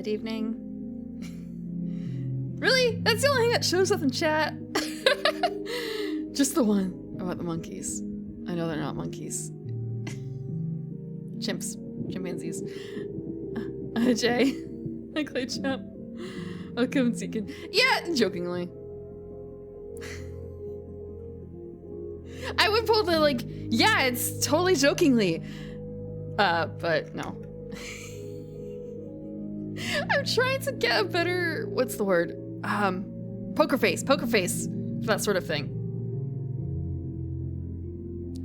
Good evening. Really? That's the only thing that shows up in chat? Just the one about the monkeys. I know they're not monkeys. Chimps. Chimpanzees. Jay. I clay champ. Welcome, Deacon. Yeah, jokingly. I would pull the, like, yeah, it's totally jokingly. But no. I'm trying to get a better, what's the word? Poker face for that sort of thing.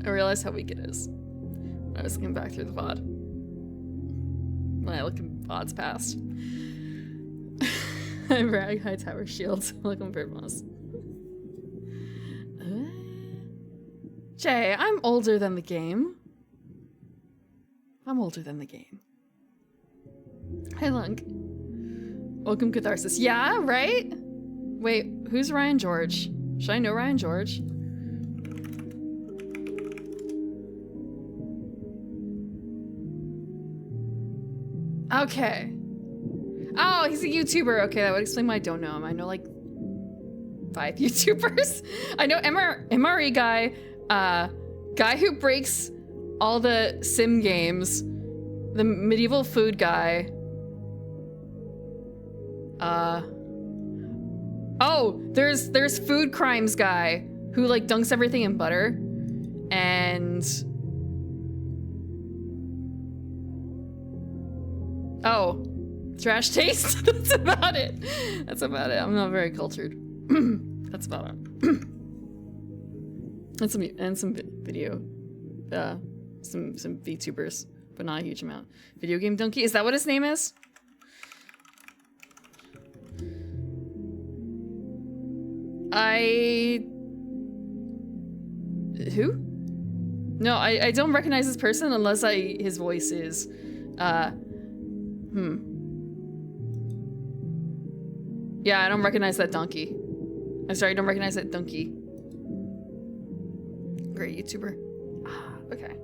I realized how weak it is when I was looking back through the VOD. When I look in VODs past. I brag high tower shields. Look on bird moss. Jay, I'm older than the game. I'm older than the game. Hey, Lunk. Welcome, Catharsis. Yeah, right? Wait, who's Ryan George? Should I know Ryan George? Okay. Oh, he's a YouTuber. Okay, that would explain why I don't know him. I know like 5 YouTubers. I know MRE guy, guy who breaks all the sim games, the medieval food guy. Oh, there's food crimes guy who like dunks everything in butter, and oh, trash taste. That's about it. That's about it. I'm not very cultured. That's about it. and some video, some VTubers, but not a huge amount. Video game donkey. Is that what his name is? Who? No, I don't recognize this person unless his voice is, Yeah, I don't recognize that donkey. I'm sorry, I don't recognize that donkey. Great YouTuber. Okay.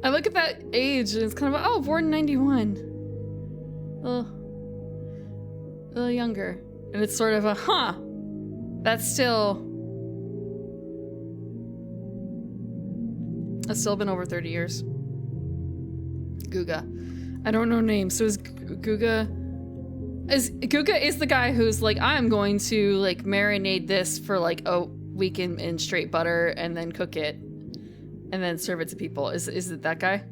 I look at that age and it's kind of, oh, born in 91. A little younger. And it's sort of a, that's still been over 30 years. Guga. I don't know names. So is Guga is the guy who's like, I'm going to like marinate this for like a week in straight butter and then cook it and then serve it to people. Is it that guy?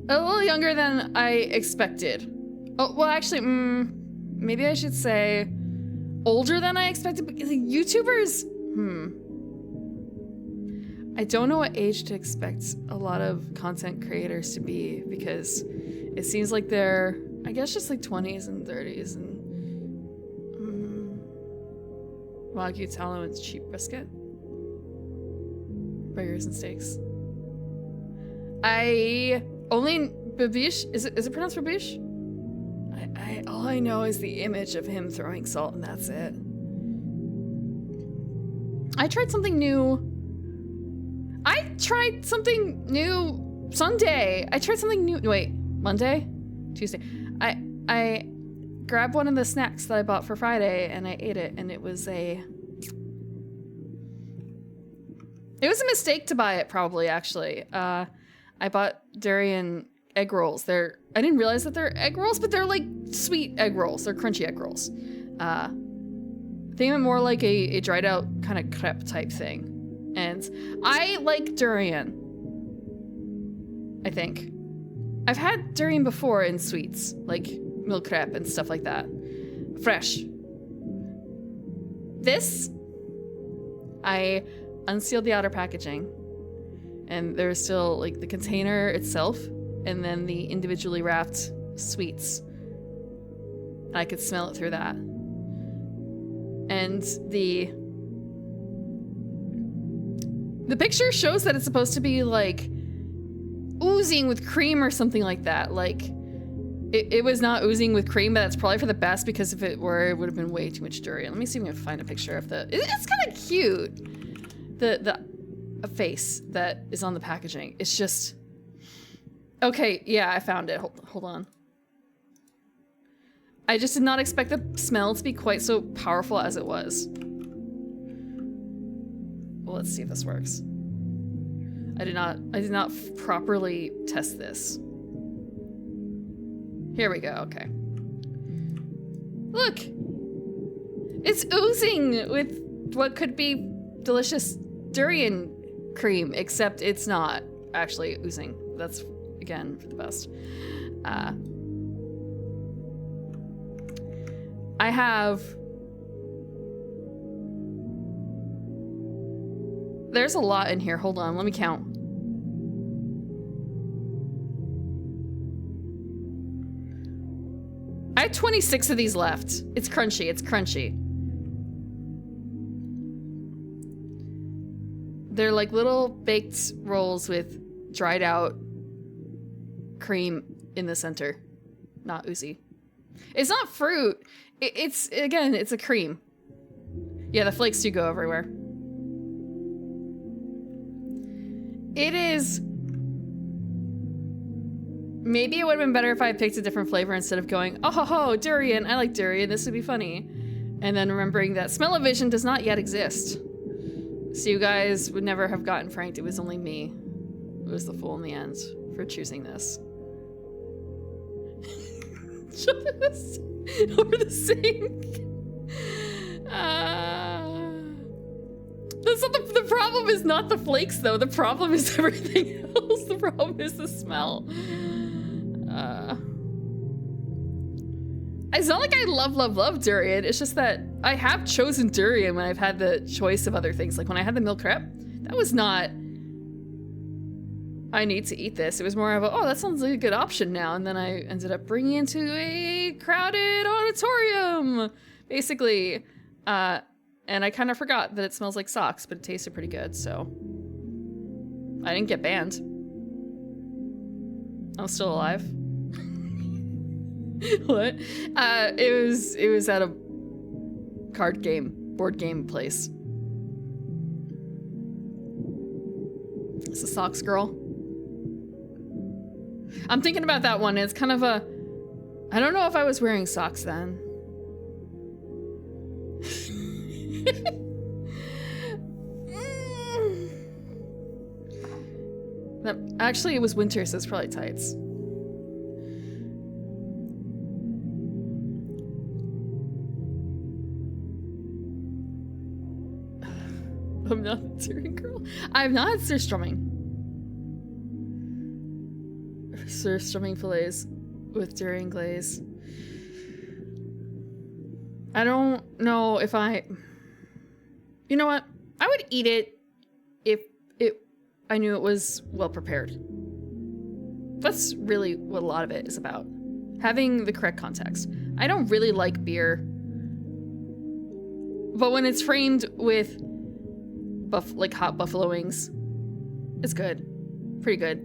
A little younger than I expected. Oh, well, actually, maybe I should say older than I expected, because YouTubers, I don't know what age to expect a lot of content creators to be, because it seems like they're, I guess, just like 20s and 30s and Wagyu tallow and cheap brisket. Burgers and steaks. Only Babish, is it pronounced Babish? All I know is the image of him throwing salt and that's it. I tried something new Sunday. I tried something new, wait, Monday? Tuesday. I grabbed one of the snacks that I bought for Friday and I ate it, and it was a mistake to buy it, probably, actually. I bought durian egg rolls. I didn't realize that they're egg rolls, but they're like sweet egg rolls. They're crunchy egg rolls. Think of it more like a dried out kind of crepe type thing. And I like durian, I think. I've had durian before in sweets, like milk crepe and stuff like that. Fresh. This, I unsealed the outer packaging, and there's still like the container itself and then the individually wrapped sweets. I could smell it through that. And the picture shows that it's supposed to be like oozing with cream or something like that. Like it was not oozing with cream, but that's probably for the best, because if it were, it would have been way too much durian. Let me see if we can find a picture of it's kind of cute. the face that is on the packaging. It's just... Okay, yeah, I found it. Hold on. I just did not expect the smell to be quite so powerful as it was. Well, let's see if this works. I did not properly test this. Here we go, okay. Look! It's oozing with what could be delicious durian cream, except it's not actually oozing. That's, again, for the best. I have... There's a lot in here. Hold on, let me count. I have 26 of these left. It's crunchy, it's crunchy. They're like little baked rolls with dried out cream in the center. Not oozy. It's not fruit. It's, again, it's a cream. Yeah, the flakes do go everywhere. It is... Maybe it would have been better if I picked a different flavor instead of going, oh ho ho, durian, I like durian, this would be funny. And then remembering that smell-o-vision does not yet exist. So you guys would never have gotten franked, it was only me who was the fool in the end for choosing this. Shove this over the sink. That's not the problem is not the flakes though, the problem is everything else. The problem is the smell. It's not like I love durian. It's just that I have chosen durian when I've had the choice of other things. Like when I had the milk crepe, that was not, I need to eat this. It was more of a, oh, that sounds like a good option now. And then I ended up bringing into a crowded auditorium, basically. And I kind of forgot that it smells like socks, but it tasted pretty good, so. I didn't get banned. I'm still alive. What? It was at a board game place. It's a socks girl. I'm thinking about that one. It's kind of a, I don't know if I was wearing socks then. Actually, it was winter, so it's probably tights. I'm not a durian girl. I'm not surstrumming. Surstrumming fillets with durian glaze. I don't know if I... You know what? I would eat it if I knew it was well prepared. That's really what a lot of it is about. Having the correct context. I don't really like beer. But when it's framed with like hot buffalo wings, it's good. Pretty good.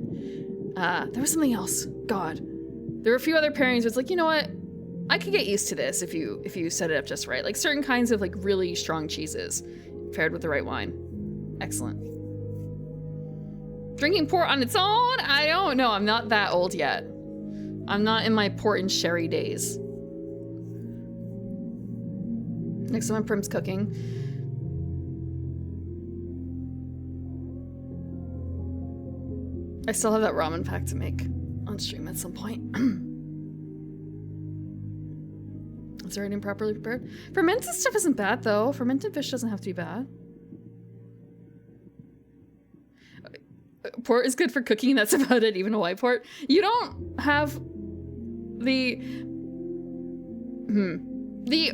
There was something else. God. There were a few other pairings where it's like, you know what? I could get used to this if you set it up just right. Like certain kinds of like really strong cheeses paired with the right wine. Excellent. Drinking port on its own? I don't know. I'm not that old yet. I'm not in my port and sherry days. Next time Prim's cooking. I still have that ramen pack to make on stream at some point. Is everything properly prepared? Fermented stuff isn't bad though. Fermented fish doesn't have to be bad. Port is good for cooking, that's about it, even a white port. You don't have the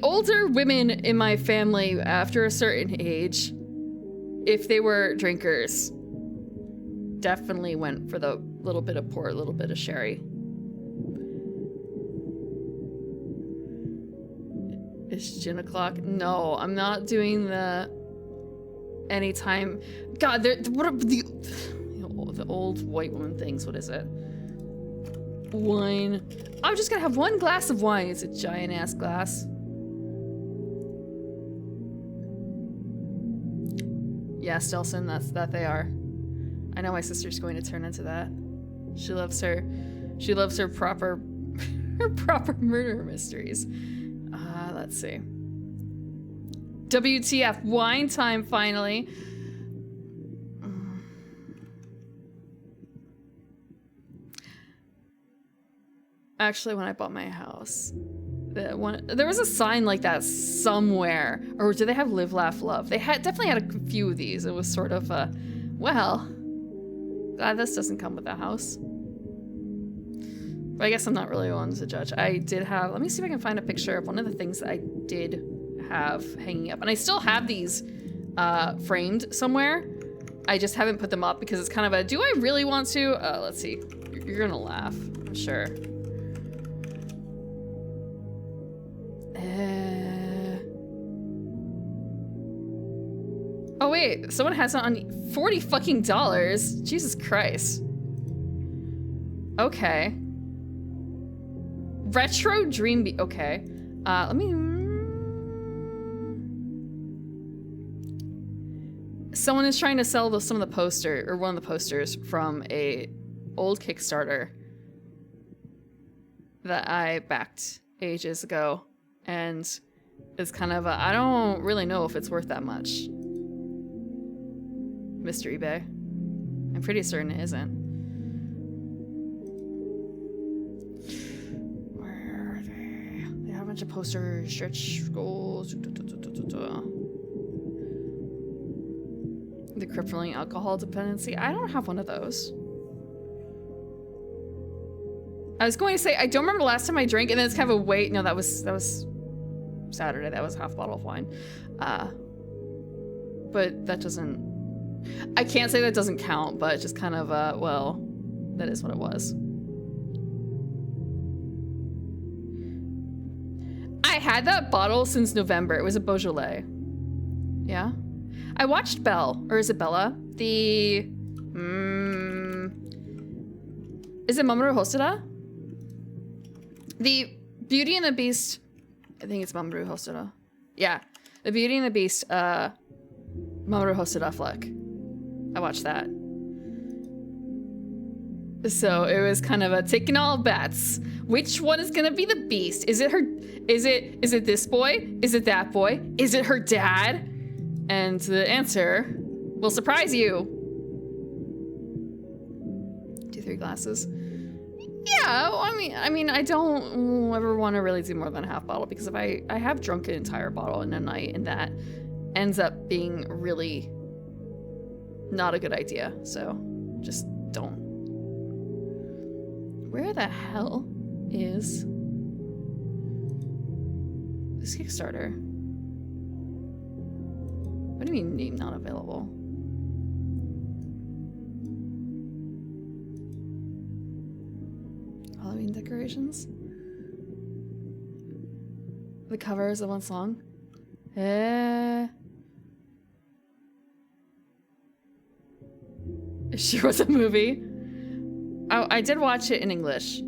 older women in my family after a certain age, if they were drinkers, definitely went for the little bit of port, a little bit of sherry. It's gin o'clock. No, I'm not doing the anytime. God, what are the old white woman things? What is it? Wine. I'm just gonna have one glass of wine. It's a giant ass glass. Yeah, Stelson, that they are. I know my sister's going to turn into that. She loves her proper her proper murder mysteries. Let's see. WTF, wine time finally. Actually, when I bought my house, there was a sign like that somewhere. Or did they have Live, Laugh, Love? They definitely had a few of these. It was sort of well, glad this doesn't come with the house. But I guess I'm not really one to judge. I did have, let me see if I can find a picture of one of the things that I did have hanging up. And I still have these framed somewhere. I just haven't put them up because it's kind of a, do I really want to? Let's see. You're gonna laugh, I'm sure. Oh wait, someone has it on $40 fucking dollars. Jesus Christ. Okay. Retro Dream okay. Let me... Someone is trying to sell some of the poster, or one of the posters from a old Kickstarter that I backed ages ago. And it's kind of a, I don't really know if it's worth that much. Mr. eBay. I'm pretty certain it isn't. Where are they? They have a bunch of posters, stretch goals. The crippling alcohol dependency. I don't have one of those. I was going to say, I don't remember the last time I drank, and then it's kind of a wait. No, that was Saturday. That was half a bottle of wine. But that doesn't... I can't say that doesn't count, but just kind of, well, that is what it was. I had that bottle since November. It was a Beaujolais. Yeah? I watched Belle, or is it Bella? The... is it Mamoru Hosoda? The Beauty and the Beast... I think it's Mamoru Hosoda. Yeah. The Beauty and the Beast, Mamoru Hosoda flick. I watched that. So it was kind of a taking all bets. Which one is gonna be the beast? Is it her? Is it this boy? Is it that boy? Is it her dad? And the answer will surprise you. 2-3 glasses. Yeah, well, I mean, I don't ever want to really do more than a half bottle because if I have drunk an entire bottle in a night, and that ends up being really not a good idea. So just don't. Where the hell is this Kickstarter? What do you mean name not available? Halloween decorations? The covers of one song? It sure was a movie. Oh, I did watch it in English.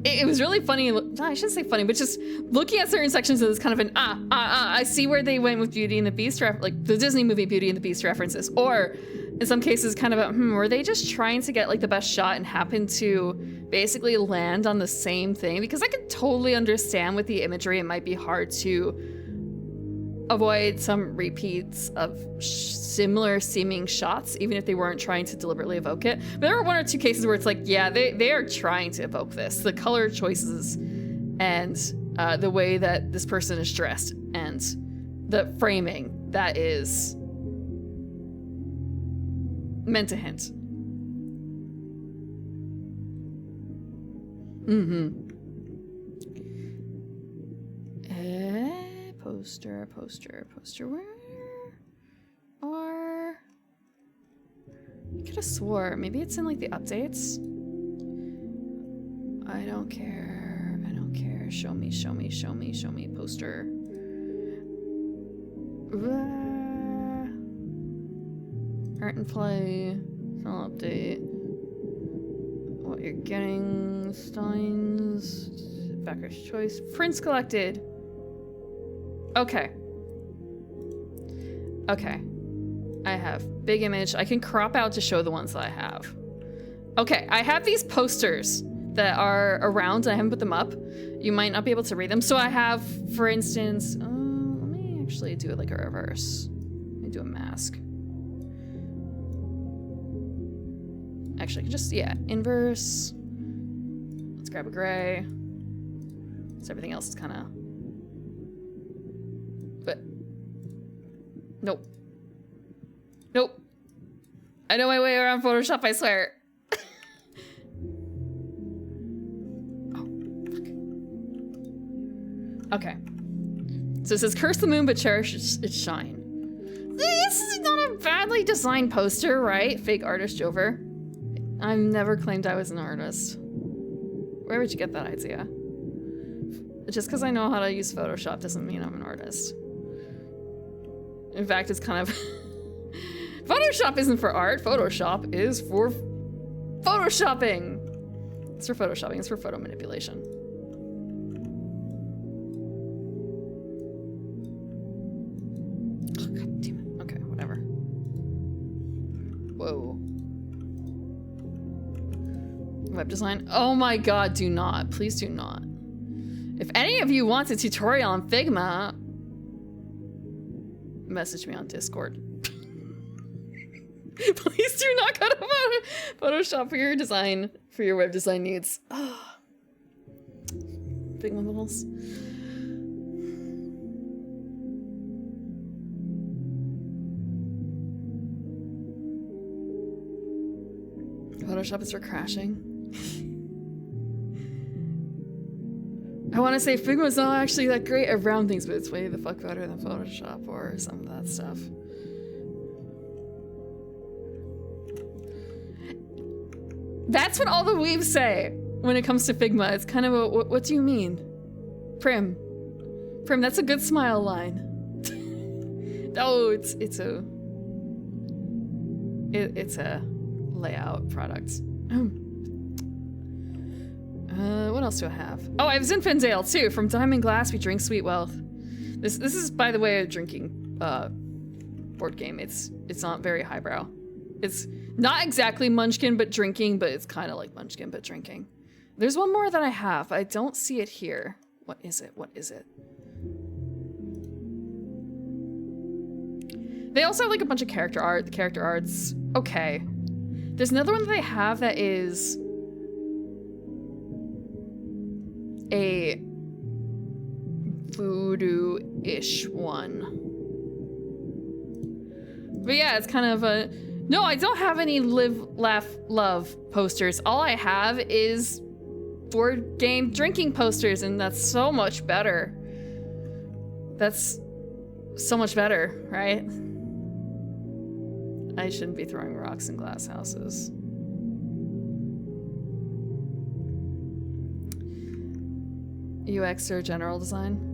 It was really funny. I shouldn't say funny, but just looking at certain sections of this kind of an I see where they went with Beauty and the Beast, like the Disney movie Beauty and the Beast references, or in some cases kind of a, were they just trying to get like the best shot and happen to basically land on the same thing? Because I could totally understand with the imagery, it might be hard to avoid some repeats of similar seeming shots, even if they weren't trying to deliberately evoke it. But there were 1 or 2 cases where it's like, yeah, they are trying to evoke this. The color choices and the way that this person is dressed and the framing that is meant to hint. Poster. Where are... I could have swore. Maybe it's in like the updates. I don't care. Show me. Poster. Art and play. Final update. What you're getting. Steins. Backer's choice. Prints collected. Okay. Okay. I have big image. I can crop out to show the ones that I have. Okay, I have these posters that are around. I haven't put them up. You might not be able to read them. So I have, for instance, let me actually do it like a reverse. Let me do a mask. Actually, I can just, yeah, inverse. Let's grab a gray. So everything else is kind of, but nope. Nope. I know my way around Photoshop, I swear. Oh, fuck. Okay. So it says, curse the moon, but cherish its shine. This is not a badly designed poster, right? Fake artist Jover. I've never claimed I was an artist. Where would you get that idea? Just because I know how to use Photoshop doesn't mean I'm an artist. In fact, it's kind of... Photoshop isn't for art. Photoshop is for photoshopping. It's for photoshopping. It's for photo manipulation. Oh, God damn it. Okay, whatever. Whoa. Web design? Oh my God, do not. Please do not. If any of you want a tutorial on Figma, message me on Discord. Please do not go to Photoshop for your design, for your web design needs. Oh. Figma models. Photoshop is for crashing. I want to say Figma's not actually that great at round things, but it's way the fuck better than Photoshop or some of that stuff. That's what all the weebs say when it comes to Figma. It's kind of a, what do you mean? Prim, that's a good smile line. Oh, it's a layout product. What else do I have? Oh, I have Zinfandel too. From Diamond Glass, we drink sweet wealth. This is, by the way, a drinking board game. It's not very highbrow. It's not exactly Munchkin, but drinking, but it's kind of like Munchkin, but drinking. There's one more that I have. I don't see it here. What is it? What is it? They also have like a bunch of character art. The character art's okay. There's another one that they have that is a voodoo-ish one. But yeah, it's kind of a... No, I don't have any live, laugh, love posters. All I have is board game drinking posters, and that's so much better. That's so much better, right? I shouldn't be throwing rocks in glass houses. UX or general design?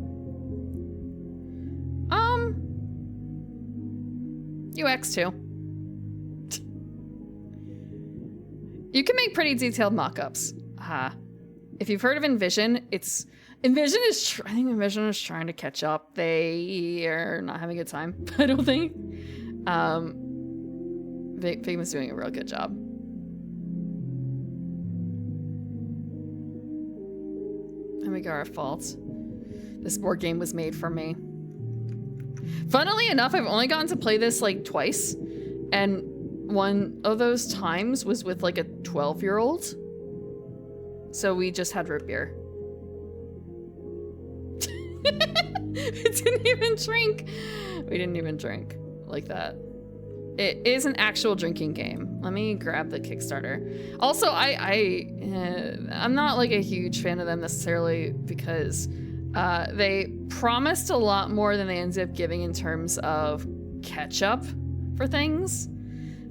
UX too. You can make pretty detailed mock-ups. If you've heard of InVision, I think InVision is trying to catch up. They are not having a good time, I don't think. Figma's doing a real good job. Amigara fault. This board game was made for me. Funnily enough, I've only gotten to play this like twice, and one of those times was with like a 12-year-old. So we just had root beer. It didn't even drink. We didn't even drink like that. It is an actual drinking game. Let me grab the Kickstarter. Also, I'm not like a huge fan of them necessarily because they promised a lot more than they ended up giving in terms of catch-up for things.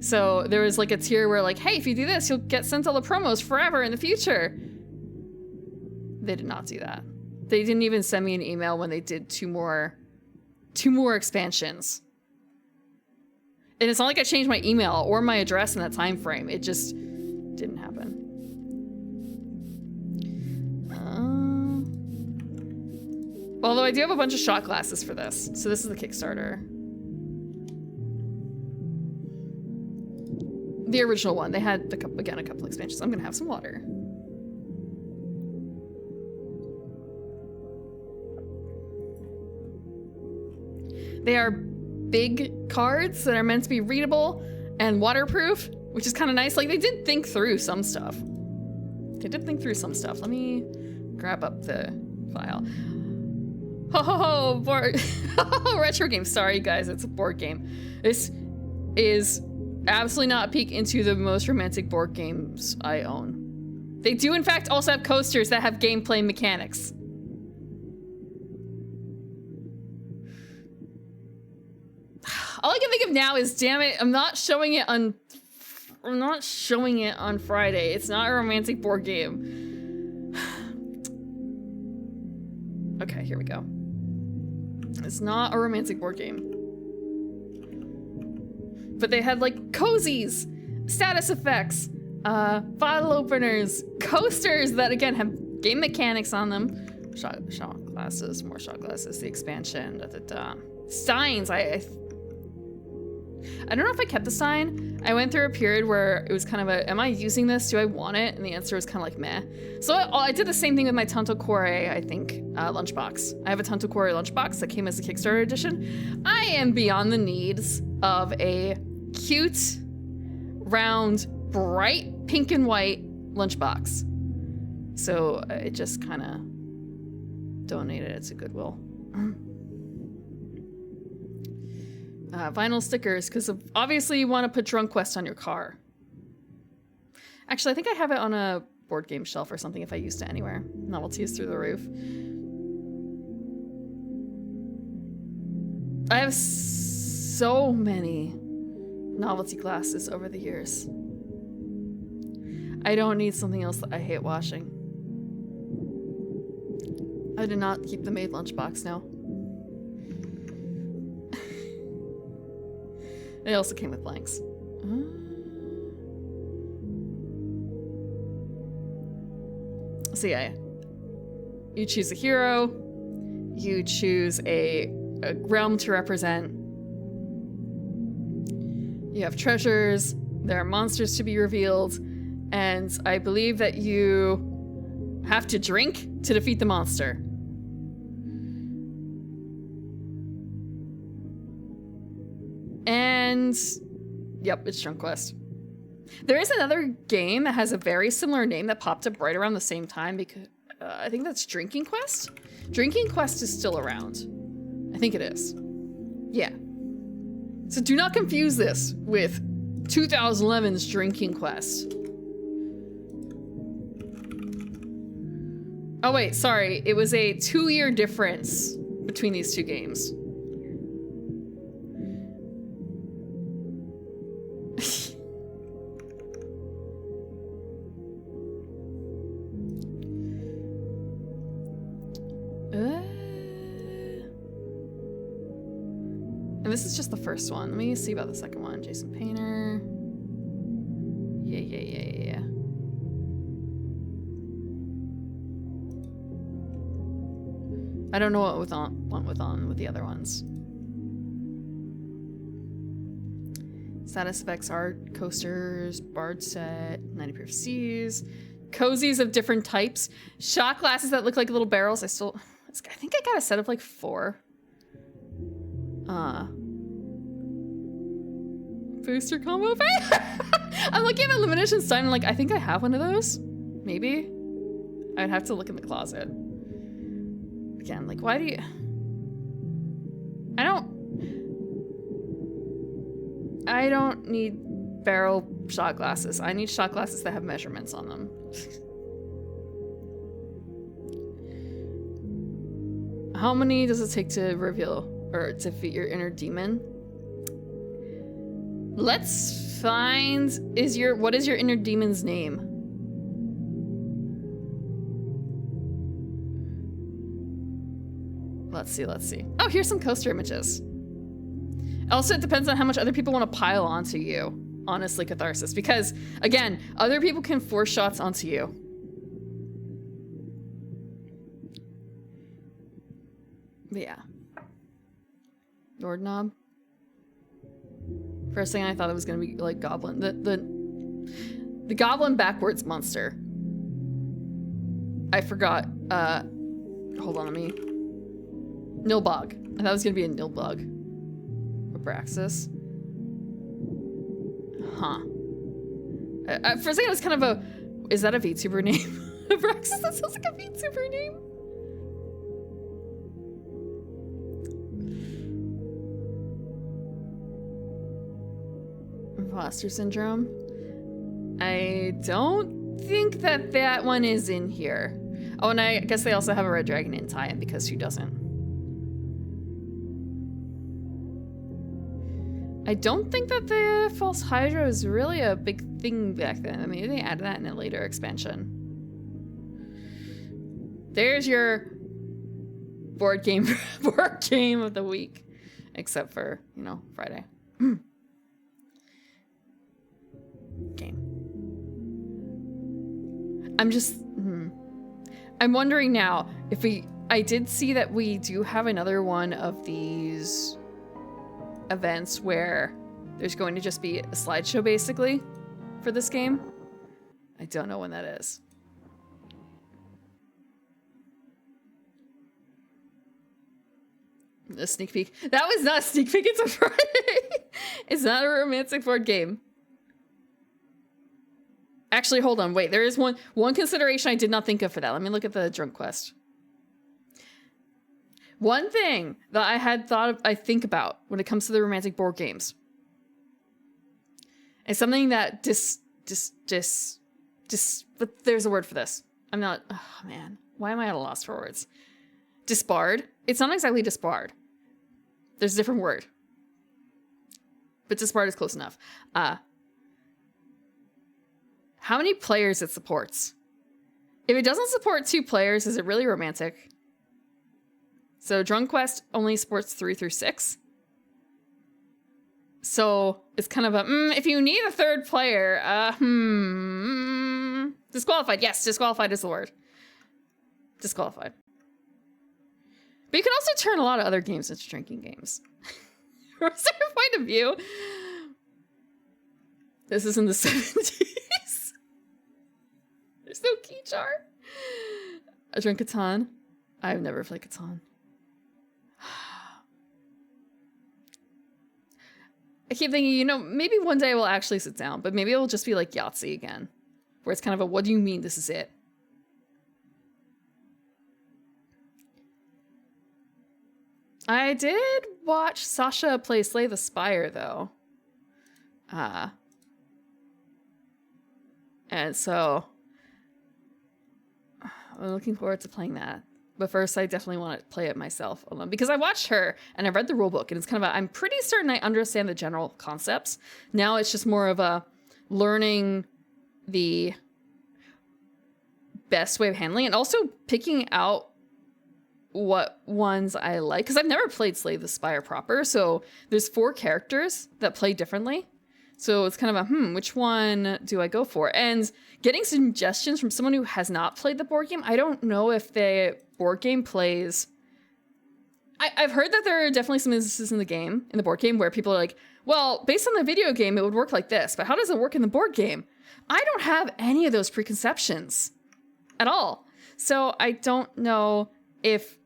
So there was like a tier where like, hey, if you do this, you'll get sent all the promos forever in the future. They did not do that. They didn't even send me an email when they did two more expansions. And it's not like I changed my email or my address in that time frame. It just didn't happen. Although I do have a bunch of shot glasses for this. So this is the Kickstarter. The original one. They had, again, a couple expansions. I'm gonna have some water. They are big cards that are meant to be readable and waterproof, which is kind of nice. Like, they did think through some stuff. Let me grab up the file. Ho ho ho, board. Retro game. Sorry guys, it's a board game. This is absolutely not a peek into the most romantic board games I own. They do in fact also have coasters that have gameplay mechanics. All I can think of now is, damn it, I'm not showing it on Friday. It's not a romantic board game. Okay, here we go. It's not a romantic board game. But they had like cozies, status effects, bottle openers, coasters that again have game mechanics on them. Shot glasses, more shot glasses, the expansion, Steins, I don't know if I kept the sign. I went through a period where it was kind of a, am I using this? Do I want it? And the answer was kind of like meh. So I did the same thing with my Tanto Cuore, I think, lunchbox. I have a Tanto Cuore lunchbox that came as a Kickstarter edition. I am beyond the needs of a cute, round, bright pink and white lunchbox. So I just kind of donated it to Goodwill. Vinyl stickers, because obviously you want to put Drunk Quest on your car. Actually, I think I have it on a board game shelf or something if I used it anywhere. Novelty is through the roof. I have so many novelty glasses over the years. I don't need something else that I hate washing. I did not keep the maid lunchbox now. It also came with blanks. So yeah, you choose a hero, you choose a realm to represent, you have treasures, there are monsters to be revealed, and I believe that you have to drink to defeat the monster. And yep, it's Drunk Quest. There is another game that has a very similar name that popped up right around the same time because I think that's Drinking Quest. Drinking Quest is still around. I think it is. Yeah. So do not confuse this with 2011's Drinking Quest. Oh wait, sorry. It was a 2-year difference between these two games. And this is just the first one. Let me see about the second one. Jason Painter. Yeah. I don't know what went on with the other ones. Status effects art, coasters, bard set, 90 proof seas, cozies of different types, shot glasses that look like little barrels. I think I got a set of like 4. Booster combo pack? I'm looking at Illumination Stein and like, I think I have one of those. Maybe. I'd have to look in the closet. Again, like, why do you... I don't need barrel shot glasses. I need shot glasses that have measurements on them. How many does it take to reveal or defeat your inner demon? Let's find what is your inner demon's name? Let's see. Oh, here's some coaster images. Also, it depends on how much other people want to pile onto you. Honestly, Catharsis, because again, other people can force shots onto you. But yeah. Nordnob. First thing I thought it was gonna be like Goblin. The The Goblin Backwards Monster. I forgot. Hold on, let me... Nilbog. I thought it was gonna be a Nilbog. Abraxas. Huh. For a second, it was kind of a... Is that a VTuber name? Abraxas, that sounds like a VTuber name. Imposter Syndrome. I don't think that that one is in here. Oh, and I guess they also have a Red Dragon in tie-in, because who doesn't? I don't think that the False Hydra was really a big thing back then. I mean, they added that in a later expansion. There's your board game of the week. Except for, you know, Friday. Game. I'm just... I'm wondering now if I did see that we do have another one of these events where there's going to just be a slideshow basically for this game. I don't know when that is. A sneak peek. That was not a sneak peek, it's a Friday. It's not a romantic board game. Actually, hold on, wait, there is one consideration I did not think of for that. Let me look at the Drunk Quest. One thing that I had I think about when it comes to the romantic board games is something that but there's a word for this. I'm not, oh man, why am I at a loss for words? Disbarred? It's not exactly disbarred. There's a different word. But disbarred is close enough. How many players it supports? If it doesn't support 2 players, is it really romantic? So Drunk Quest only supports 3 through 6. So it's kind of a, if you need a 3rd player, disqualified. Yes, disqualified is the word. Disqualified. But you can also turn a lot of other games into drinking games. From a certain point of view. This is in the 70s. There's no key jar. I drink Catan. I've never played Catan. I keep thinking, you know, maybe one day we'll actually sit down, but maybe it'll just be like Yahtzee again. Where it's kind of a, what do you mean this is it? I did watch Sasha play Slay the Spire, though. And so I'm looking forward to playing that. But first, I definitely want to play it myself alone. Because I watched her, and I read the rulebook, and it's kind of a, I'm pretty certain I understand the general concepts. Now it's just more of a learning the best way of handling it, and also picking out what ones I like. Because I've never played Slay the Spire proper, so there's 4 characters that play differently. So it's kind of a, which one do I go for? And getting suggestions from someone who has not played the board game, I don't know if the board game plays... I've heard that there are definitely some instances in the board game, where people are like, well, based on the video game, it would work like this, but how does it work in the board game? I don't have any of those preconceptions at all. So I don't know if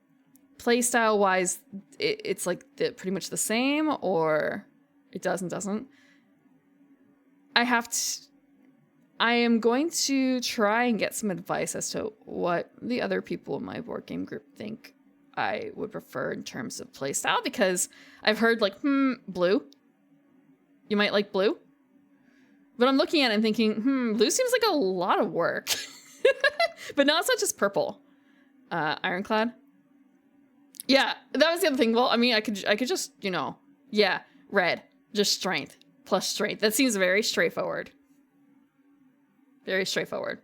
playstyle-wise, it's like pretty much the same, or it doesn't. I am going to try and get some advice as to what the other people in my board game group think I would prefer in terms of playstyle, because I've heard like, blue. You might like blue. But I'm looking at it and thinking, blue seems like a lot of work. But not such as purple. Ironclad. Yeah, that was the other thing. Well, I mean, I could just, you know, yeah, red, just strength. Plus strength. That seems very straightforward. Very straightforward.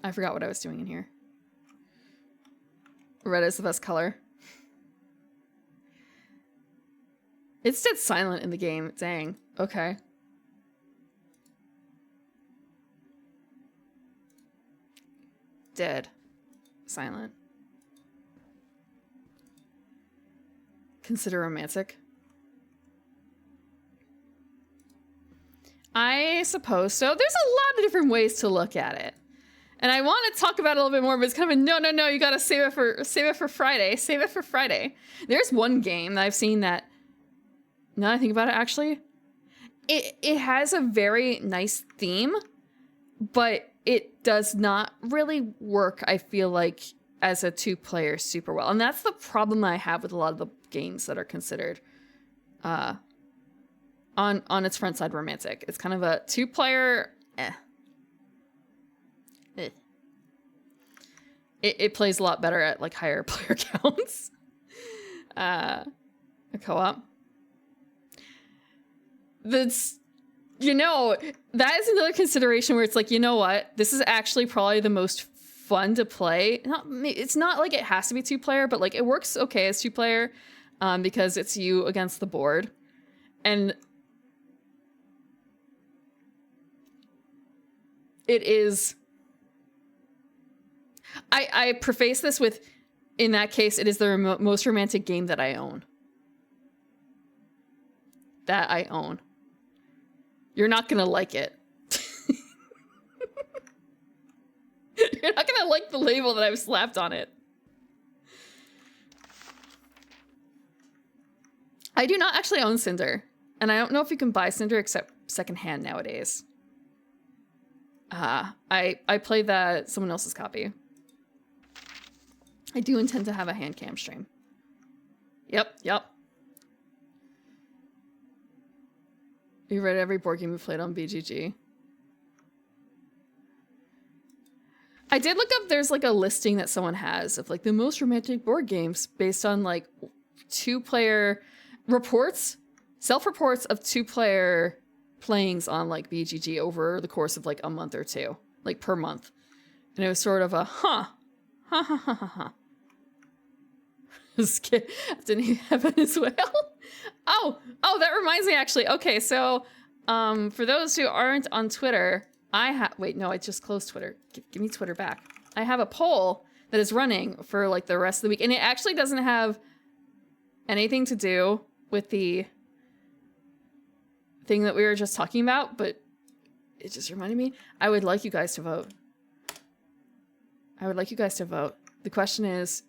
I forgot what I was doing in here. Red is the best color. It's dead silent in the game. Dang. Okay. Dead. Silent. Consider romantic. I suppose so. There's a lot of different ways to look at it. And I want to talk about it a little bit more, but it's kind of a no, you gotta save it for Friday. Save it for Friday. There's one game that I've seen that, now that I think about it, actually, it has a very nice theme, but it does not really work, I feel like, as a two-player super well. And that's the problem I have with a lot of the games that are considered on its front side romantic. It's kind of a two-player, It plays a lot better at like higher player counts. A co-op. That's, you know, that is another consideration where it's like, you know what? This is actually probably the most fun to play. It's not like it has to be two-player, but like it works okay as two-player because it's you against the board. And it is... I preface this with, in that case, it is the most romantic game that I own. You're not gonna like it. You're not gonna like the label that I've slapped on it. I do not actually own Cinder, and I don't know if you can buy Cinder except secondhand nowadays. I played someone else's copy. I do intend to have a hand cam stream. Yep. You read every board game we played on BGG. I did look up, there's like a listing that someone has of like the most romantic board games based on like two-player reports, self-reports of two-player playings on like BGG over the course of like a month or two, like per month. And it was sort of a, ha ha ha ha ha. Didn't have Venezuela. Oh, that reminds me actually. Okay, so for those who aren't on Twitter, wait, no, I just closed Twitter. Give me Twitter back. I have a poll that is running for like the rest of the week, and it actually doesn't have anything to do with the thing that we were just talking about, but it just reminded me. I would like you guys to vote. The question is,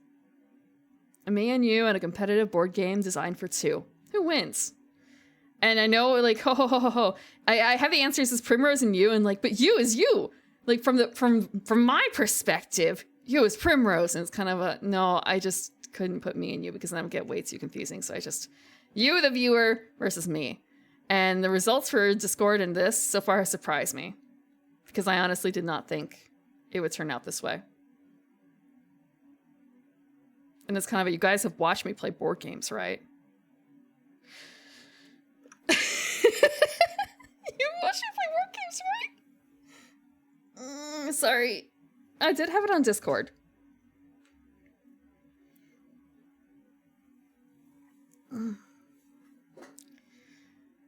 me and you and a competitive board game designed for two. Who wins? And I know, like, ho. I have the answers as Primrose and you, and like, but you is you. Like from my perspective, you is Primrose, and it's kind of a no. I just couldn't put me and you because then it would get way too confusing. So I just you, the viewer, versus me. And the results for Discord and this so far have surprised me because I honestly did not think it would turn out this way. And it's kind of you guys have watched me play board games, right? You watched me play board games, right? Sorry. I did have it on Discord.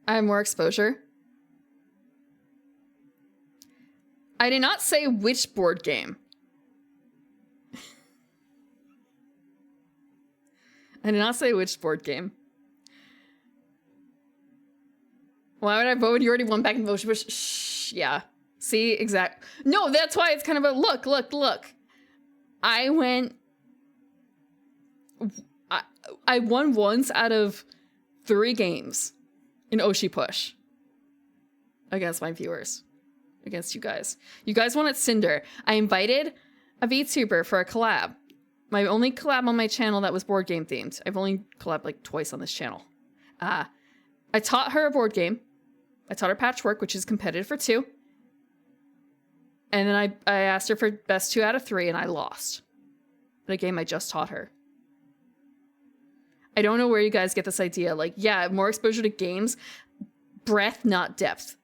I have more exposure. I did not say which board game. I did not say which board game. Why would I vote when you already won back in vote? Shh, yeah. See, exact. No, that's why it's kind of a look. I won once out of 3 games in Oshi Push against my viewers, against you guys. You guys wanted Cinder. I invited a VTuber for a collab. My only collab on my channel that was board game themed. I've only collabed like twice on this channel. I taught her a board game. I taught her Patchwork, which is competitive for 2. And then I asked her for best 2 out of 3, and I lost. The game I just taught her. I don't know where you guys get this idea. Like, yeah, more exposure to games. Breadth, not depth.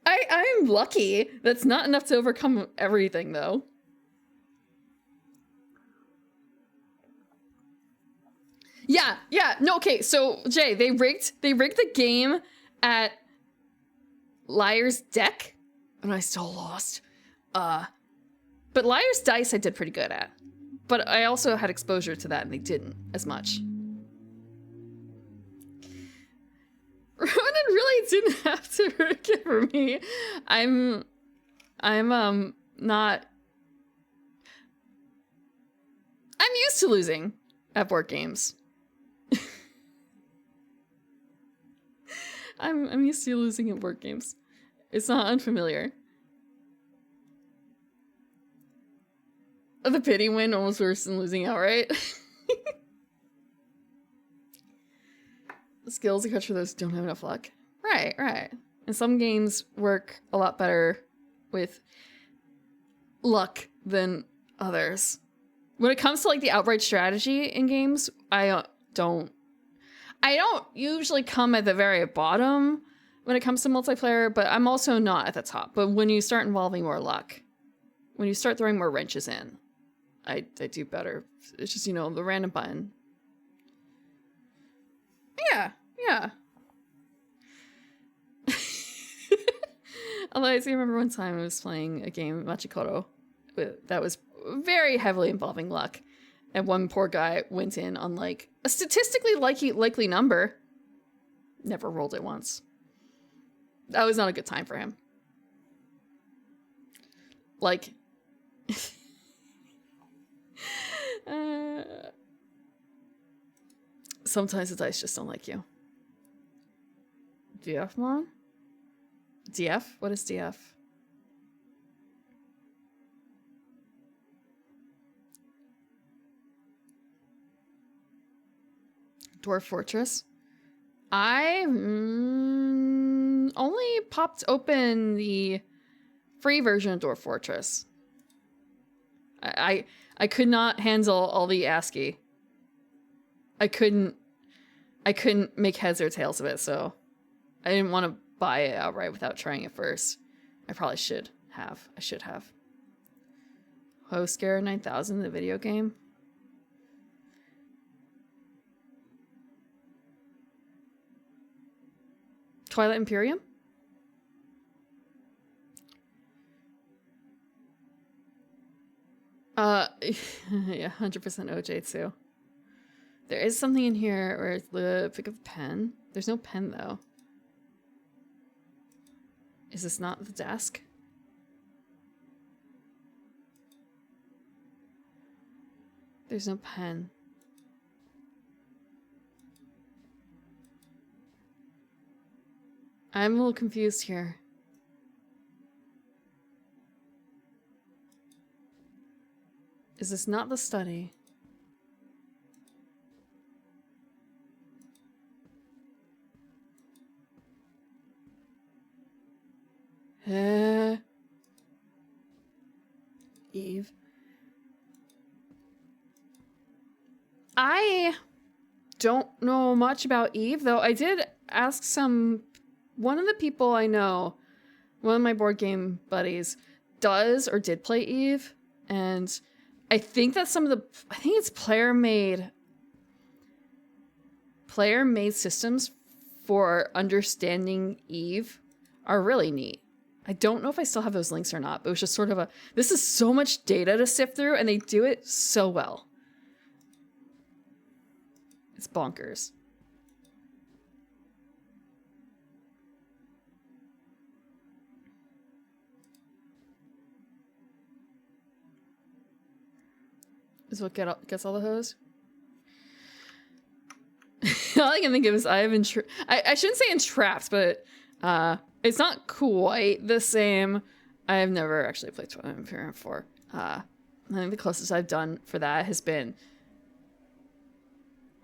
I'm lucky. That's not enough to overcome everything, though. Yeah. No, okay, so, Jay, they rigged the game at Liar's Deck, and I still lost. But Liar's Dice I did pretty good at. But I also had exposure to that, and they didn't as much. it didn't have to work it for me. I'm not. I'm used to losing at board games. I'm used to losing at board games. It's not unfamiliar. The pity win almost worse than losing outright. The skills are cut for those who don't have enough luck. Right, right. And some games work a lot better with luck than others. When it comes to like the outright strategy in games, I don't usually come at the very bottom when it comes to multiplayer, but I'm also not at the top. But when you start involving more luck, when you start throwing more wrenches in, I do better. It's just, you know, the random button. Yeah. Although I do remember one time I was playing a game, Machikoro, that was very heavily involving luck. And one poor guy went in on like a statistically likely number. Never rolled it once. That was not a good time for him. Like, sometimes the dice just don't like you. DF, Mom? DF? What is DF? Dwarf Fortress? I only popped open the free version of Dwarf Fortress. I could not handle all the ASCII. I couldn't make heads or tails of it, so I didn't want to buy it outright without trying it first. I probably should have. I should have. Scare 9000, the video game. Twilight Imperium? Yeah, 100% OJ too. There is something in here where it's the pick of the pen. There's no pen though. Is this not the desk? There's no pen. I'm a little confused here. Is this not the study? Eve. I don't know much about Eve, though I did ask one of the people I know, one of my board game buddies, does or did play Eve, and I think that I think it's player-made systems for understanding Eve are really neat. I don't know if I still have those links or not, but it was just sort of this is so much data to sift through, and they do it so well. It's bonkers. Is what gets all the hose? All I can think of is I shouldn't say entrapped, but it's not quite the same. I have never actually played Twilight Imperium before. I think the closest I've done for that has been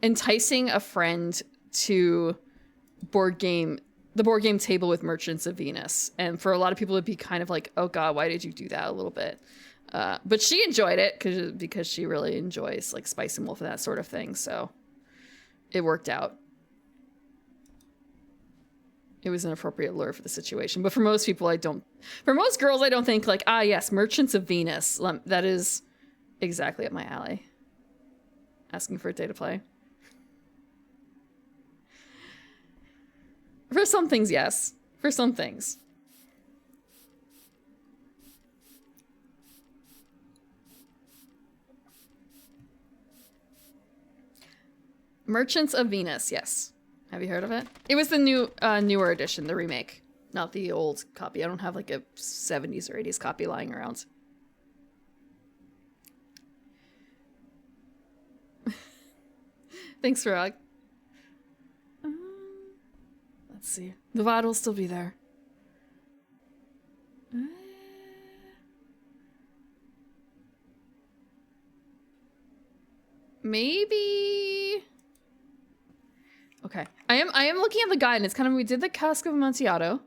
enticing a friend to the board game table with Merchants of Venus. And for a lot of people, it'd be kind of like, oh God, why did you do that a little bit? But she enjoyed it because she really enjoys like Spice and Wolf and that sort of thing. So it worked out. It was an appropriate lure for the situation. But for most people, for most girls, I don't think like, yes, Merchants of Venus. That is exactly up my alley. Asking for a day to play. For some things, yes. For some things. Merchants of Venus, yes. Have you heard of it? It was the new, newer edition, the remake, not the old copy. I don't have like a 70s or 80s copy lying around. Thanks, Rog. Let's see. The VOD will still be there. Maybe. Okay. I am looking at the guide and it's kind of, we did the Cask of Amontillado.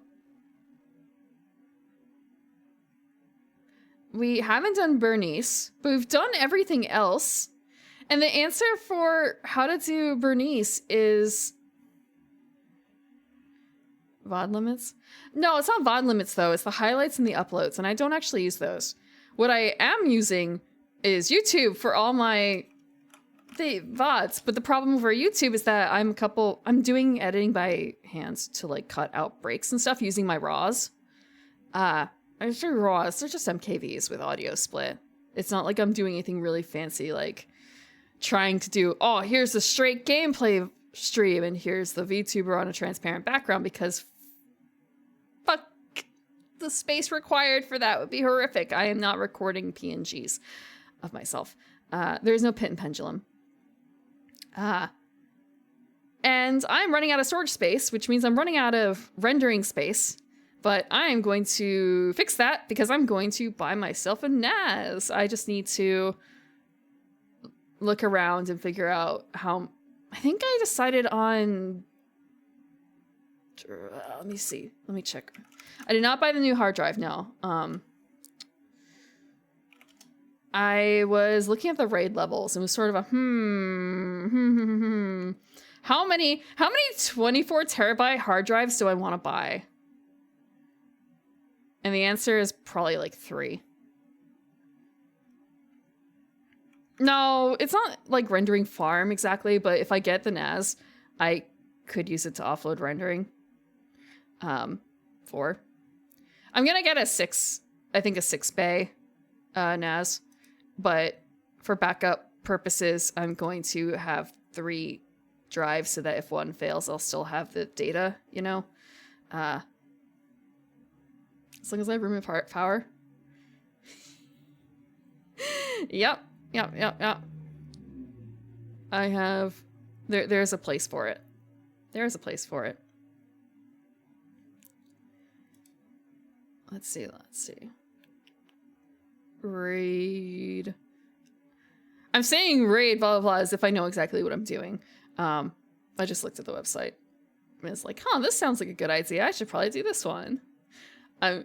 We haven't done Bernice, but we've done everything else. And the answer for how to do Bernice is VOD limits? No, it's not VOD limits though. It's the highlights and the uploads, and I don't actually use those. What I am using is YouTube for all my VODs, but the problem for YouTube is that I'm doing editing by hand to like cut out breaks and stuff using my RAWs. I do RAWs, they're just MKVs with audio split. It's not like I'm doing anything really fancy like trying to do, oh, here's a straight gameplay stream and here's the VTuber on a transparent background, because fuck, the space required for that would be horrific. I am not recording PNGs of myself. There's no Pit and Pendulum. And I'm running out of storage space, which means I'm running out of rendering space, but I am going to fix that because I'm going to buy myself a NAS. I just need to look around and figure out how. I think I decided on, let me see, let me check. I did not buy the new hard drive, no. I was looking at the RAID levels and was sort of a how many 24 terabyte hard drives do I want to buy? And the answer is probably like 3. No, it's not like rendering farm exactly, but if I get the NAS, I could use it to offload rendering. 4. I'm gonna get a 6 bay NAS, but for backup purposes, I'm going to have 3 drives so that if one fails, I'll still have the data, you know? As long as I have room of power. Yep. I have, there's a place for it. There's a place for it. Let's see. RAID. I'm saying RAID blah, blah, blah as if I know exactly what I'm doing. I just looked at the website. And it's like, huh, this sounds like a good idea. I should probably do this one. I'm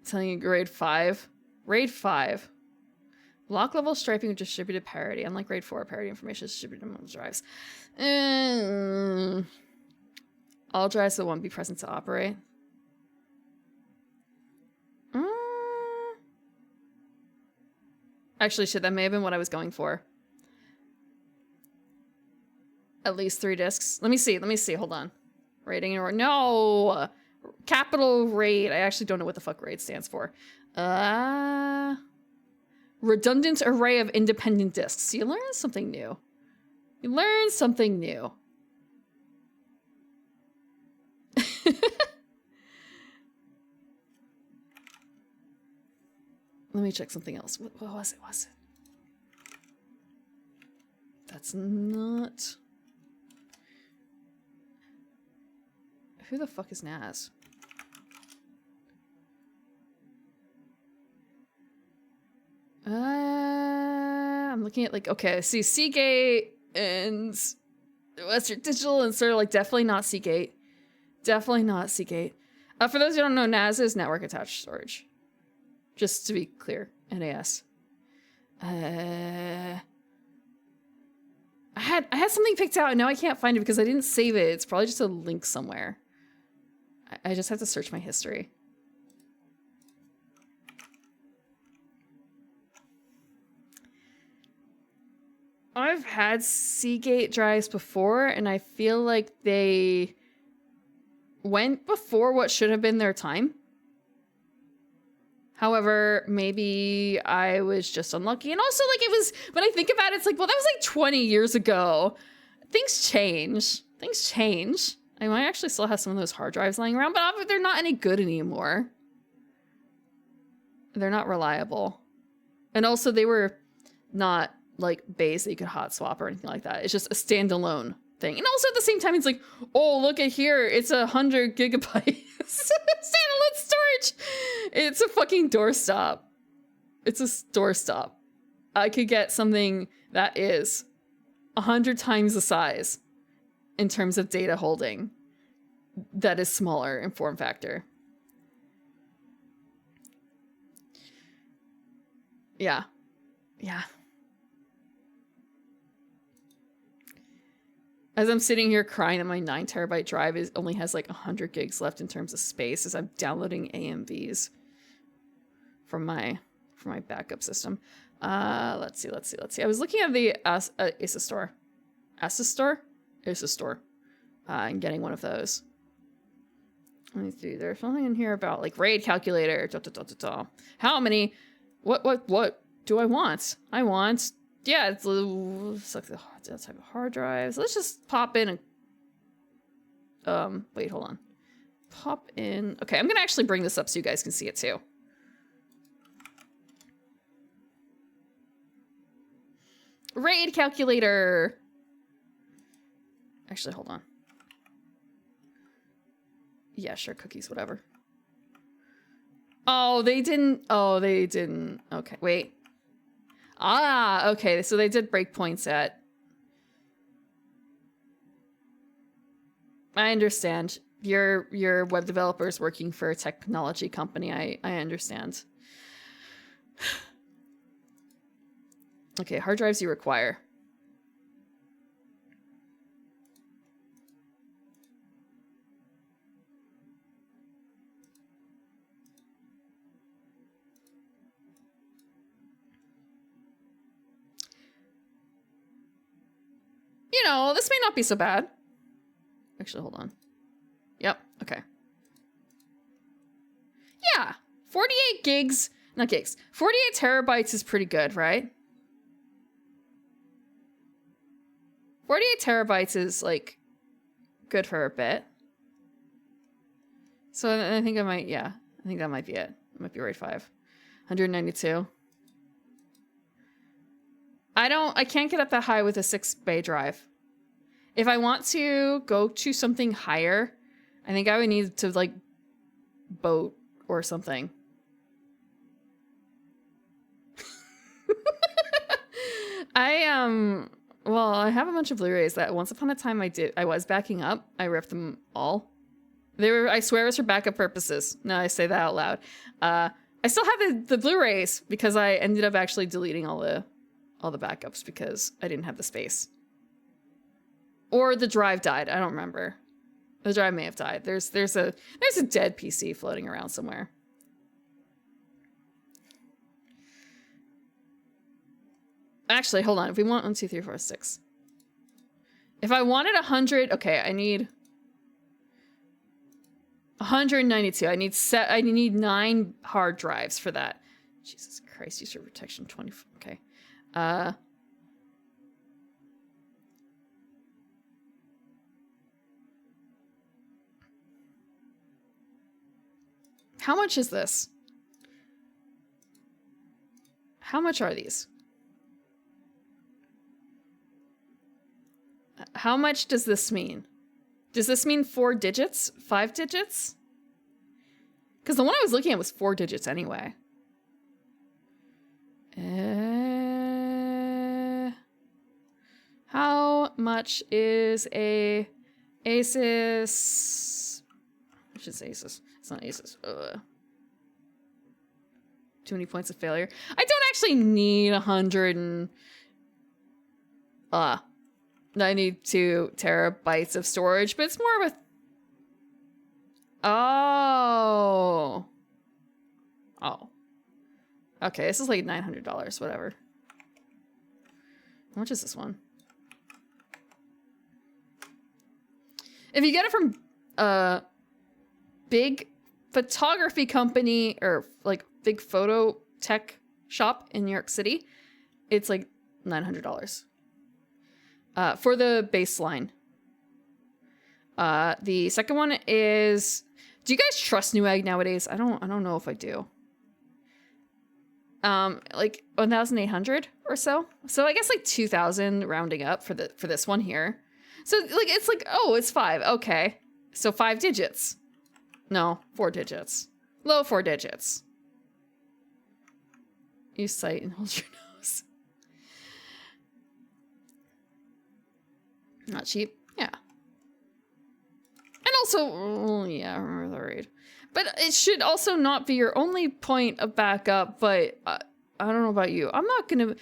telling you, RAID 5. RAID 5. Block level striping with distributed parity. Unlike RAID 4, parity information is distributed among drives. All drives will won't be present to operate. Actually, shit, that may have been what I was going for. At least 3 disks. Let me see. Hold on. Rating or no! Capital RAID. I actually don't know what the fuck RAID stands for. Redundant array of independent disks. You learn something new. Let me check something else. What was it? That's not... Who the fuck is NAS? I'm looking at like, okay, see Seagate and Western Digital and sort of like definitely not Seagate. For those who don't know, NAS is network attached storage. Just to be clear, NAS. I had something picked out and now I can't find it because I didn't save it. It's probably just a link somewhere. I just have to search my history. I've had Seagate drives before and I feel like they went before what should have been their time. However, maybe I was just unlucky. And also, like, it was, when I think about it, it's like, well, that was like 20 years ago. Things change. Things change. I might actually still have some of those hard drives lying around, but they're not any good anymore. They're not reliable. And also they were not like bays that you could hot swap or anything like that. It's just a standalone thing. And also at the same time, it's like, oh, look at here. It's 100 gigabytes. Standalone storage. It's a fucking doorstop. It's a doorstop. I could get something that is 100 times the size in terms of data holding that is smaller in form factor. Yeah. Yeah. As I'm sitting here crying that my 9 terabyte drive only has like 100 gigs left in terms of space as I'm downloading AMVs from my backup system. Let's see. I was looking at the Asus store. Asus store? Asus store. And getting one of those. Let me see. There's something in here about like RAID calculator. How many? What do I want? I want, yeah, it's like the type of hard drives. Let's just pop in and, wait, hold on. Pop in. Okay, I'm gonna actually bring this up so you guys can see it too. RAID calculator. Actually, hold on. Yeah, sure, cookies, whatever. Oh, they didn't. Oh, they didn't. Okay, wait. Ah, okay. So they did breakpoints at. I understand. Your web developers working for a technology company. I understand. Okay, hard drives you require. You know, this may not be so bad. Actually, hold on. Yep, okay. Yeah, 48 gigs, not gigs. 48 terabytes is pretty good, right? 48 terabytes is, like, good for a bit. So I think I might, yeah. I think that might be it. It might be RAID 5. 192. I can't get up that high with a 6-bay drive. If I want to go to something higher, I think I would need to, like, boat or something. Well, I have a bunch of Blu-rays that once upon a time I was backing up. I ripped them all. I swear it was for backup purposes. No, I say that out loud. I still have the Blu-rays because I ended up actually deleting all the backups because I didn't have the space. Or the drive died. I don't remember. The drive may have died. There's a dead PC floating around somewhere. Actually, hold on. If we want 1, 2, 3, 4, 6. If I wanted 100, okay, I need 192. I need 9 hard drives for that. Jesus Christ, user protection 20. Okay. How much is this? How much are these? How much does this mean? Does this mean 4 digits? 5 digits? Because the one I was looking at was 4 digits anyway. How much is a Asus? I should say Asus. It's not Asus. Too many points of failure. I don't actually need 192 terabytes of storage, but it's more of a... Oh. Okay, this is like $900, whatever. How much is this one? If you get it from big photography company or like big photo tech shop in New York City, it's like $900 for the baseline. The second one is, do you guys trust Newegg nowadays? I don't know if I do. Like 1,800 or so. So I guess like 2,000 rounding up for this one here. So like it's like, oh, it's 5. Okay. So 5 digits. No, 4 digits. Low 4 digits. Use sight and hold your nose. Not cheap. Yeah. And also, yeah, remember the raid. But it should also not be your only point of backup, but I don't know about you. I'm not going to...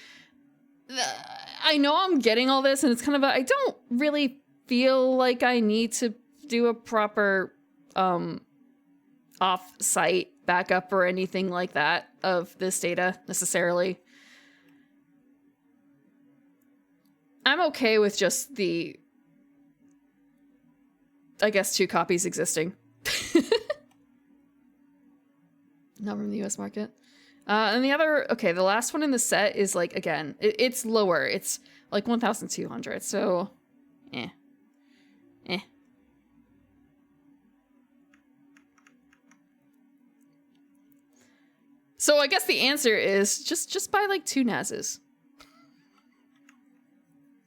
I know I'm getting all this, and it's kind of I don't really feel like I need to do a proper off-site backup or anything like that of this data, necessarily. I'm okay with just the... I guess 2 copies existing. Not from the US market. And the other, okay, the last one in the set is like, again, it's lower. It's like 1,200. So, eh. So I guess the answer is just buy like 2 NASs.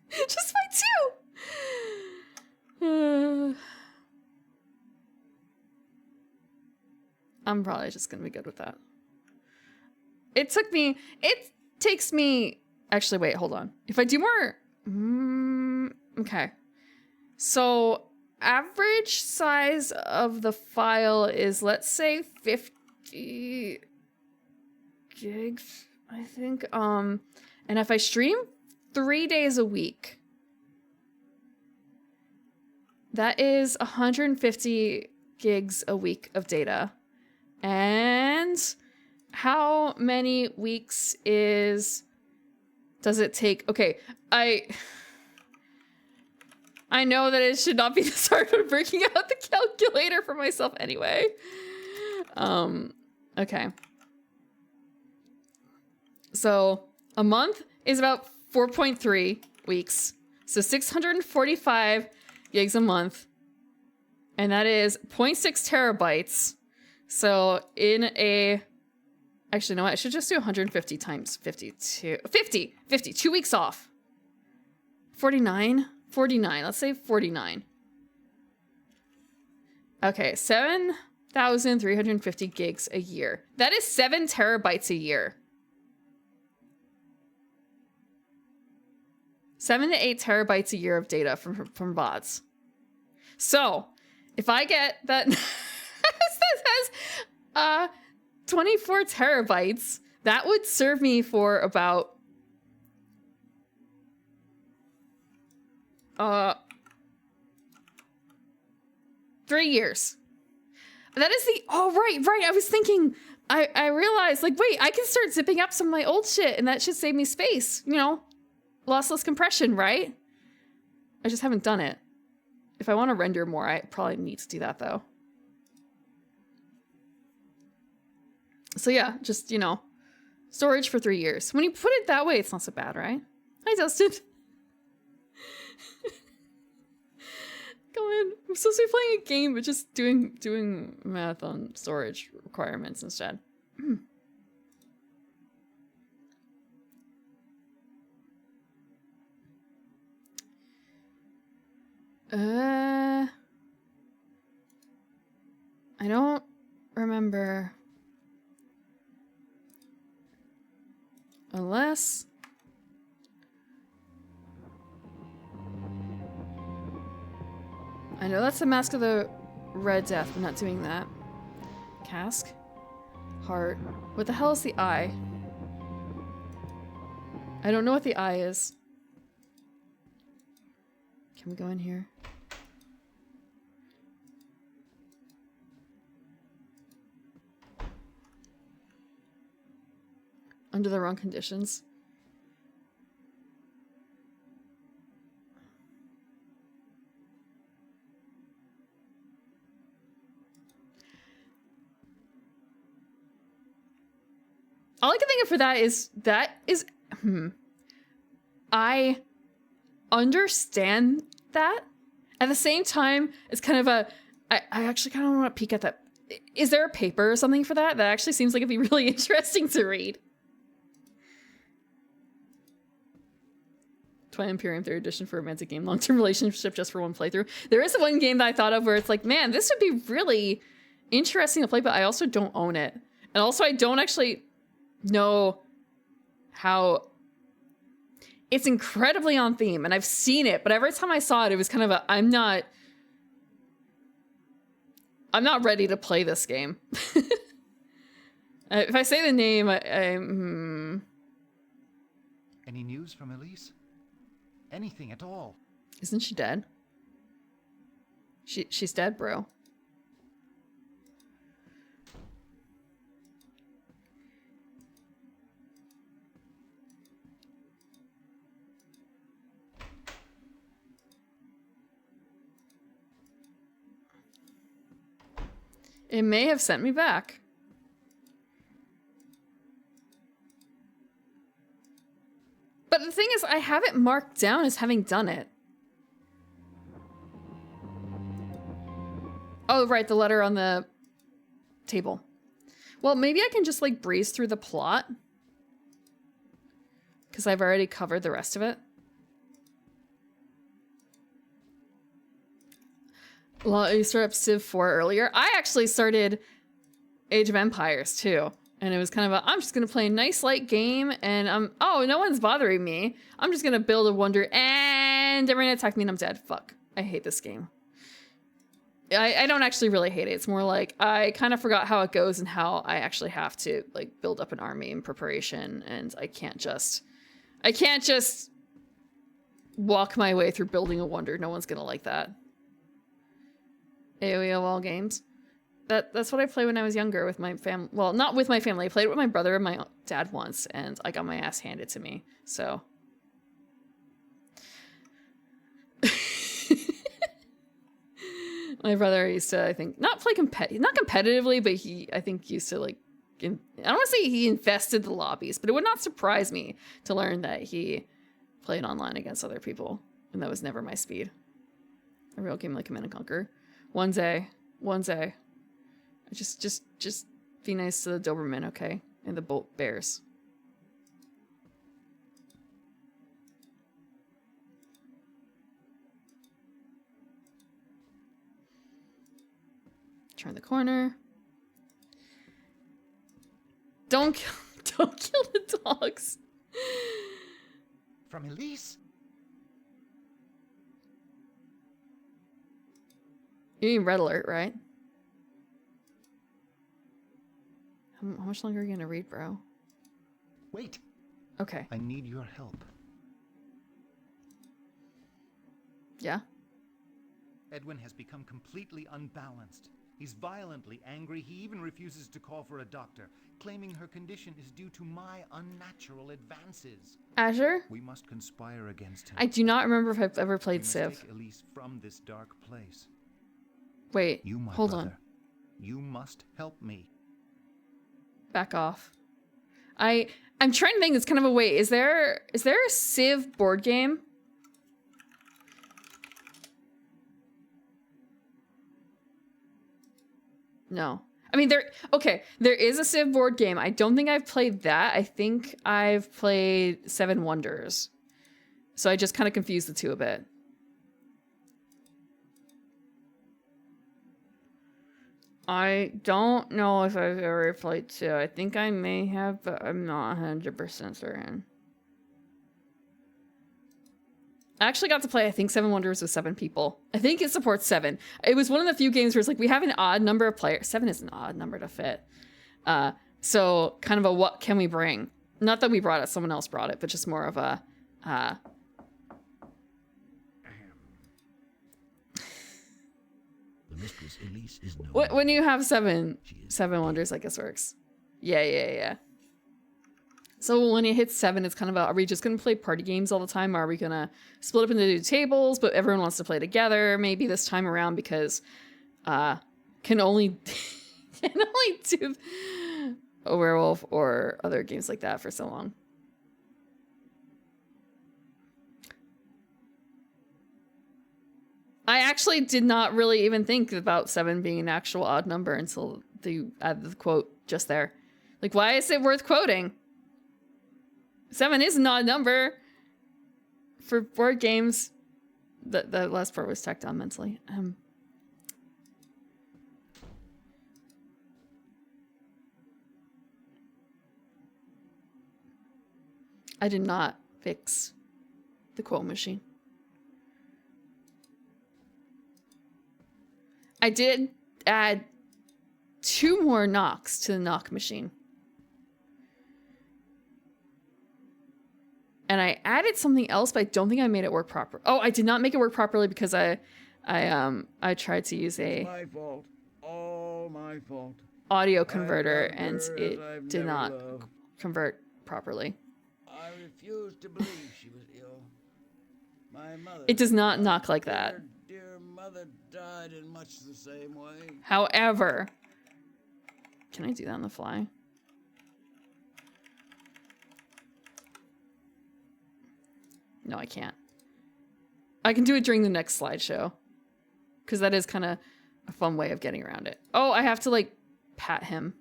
Just buy 2. I'm probably just gonna be good with that. It takes me, actually, wait, hold on. If I do more, okay. So average size of the file is, let's say 50 gigs, I think. And if I stream 3 days a week, that is 150 gigs a week of data. And how many weeks does it take? Okay, I know that it should not be this hard for breaking out the calculator for myself anyway. Okay. So a month is about 4.3 weeks. So 645 gigs a month. And that is 0.6 terabytes. So in a, actually, no, I should just do 150 times 52, 50, 2 weeks off. 49, let's say 49. Okay, 7,350 gigs a year. That is 7 terabytes a year. 7 to 8 terabytes a year of data from bots. So if I get that... says 24 terabytes, that would serve me for about 3 years. That is the, oh, right. I was thinking, I realized, like, wait, I can start zipping up some of my old shit and that should save me space, you know, lossless compression, right? I just haven't done it. If I want to render more, I probably need to do that though. So yeah, just, you know, storage for 3 years. When you put it that way, it's not so bad, right? Hi, Dustin. Go on. I'm supposed to be playing a game, but just doing math on storage requirements instead. I don't remember. Unless... I know that's the Mask of the Red Death. I'm not doing that. Cask. Heart. What the hell is the eye? I don't know what the eye is. Can we go in here? Under the wrong conditions. All I can think of for that is I understand that, At the same time, it's kind of a, I actually kind of want to peek at that. Is there a paper or something for that? That actually seems like it'd be really interesting to read. Twilight Imperium 3rd edition for a romantic game, long-term relationship just for one playthrough. There is one game that I thought of where it's like, man, this would be really interesting to play, but I also don't own it. And also I don't actually know how... It's incredibly on theme, and I've seen it, but every time I saw it, it was kind of a, I'm not ready to play this game. If I say the name, Any news from Elise? Anything at all? Isn't she dead? She's dead, bro. It may have sent me back. But the thing is, I have it marked down as having done it. Oh, right, the letter on the table. Well, maybe I can just like breeze through the plot, because I've already covered the rest of it. Well, you started up Civ 4 earlier. I actually started Age of Empires too. And it was kind of a, I'm just going to play a nice light game and oh, no one's bothering me. I'm just going to build a wonder and they're going to attack me and I'm dead. Fuck. I hate this game. I don't actually really hate it. It's more like I kind of forgot how it goes and how I actually have to like build up an army in preparation, and I can't just walk my way through building a wonder. No one's going to like that. AoE of all games. That's what I played when I was younger with my family. Well, not with my family. I played with my brother and my dad once, and I got my ass handed to me. So. My brother used to, I think, not play not competitively, but I think used to like, I don't want to say he infested the lobbies, but it would not surprise me to learn that he played online against other people, and that was never my speed. A real game like Command & Conquer. One day. Just be nice to the Doberman, okay? And the Bolt Bears. Turn the corner. Don't kill the dogs. From Elise? You mean Red Alert, right? How much longer are you gonna read, bro? Wait. Okay. I need your help. Yeah? Edwin has become completely unbalanced. He's violently angry. He even refuses to call for a doctor, claiming her condition is due to my unnatural advances. Azure? We must conspire against him. I do not remember if I've ever played We must Civ. take Elise from this dark place. Wait, You, my hold brother, on. You must help me. Back off. I'm trying to think. It's kind of a wait. Is there a Civ board game? No. I mean, there is a Civ board game. I don't think I've played that. I think I've played Seven Wonders. So I just kind of confused the two a bit. I don't know if I've ever played Civ. I think I may have, but I'm not 100% certain. I actually got to play, I think, Seven Wonders with 7 people. I think it supports 7. It was one of the few games where it's like, we have an odd number of players. 7 is an odd number to fit. So kind of a, what can we bring? Not that we brought it, someone else brought it, but just more of a, The mistress Elise is no when you have seven wonders, I guess works. Yeah. So when it hits 7, it's kind of a, are we just going to play party games all the time? Or are we going to split up into 2 tables, but everyone wants to play together maybe this time around because can only do a werewolf or other games like that for so long. I actually did not really even think about 7 being an actual odd number until you added the quote just there. Like, why is it worth quoting? 7 is an odd number for board games. The last part was tacked on mentally. I did not fix the quote machine. I did add 2 more knocks to the knock machine. And I added something else, but I don't think I made it work proper. Oh, I did not make it work properly because I tried to use a my fault. All my fault. audio converter I and loved her it as I've did never not loved. convert properly. I refuse to believe she was ill. My mother. It does not knock like that. Dear, dear mother died in much the same way. However, can I do that on the fly? No, I can't. I can do it during the next slideshow. Because that is kind of a fun way of getting around it. Oh, I have to, like, pat him.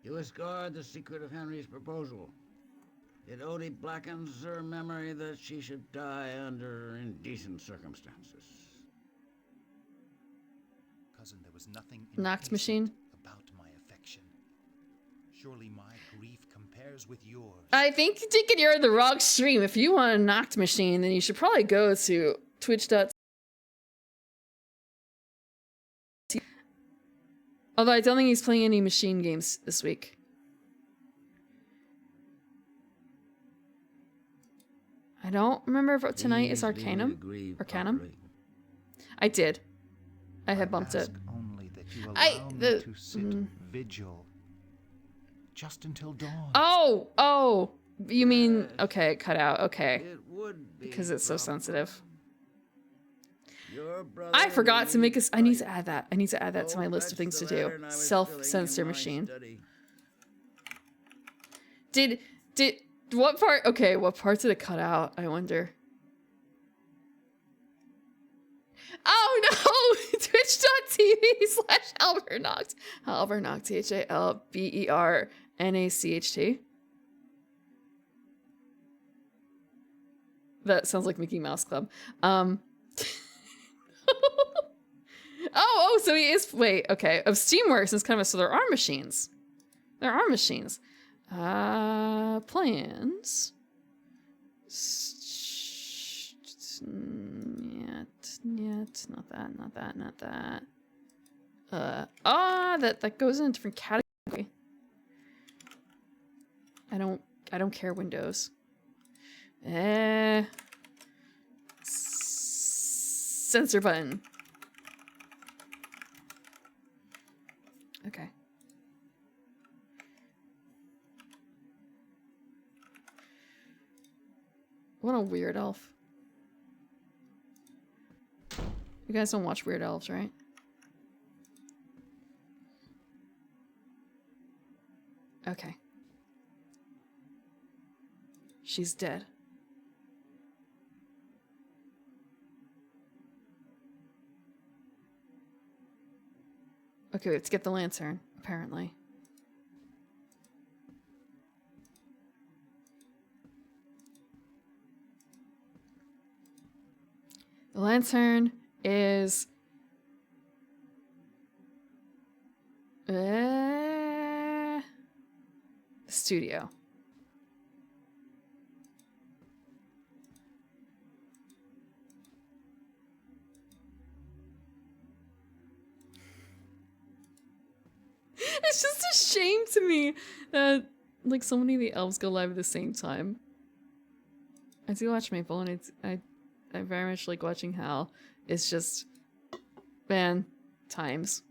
You discard the secret of Henry's proposal. It only blackens her memory that she should die under indecent circumstances. Cousin, there was nothing Knocked indecent machine. about my affection. Surely my grief compares with yours. I think you're in the wrong stream. If you want a knocked machine, then you should probably go to twitch.tv. Although I don't think he's playing any machine games this week. I don't remember if tonight is Arcanum. Arcanum? I did. I had bumped it. Ask only that you allow me to sit vigil just until dawn. Oh, you mean, okay, it cut out, okay. It would be Because it's so sensitive. Your brother I forgot to make Lee I need to White. add that. I need to add that to my list of things to do. Self-censor machine. Did, what part, okay, what parts did it cut out, I wonder? Oh no! Twitch.tv/AlbertNocht. AlbertNocht, THALBERNACHT. That sounds like Mickey Mouse Club. Oh, so he is, wait, okay. Of Steamworks is kind of, so there are machines. There are machines. Plans. Not that. That goes in a different category. I don't care, Windows. Censor button. Okay. What a weird elf. You guys don't watch Weird Elves, right? Okay. She's dead. Okay, we have to get the lantern, apparently. The lantern is the studio. It's just a shame to me that like so many of the elves go live at the same time. I do watch Maple and I very much like watching Hal. It's just, man, times.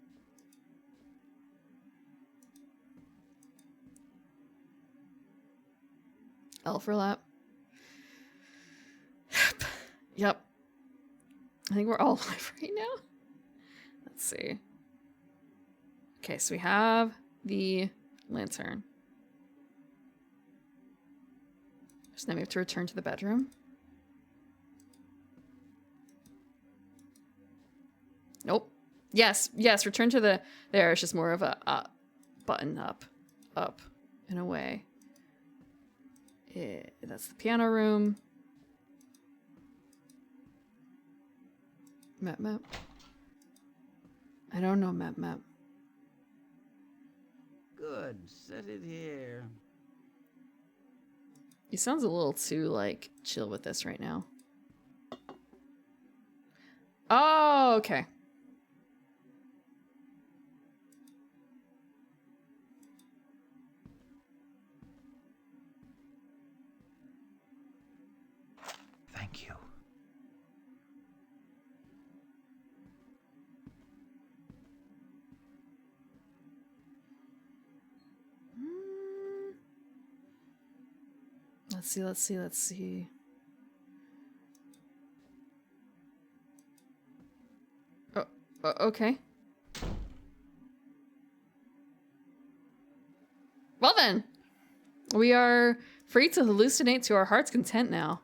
Elferlap. Yep. I think we're all live right now. Let's see. Okay, so we have the lantern. So now we have to return to the bedroom. Nope. Yes, yes, return to the... There, it's just more of a button up, and away. That's the piano room. Map. I don't know map. Good. Set it here. He sounds a little too, like, chill with this right now. Oh, okay. Thank you. Let's see. Oh, okay. Well then, we are free to hallucinate to our heart's content now.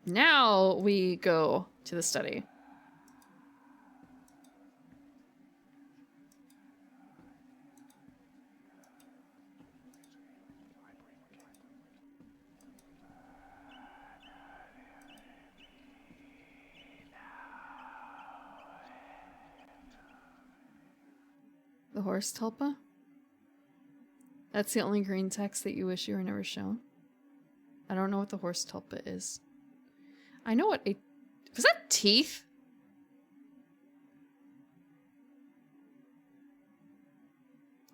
Now we go to the study. The horse tulpa? That's the only green text that you wish you were never shown. I don't know what the horse tulpa is. I know what a... Was that teeth?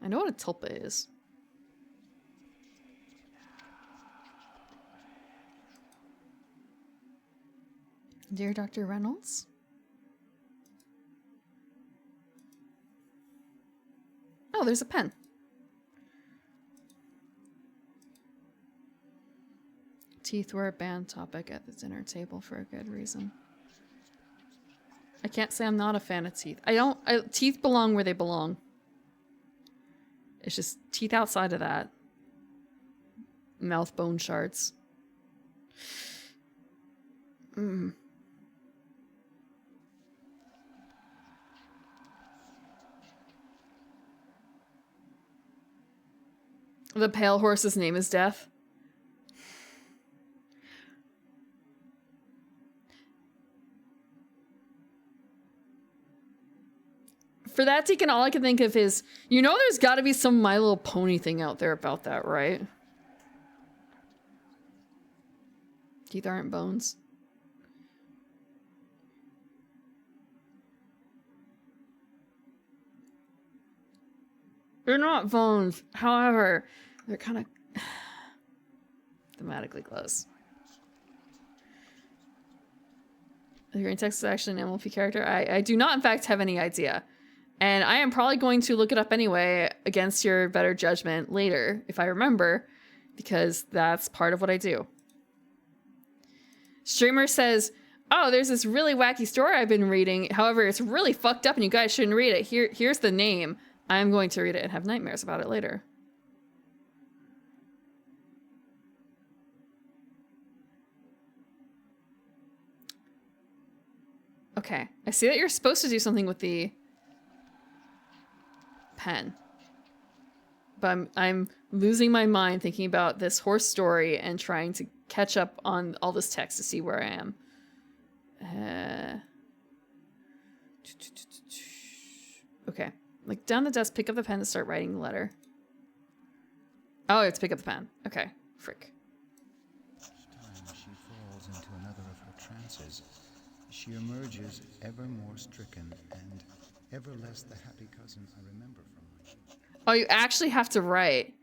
I know what a tulpa is. Dear Dr. Reynolds? Oh, there's a pen. Teeth were a banned topic at the dinner table for a good reason. I can't say I'm not a fan of teeth. Teeth belong where they belong. It's just teeth outside of that. Mouth bone shards. The pale horse's name is Death. For that Deacon, all I can think of is, you know there's got to be some My Little Pony thing out there about that, right? Teeth aren't bones. They're not bones. However, they're kind of thematically close. The green text is actually an MLP character. I do not, in fact, have any idea. And I am probably going to look it up anyway against your better judgment later, if I remember, because that's part of what I do. Streamer says, oh, there's this really wacky story I've been reading. However, it's really fucked up and you guys shouldn't read it. Here's the name. I'm going to read it and have nightmares about it later. Okay, I see that you're supposed to do something with the pen. But I'm losing my mind thinking about this horse story and trying to catch up on all this text to see where I am. Okay. Like, down the desk, pick up the pen and start writing the letter. Oh, I have to pick up the pen. Okay. Frick. Each time she falls into another of her trances, she emerges ever more stricken and ever less the happy cousin I remember from her. Oh, you actually have to write.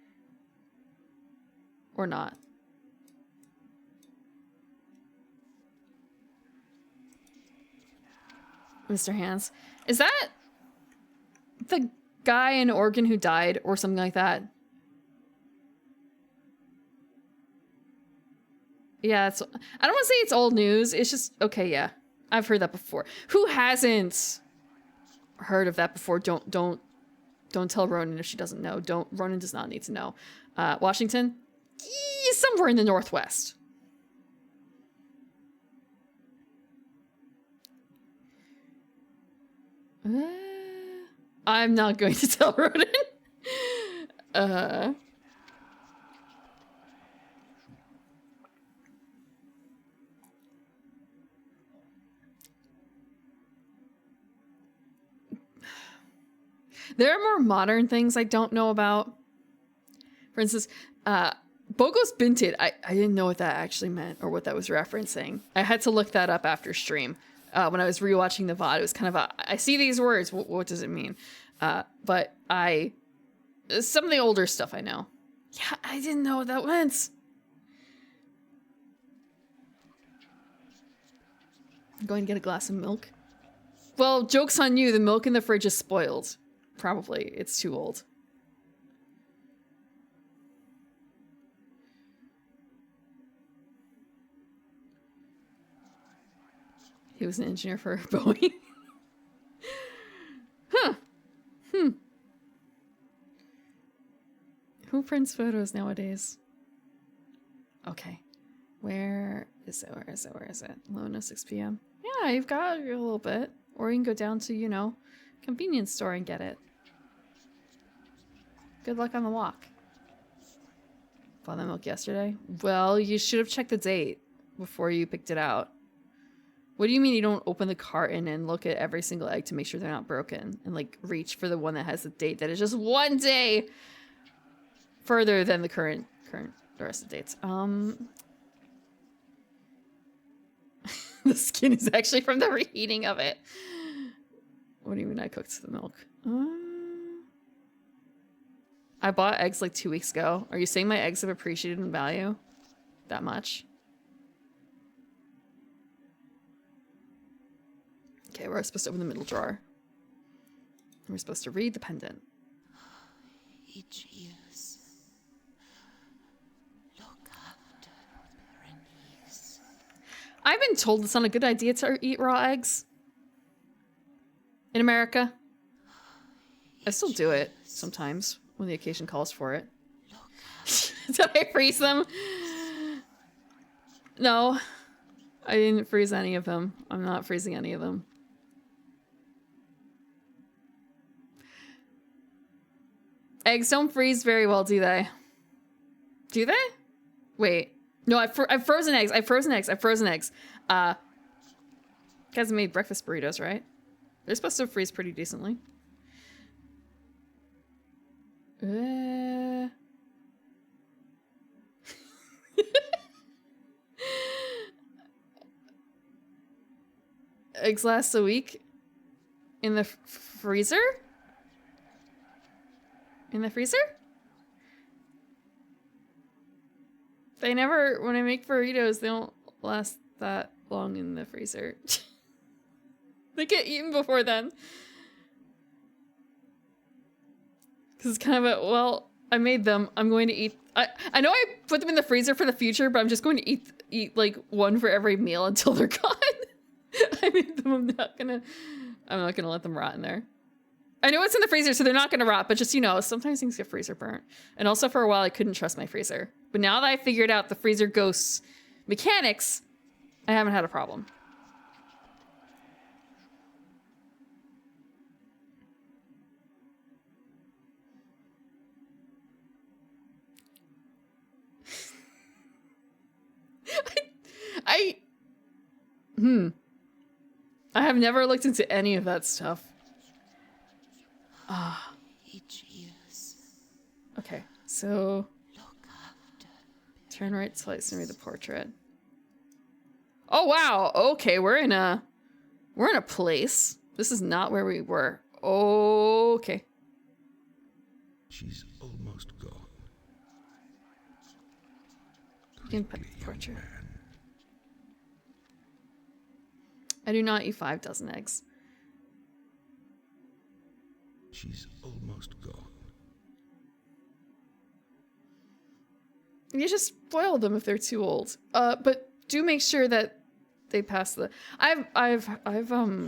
Or not. Mr. Hands. Is that the guy in Oregon who died or something like that? Yeah, it's, I don't want to say it's old news. It's just, okay, yeah. I've heard that before. Who hasn't heard of that before? Don't tell Ronan if she doesn't know. Ronan does not need to know. Washington? Somewhere in the Northwest. I'm not going to tell Rodin. There are more modern things I don't know about. For instance, Bogo's Binted. I didn't know what that actually meant or what that was referencing. I had to look that up after stream. When I was rewatching the VOD, it was kind of I see these words. What does it mean? But some of the older stuff I know. Yeah, I didn't know what that meant. I'm going to get a glass of milk. Well, joke's on you. The milk in the fridge is spoiled. Probably. It's too old. He was an engineer for Boeing. Huh. Who prints photos nowadays? Okay. Where is it? Lona, 6 p.m. Yeah, you've got a little bit. Or you can go down to, you know, convenience store and get it. Good luck on the walk. Bought that milk yesterday? Well, you should have checked the date before you picked it out. What do you mean you don't open the carton and look at every single egg to make sure they're not broken? And like reach for the one that has the date that is just 1 day further than the current the rest of the dates. The skin is actually from the reheating of it. What do you mean I cooked the milk? I bought eggs like 2 weeks ago. Are you saying my eggs have appreciated in value that much? Okay, we're supposed to open the middle drawer. We're supposed to read the pendant. Each use. Look after Berenice. I've been told it's not a good idea to eat raw eggs. In America. I still do it sometimes when the occasion calls for it. Did I freeze them? No. I didn't freeze any of them. I'm not freezing any of them. Eggs don't freeze very well, do they? Do they? Wait. No, I've frozen eggs. I've frozen eggs. You guys made breakfast burritos, right? They're supposed to freeze pretty decently. Eggs last a week? In the freezer? In the freezer? They never, when I make burritos, they don't last that long in the freezer. They get eaten before then. Because it's kind of a, well, I made them. I'm going to eat. I know I put them in the freezer for the future, but I'm just going to eat like one for every meal until they're gone. I made them. I'm not gonna let them rot in there. I know it's in the freezer, so they're not gonna rot, but just, you know, sometimes things get freezer burnt. And also for a while I couldn't trust my freezer. But now that I figured out the freezer ghost's mechanics, I haven't had a problem. I have never looked into any of that stuff. Each use. Okay, so Look after. turn right slice and read the portrait. Oh wow, okay, we're in a place. This is not where we were. Okay. She's almost gone. You can put the Young portrait. man. I do not eat 5 dozen eggs. She's almost gone. You just spoil them if they're too old. But do make sure that they pass the. I've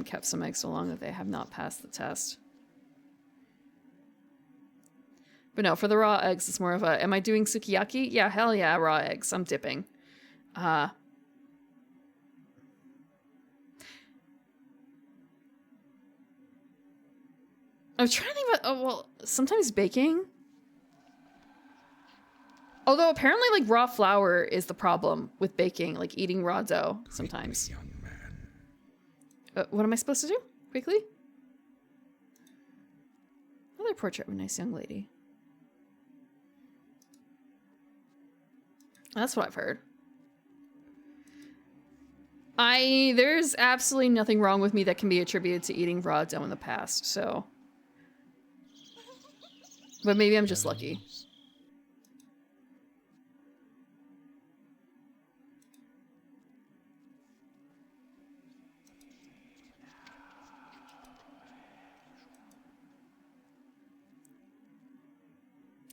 kept some eggs so long that they have not passed the test. But no, for the raw eggs, it's more of a. Am I doing sukiyaki? Yeah, hell yeah, raw eggs. I'm dipping. I was trying to think about, oh, well, sometimes baking. Although apparently, like, raw flour is the problem with baking, like eating raw dough sometimes. Young man. What am I supposed to do? Quickly? Another portrait of a nice young lady. That's what I've heard. There's absolutely nothing wrong with me that can be attributed to eating raw dough in the past, so. But maybe I'm just lucky.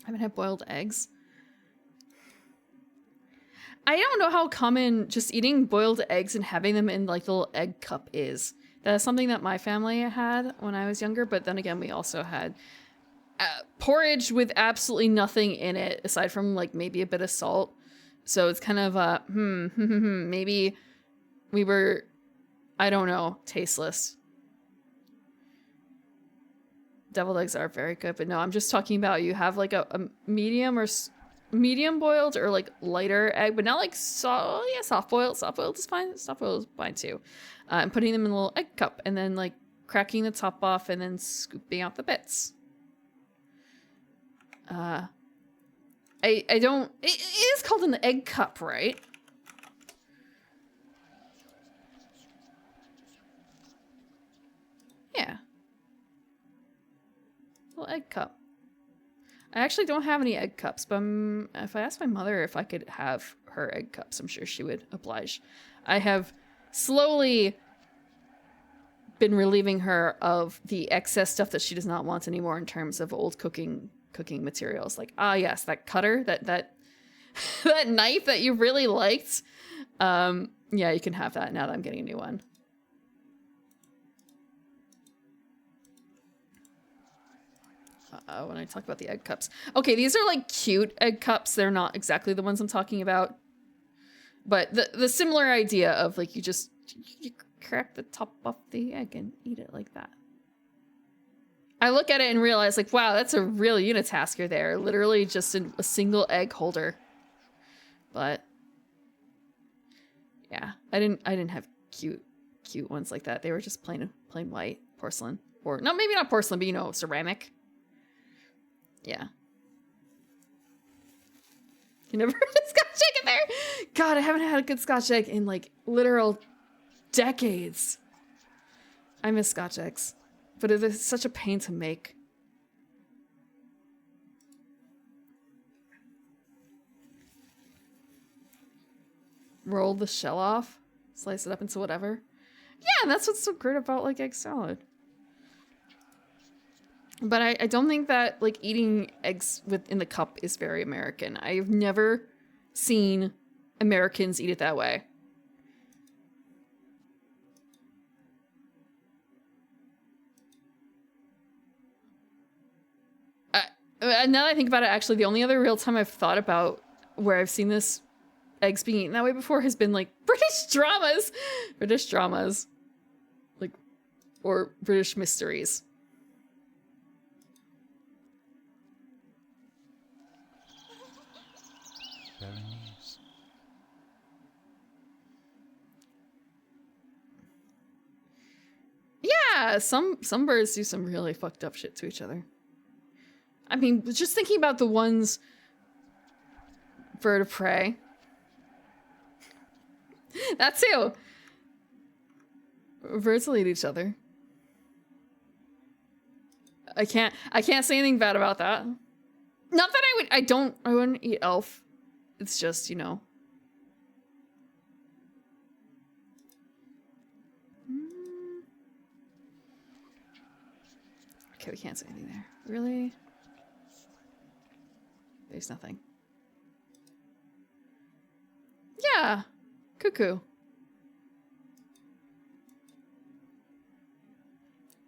I haven't had boiled eggs. I don't know how common just eating boiled eggs and having them in like the little egg cup is. That's something that my family had when I was younger, but then again, we also had porridge with absolutely nothing in it aside from like maybe a bit of salt. So it's kind of maybe we were, I don't know, tasteless. Deviled eggs are very good, but no, I'm just talking about you have like a medium or medium boiled or like lighter egg, but not like soft boiled. Soft boiled is fine. Soft boiled is fine too. And putting them in a little egg cup and then like cracking the top off and then scooping out the bits. I don't. It is called an egg cup, right? Yeah. Little egg cup. I actually don't have any egg cups, but if I asked my mother if I could have her egg cups, I'm sure she would oblige. I have slowly been relieving her of the excess stuff that she does not want anymore in terms of old cooking materials. Like, yes, that cutter, that that knife that you really liked. Yeah, you can have that now that I'm getting a new one. When I talk about the egg cups. Okay, these are like cute egg cups. They're not exactly the ones I'm talking about. But the similar idea of like you crack the top off the egg and eat it like that. I look at it and realize like, wow, that's a real unitasker there. Literally just a single egg holder. But yeah, I didn't have cute ones like that. They were just plain white porcelain. Or no, maybe not porcelain, but you know, ceramic. Yeah. You never heard of Scotch egg in there? God, I haven't had a good Scotch egg in like literal decades. I miss Scotch eggs, but it is such a pain to make. Roll the shell off, slice it up into whatever. Yeah, and that's what's so great about like egg salad. But I don't think that like eating eggs in the cup is very American. I've never seen Americans eat it that way. Now that I think about it, actually, the only other real time I've thought about where I've seen this eggs being eaten that way before has been like British dramas, like, or British mysteries. Berenice. Yeah, some birds do some really fucked up shit to each other. I mean, just thinking about the ones bird of prey. That too. Birds will eat each other. I can't say anything bad about that. Not that I wouldn't eat elf. It's just, you know. Okay, we can't say anything there. Really? There's nothing. Yeah. Cuckoo.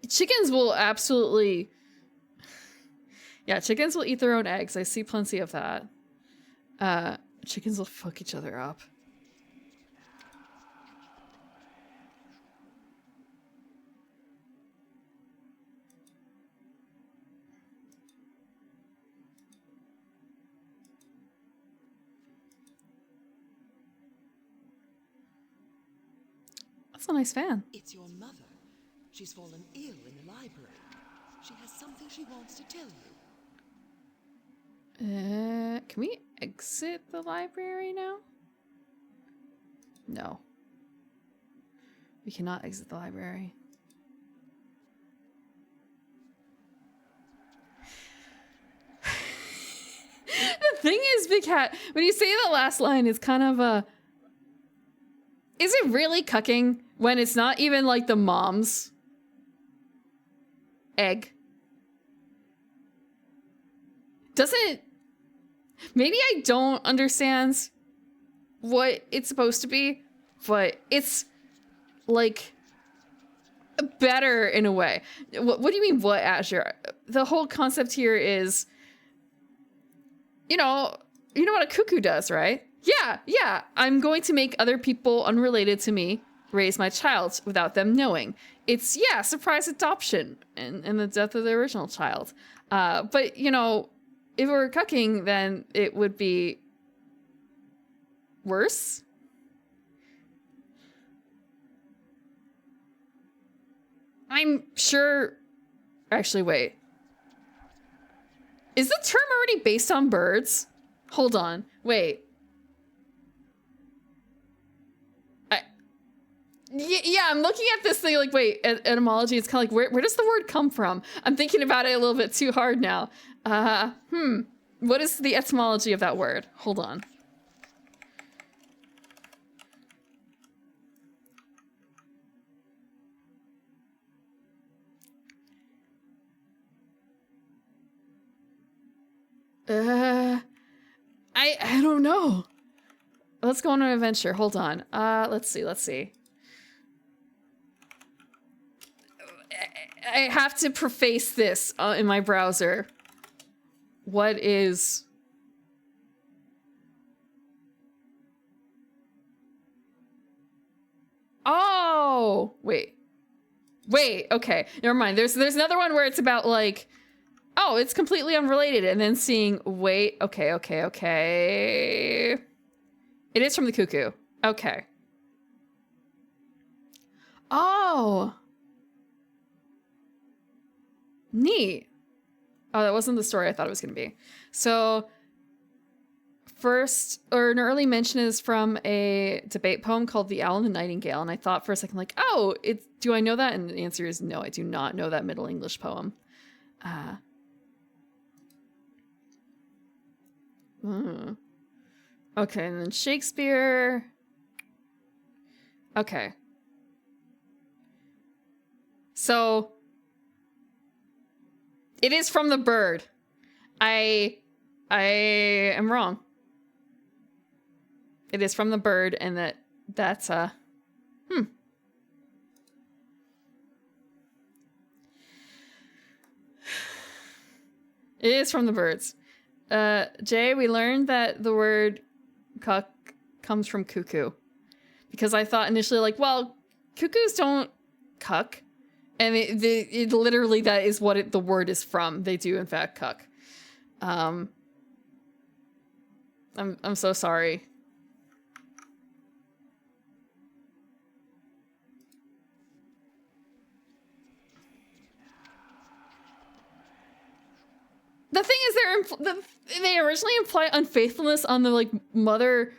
Chickens will absolutely... Yeah, chickens will eat their own eggs. I see plenty of that. Chickens will fuck each other up. That's a nice fan. It's your mother. She's fallen ill in the library. She has something she wants to tell you. Can we exit the library now? No. We cannot exit the library. The thing is, Big Cat, when you say the last line, it's kind of a... Is it really cucking when it's not even like the mom's egg? Doesn't it... Maybe I don't understand what it's supposed to be, but it's like better in a way. What do you mean, what, Azure? The whole concept here is, you know what a cuckoo does, right? Yeah. I'm going to make other people unrelated to me raise my child without them knowing. It's, yeah, surprise adoption and the death of the original child. But, you know, if it were cucking, then it would be worse. I'm sure... Actually, wait. Is the term already based on birds? Hold on. Wait. Yeah, I'm looking at this thing like, wait, etymology, it's kind of like, where does the word come from? I'm thinking about it a little bit too hard now. What is the etymology of that word? Hold on. I don't know. Let's go on an adventure. Hold on. Let's see. I have to preface this in my browser. What is... Oh! Wait, okay. Never mind. There's another one where it's about like... Oh, it's completely unrelated. And then seeing... Wait, okay. It is from the cuckoo. Okay. Oh! Neat. Oh, that wasn't the story I thought it was going to be. So, an early mention is from a debate poem called The Owl and the Nightingale. And I thought for a second, like, oh, do I know that? And the answer is no, I do not know that Middle English poem. Okay, and then Shakespeare. Okay. So... It is from the bird. I am wrong. It is from the bird, and that's It is from the birds. Jay, we learned that the word cuck comes from cuckoo. Because I thought initially, like, well, cuckoos don't cuck. And it literally, that is what the word is from. They do, in fact, cuck. I'm so sorry. The thing is, they originally imply unfaithfulness on the like mother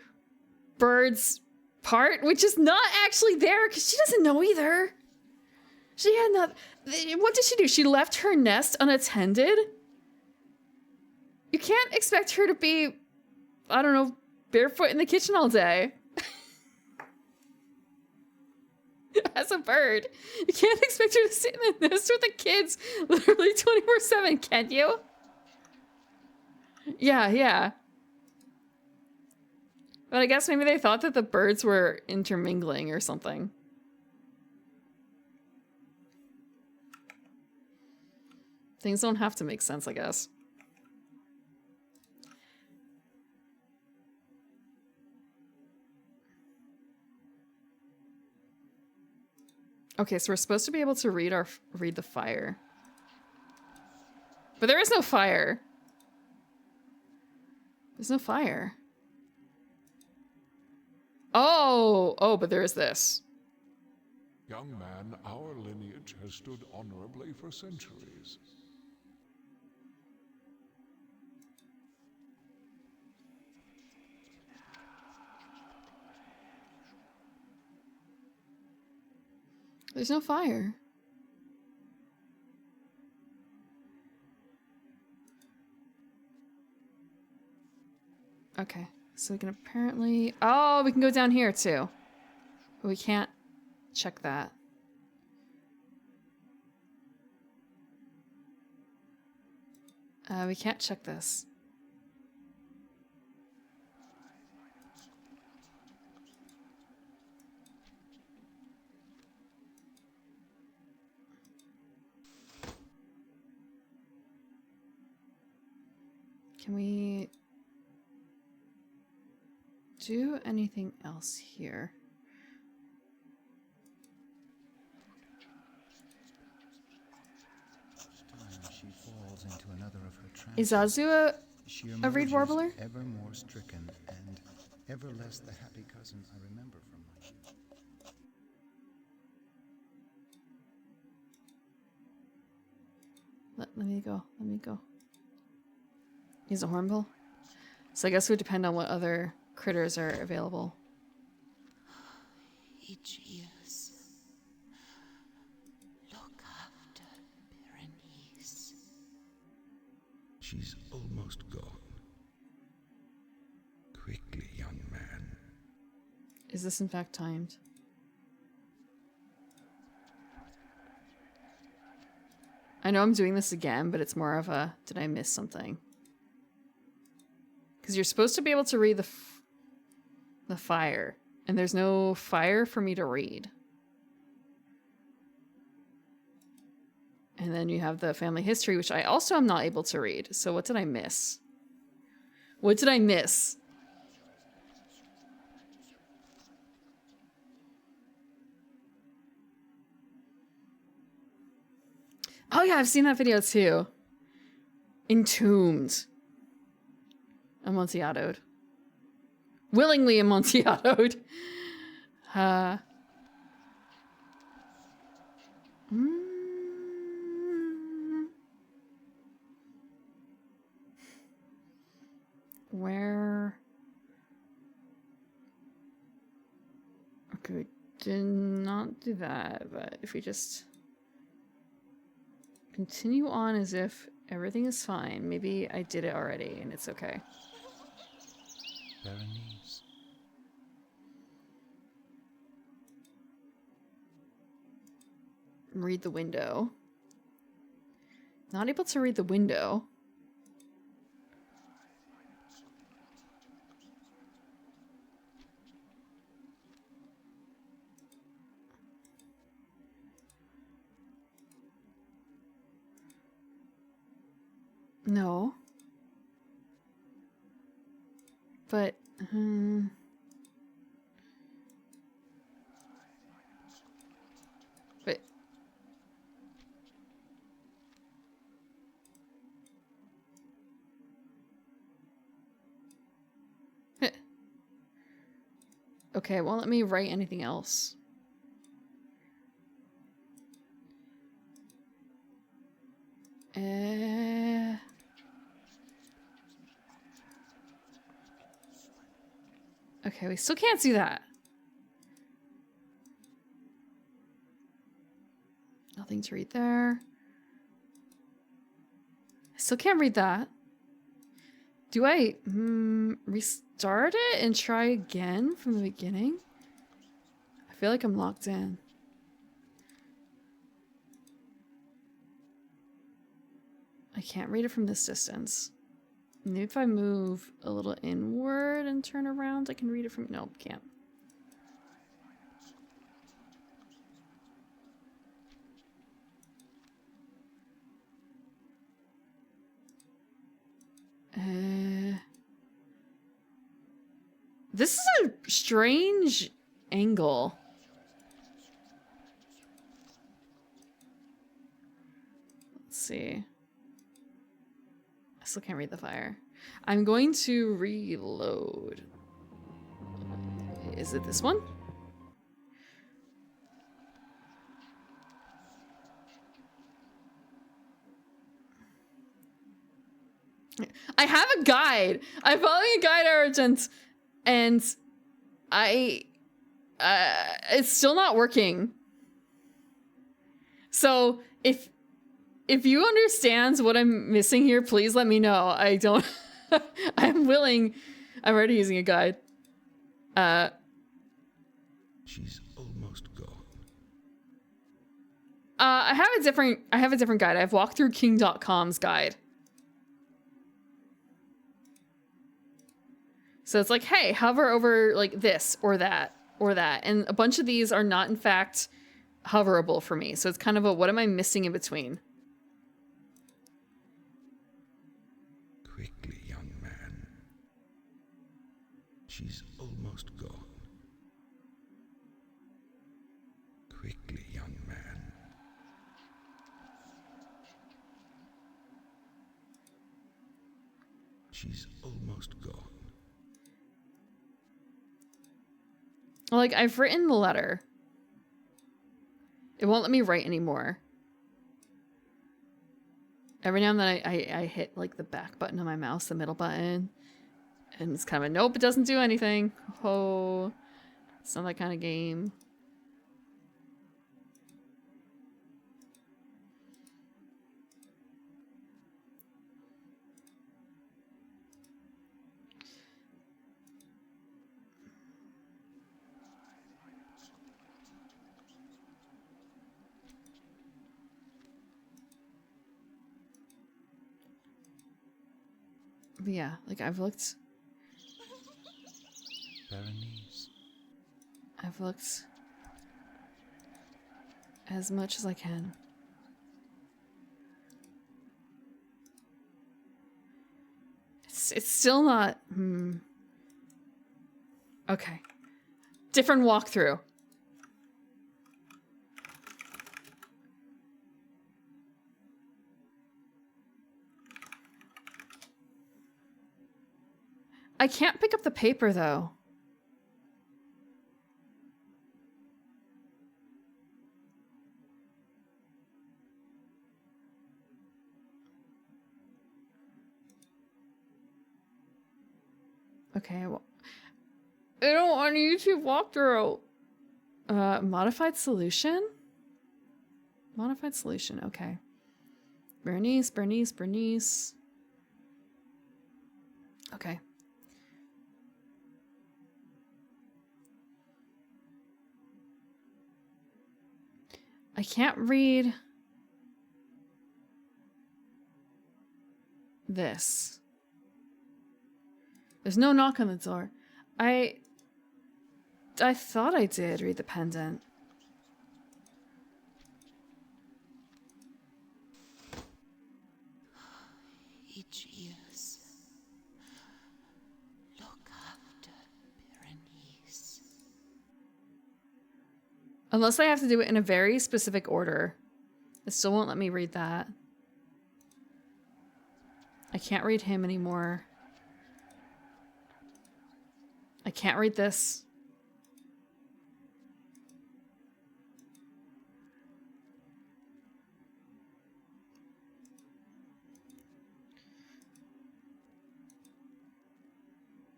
bird's part, which is not actually there because she doesn't know either. She had not. What did she do? She left her nest unattended? You can't expect her to be, I don't know, barefoot in the kitchen all day. As a bird. You can't expect her to sit in the nest with the kids literally 24/7, can you? Yeah. But I guess maybe they thought that the birds were intermingling or something. Things don't have to make sense, I guess. Okay, so we're supposed to be able to read the fire. But there is no fire. There's no fire. Oh, but there is this. Young man, our lineage has stood honorably for centuries. There's no fire. Okay, so we can apparently... Oh, we can go down here too. But we can't check that. We can't check this. Can we do anything else here? She falls into another of her trances. Is Azu She a reed emerges warbler? ever more stricken and ever less the happy cousin I remember from my youth. Let me go. Let me go. He's a hornbill? So I guess it would depend on what other critters are available. Aegeus, look after Berenice. She's almost gone. Quickly, young man. Is this in fact timed? I know I'm doing this again, but it's more of a, did I miss something? Because you're supposed to be able to read the fire, and there's no fire for me to read. And then you have the family history, which I also am not able to read. So what did I miss? What did I miss? Oh yeah, I've seen that video too. Entombed. Amontillado. Willingly amontillado. Where? Okay, we did not do that, but if we just continue on as if everything is fine. Maybe I did it already and it's okay. Berenice. Read the window. Not able to read the window. No. But, but, okay, well, let me write anything else. Okay, we still can't see that. Nothing to read there. I still can't read that. Do I restart it and try again from the beginning? I feel like I'm locked in. I can't read it from this distance. Maybe if I move a little inward and turn around, I can read it from... Nope, can't. This is a strange angle. Let's see. I still can't read the fire. I'm going to reload. Is it this one? I have a guide. I'm following a guide, Argent, and it's still not working. So if you understand what I'm missing here, please let me know. I don't. I'm willing. I'm already using a guide. She's almost gone. I have a different guide. I've walked through King.com's guide. So it's like, hey, hover over like this or that or that. And a bunch of these are not in fact hoverable for me. So it's kind of a, what am I missing in between? Quickly, young man. She's almost gone. Quickly, young man. She's almost gone. Like, I've written the letter. It won't let me write anymore. Every now and then I hit like the back button on my mouse, the middle button. And it's kind of a nope, it doesn't do anything. Oh, it's not that kind of game. But yeah, like I've looked as much as I can. It's still not Okay. Different walkthrough. I can't pick up the paper, though. Okay, well, I don't want a YouTube walkthrough. Modified solution? Modified solution, okay. Bernice. Okay. I can't read this. There's no knock on the door. I thought I did read the pendant. Aegeus, look after Berenice. Unless I have to do it in a very specific order. It still won't let me read that. I can't read him anymore. I can't read this.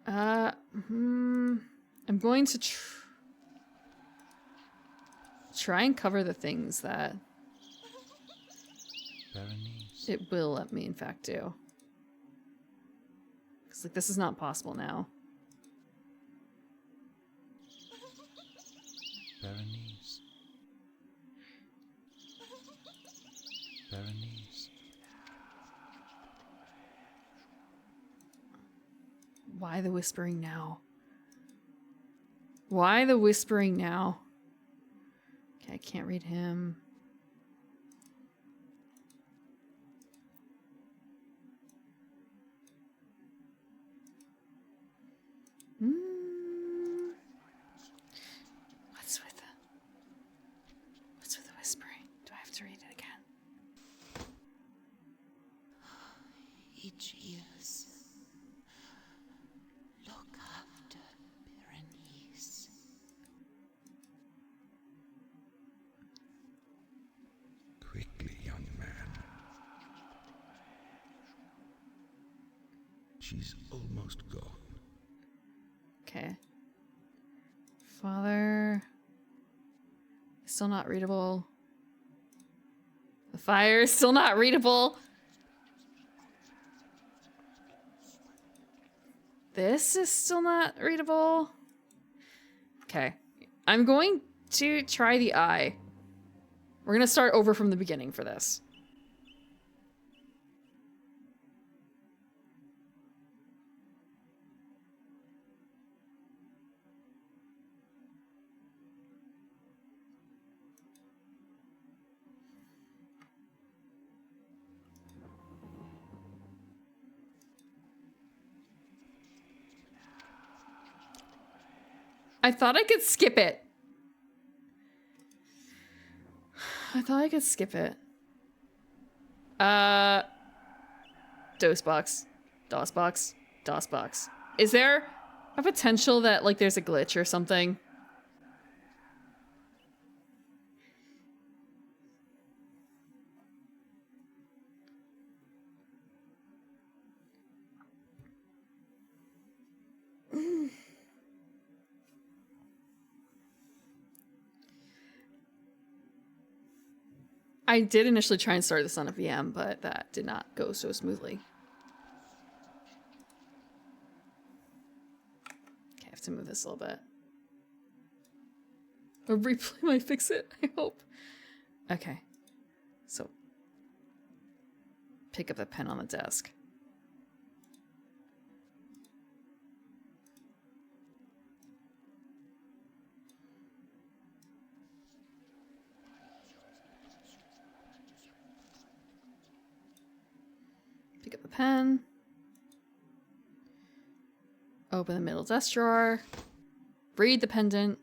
I'm going to try and cover the things that it will let me in fact do. Because like this is not possible now. Berenice. Why the whispering now? Why the whispering now? Okay, I can't read him. What's with the whispering? Do I have to read it again? Aegeus, look after Berenice. She's almost gone. Okay. Father. Still not readable. The fire is still not readable. This is still not readable. Okay. I'm going to try the eye. We're going to start over from the beginning for this. I thought I could skip it. I thought I could skip it. DOSBox. DOSBox. DOSBox. Is there a potential that, like, there's a glitch or something? I did initially try and start this on a VM, but that did not go so smoothly. Okay, I have to move this a little bit. A replay might fix it, I hope. Okay. So, pick up the pen on the desk. Pick up the pen. Open the middle desk drawer. Read the pendant.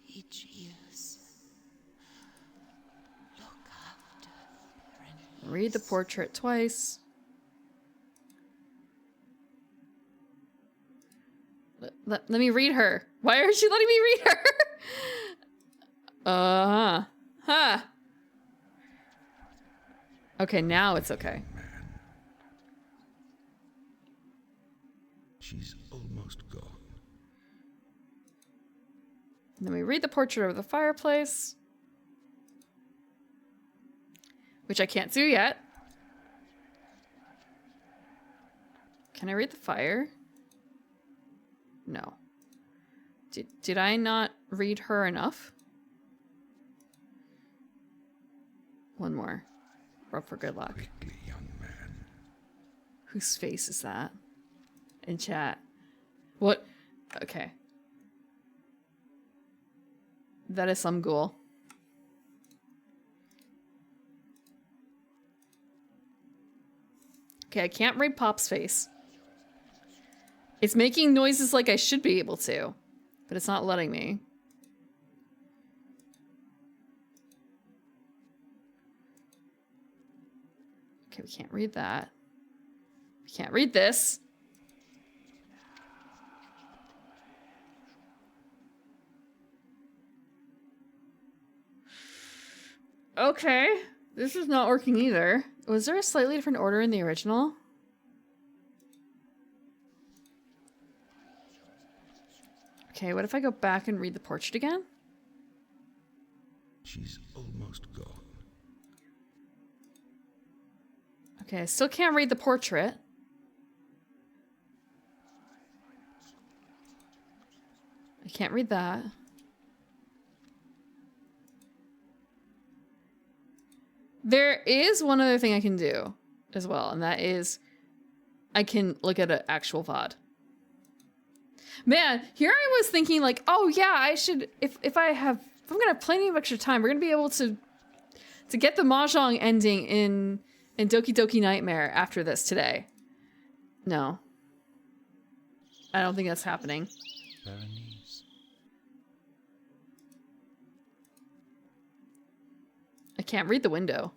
Aegeus, look after Berenice. Read the portrait twice. Let me read her. Why aren't you letting me read her? Huh. Okay, now it's okay. Man. She's almost gone. Then we read the portrait over the fireplace. Which I can't do yet. Can I read the fire? No. Did I not read her enough? One more. Rope for good luck. Quickly, young man. Whose face is that? In chat. What? Okay. That is some ghoul. Okay, I can't read Pop's face. It's making noises like I should be able to, but it's not letting me. Okay, we can't read that. We can't read this. Okay, this is not working either. Was there a slightly different order in the original? Okay, what if I go back and read the portrait again? She's almost gone. Okay, I still can't read the portrait. I can't read that. There is one other thing I can do as well, and that is I can look at an actual VOD. Man, here I was thinking like, oh yeah, I should, if I'm gonna have plenty of extra time, we're gonna be able to get the Mahjong ending in Doki Doki Nightmare after this today. No. I don't think that's happening. Berenice. I can't read the window.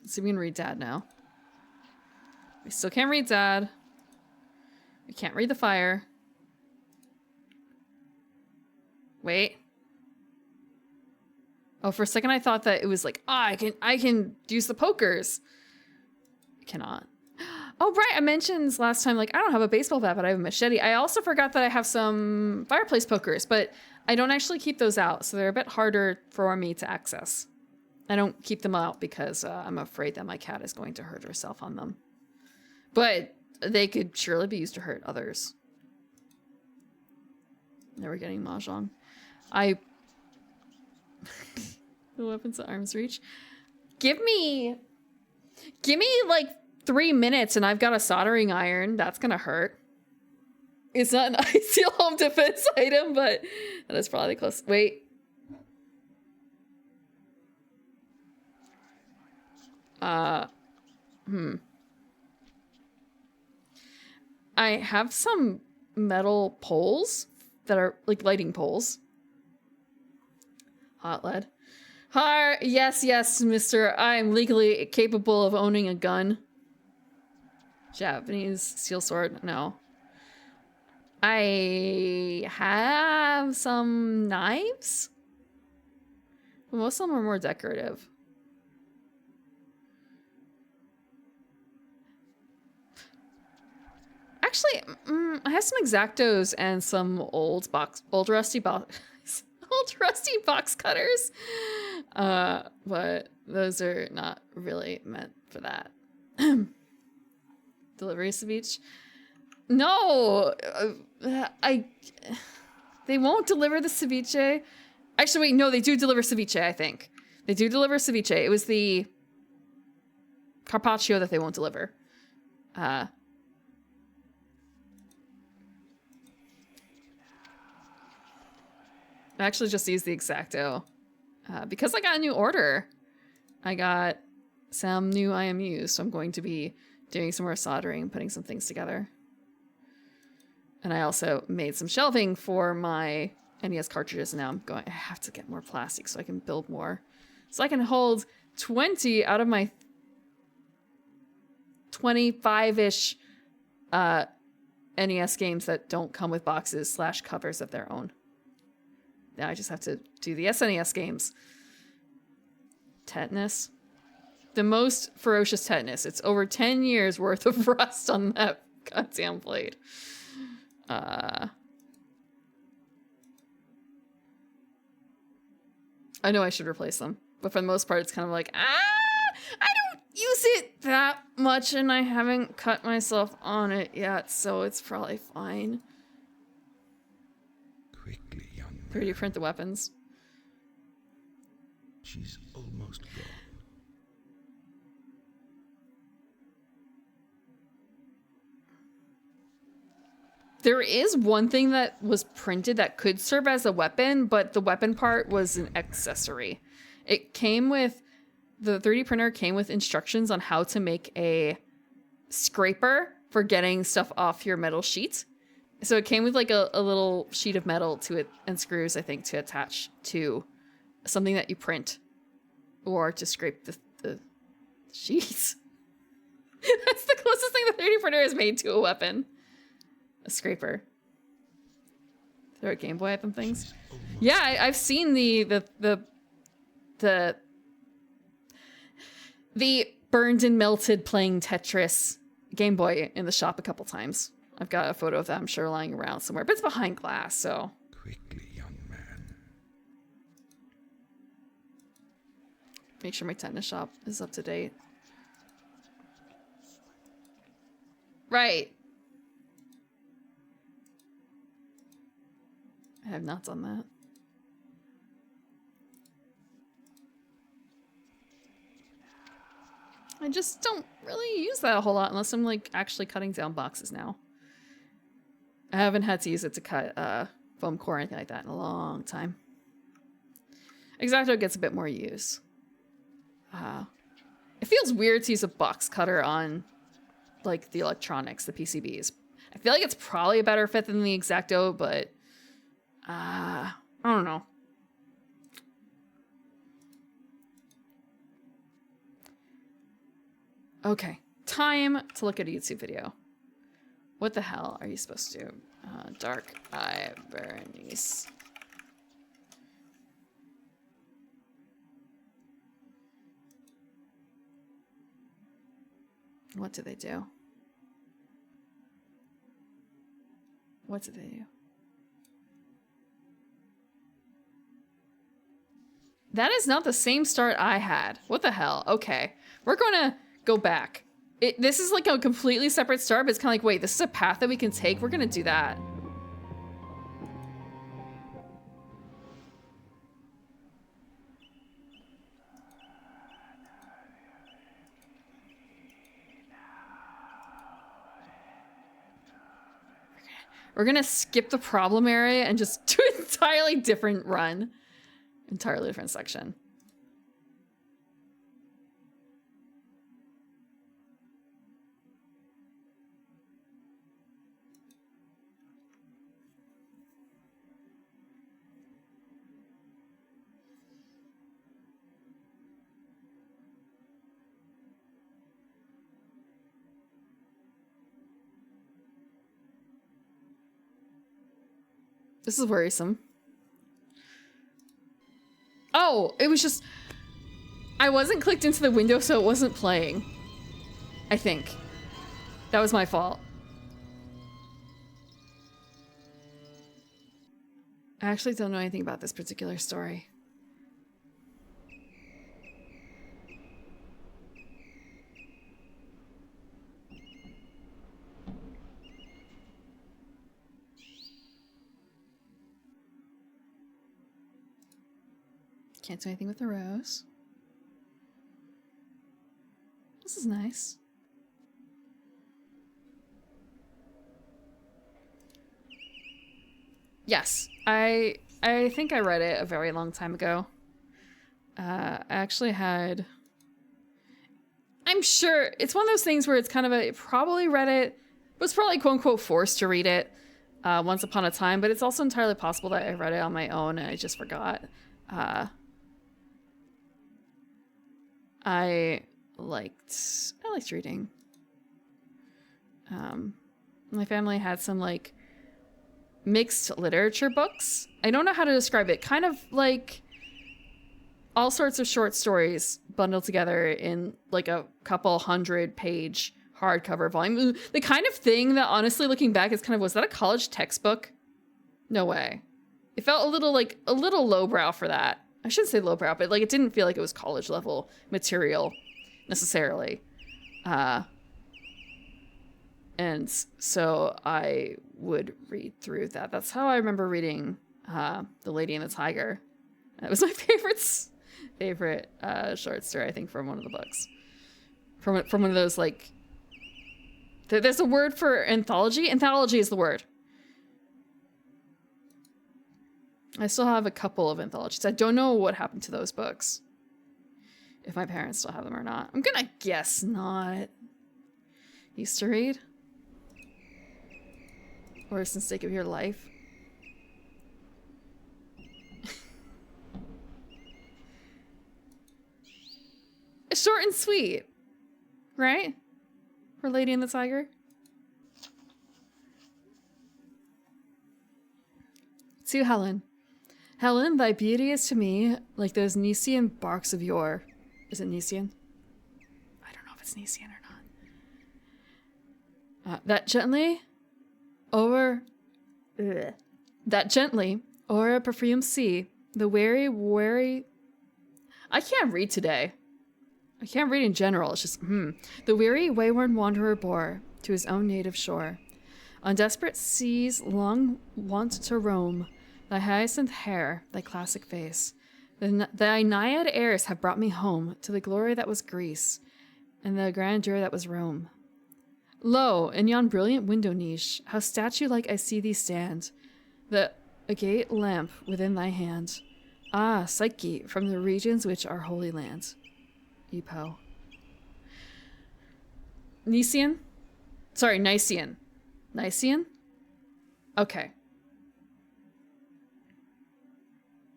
Let's see if we can read Dad now. We still can't read Dad. We can't read the fire. Wait. Oh, for a second I thought that it was like, I can use the pokers. I cannot. Oh, right, I mentioned last time, like, I don't have a baseball bat, but I have a machete. I also forgot that I have some fireplace pokers, but I don't actually keep those out, so they're a bit harder for me to access. I don't keep them out because I'm afraid that my cat is going to hurt herself on them. But they could surely be used to hurt others. Now we're getting mahjong. The weapons at arm's reach. Give me like 3 minutes and I've got a soldering iron. That's gonna hurt. It's not an ideal home defense item, but that is probably close. Wait. I have some metal poles that are like lighting poles. Hot lead. Hi, yes, mister. I am legally capable of owning a gun. Japanese steel sword, no. I have some knives. Most of them are more decorative. Actually, I have some X-Actos and some old rusty box cutters. But those are not really meant for that. Delivery ceviche? No, they won't deliver the ceviche. Actually, wait, no, they do deliver ceviche, I think. They do deliver ceviche. It was the carpaccio that they won't deliver. I actually just used the X-Acto because I got a new order. I got some new IMUs, so I'm going to be doing some more soldering, putting some things together. And I also made some shelving for my NES cartridges, and now I have to get more plastic so I can build more. So I can hold 20 out of my 25-ish NES games that don't come with boxes / covers of their own. Now I just have to do the SNES games. Tetanus. The most ferocious tetanus. It's over 10 years worth of rust on that goddamn blade. I know I should replace them, but for the most part, it's kind of like, I don't use it that much, and I haven't cut myself on it yet, so it's probably fine. Quickly, young man. 3D print the weapons. She's almost gone. There is one thing that was printed that could serve as a weapon, but the weapon part was an accessory. It came with, the 3D printer came with instructions on how to make a scraper for getting stuff off your metal sheet. So it came with like a little sheet of metal to it and screws, I think, to attach to something that you print or to scrape the sheets. That's the closest thing the 3D printer has made to a weapon. A scraper. There are Game Boy item things. Yeah, I've seen the burned and melted playing Tetris Game Boy in the shop a couple times. I've got a photo of that, I'm sure, lying around somewhere, but it's behind glass, so. Quickly, young man. Make sure my tetanus shop is up to date. Right. I have not done that. I just don't really use that a whole lot unless I'm like actually cutting down boxes now. I haven't had to use it to cut foam core or anything like that in a long time. X-Acto gets a bit more use. It feels weird to use a box cutter on like the electronics, the PCBs. I feel like it's probably a better fit than the X-Acto, but I don't know. Okay, time to look at a YouTube video. What the hell are you supposed to do? Dark Eye Berenice. What did they do? What did they do? That is not the same start I had. What the hell? Okay. We're gonna go back. This is like a completely separate start, but it's kind of like, wait, this is a path that we can take? We're gonna do that. We're gonna skip the problem area and just do an entirely different run. Entirely different section. This is worrisome. Oh, it was just... I wasn't clicked into the window, so it wasn't playing. I think. That was my fault. I actually don't know anything about this particular story. Can't do anything with the rose. This is nice. Yes, I think I read it a very long time ago. I actually had... I'm sure it's one of those things where it's kind of a... Probably read it, was probably quote-unquote forced to read it once upon a time, but it's also entirely possible that I read it on my own and I just forgot. I liked reading. My family had some like mixed literature books. I don't know how to describe it. Kind of like all sorts of short stories bundled together in like a couple 100-page hardcover volume. The kind of thing that honestly looking back is kind of, was that a college textbook? No way. It felt a little lowbrow for that. I shouldn't say lowbrow, but like it didn't feel like it was college level material necessarily. And so I would read through that. That's how I remember reading The Lady and the Tiger. That was my favorite short story, I think, from one of the books. From one of those, like... There's a word for anthology. Anthology is the word. I still have a couple of anthologies. I don't know what happened to those books. If my parents still have them or not. I'm gonna guess not. Used to read? Or Since Sake of Your Life? Short and sweet. Right? For Lady and the Tiger? To Helen. Helen, thy beauty is to me like those Nisian barks of yore. Is it Nisian? I don't know if it's Nisian or not. That gently o'er a perfumed sea, the weary... I can't read today. I can't read in general. It's just, The weary, wayward wanderer bore to his own native shore. On desperate seas long wont to roam, thy hyacinth hair, thy classic face. Thy naiad airs have brought me home to the glory that was Greece and the grandeur that was Rome. Lo, in yon brilliant window niche, how statue-like I see thee stand, the agate lamp within thy hand. Ah, Psyche, from the regions which are Holy Land. Epo. Nisian? Sorry, Nician. Nician? Okay.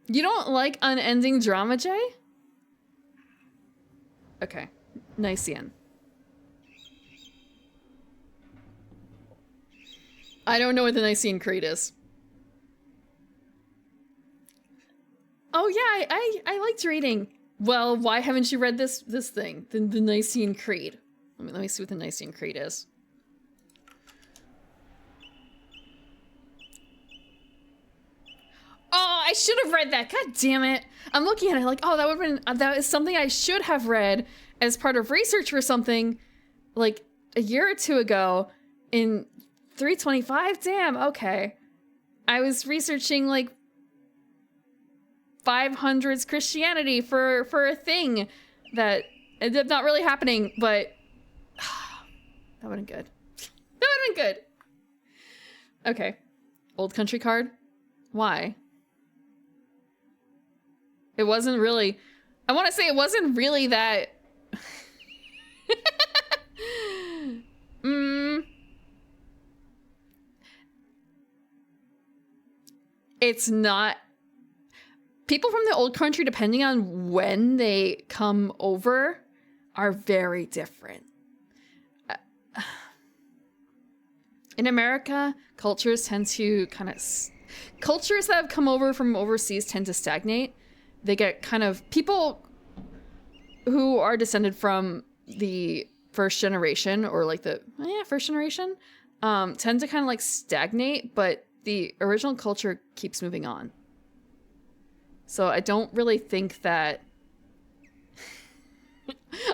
You don't like unending drama, Jay? Okay. Nician. I don't know what the Nicene Creed is. Oh yeah, I liked reading. Well, why haven't you read this thing? The Nicene Creed. Let me see what the Nicene Creed is. Oh, I should have read that. God damn it. I'm looking at it like, oh, that would have been, that is something I should have read as part of research for something like a year or two ago in 325. Damn, okay. I was researching like 500s Christianity for a thing that ended up not really happening, but that would have been good. That would have been good. Okay. Old country card. Why? It wasn't really... I want to say it wasn't really that... It's not... People from the old country, depending on when they come over, are very different. In America, cultures tend to kind of... Cultures that have come over from overseas tend to stagnate. They get kind of... People who are descended from the first generation, or like the... Yeah, first generation, tend to kind of like stagnate, but the original culture keeps moving on. So I don't really think that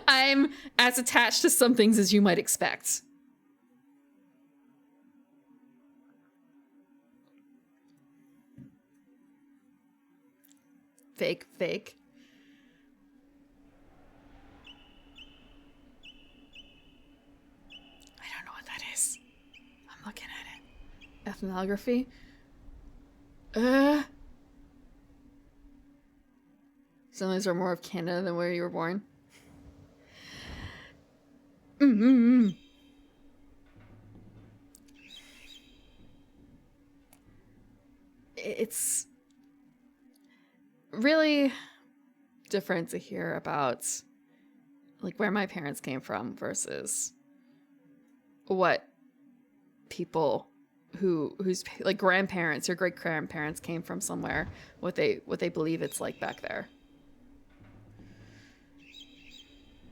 I'm as attached to some things as you might expect. Fake. I don't know what that is. I'm looking at it. Ethnography. Some of these are more of Canada than where you were born. It's really different to hear about like where my parents came from versus what people whose like grandparents or great grandparents came from somewhere, what they believe it's like back there.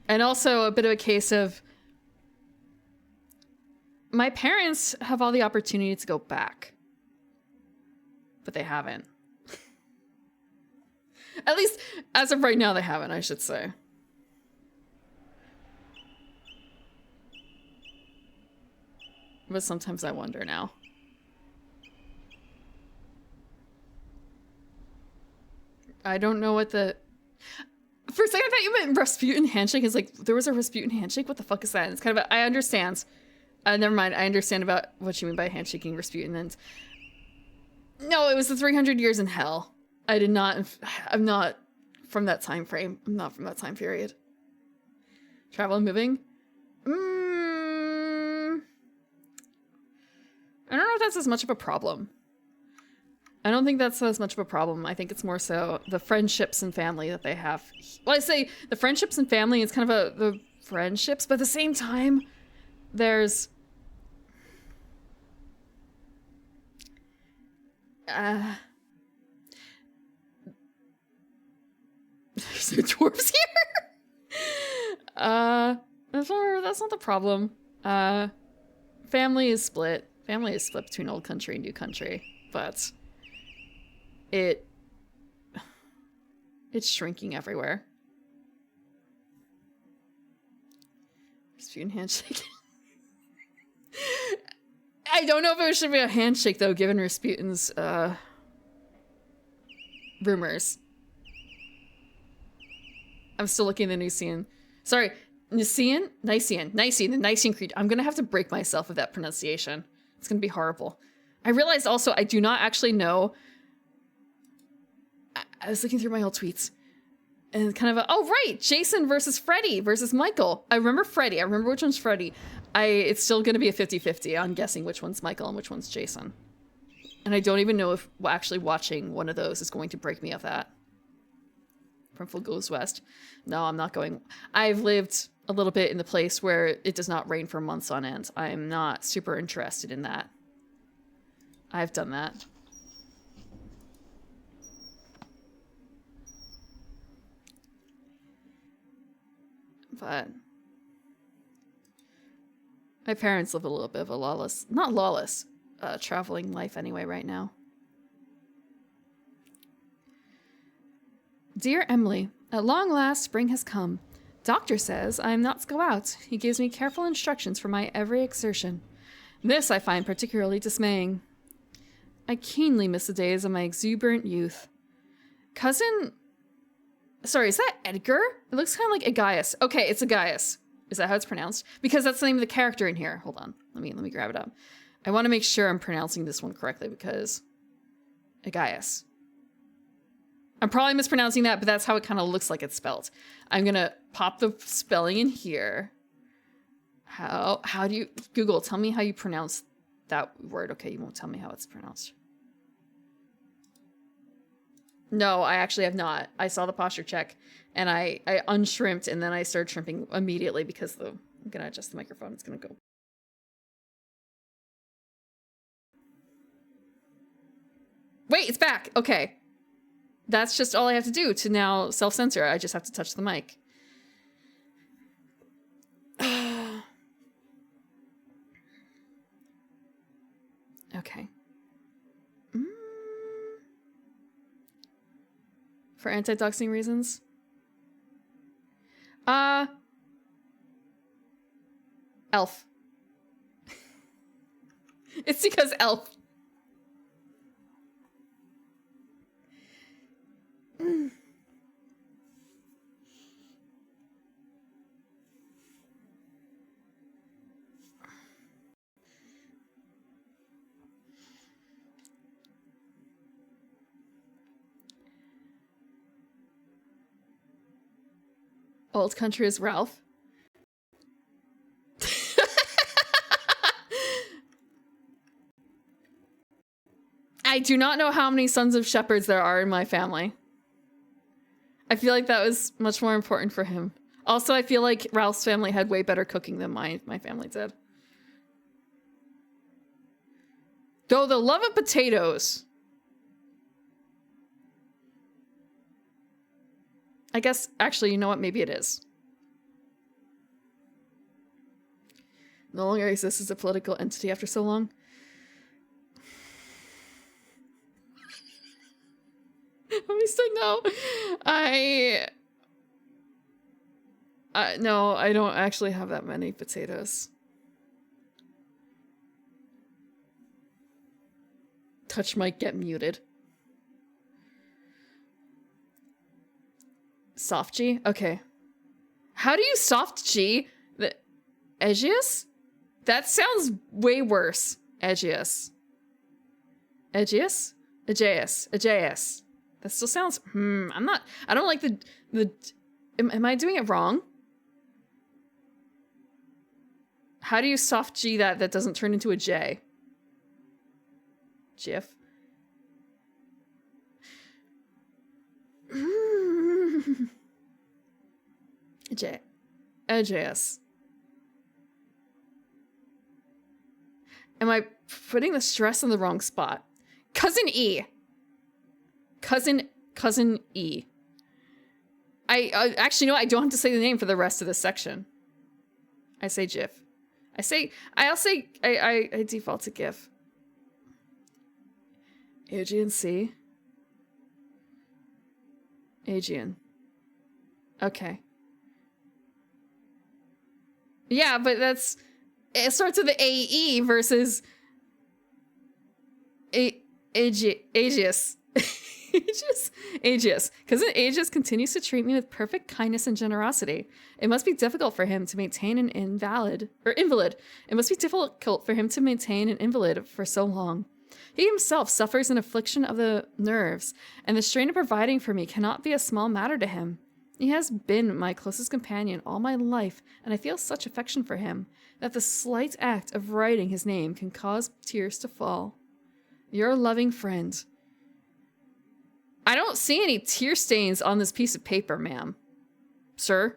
And also a bit of a case of my parents have all the opportunity to go back, but they haven't. At least as of right now, they haven't, I should say. But sometimes I wonder now. I don't know what the... For a second, I thought you meant Rasputin handshake. It's like, there was a Rasputin handshake? What the fuck is that? And it's kind of I understand. Never mind. I understand about what you mean by handshaking Rasputin. And no, it was the 300 years in hell. I'm not from that time frame. I'm not from that time period. Travel and moving? I don't know if that's as much of a problem. I don't think that's as much of a problem. I think it's more so the friendships and family that they have. Well, I say the friendships and family is kind of the friendships, but at the same time, there's... There's no dwarves here? That's not the problem. Family is split. Family is split between old country and new country, but... It's shrinking everywhere. Rasputin handshake. I don't know if it should be a handshake though, given Rasputin's rumors. I'm still looking at the Nicene. Sorry, Nicene, the Nicene Creed. I'm gonna have to break myself with that pronunciation. It's gonna be horrible. I realized also I do not actually know. I was looking through my old tweets and kind of oh right, Jason versus Freddy versus Michael. I remember Freddy. I remember which one's Freddy. It's still going to be a 50-50 on guessing which one's Michael and which one's Jason. And I don't even know if actually watching one of those is going to break me of that. From Full Goes West. No, I'm not going. I've lived a little bit in the place where it does not rain for months on end. I'm not super interested in that. I've done that. But My parents live a little bit of a lawless, not lawless, traveling life anyway right now. Dear Emily, at long last spring has come. Doctor says I am not to go out. He gives me careful instructions for my every exertion. This I find particularly dismaying. I keenly miss the days of my exuberant youth. Cousin... Sorry, is that Edgar? It looks kind of like Aegius. Okay, it's Aegius. Is that how it's pronounced? Because that's the name of the character in here. Hold on. Let me grab it up. I want to make sure I'm pronouncing this one correctly because... Aegius. I'm probably mispronouncing that, but that's how it kind of looks like it's spelled. I'm gonna pop the spelling in here. How do you... Google, tell me how you pronounce that word. Okay, you won't tell me how it's pronounced. No, I actually have not. I saw the posture check, and I unshrimped, and then I started shrimping immediately because I'm gonna adjust the microphone. It's gonna go. Wait, it's back. Okay. That's just all I have to do to now self-censor. I just have to touch the mic. Okay. For anti-doxing reasons? Elf. It's because elf. Old country is Ralph. I do not know how many sons of shepherds there are in my family. I feel like that was much more important for him. Also, I feel like Ralph's family had way better cooking than my family did. Though the love of potatoes. I guess, actually, you know what? Maybe it is. No longer exists as a political entity after so long. Let me say no. No, I don't actually have that many potatoes. Touch mic, get muted. Soft G? Okay. How do you soft G? The Aegeus? That sounds way worse. Aegeus. Aegeus? Aegeus. Aegeus. That still sounds... I don't like the... Am I doing it wrong? How do you soft G that doesn't turn into a J? GIF. Aegeus. Am I putting the stress in the wrong spot? Cousin E. Cousin E. I actually, no, I don't have to say the name for the rest of this section. I say GIF. I default to GIF. Aegean C. Aegean. Okay. Yeah, but it starts with the AE versus Aegeus. Aegeus. Cousin Aegeus continues to treat me with perfect kindness and generosity. It must be difficult for him to maintain an invalid. It must be difficult for him to maintain an invalid for so long. He himself suffers an affliction of the nerves, and the strain of providing for me cannot be a small matter to him. He has been my closest companion all my life, and I feel such affection for him that the slight act of writing his name can cause tears to fall. Your loving friend. I don't see any tear stains on this piece of paper, ma'am. Sir?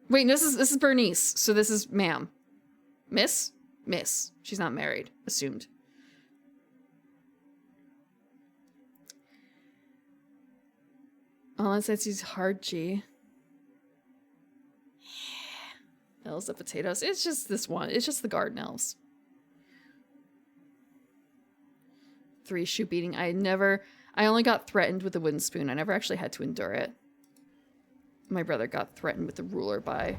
Wait, this is Bernice, so this is ma'am. Miss? Miss. She's not married. Assumed. All it says is hard G. Elves of potatoes. It's just this one. It's just the garden elves. 3 shoe beating. I only got threatened with a wooden spoon. I never actually had to endure it. My brother got threatened with a ruler by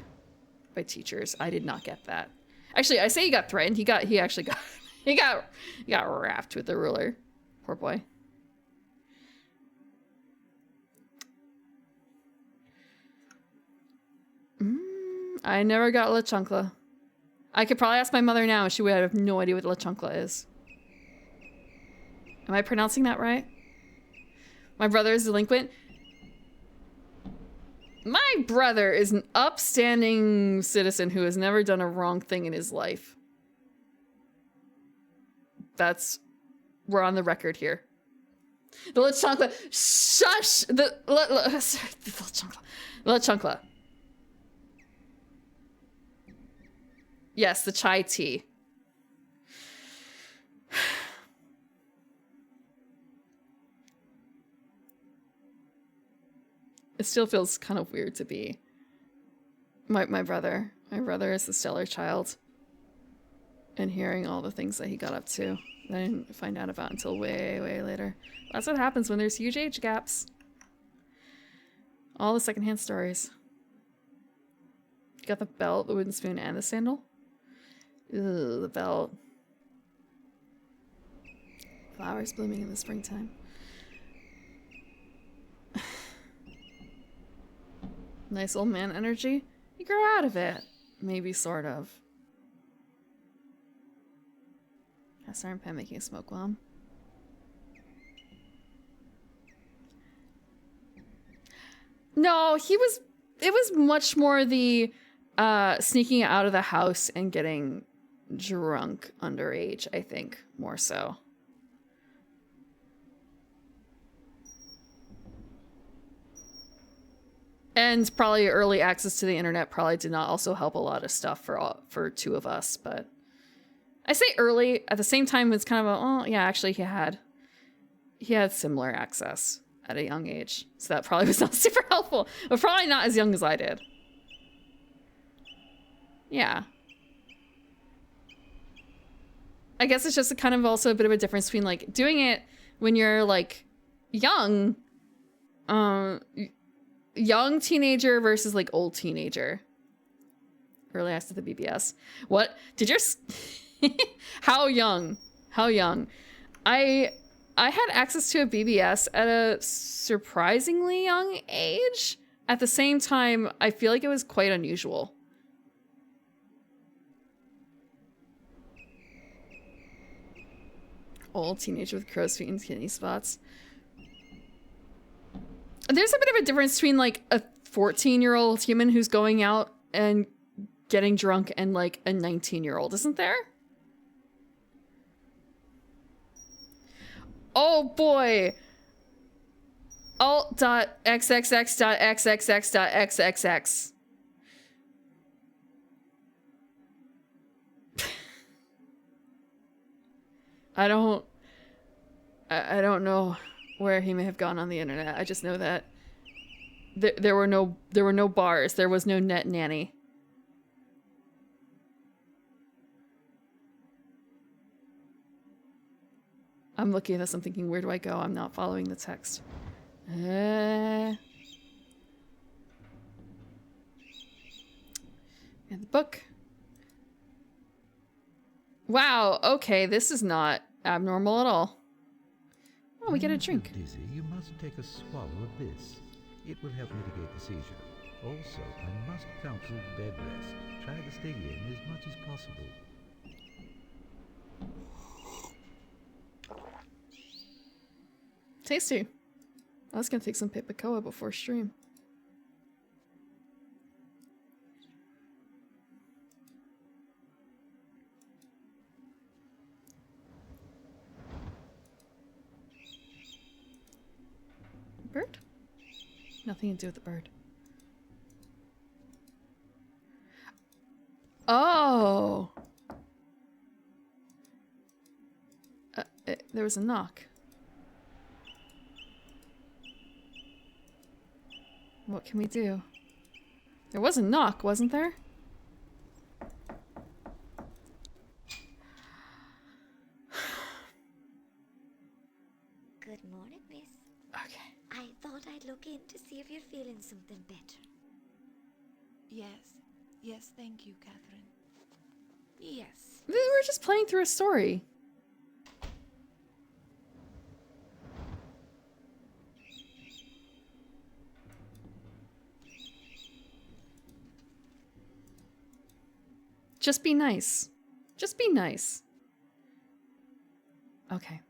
teachers. I did not get that. Actually, I say he got threatened. He actually got he got wrapped with the ruler. Poor boy. I never got La Chancla. I could probably ask my mother now, and she would have no idea what La Chancla is. Am I pronouncing that right? My brother is delinquent. My brother is an upstanding citizen who has never done a wrong thing in his life. We're on the record here. The La Chancla. Shush! La Chancla. Yes, the chai tea. It still feels kind of weird to be my brother. My brother is the stellar child. And hearing all the things that he got up to that I didn't find out about until way, way later. That's what happens when there's huge age gaps. All the secondhand stories. You got the belt, the wooden spoon, and the sandal? Ugh, the belt. Flowers blooming in the springtime. Nice old man energy. You grow out of it. Maybe, sort of. Cast iron pan making a smoke bomb. No, it was much more the sneaking out of the house and getting drunk underage, I think, more so. And probably early access to the internet probably did not also help a lot of stuff for 2 of us, but I say early, at the same time it's kind of oh yeah, actually he had similar access at a young age. So that probably was not super helpful, but probably not as young as I did. Yeah. I guess it's just a kind of also a bit of a difference between like doing it when you're like young, young teenager versus like old teenager. Early access to the BBS. What? Did your how young? How young? I had access to a BBS at a surprisingly young age. At the same time, I feel like it was quite unusual. Old teenager with crow's feet and kidney spots. There's a bit of a difference between like a 14-year-old human who's going out and getting drunk and like a 19-year-old, isn't there? Oh boy. Alt.xxx.xxx.xxx. I don't know where he may have gone on the internet. I just know that there were no bars. There was no net nanny. I'm looking at this. I'm thinking, where do I go? I'm not following the text. And the book. Wow. Okay, this is not abnormal at all. Oh, we get a drink. Dizzy, you must take a swallow of this. It will help mitigate the seizure. Also, I must counsel bed rest. Try to stay in as much as possible. Tasty. I was gonna take some Pipicoa before stream. Bird? Nothing to do with the bird. Oh! There was a knock. What can we do? There was a knock, wasn't there? Good morning, miss. Okay. I thought I'd look in to see if you're feeling something better. Yes. Yes, thank you, Catherine. Yes. We're just playing through a story. Just be nice. Just be nice. Okay.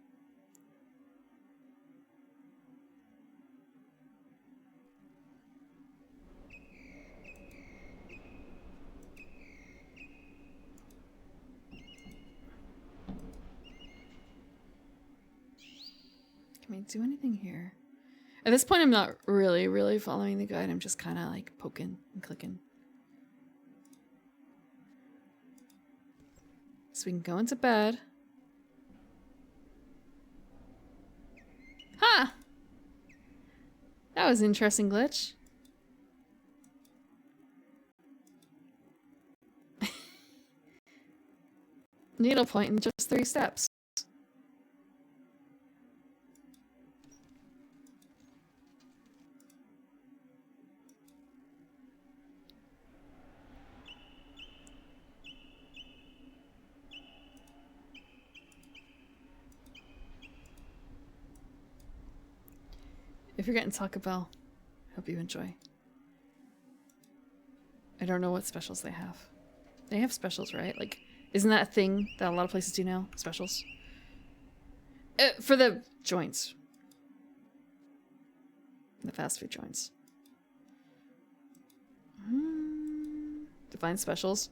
Can we do anything here? At this point, I'm not really following the guide. I'm just kind of like poking and clicking. So we can go into bed. Huh! That was an interesting glitch. Needlepoint in just 3 steps. If you're getting Taco Bell, hope you enjoy. I don't know what specials they have. They have specials, right? Like, isn't that a thing that a lot of places do now? Specials? For the joints. The fast food joints. Define specials.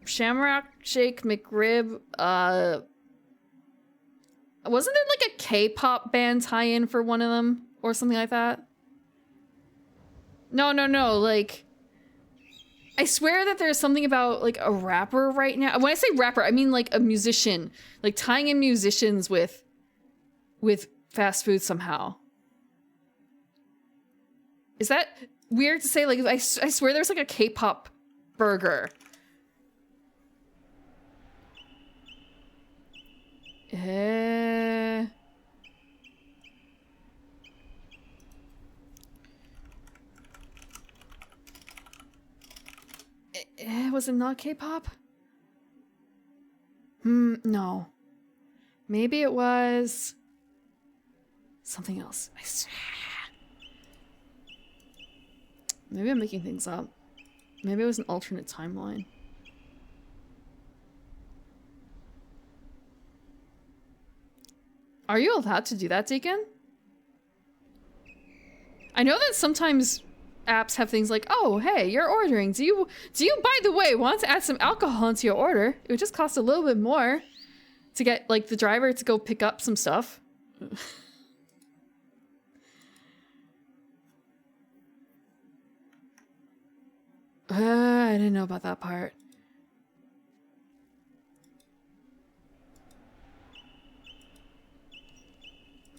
Shamrock Shake McRib, wasn't there like a K-pop band tie-in for one of them? Or something like that? No, like... I swear that there's something about like a rapper right now. When I say rapper, I mean like a musician. Like tying in musicians with fast food somehow. Is that weird to say? Like I swear there's like a K-pop burger. Was it not K-pop? No. Maybe it was something else. I swear. Maybe I'm making things up. Maybe it was an alternate timeline. Are you allowed to do that, Deacon? I know that sometimes apps have things like, oh, hey, you're ordering. Do you, by the way, want to add some alcohol into your order? It would just cost a little bit more to get, like, the driver to go pick up some stuff. I didn't know about that part.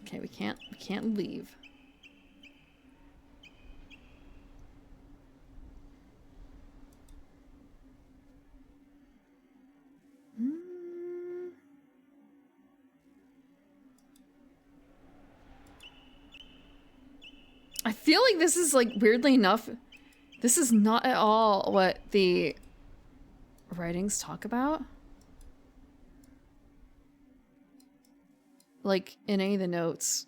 Okay, we can't leave. I feel like this is, like, weirdly enough, this is not at all what the writings talk about. Like, in any of the notes.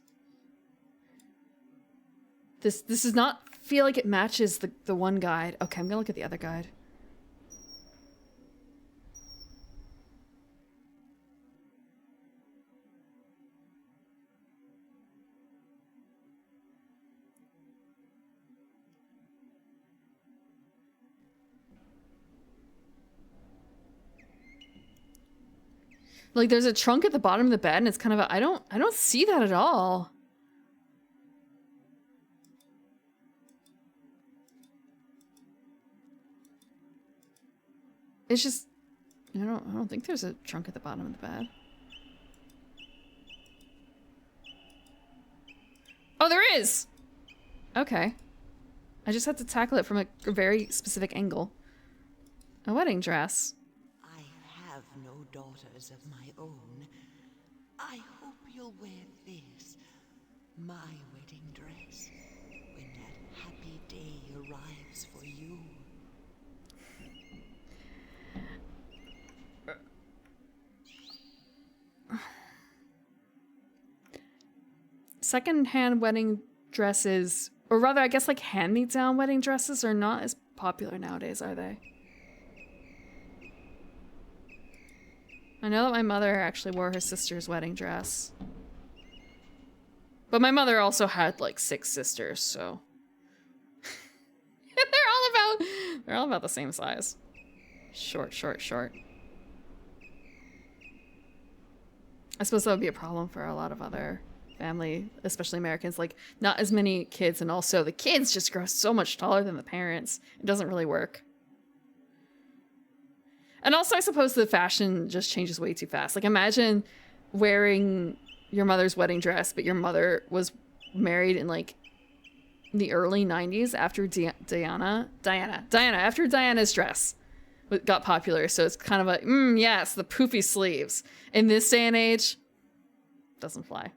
This does not feel like it matches the one guide. Okay, I'm gonna look at the other guide. Like, there's a trunk at the bottom of the bed, and it's kind of a, I don't see that at all. It's just, I don't think there's a trunk at the bottom of the bed. Oh, there is! Okay. I just had to tackle it from a very specific angle. A wedding dress. I have no daughters of my own, I hope you'll wear this, my wedding dress, when that happy day arrives for you. Second-hand wedding dresses, or rather, I guess like hand-me-down wedding dresses are not as popular nowadays, are they? I know that my mother actually wore her sister's wedding dress. But my mother also had like 6 sisters, so they're all about the same size. Short. I suppose that would be a problem for a lot of other family, especially Americans, like not as many kids, and also the kids just grow so much taller than the parents. It doesn't really work. And also I suppose the fashion just changes way too fast. Like imagine wearing your mother's wedding dress, but your mother was married in like the early 90s after Diana, after Diana's dress got popular. So it's kind of like, yes, the poofy sleeves. In this day and age, doesn't fly.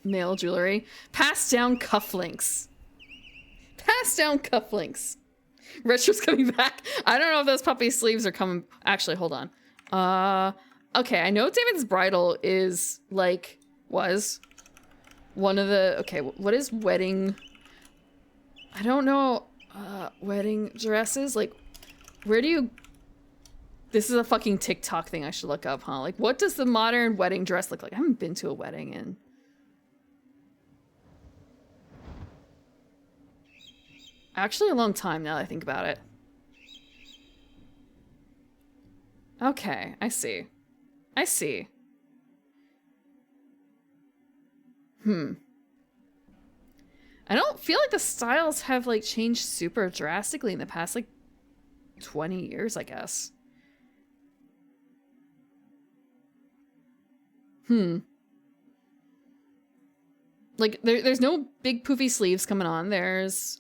Male jewelry. Passed down cufflinks. Retro's coming back. I don't know if those puppy sleeves are coming. Actually, hold on. Okay, I know David's bridal is like, was one of the, okay, what is wedding? I don't know, wedding dresses. Like, where do you, this is a fucking TikTok thing I should look up, huh? Like, what does the modern wedding dress look like? I haven't been to a wedding in actually a long time now that I think about it. Okay, I see. I don't feel like the styles have like changed super drastically in the past like 20 years, I guess. Like there's no big poofy sleeves coming on. There's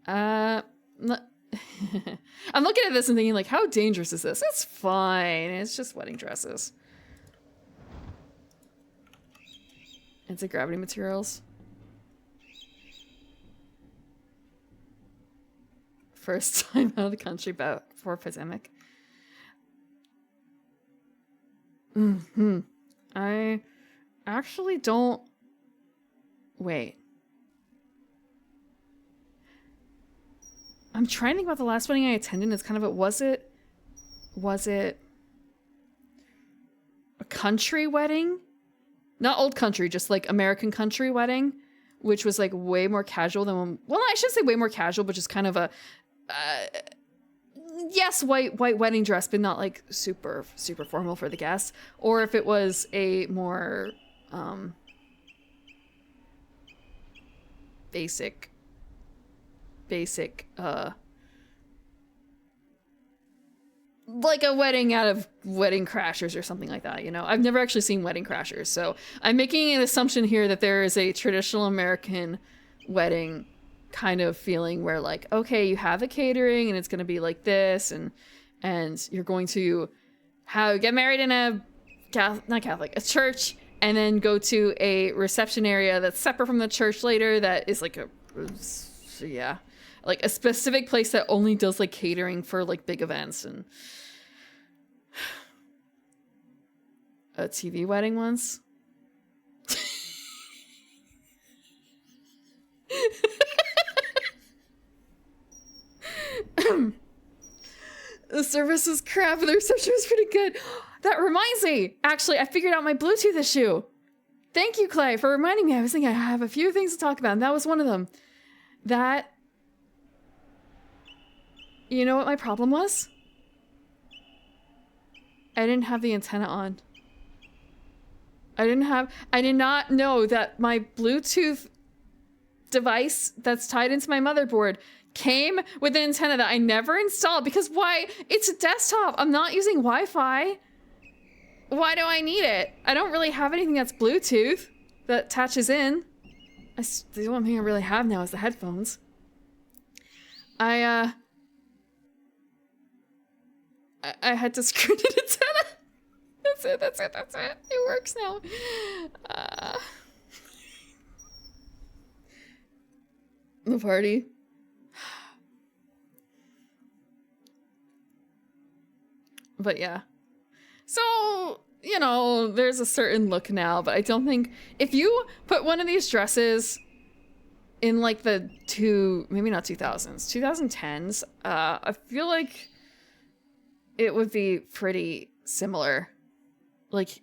I'm looking at this and thinking like, how dangerous is this? It's fine. It's just wedding dresses. Anti-gravity materials. First time out of the country before pandemic. I actually don't. Wait. I'm trying to think about the last wedding I attended. It's kind of a, was it a country wedding? Not old country, just like American country wedding, which was like way more casual than one. Well, I shouldn't say way more casual, but just kind of a, yes, white wedding dress, but not like super formal for the guests. Or if it was a more basic like a wedding out of Wedding Crashers or something like that, you know? I've never actually seen Wedding Crashers, so I'm making an assumption here that there is a traditional American wedding kind of feeling where like, okay, you have the catering and it's going to be like this, and you're going to get married in a church, and then go to a reception area that's separate from the church later that is like like a specific place that only does like catering for like big events. And a TV wedding once. The service was crap and the reception was pretty good. That reminds me, actually, I figured out my Bluetooth issue. Thank you, Clay, for reminding me. I was thinking I have a few things to talk about, and that was one of them. That, you know what my problem was? I didn't have the antenna on. I did not know that my Bluetooth device that's tied into my motherboard came with an antenna that I never installed, because why? It's a desktop. I'm not using Wi-Fi. Why do I need it? I don't really have anything that's Bluetooth that attaches in. The only thing I really have now is the headphones. I had to screw the antenna. That's it. It works now. The party. But yeah. So, you know, there's a certain look now, but I don't think if you put one of these dresses in like the maybe not 2000s, 2010s, I feel like it would be pretty similar. Like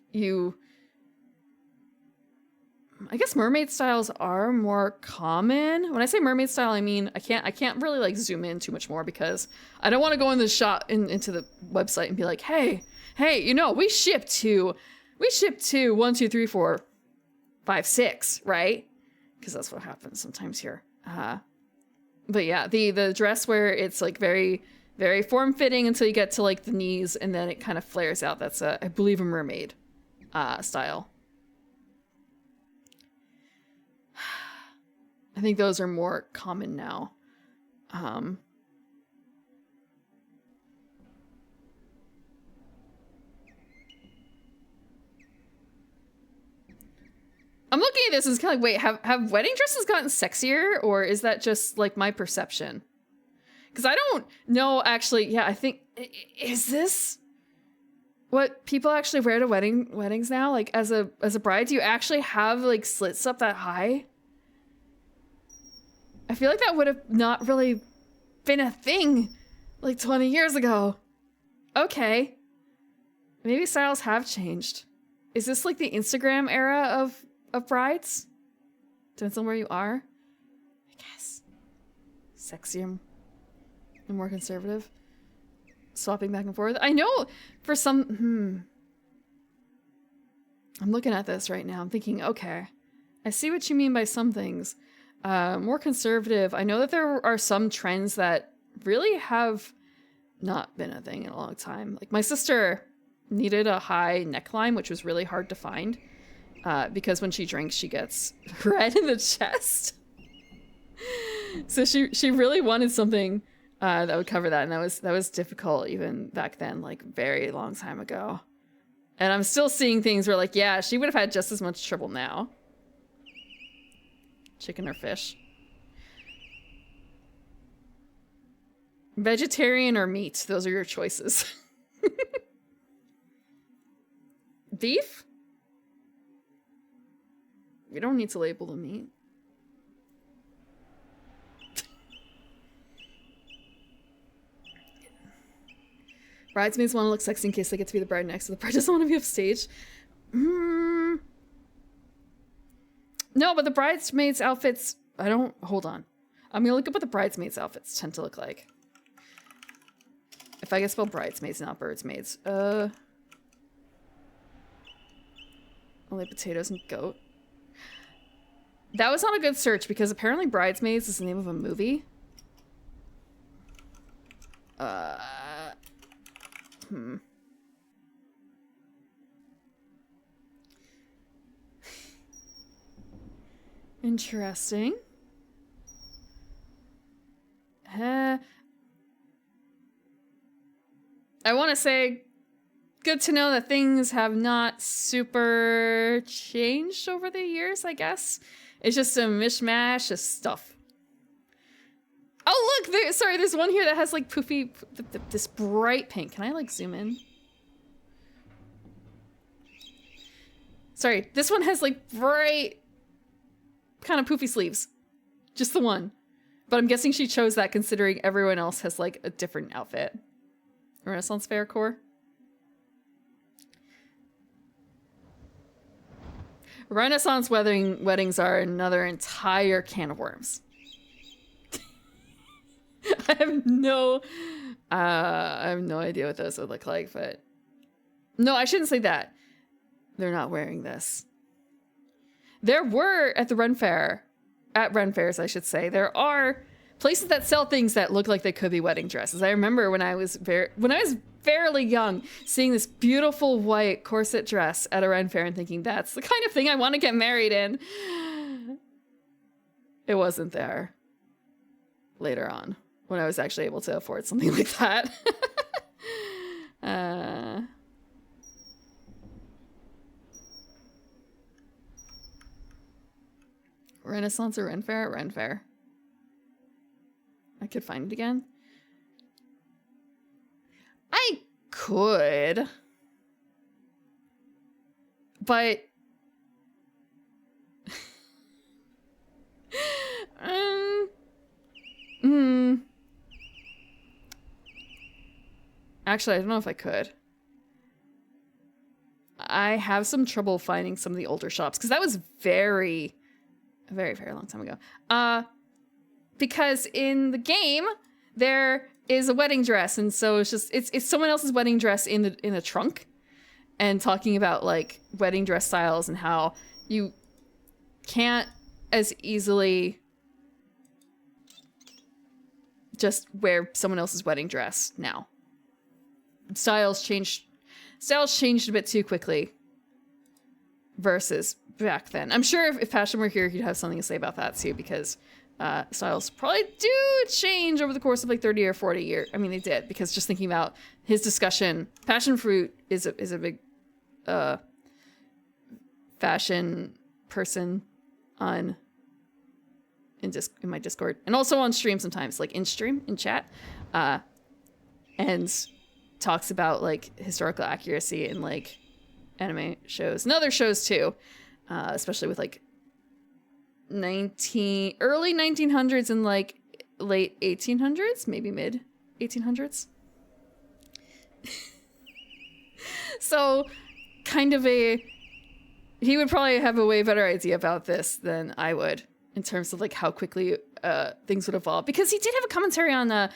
I guess mermaid styles are more common. When I say mermaid style, I mean I can't really like zoom in too much more because I don't want to go in the shot into the website and be like, hey, you know, we ship to 1, 2, 3, 4, 5, 6, right? Because that's what happens sometimes here. But yeah, the dress where it's like very, very form-fitting until you get to like the knees and then it kind of flares out. That's I believe a mermaid style. I think those are more common now. I'm looking at this and it's kind of like, wait, have wedding dresses gotten sexier, or is that just like my perception? Because I don't know actually. Yeah, I think, is this what people actually wear to weddings now? Like as a bride, do you actually have like slits up that high? I feel like that would have not really been a thing like 20 years ago. Okay. Maybe styles have changed. Is this like the Instagram era of brides? Depends on where you are. I guess. Sexier and more conservative. Swapping back and forth. I know for some... I'm looking at this right now. I'm thinking, okay. I see what you mean by some things. More conservative. I know that there are some trends that really have not been a thing in a long time. Like my sister needed a high neckline, which was really hard to find because when she drinks, she gets red in the chest. So she really wanted something that would cover that, and that was difficult even back then, like very long time ago. And I'm still seeing things where like, yeah, she would have had just as much trouble now. Chicken or fish? Vegetarian or meat? Those are your choices. Beef? We don't need to label the meat. Bridesmaids want to look sexy in case they get to be the bride next, so the bride doesn't want to be upstage. No, but the bridesmaids' outfits... Hold on. I'm gonna look up what the bridesmaids' outfits tend to look like. If I can spell bridesmaids, not birdsmaids. Only potatoes and goat. That was not a good search because apparently Bridesmaids is the name of a movie. Interesting. I want to say good to know that things have not super changed over the years, I guess. It's just a mishmash of stuff. Oh, look! There's one here that has like poofy, this bright pink. Can I like zoom in? Sorry, this one has like bright, kind of poofy sleeves. Just the one. But I'm guessing she chose that considering everyone else has like a different outfit. Renaissance fair core. Renaissance weddings are another entire can of worms. I have no idea what those would look like, but no, I shouldn't say that. They're not wearing this. There were at Ren fairs, I should say, there are places that sell things that look like they could be wedding dresses. I remember when I was fairly young, seeing this beautiful white corset dress at a Ren fair and thinking that's the kind of thing I want to get married in. it wasn't there later on when I was actually able to afford something like that. Renaissance or Ren Fair? Ren Fair. I could find it again. I could. But actually, I don't know if I could. I have some trouble finding some of the older shops because that was very, very long time ago. Because in the game there is a wedding dress, and so it's someone else's wedding dress in the trunk, and talking about like wedding dress styles and how you can't as easily just wear someone else's wedding dress now. Styles changed a bit too quickly versus back then. I'm sure if Passion were here, he'd have something to say about that too, because styles probably do change over the course of like 30 or 40 years. I mean, they did, because just thinking about his discussion, Passion Fruit is a big fashion person in my Discord, and also on stream sometimes, like in chat, and talks about like historical accuracy in like anime shows and other shows too, especially with like early 1900s and like late 1800s, maybe mid 1800s. So kind of he would probably have a way better idea about this than I would in terms of like how quickly things would evolve, because he did have a commentary on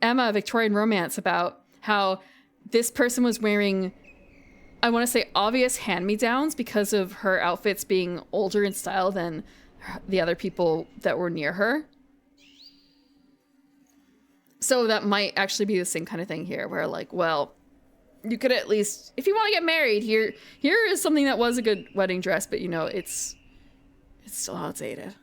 Emma Victorian Romance about how this person was wearing, I want to say, obvious hand-me-downs because of her outfits being older in style than the other people that were near her. So that might actually be the same kind of thing here, where like, well, you could at least, if you want to get married, here is something that was a good wedding dress, but you know, it's still outdated.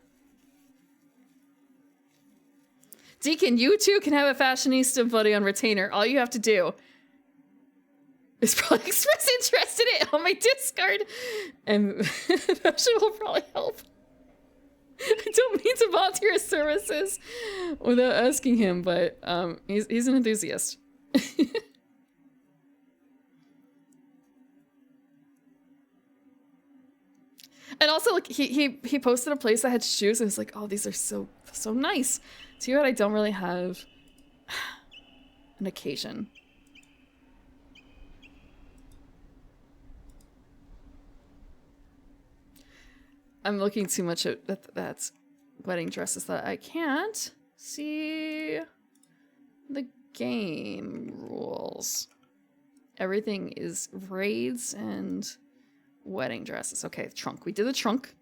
Deacon, you too can have a fashionista buddy on retainer. All you have to do is probably express interest in it on my Discord, and fashion will probably help. I don't mean to volunteer his services without asking him, but he's an enthusiast. And also, like, he posted a place that had shoes, and it's like, oh, these are so nice. Too bad I don't really have an occasion. I'm looking too much at that's wedding dresses that I can't see the game rules. Everything is raids and wedding dresses. Okay, trunk. We did the trunk.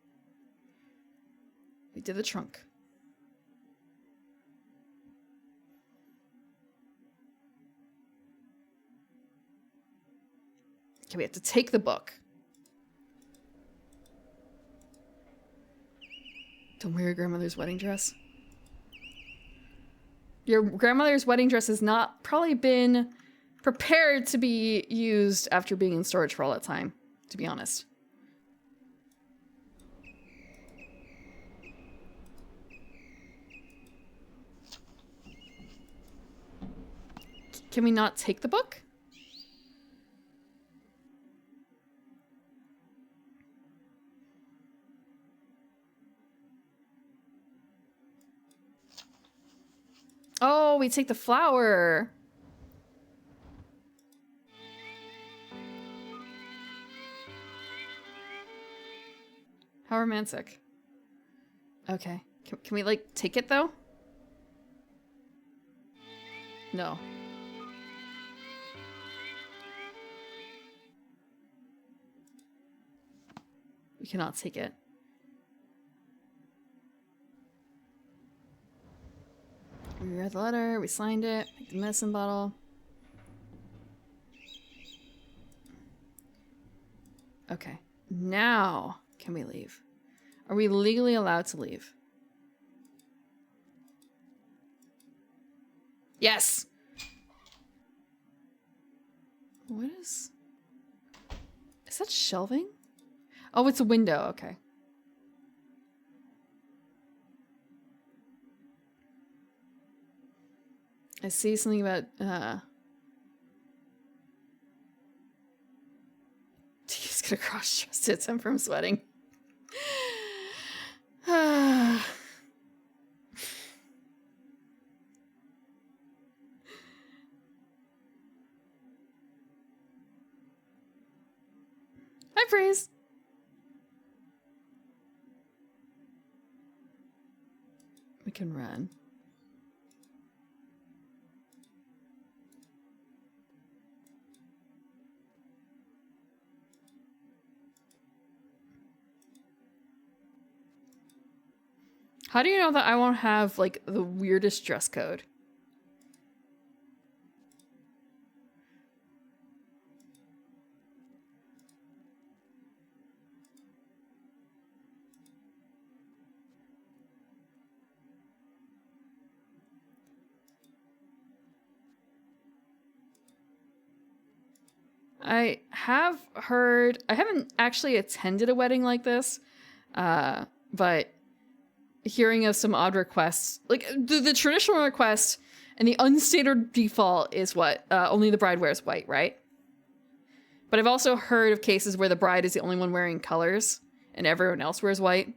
Okay, we have to take the book. Don't wear your grandmother's wedding dress. Your grandmother's wedding dress has not probably been prepared to be used after being in storage for all that time, to be honest. Can we not take the book? Oh, we take the flower. How romantic. Okay. Can we, like, take it, though? No. We cannot take it. We read the letter, we signed it, picked the medicine bottle. Okay, now can we leave? Are we legally allowed to leave? Yes! What is... Is that shelving? Oh, it's a window. Okay. I see something about, he's gonna cross-dress to him from sweating. Hi, Praise. We can run. How do you know that I won't have, like, the weirdest dress code? I have heard, I haven't actually attended a wedding like this, but hearing of some odd requests, like the traditional request and the unstated default is what? Only the bride wears white, right? But I've also heard of cases where the bride is the only one wearing colors and everyone else wears white.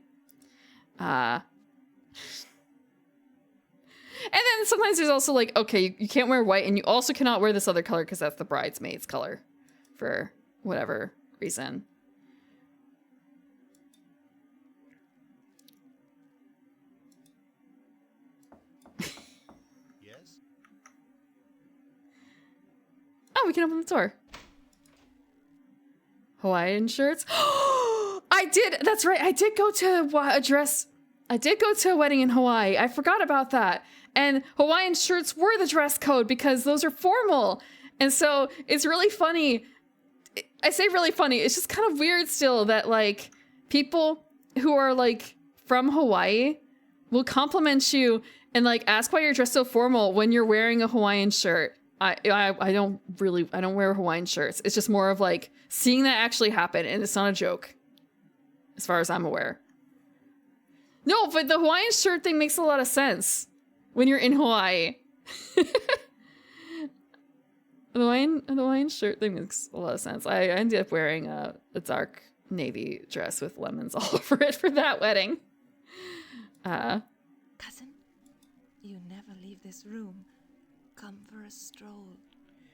And then sometimes there's also like, okay, you can't wear white and you also cannot wear this other color because that's the bridesmaid's color for whatever reason. Yes? Oh, we can open the door. Hawaiian shirts. I did. That's right. I did go to I did go to a wedding in Hawaii. I forgot about that. And Hawaiian shirts were the dress code because those are formal. And so it's really funny. I say really funny. It's just kind of weird still that like people who are like from Hawaii will compliment you and like ask why you're dressed so formal when you're wearing a Hawaiian shirt. I don't wear Hawaiian shirts. It's just more of like seeing that actually happen, and it's not a joke, as far as I'm aware. No, but the Hawaiian shirt thing makes a lot of sense when you're in Hawaii. The Hawaiian shirt thing makes a lot of sense. I ended up wearing a dark navy dress with lemons all over it for that wedding. Cousin, you never leave this room. Come for a stroll.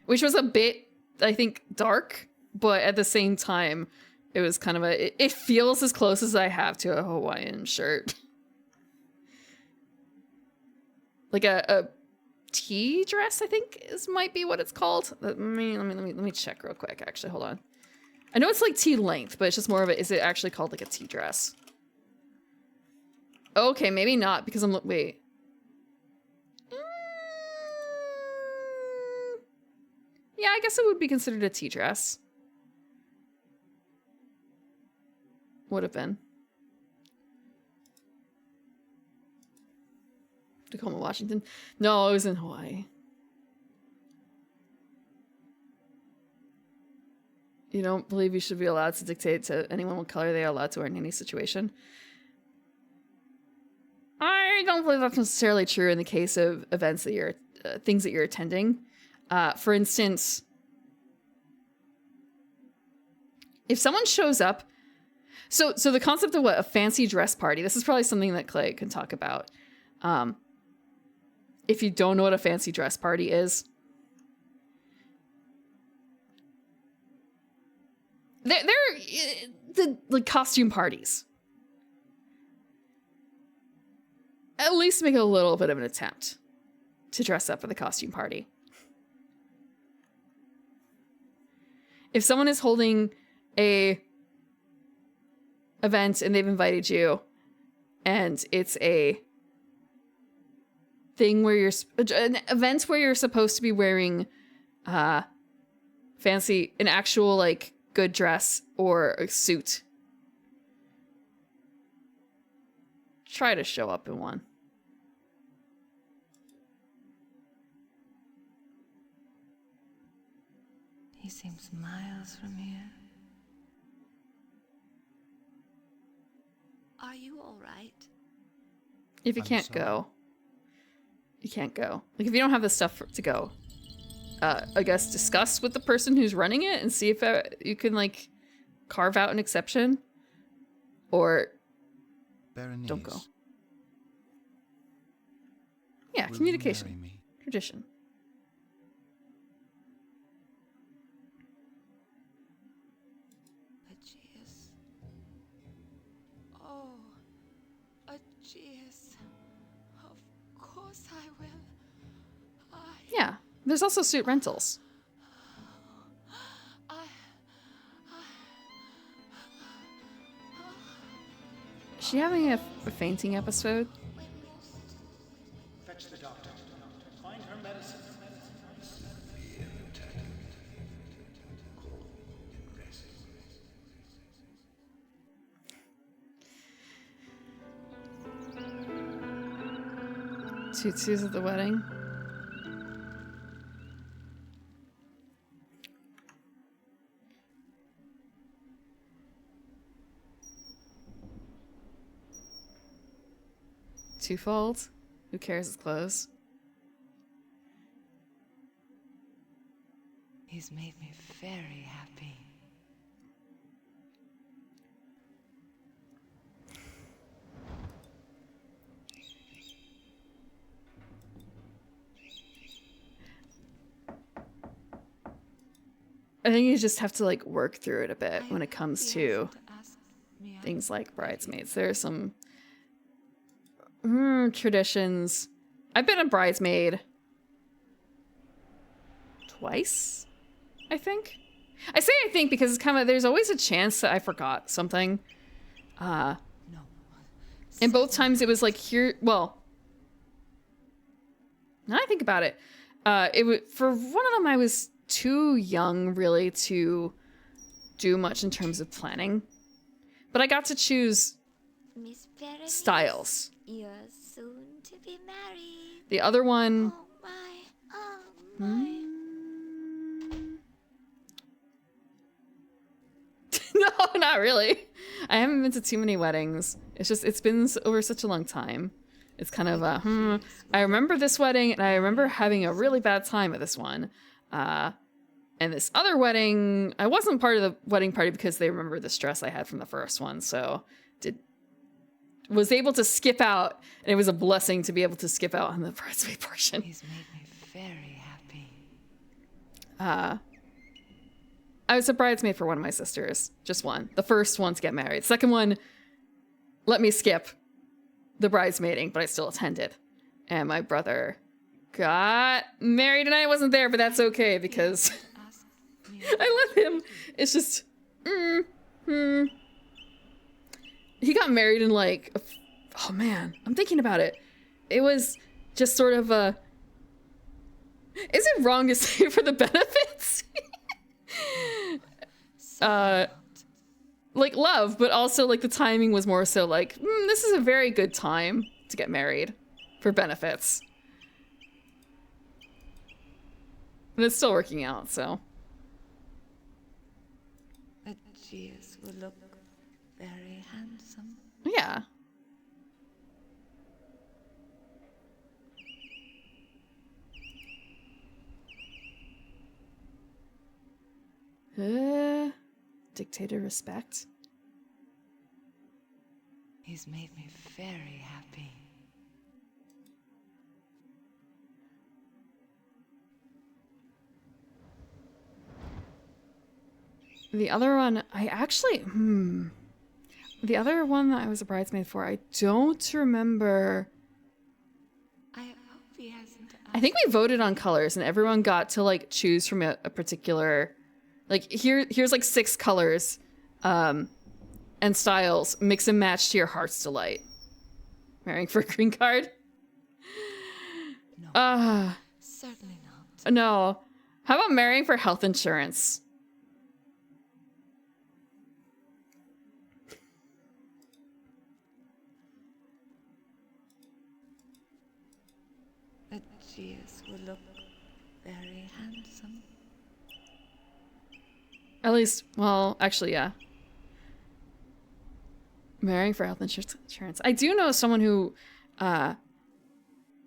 Which was a bit, I think, dark, but at the same time, it was kind of it feels as close as I have to a Hawaiian shirt. Like a tea dress, I think might be what it's called. Let me check real quick. Actually, hold on. I know it's like tea length, but it's just more of is it actually called like a tea dress? Okay, maybe not because wait. Yeah, I guess it would be considered a tea dress. Would have been. Tacoma, Washington. No, it was in Hawaii. You don't believe you should be allowed to dictate to anyone what color they are allowed to wear in any situation? I don't believe that's necessarily true in the case of events that you're, things that you're attending. For instance, if someone shows up, so the concept of what a fancy dress party, this is probably something that Clay can talk about. If you don't know what a fancy dress party is, they're the costume parties. At least make a little bit of an attempt to dress up for the costume party. If someone is holding a event and they've invited you and it's a thing where an event where you're supposed to be wearing an actual like good dress or a suit, try to show up in one. He seems miles from here. Are you all right? If you I'm can't sorry. go, you can't go. Like, if you don't have the stuff to go, I guess discuss with the person who's running it and see if you can, like, carve out an exception. Or Berenice, don't go. Yeah, will you communication. marry me? Tradition. Aegeus. Oh, Aegeus. Of course I will. Yeah. There's also suit rentals. Is she having a fainting episode? Fetch the doctor. Find her medicine. Tutus at the wedding. Twofold. Who cares his clothes? He's made me very happy. I think you just have to, like, work through it a bit when it comes to things like bridesmaids. There are some traditions. I've been a bridesmaid twice, I think. I say I think because it's kind of, there's always a chance that I forgot something. And both times it was like here, well, now I think about it, for one of them I was too young really to do much in terms of planning, but I got to choose Miss Berenice, styles. you're soon to be married. The other one, Oh my. no, not really. I haven't been to too many weddings. It's just, it's been over such a long time. It's kind of I remember this wedding and I remember having a really bad time at this one. And this other wedding, I wasn't part of the wedding party because they remember the stress I had from the first one. So was able to skip out, and it was a blessing to be able to skip out on the bridesmaid portion. He's made me very happy. I was a bridesmaid for one of my sisters. Just one. The first one to get married. Second one, let me skip the bridesmaiding, but I still attended. And my brother got married and I wasn't there, but that's okay because I love him. It's just, He got married in like, oh man, I'm thinking about it. It was just sort of a, is it wrong to say for the benefits? Like love, but also like the timing was more so like, this is a very good time to get married for benefits. And it's still working out, so. Aegeus will look very handsome. Yeah. Dictator respect. He's made me very happy. The other one, I actually, the other one that I was a bridesmaid for, I don't remember. I hope he hasn't. I think we voted on colors and everyone got to like choose from a particular, like here's like 6 colors and styles, mix and match to your heart's delight. Marrying for a green card? No. Certainly not. No. How about marrying for health insurance? Edgius will look very handsome. At least, well, actually, yeah. Marrying for health insurance. I do know someone who,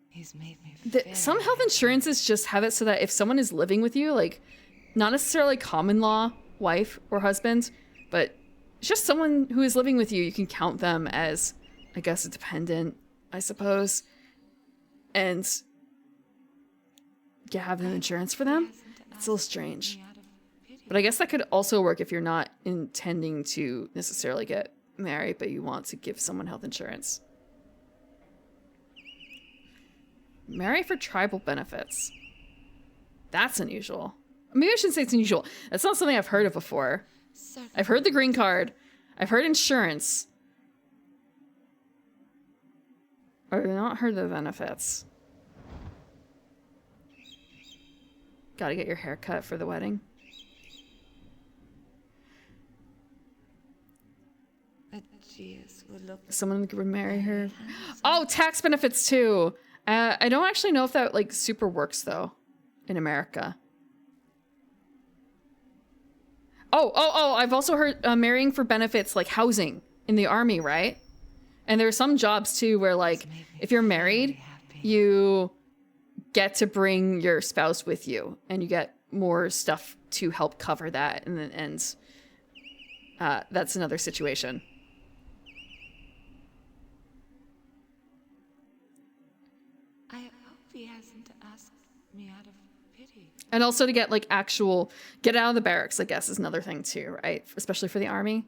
He's made me some health insurances just have it so that if someone is living with you, like, not necessarily common law wife or husband, but just someone who is living with you, you can count them as, I guess, a dependent, I suppose, and have an insurance for them. It's a little strange. But I guess that could also work if you're not intending to necessarily get married, but you want to give someone health insurance. Marry for tribal benefits. That's unusual. Maybe I shouldn't say it's unusual. That's not something I've heard of before. I've heard the green card. I've heard insurance. I've not heard the benefits. Gotta get your hair cut for the wedding. Edgius will look Someone would marry her. Oh, tax benefits too. I don't actually know if that like super works though in America. Oh, I've also heard marrying for benefits like housing in the army, right? And there are some jobs too where like if you're married, you get to bring your spouse with you and you get more stuff to help cover that, and that's another situation. I hope he hasn't asked me out of pity. And also to get like actual, get out of the barracks, I guess, is another thing too, right? Especially for the army.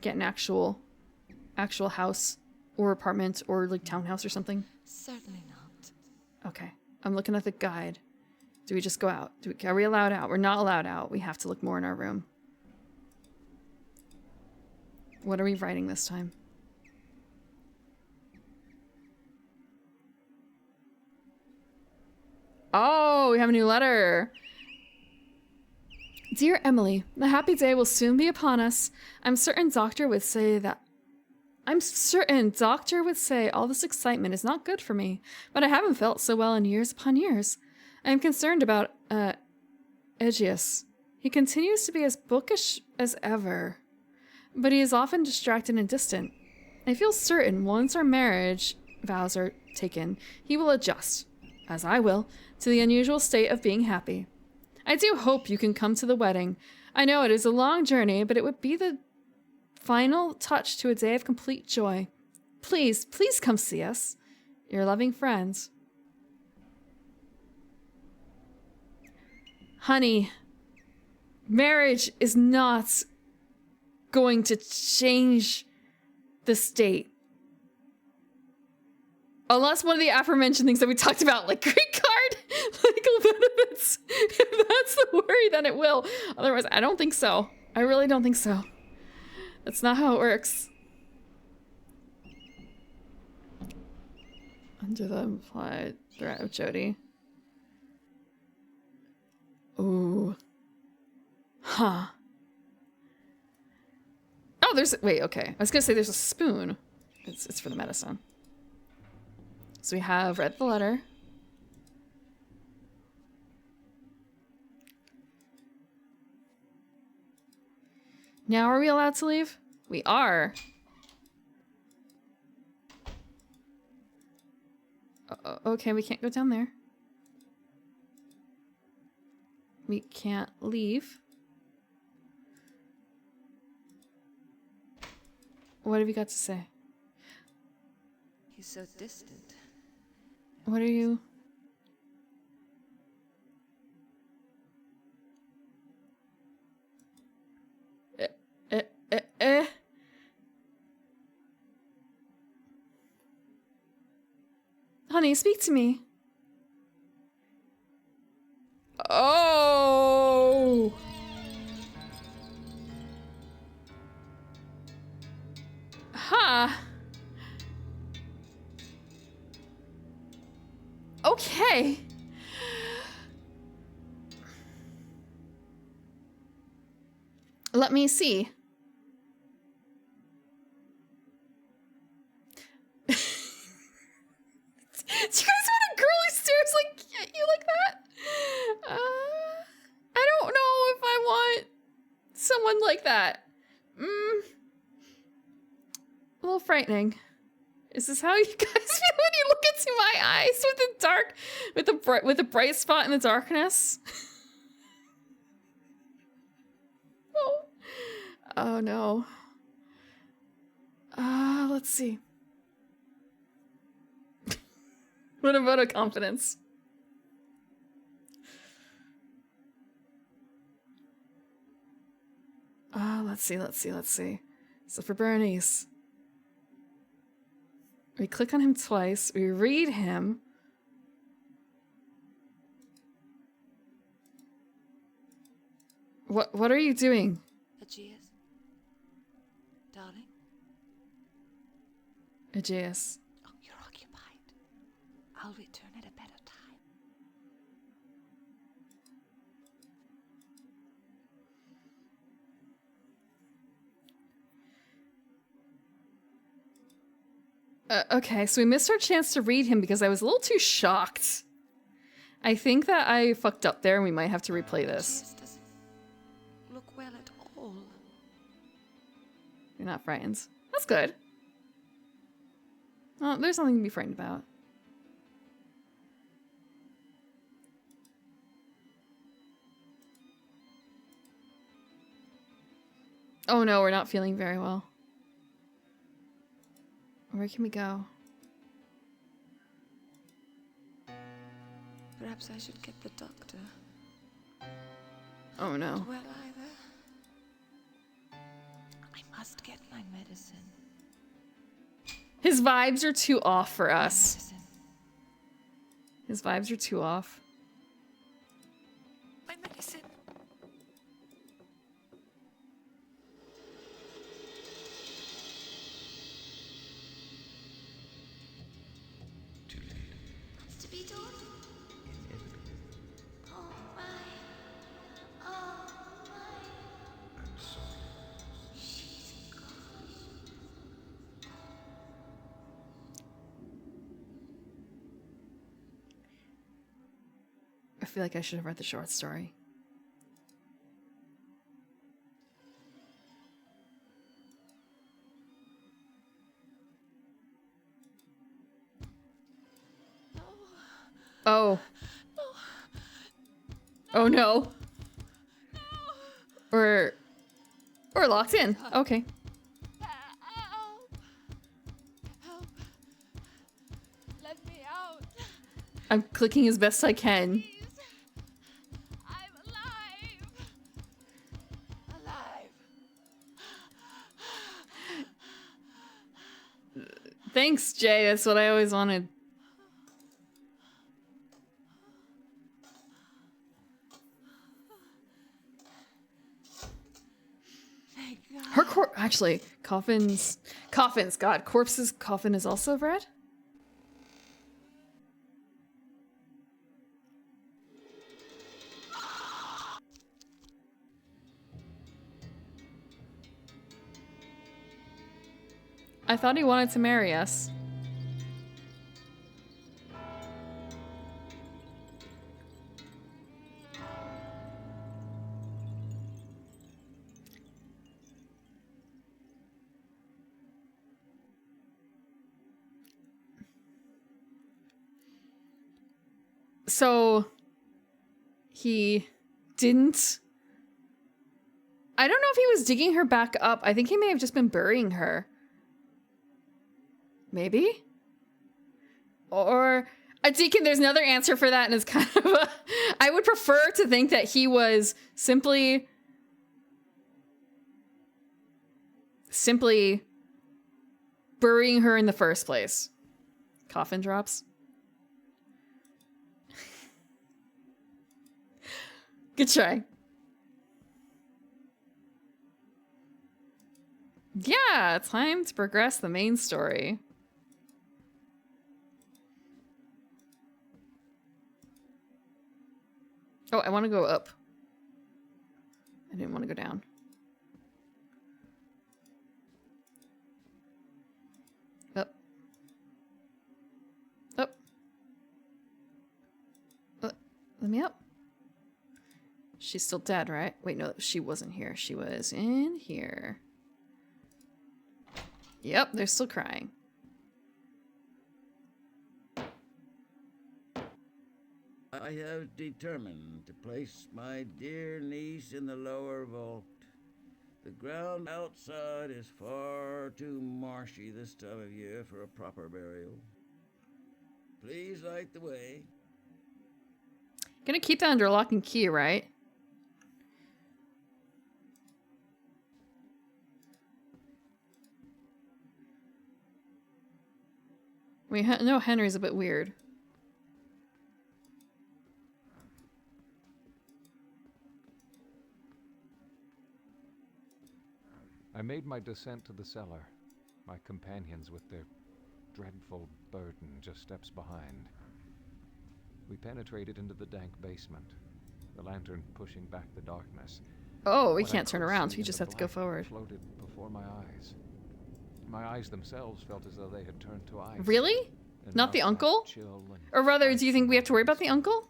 Get an actual house or apartment or like townhouse or something. Certainly not. Okay. I'm looking at the guide. Do we just go out? Are we allowed out? We're not allowed out. We have to look more in our room. What are we writing this time? Oh, we have a new letter. Dear Emily, the happy day will soon be upon us. I'm certain Doctor would say all this excitement is not good for me, but I haven't felt so well in years upon years. I am concerned about, Edgius. He continues to be as bookish as ever, but he is often distracted and distant. I feel certain once our marriage vows are taken, he will adjust, as I will, to the unusual state of being happy. I do hope you can come to the wedding. I know it is a long journey, but it would be the final touch to a day of complete joy. Please, please come see us. Your loving friends. Honey, marriage is not going to change the state. Unless one of the aforementioned things that we talked about, like green card, legal benefits. If that's the worry, then it will. Otherwise, I don't think so. I really don't think so. That's not how it works. Under the implied threat of Jody. Ooh. Huh. Oh, wait, okay. I was gonna say there's a spoon. It's for the medicine. So we have read the letter. Now are we allowed to leave? We are. Okay, we can't go down there. We can't leave. What have you got to say? He's so distant. What are you? Honey, speak to me. Oh. Huh. Okay. Let me see. that. A little frightening. Is this how you guys feel when you look into my eyes with the dark, with a bright spot in the darkness? Oh. Oh no. Let's see. What a vote of confidence. Let's see. So for Berenice, we click on him twice, we read him. What are you doing? Aegeus? Darling? Aegeus. Oh, you're occupied. I'll return at a better time. Okay, so we missed our chance to read him because I was a little too shocked. I think that I fucked up there and we might have to replay this. Aegeus doesn't look well at all. You're not frightened. That's good. Oh, there's nothing to be frightened about. Oh no, we're not feeling very well. Where can we go? Perhaps I should get the doctor. Oh no. Well, either. I must get my medicine. His vibes are too off for us. Medicine. His vibes are too off. My medicine. What's to be done? Oh my. Oh my. I'm sorry. She's gone. I feel like I should have read the short story. Oh. Oh no. We're locked in. Okay. Help! Help! Let me out! I'm clicking as best I can. Please! I'm alive! Alive! Thanks, Jay. That's what I always wanted. Thank God. Her actually, coffins. God, corpse's coffin is also red. I thought he wanted to marry us. So he didn't. I don't know if he was digging her back up. I think he may have just been burying her. Maybe? Or a deacon, there's another answer for that, and it's kind of a, I would prefer to think that he was simply burying her in the first place. Coffin drops. Good try. Yeah, time to progress the main story. Oh, I want to go up. I didn't want to go down. Up. Up. Let me up. She's still dead, right? Wait, no, she wasn't here. She was in here. Yep, they're still crying. I have determined to place my dear niece in the lower vault. The ground outside is far too marshy this time of year for a proper burial. Please light the way. Gonna keep that under lock and key, right? We know Henry's a bit weird. I made my descent to the cellar, my companions with their dreadful burden just steps behind. We penetrated into the dank basement, the lantern pushing back the darkness. Oh, we What I can't turn could around, see so we in just the have to go black forward. Floated before my eyes. My eyes themselves felt as though they had turned to ice. Really? and Not the melted uncle? chill and Or rather, ice do you think we have to worry about the uncle?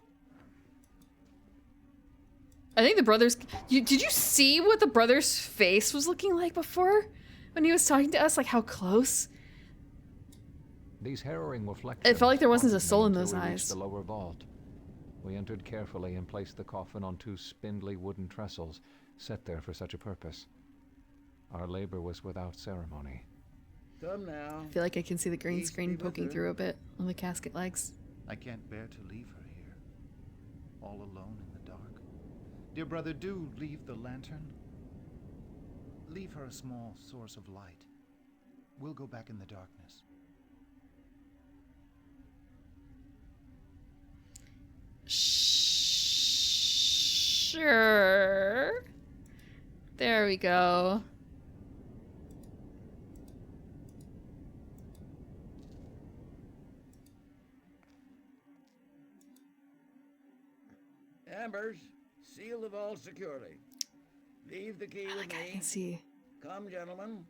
I think the brothers... did you see what the brother's face was looking like before? When he was talking to us? Like, how close? These harrowing reflections. It felt like there wasn't a haunted me soul in until those we reached eyes. The lower vault. We entered carefully and placed the coffin on 2 spindly wooden trestles, set there for such a purpose. Our labor was without ceremony. Come now. I feel like I can see the green Peace screen be with poking her. through a bit on the casket legs. I can't bear to leave her here, all alone in the dark. Dear brother, do leave the lantern. Leave her a small source of light. We'll go back in the darkness. Sure. There we go. Ambers, seal the vault securely. Leave the key with Like, I me. can see Come, gentlemen.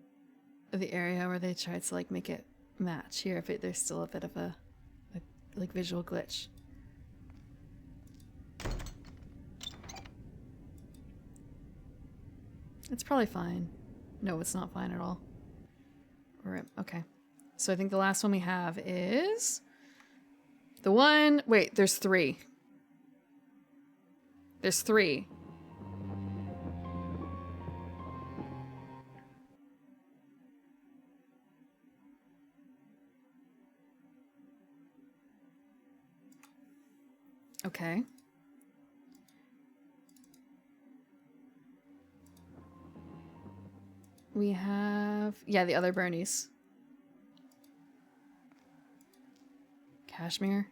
the area where they tried to like make it match here, but there's still a bit of a like visual glitch. It's probably fine. No, it's not fine at all. Right, okay. So I think the last one we have is the one. Wait, there's 3. There's 3. Okay. We have, yeah, the other bronies. Kashmir.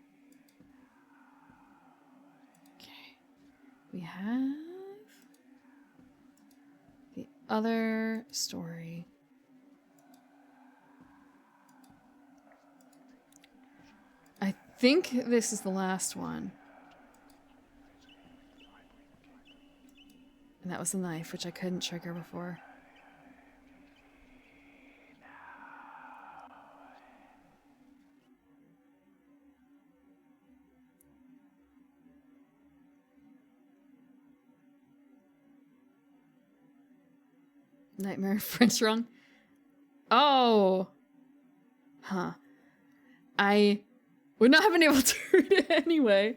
Okay. We have the other story. I think this is the last one. And that was the knife, which I couldn't trigger before. Nightmare French wrong. Oh. Huh. I would not have been able to read it anyway.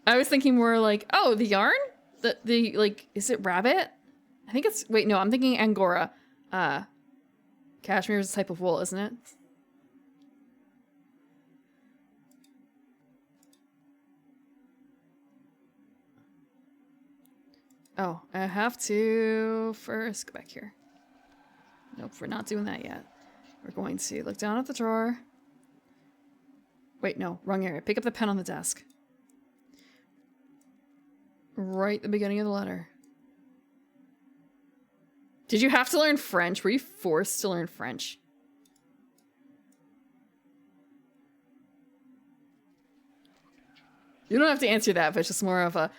I was thinking more like, oh, the yarn? The like, is it rabbit? I think it's, wait, no, I'm thinking Angora. Cashmere is a type of wool, isn't it? Oh, I have to first go back here. Nope, we're not doing that yet. We're going to look down at the drawer. Wait, no, wrong area. Pick up the pen on the desk. Right at the beginning of the letter. Did you have to learn French? Were you forced to learn French? You don't have to answer that, but it's just more of a...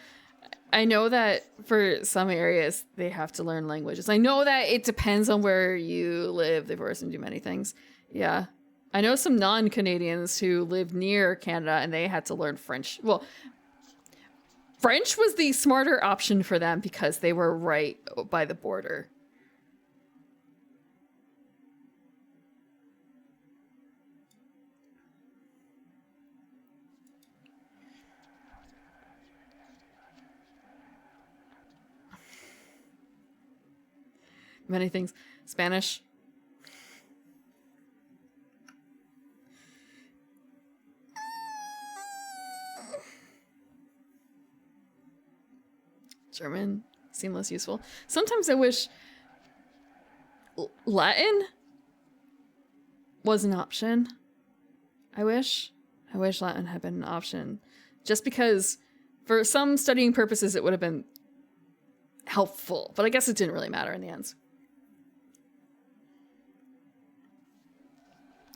I know that for some areas, they have to learn languages. I know that it depends on where you live. They force them to do many things. Yeah. I know some non-Canadians who live near Canada, and they had to learn French. Well, French was the smarter option for them because they were right by the border. Many things. Spanish. German seem less useful. Sometimes I wish Latin was an option. I wish Latin had been an option. Just because for some studying purposes it would have been helpful. But I guess it didn't really matter in the end.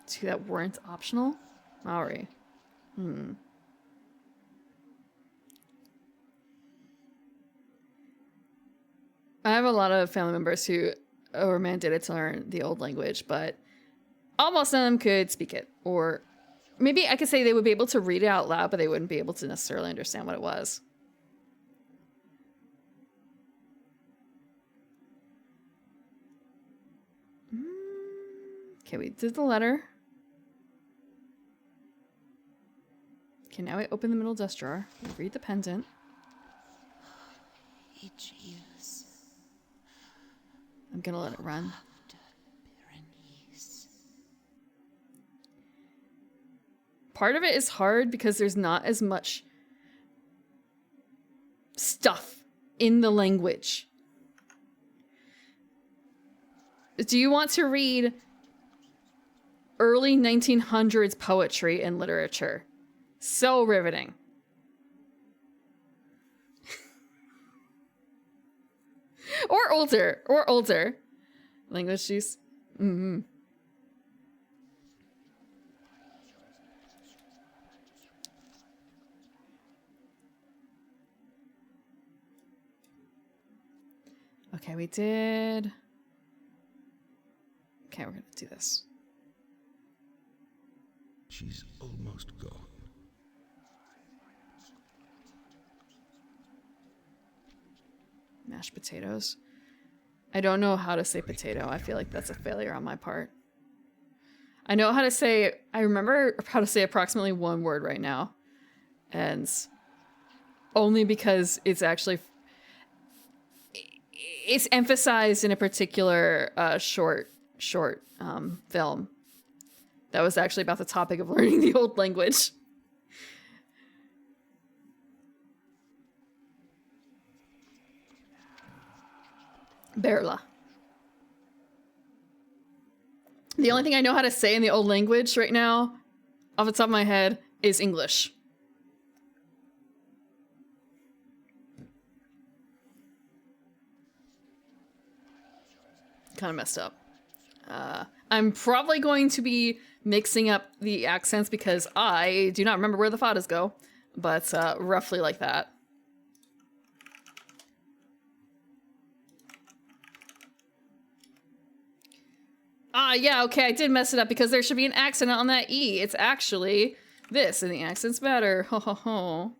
Two that weren't optional? Maori. I have a lot of family members who were mandated to learn the old language, but almost none of them could speak it. Or maybe I could say they would be able to read it out loud, but they wouldn't be able to necessarily understand what it was. Okay, we did the letter. Okay, now we open the middle desk drawer. Read the pendant. Aegeus. I'm gonna let it run. Part of it is hard because there's not as much stuff in the language. Do you want to read early 1900s poetry and literature? So riveting. Or older. Language juice. Okay, we did. Okay, we're gonna do this. She's almost gone. Mashed potatoes. I don't know how to say potato. I feel like that's a failure on my part. I know how to say, I remember how to say approximately one word right now. And only because it's actually, it's emphasized in a particular short film that was actually about the topic of learning the old language. Berla. The only thing I know how to say in the old language right now, off the top of my head, is English. Kind of messed up. I'm probably going to be mixing up the accents because I do not remember where the fadas go, but roughly like that. Yeah, okay, I did mess it up because there should be an accent on that E. It's actually this, and the accent's better. Ho ho ho.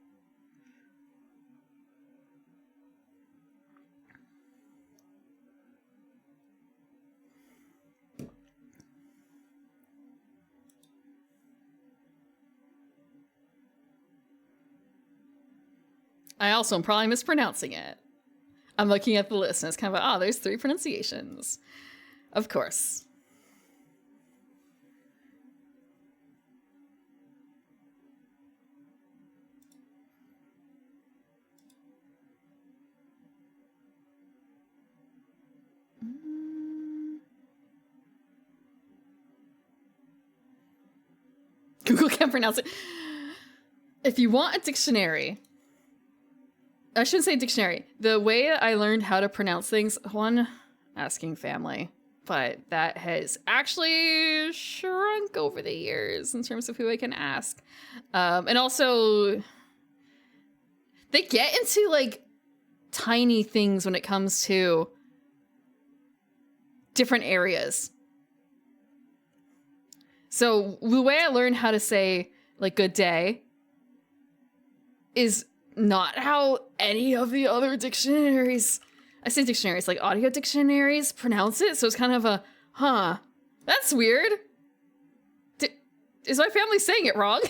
I also am probably mispronouncing it. I'm looking at the list and it's kind of like, there's 3 pronunciations. Of course. Google can't pronounce it. If you want a dictionary, I shouldn't say dictionary. The way I learned how to pronounce things, one, asking family, but that has actually shrunk over the years in terms of who I can ask. And also, they get into like tiny things when it comes to different areas. So the way I learned how to say like good day is not how any of the other dictionaries, I say dictionaries, like audio dictionaries, pronounce it. So it's kind of a, huh, that's weird. Is my family saying it wrong?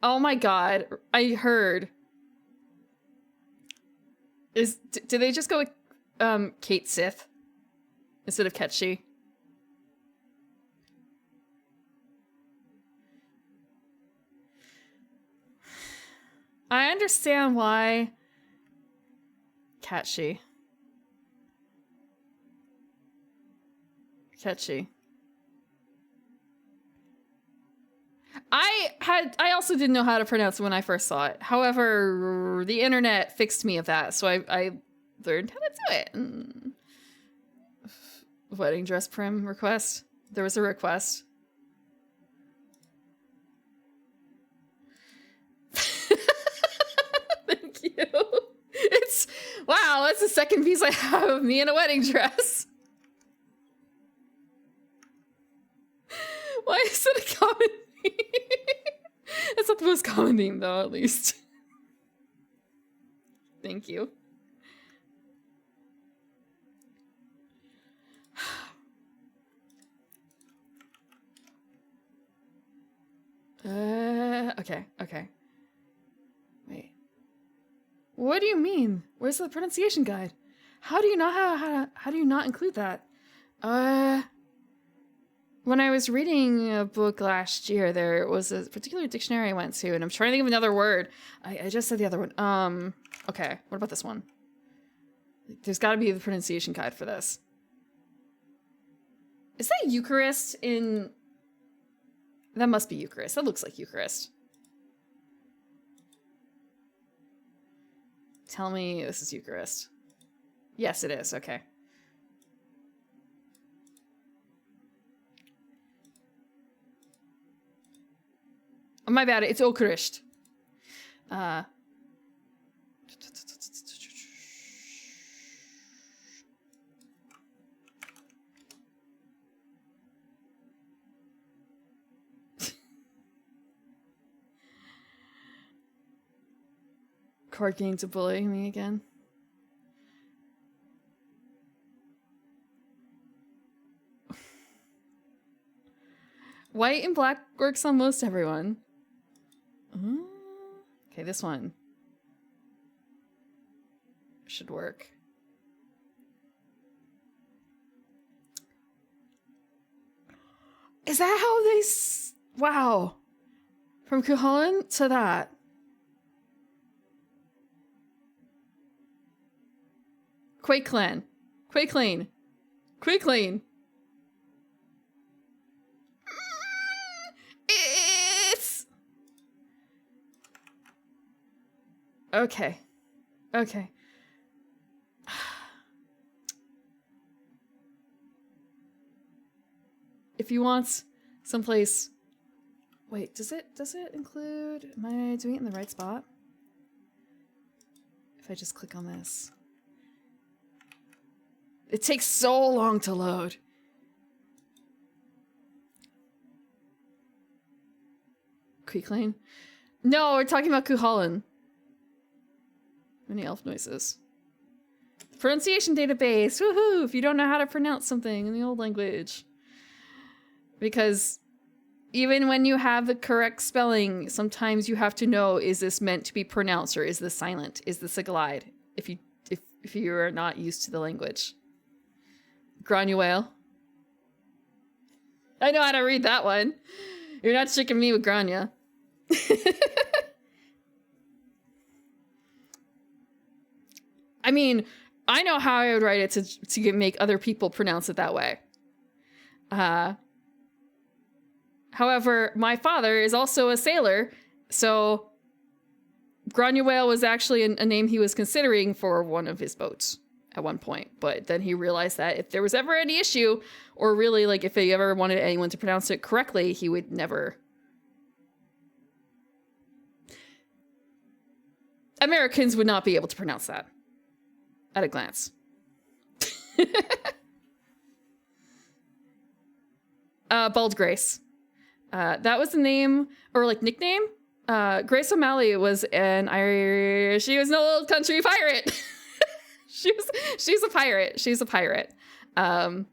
Oh my god, I heard. Did they just go with Kate Sith instead of Ketchi? I understand why Ketchi. I also didn't know how to pronounce it when I first saw it. However, the internet fixed me of that, so I learned how to do it. Wedding dress prim request. There was a request. Thank you. Wow, that's the second piece I have of me in a wedding dress. Why is it a common theme? It's not the most common theme, though, at least. Thank you. Okay. Wait. What do you mean? Where's the pronunciation guide? How do you not how do you not include that? When I was reading a book last year, there was a particular dictionary I went to, and I'm trying to think of another word. I just said the other one. Okay, what about this one? There's got to be the pronunciation guide for this. Is that Eucharist in... That must be Eucharist. That looks like Eucharist. Tell me this is Eucharist. Yes, it is. Okay. Oh, my bad. It's Eucharist. Card games are bullying me again. White and black works on most everyone. Okay, this one should work. Is that how they wow. From Cuchulainn to that. Quakeland. Quakeleen. Quakeleen. It's... Okay. Okay. If you want someplace... Wait, does it include... Am I doing it in the right spot? If I just click on this. It takes so long to load. Quakeleen? No, we're talking about Cuchulainn. Many elf noises. Pronunciation database. Woohoo! If you don't know how to pronounce something in the old language. Because even when you have the correct spelling, sometimes you have to know, is this meant to be pronounced or is this silent? Is this a glide? If you are not used to the language. Granuaile. I know how to read that one. You're not tricking me with Grania. I mean, I know how I would write it to make other people pronounce it that way. However, my father is also a sailor, so Granuaile was actually a name he was considering for one of his boats at one point. But then he realized that if there was ever any issue, or really like if he ever wanted anyone to pronounce it correctly, he would never... Americans would not be able to pronounce that at a glance. Bald Grace. That was the name, or like nickname, Grace O'Malley was an Irish. She was an old country pirate. She's a pirate. She's a pirate. I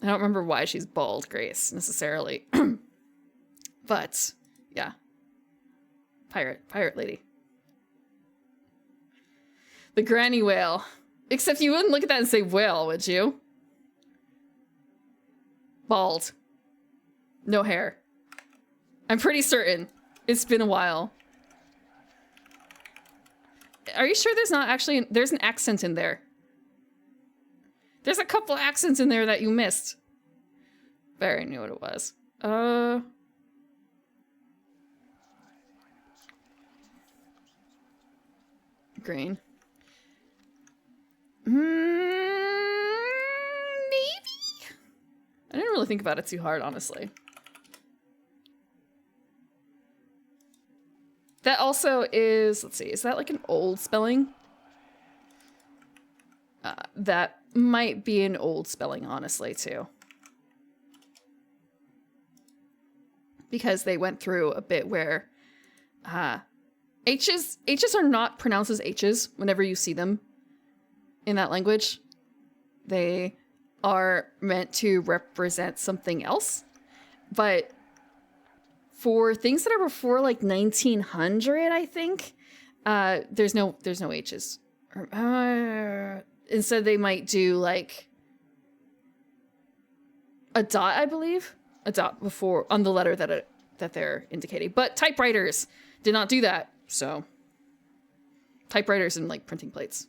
don't remember why she's bald, Grace, necessarily. But yeah. Pirate lady. The granny whale. Except you wouldn't look at that and say whale, would you? Bald. No hair. I'm pretty certain. It's been a while. Are you sure there's not actually... There's an accent in there. There's a couple accents in there that you missed. But I already knew what it was. Green. Maybe? I didn't really think about it too hard, honestly. That also is, let's see, is that like an old spelling? That might be an old spelling, honestly, too. Because they went through a bit where H's are not pronounced as H's whenever you see them in that language. They are meant to represent something else. But for things that are before like 1900, I think, there's no H's. Instead, they might do like a dot, I believe, a dot before on the letter that they're indicating. But typewriters did not do that. So typewriters and like printing plates.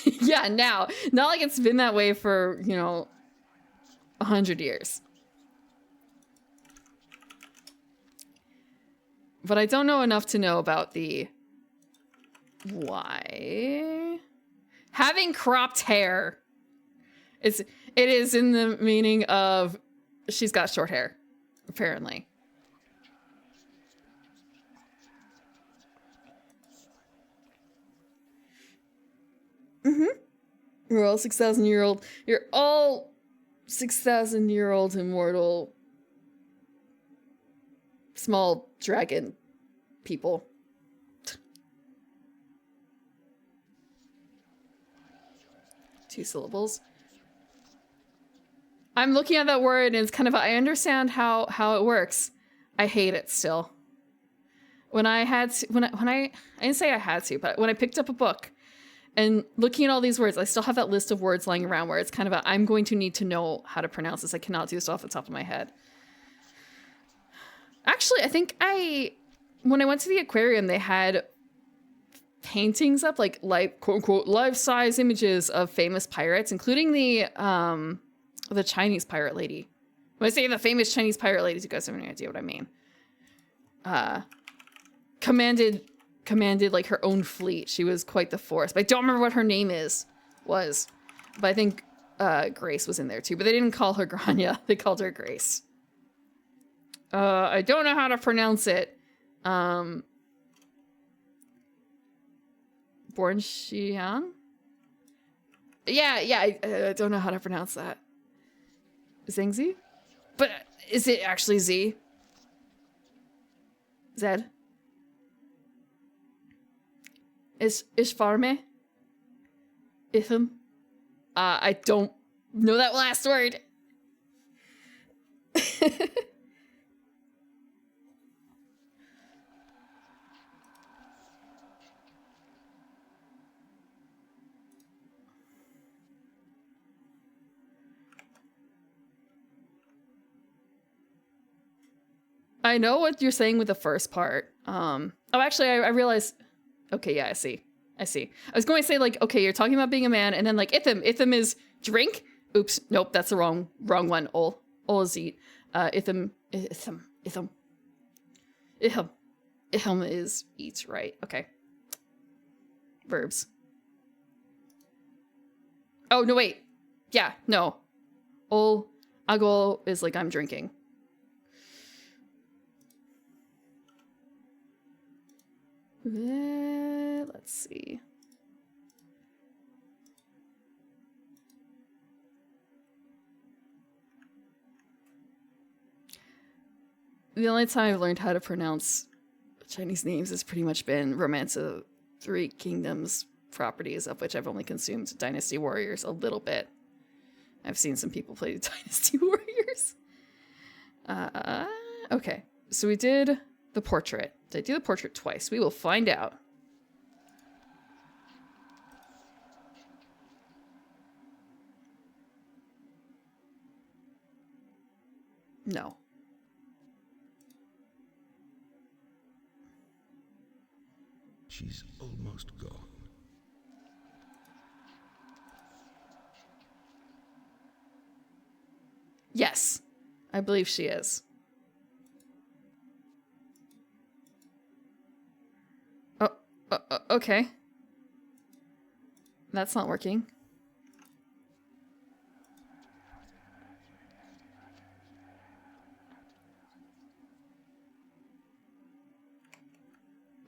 Yeah, now. Not like it's been that way for, 100 years. But I don't know enough to know about the why. Having cropped hair. It is in the meaning of she's got short hair, apparently. You're all 6,000-year-old. You're all 6,000-year-old immortal small dragon people. Two syllables. I'm looking at that word and it's kind of, I understand how it works. I hate it still. When I didn't say I had to, but when I picked up a book and looking at all these words, I still have that list of words lying around where it's kind of I'm going to need to know how to pronounce this. I cannot do this off the top of my head. Actually, I think when I went to the aquarium, they had paintings up, like quote unquote life-size images of famous pirates, including the Chinese pirate lady. When I say the famous Chinese pirate ladies, you guys have any idea what I mean. Commanded like her own fleet. She was quite the force. But I don't remember what her name was. But I think Grace was in there too. But they didn't call her Grania. They called her Grace. I don't know how to pronounce it. Bornxian? Yeah, I don't know how to pronounce that. Zhengzi? But is it actually Z? Zed? Ishfarme? Itham? I don't know that last word. I know what you're saying with the first part. Oh, actually, I realized. Okay, yeah, I see. I was going to say, like, okay, you're talking about being a man, and then, like, Itham. Itham is drink? Oops, nope, that's the wrong one. Ol is eat. Itham is eat, right? Okay. Verbs. Oh, no, wait. Yeah, no. Ol, agol is like I'm drinking. Let's see. the only time I've learned how to pronounce Chinese names has pretty much been Romance of Three Kingdoms properties, of which I've only consumed Dynasty Warriors a little bit. I've seen some people play Dynasty Warriors. Okay, so we did the portrait. Did I do the portrait twice? We will find out. No. She's almost gone. Yes, I believe she is. Oh, okay. That's not working.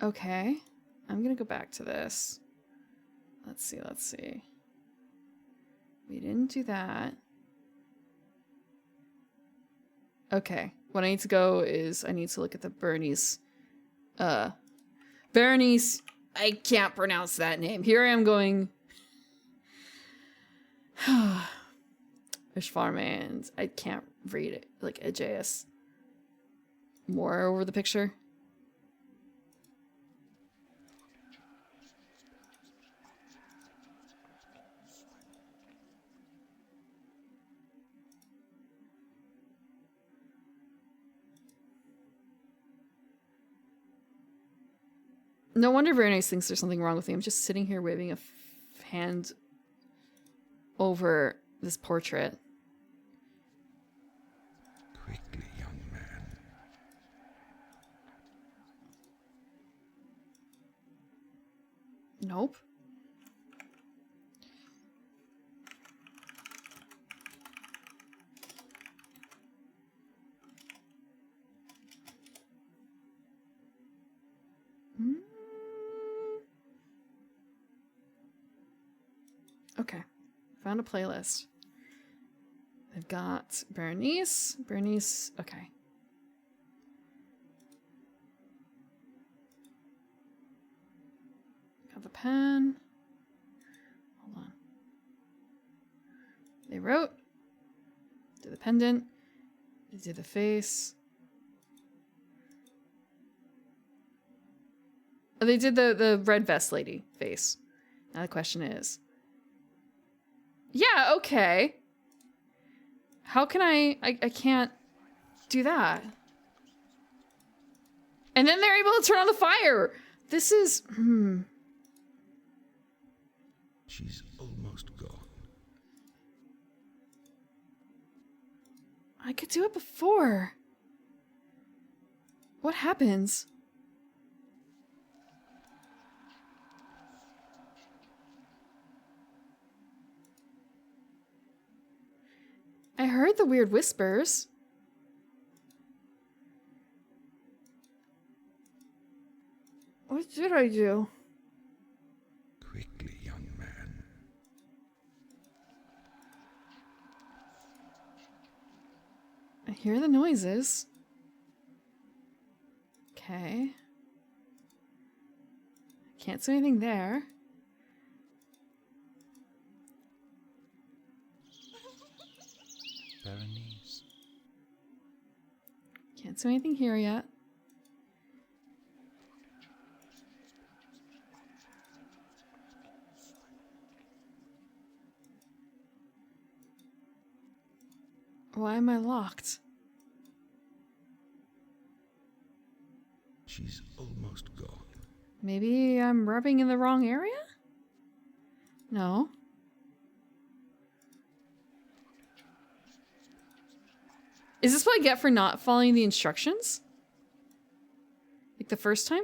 Okay, I'm gonna go back to this. Let's see. We didn't do that. Okay, what I need to go is I need to look at the Berenice, I can't pronounce that name. Here I am going Ishvarman, I can't read it, like Aegeus. More over the picture. No wonder Berenice thinks there's something wrong with me. I'm just sitting here waving a hand over this portrait. Quickly, young man. Nope. Okay, found a playlist. I've got Berenice, okay. Got the pen. Hold on. They wrote, did the pendant, they did the face. Oh, they did the red vest lady face. Now the question is, yeah, okay. How can I can't do that. And then they're able to turn on the fire. This is, She's almost gone. I could do it before. What happens? I heard the weird whispers. What did I do? Quickly, young man. I hear the noises. Okay. Can't see anything there. Berenice. Can't see anything here yet. Why am I locked? She's almost gone. Maybe I'm rubbing in the wrong area? No. Is this what I get for not following the instructions? Like the first time?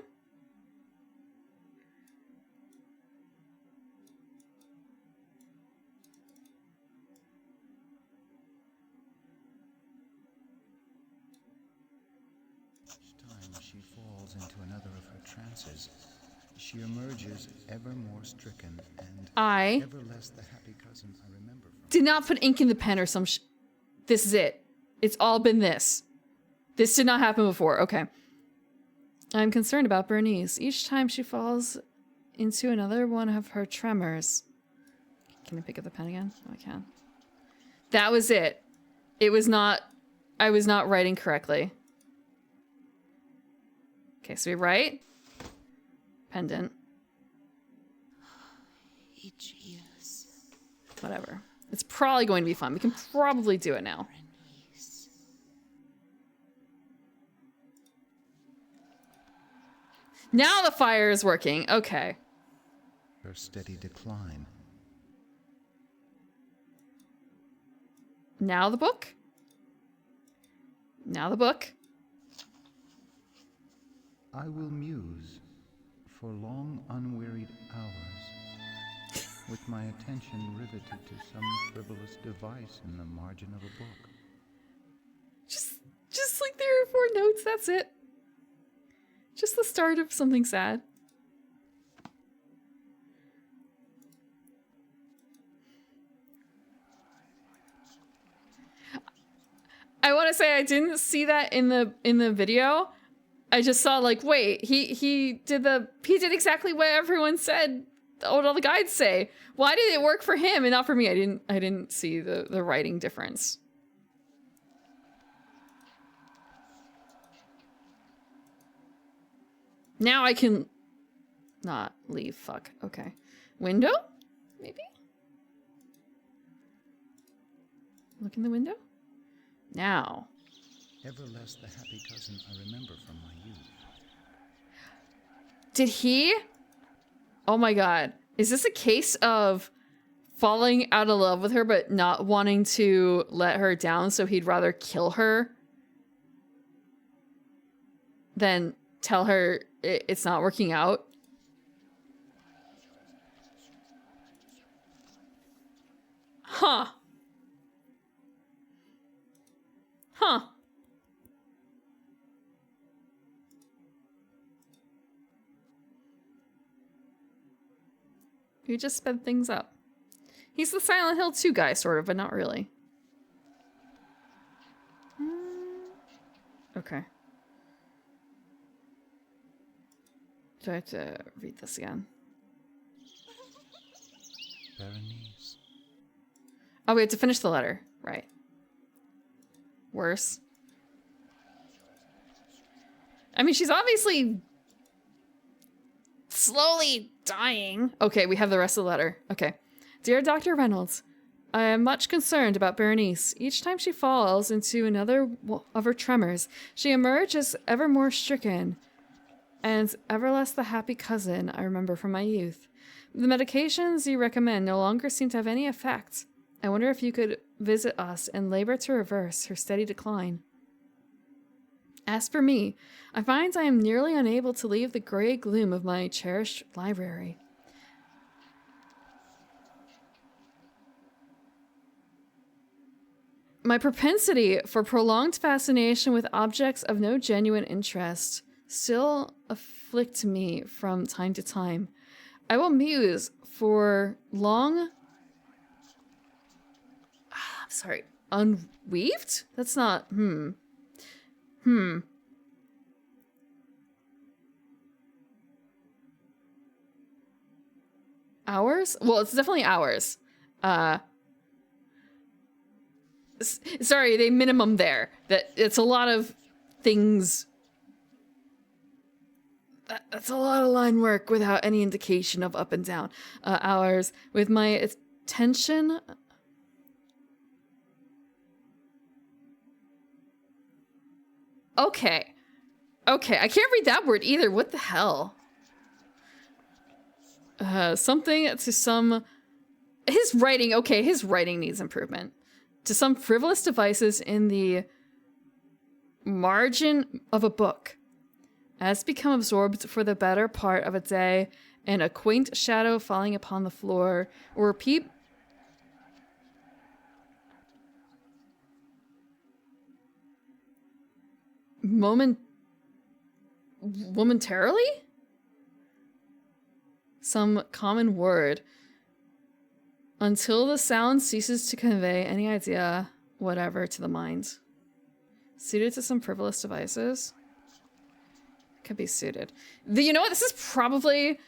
Each time she falls into another of her trances, she emerges ever more stricken and ever less the happy cousin I remember from. Did not put ink in the pen or some This is it. It's all been this. This did not happen before. Okay. I'm concerned about Bernice. Each time she falls into another one of her tremors. Can I pick up the pen again? Oh, I can. That was it. It was not... I was not writing correctly. Okay, so we write. Pendant. Aegeus. Whatever. It's probably going to be fun. We can probably do it now. Now the fire is working. Okay. Her steady decline. Now the book. Now the book. I will muse for long unwearied hours, with my attention riveted to some frivolous device in the margin of a book. Just like 3 or 4 notes, that's it. Just the start of something sad. I want to say I didn't see that in the video. I just saw like, wait, he did exactly what everyone said, what all the guides say. Why did it work for him and not for me? I didn't see the writing difference. Now I can not leave. Fuck. Okay. Window? Maybe? Look in the window? Now. Ever less the happy cousin I remember from my youth. Did he? Oh my god. Is this a case of falling out of love with her but not wanting to let her down, so he'd rather kill her than tell her it's not working out? Huh. Huh. You just sped things up. He's the Silent Hill 2 guy, sort of, but not really. Okay. Do I have to read this again? Berenice. Oh, we have to finish the letter. Right. Worse. I mean, she's obviously slowly dying. Okay, we have the rest of the letter. Okay. Dear Dr. Reynolds, I am much concerned about Berenice. Each time she falls into another of her tremors, she emerges ever more stricken and ever less the happy cousin I remember from my youth. The medications you recommend no longer seem to have any effect. I wonder if you could visit us and labor to reverse her steady decline. As for me, I find I am nearly unable to leave the gray gloom of my cherished library. My propensity for prolonged fascination with objects of no genuine interest still afflict me from time to time. I will muse for long... I'm sorry, unweaved? That's not... Hours? Well, it's definitely hours. Sorry, they minimum there. That it's a lot of things. That's a lot of line work without any indication of up and down. Hours with my attention. Okay. Okay, I can't read that word either. What the hell? Something to some... His writing, okay, his writing needs improvement. To some frivolous devices in the margin of a book. As become absorbed for the better part of a day, and a quaint shadow falling upon the floor, or peep... Momentarily? Some common word. Until the sound ceases to convey any idea whatever to the mind. Suited to some frivolous devices. Could be suited. You know what? This is probably...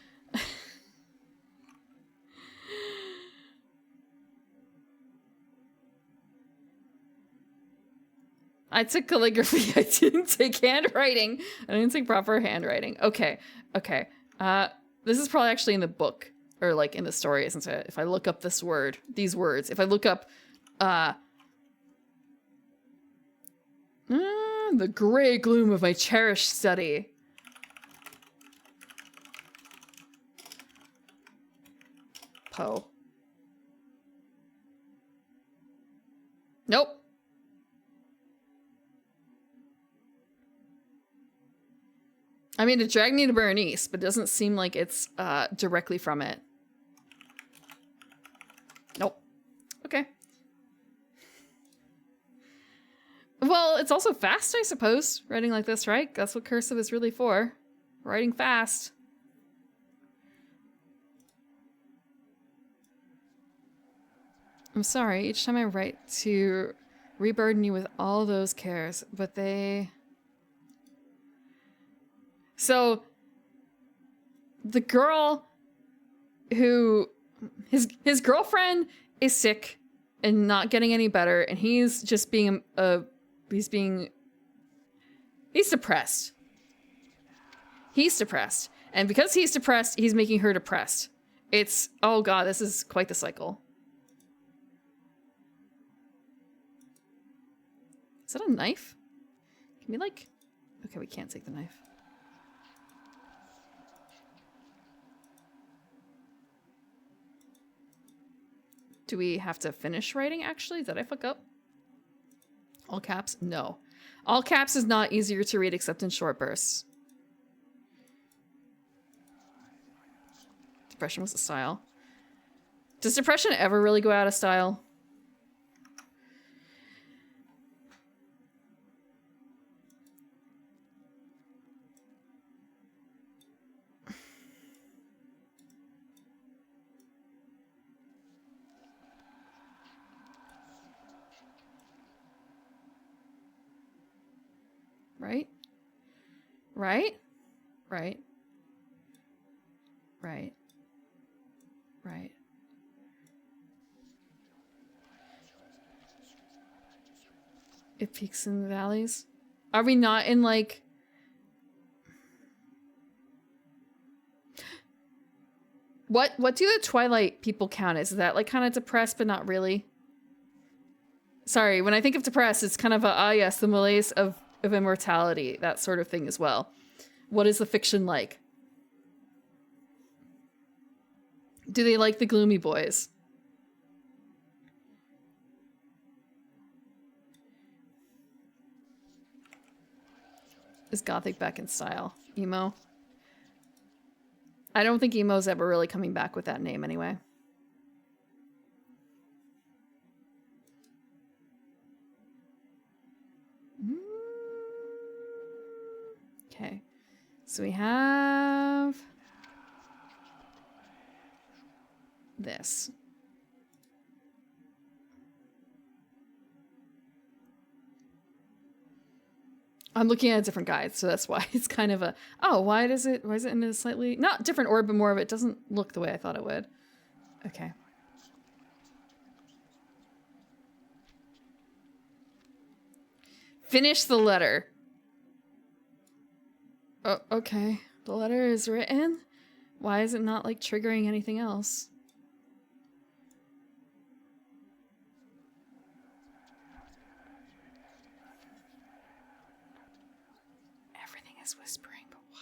I took calligraphy. I didn't take handwriting. I didn't take proper handwriting. Okay. Okay. This is probably actually in the book. Or like in the story, isn't it? If I look up this word, these words. If I look up, the gray gloom of my cherished study. Poe. Nope. I mean, it dragged me to Berenice, but it doesn't seem like it's directly from it. Nope. Okay. Well, it's also fast, I suppose, writing like this, right? That's what cursive is really for. Writing fast. I'm sorry, each time I write to reburden you with all those cares, but they... So, the girl who... His girlfriend is sick and not getting any better, and he's just being he's depressed. He's depressed. And because he's depressed, he's making her depressed. It's, oh god, this is quite the cycle. Is that a knife? Can we like... Okay, we can't take the knife. Do we have to finish writing, actually? Did I fuck up? All caps? No. All caps is not easier to read except in short bursts. Depression was a style. Does depression ever really go out of style? Right? Right? Right. Right. Right. It peaks in the valleys. Are we not in like... What do the Twilight people count as? Is that like kind of depressed but not really? Sorry, when I think of depressed, it's kind of a, yes, the malaise of immortality, that sort of thing as well. What is the fiction like? Do they like the gloomy boys? Is Gothic back in style? Emo? I don't think emo's ever really coming back with that name anyway. Okay, so we have this. I'm looking at a different guide, so that's why it's kind of a, oh, why is it in a slightly, not different orb, but more of it doesn't look the way I thought it would. Okay. Finish the letter. Oh, okay. The letter is written. Why is it not like triggering anything else? Everything is whispering, but why?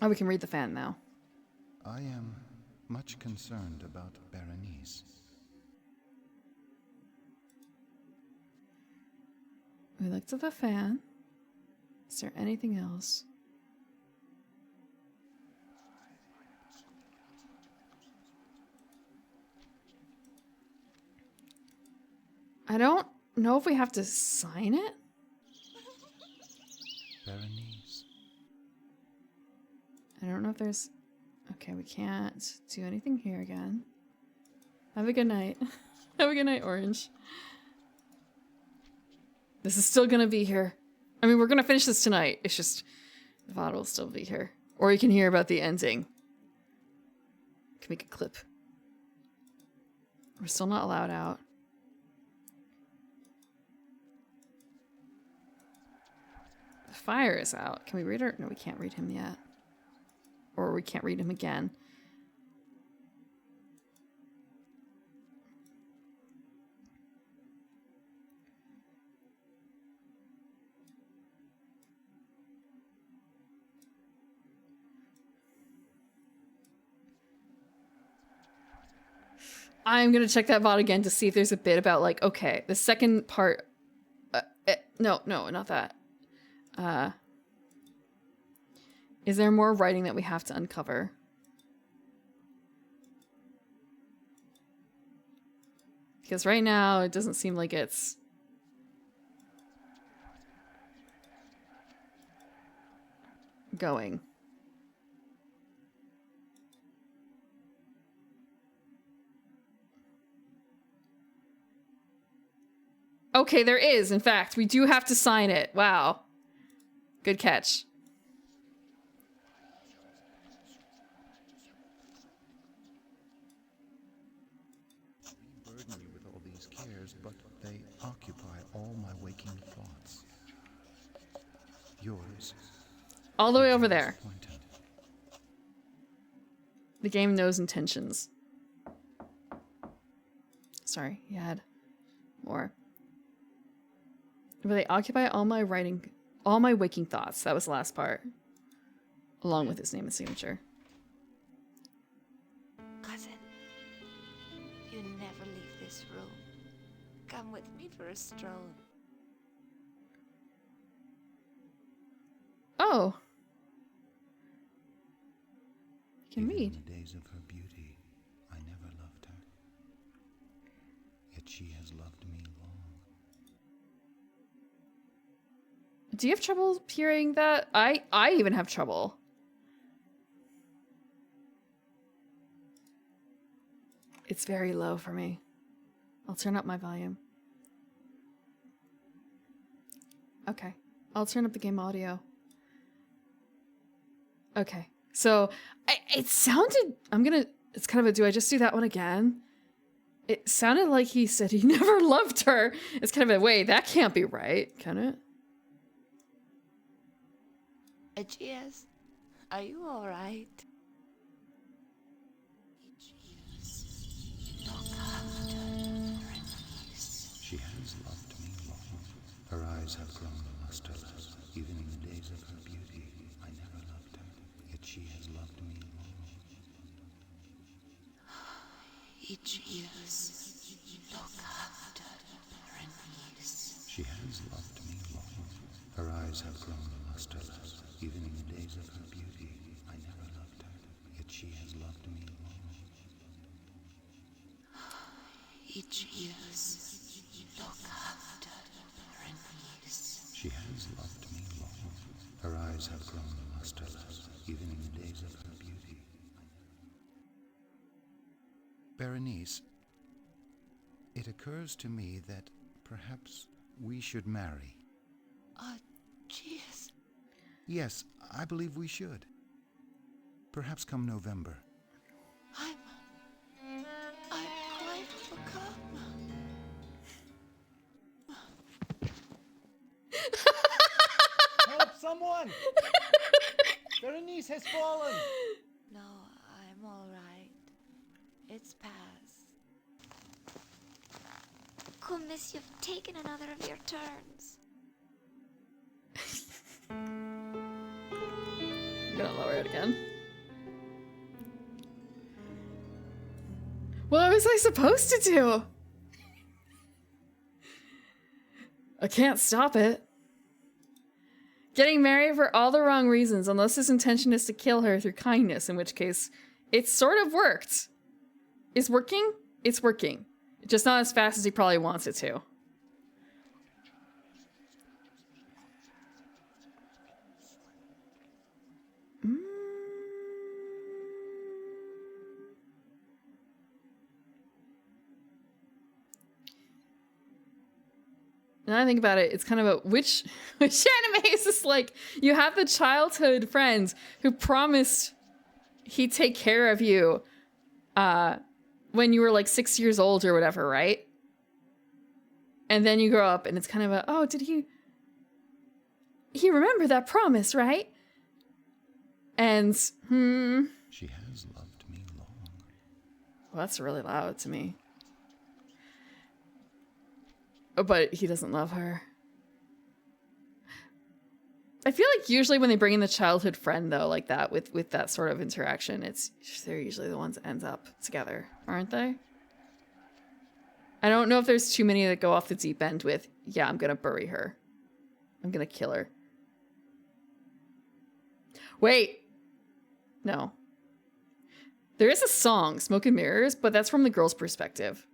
Oh, we can read the fan now. I am much concerned about Berenice. We looked at the fan. Is there anything else? I don't know if we have to sign it. I don't know if there's... Okay, we can't do anything here again. Have a good night. Have a good night, Orange. This is still gonna be here. I mean, we're gonna finish this tonight. It's just... the VOD will still be here. Or you can hear about the ending. Can make a clip. We're still not allowed out. The fire is out. Can we read her? No, we can't read him yet. Or we can't read him again. I'm gonna check that VOD again to see if there's a bit about, like, okay, the second part... no, not that. Is there more writing that we have to uncover? Because right now, it doesn't seem like it's... going. Okay, there is, in fact. We do have to sign it. Wow. Good catch. We burden you with all these cares, but they occupy all my waking thoughts. Yours. All the way over there. The game knows intentions. Sorry, you had more. But they occupy all my waking thoughts. That was the last part. Along with his name and signature. Cousin, you never leave this room. Come with me for a stroll. Oh. You can read. In the days of her beauty, I never loved her. Yet she has loved me long. Do you have trouble hearing that? I even have trouble. It's very low for me. I'll turn up my volume. Okay. I'll turn up the game audio. Okay. So, it sounded... It's kind of a... Do I just do that one again? It sounded like he said he never loved her. It's kind of a... Wait, that can't be right, can it? Aegeus, are you all right? She has loved me long. Her eyes have grown lusterless. Even in the days of her beauty, I never loved her. Yet she has loved me long. Aegeus, look after Berenice. She has loved me long. Her eyes have grown lusterless. Even in the days of her beauty, I never loved her. Yet she has loved me long. Aegeus, look after Berenice. She has loved me long. Her eyes have grown lusterless. Even in the days of her beauty. Berenice, it occurs to me that perhaps we should marry. Aegeus. Yes, I believe we should. Perhaps come November. I'm quite overcome. Help someone! Berenice has fallen! No, I'm all right. It's past. Come, miss, you've taken another of your turns. I'm gonna lower it again. What was I supposed to do? I can't stop it. Getting married for all the wrong reasons, unless his intention is to kill her through kindness, in which case it sort of worked. It's working? It's working. Just not as fast as he probably wants it to. Now I think about it, it's kind of a which anime is this like? You have the childhood friends who promised he'd take care of you when you were like 6 years old or whatever, right? And then you grow up and it's kind of a, oh, did he remember that promise, right? And She has loved me long. Well, that's really loud to me. But he doesn't love her. I feel like usually when they bring in the childhood friend though, like that with that sort of interaction, they're usually the ones that ends up together, aren't they? I don't know if there's too many that go off the deep end with, yeah, I'm gonna bury her. I'm gonna kill her. Wait. No. There is a song, Smoke and Mirrors, but that's from the girl's perspective.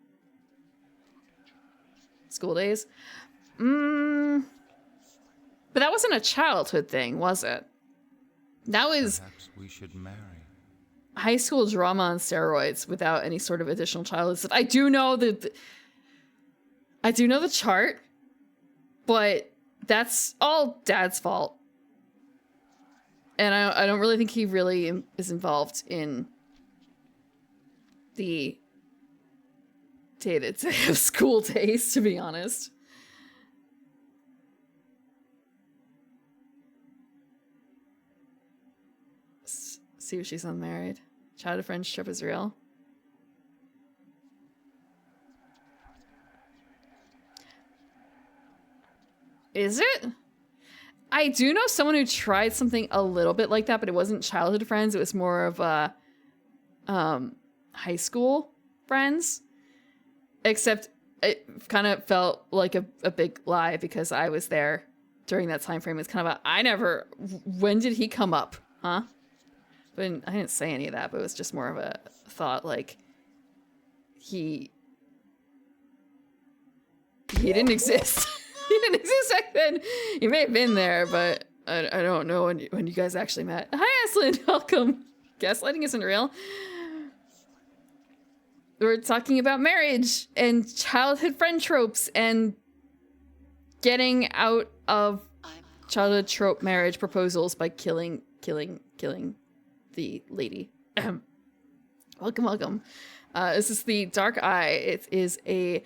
School Days. But that wasn't a childhood thing, was it? That was Perhaps we should marry. high school drama on steroids without any sort of additional childhood stuff. I do know the chart, but that's all Dad's fault. And I don't really think he really is involved in the day-to-day of school days, to be honest. See if she's unmarried. Childhood friendship is real. Is it? I do know someone who tried something a little bit like that, but it wasn't childhood friends. It was more of a high school friends. Except it kind of felt like a big lie because I was there during that time frame. It's kind of when did he come up? Huh? But I didn't say any of that, but it was just more of a thought, like he didn't exist. He didn't exist back then. He may have been there, but I don't know when you guys actually met. Hi, Aslan. Welcome. Gaslighting isn't real. We're talking about marriage and childhood friend tropes and getting out of childhood trope marriage proposals by killing the lady. Welcome. This is the Dark Eye. It is a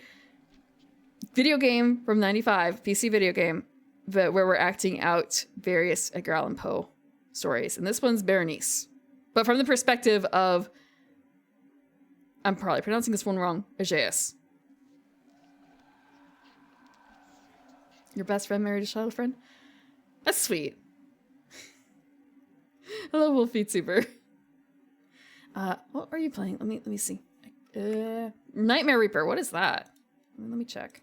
video game from '95, PC video game, where we're acting out various Edgar Allan Poe stories. And this one's Berenice. But from the perspective of, I'm probably pronouncing this one wrong, Aegeus. Your best friend married a childhood friend? That's sweet. Hello, WolfeeTuber. What are you playing? Let me see. Nightmare Reaper. What is that? Let me check.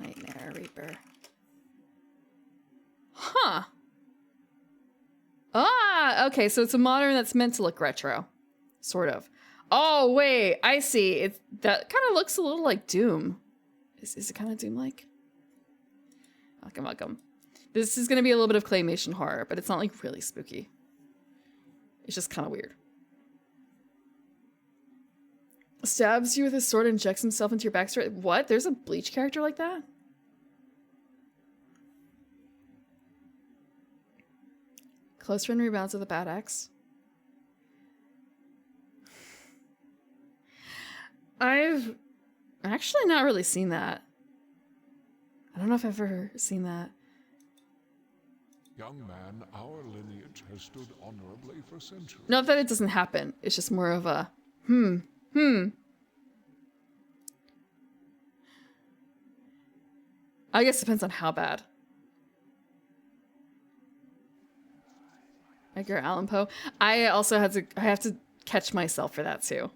Nightmare Reaper. Huh. Ah, okay. So it's a modern that's meant to look retro, sort of. Oh wait, I see. That kind of looks a little like Doom. Is it kind of Doom-like? Welcome. This is gonna be a little bit of claymation horror, but it's not like really spooky. It's just kind of weird. Stabs you with his sword and injects himself into your backstory. What? There's a Bleach character like that? Close friend rebounds with a bad axe. I've actually not really seen that. I don't know if I've ever seen that. Young man, our lineage has stood honorably for centuries. Not that it doesn't happen. It's just more of a I guess it depends on how bad. Edgar Allan Poe. I have to catch myself for that too.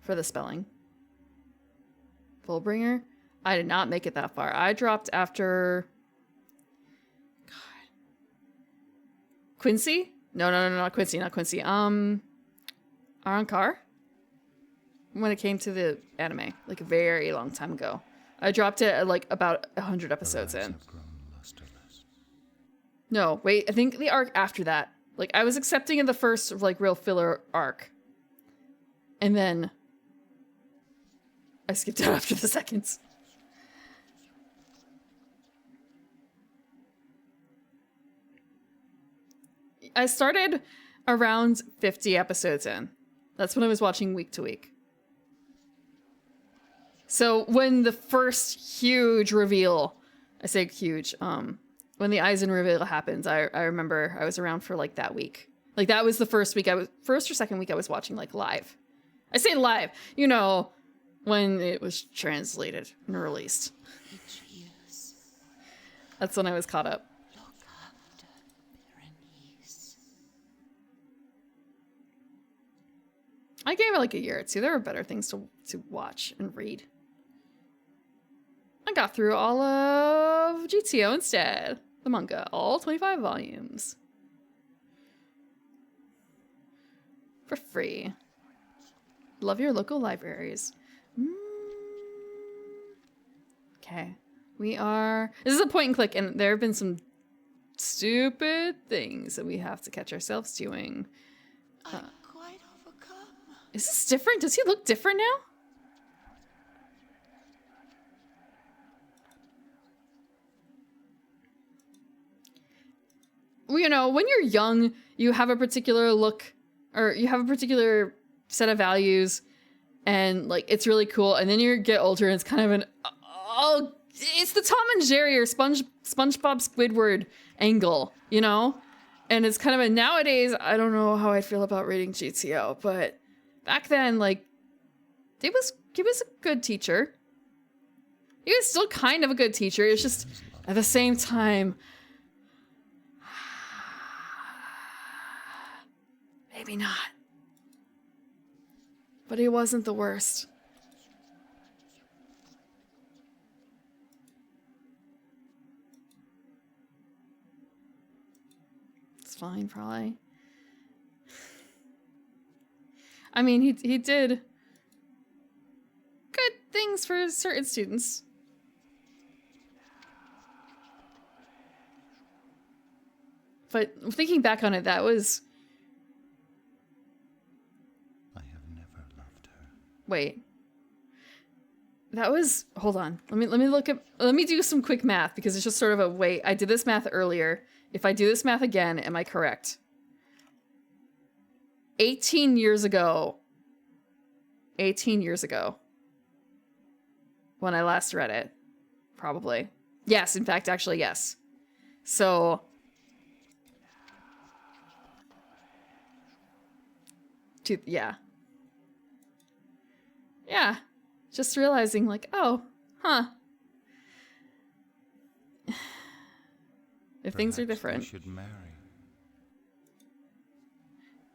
For the spelling. Fullbringer? I did not make it that far. I dropped after... God. Quincy? No, not Quincy, not Quincy. Arrancar? When it came to the anime, like a very long time ago. I dropped it at like about 100 episodes in. No, wait, I think the arc after that. Like, I was accepting of the first, like, real filler arc. And then I skipped out after the seconds. I started around 50 episodes in. That's when I was watching week to week. So when the first huge reveal, I say huge, when the Aizen reveal happens, I remember I was around for like that week. Like that was the first or second week I was watching like live. I say live, you know, when it was translated and released. That's when I was caught up. Look after Berenice. I gave it like a year or two. There were better things to watch and read. I got through all of GTO instead. The manga, all 25 volumes. For free. Love your local libraries. Okay. This is a point and click, and there have been some stupid things that we have to catch ourselves doing. I'm quite overcome. Is this different? Does he look different now? Well, you know, when you're young, you have a particular look, or you have a particular set of values, and like it's really cool. And then you get older, and it's kind of an it's the Tom and Jerry or SpongeBob Squidward angle, you know? And it's kind of a nowadays, I don't know how I feel about reading GTO, but back then, like, he was a good teacher. He was still kind of a good teacher. It's just at the same time, maybe not. But he wasn't the worst. Fine, probably. I mean, he did good things for certain students. But thinking back on it, that was... I have never loved her. Wait. That was... Hold on. Let me look at... Let me do some quick math, because it's just sort of a... Wait, I did this math earlier. If I do this math again, am I correct? 18 years ago. 18 years ago. When I last read it. Probably. Yes, in fact, actually, yes. So... yeah. Yeah. Just realizing, like, oh, huh. If things are different. We should marry.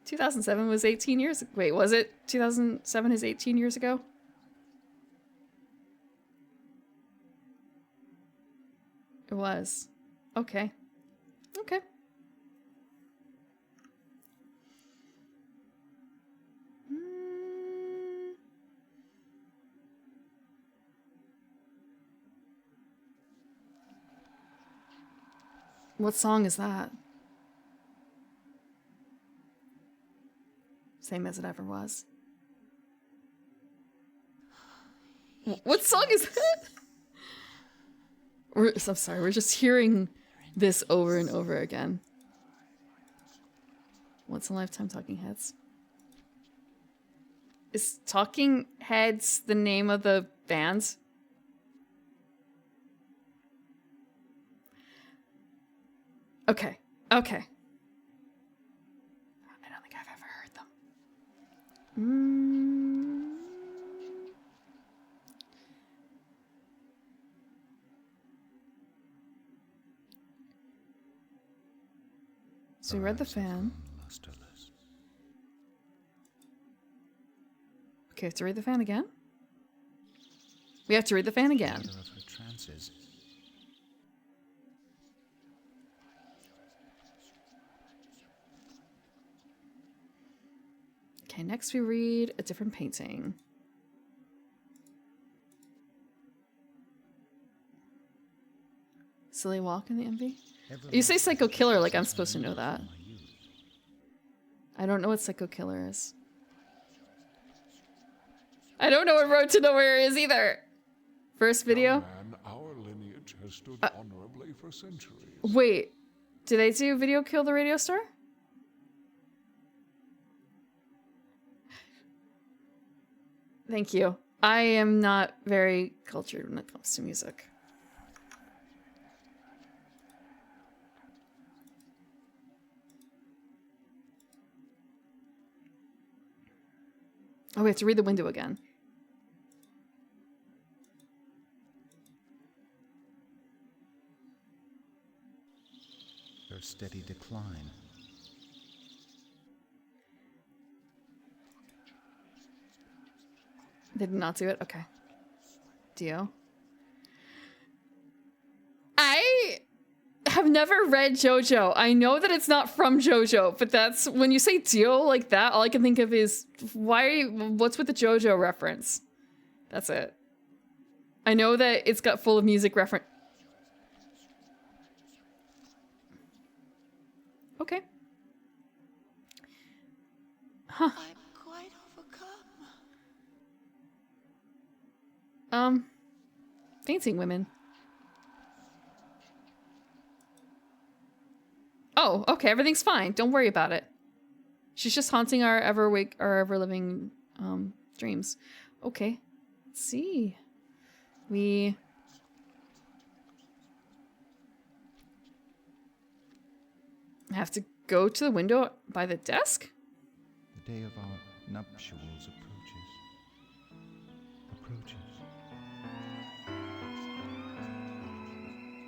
2007 was 18 years. Wait, was it 2007 is 18 years ago? It was. Okay. Okay. What song is that? Same as it ever was. What song is that? I'm sorry, we're just hearing this over and over again. Once in a Lifetime Talking Heads. Is Talking Heads the name of the band? Okay. Okay. I don't think I've ever heard them. So we read the fan. Okay, to read the fan again. We have to read the fan again. Okay, next we read a different painting. Silly Walk in the Envy? You say Psycho Killer like I'm supposed to know that. I don't know what Psycho Killer is. I don't know what Road to Nowhere is either. First video? Man, our lineage has stood honorably for centuries. Wait, did they do Video Kill the Radio Star? Thank you. I am not very cultured when it comes to music. Oh, we have to read the window again. Their steady decline. They did not do it? Okay. Dio. I have never read JoJo. I know that it's not from JoJo, but that's when you say Dio like that, all I can think of is what's with the JoJo reference? That's it. I know that it's got full of music reference. Okay. Huh. I'm quite overcome. Dancing women. Oh, okay, everything's fine. Don't worry about it. She's just haunting our ever-living dreams. Okay. Let's see. We have to go to the window by the desk? The day of our nuptials approaches.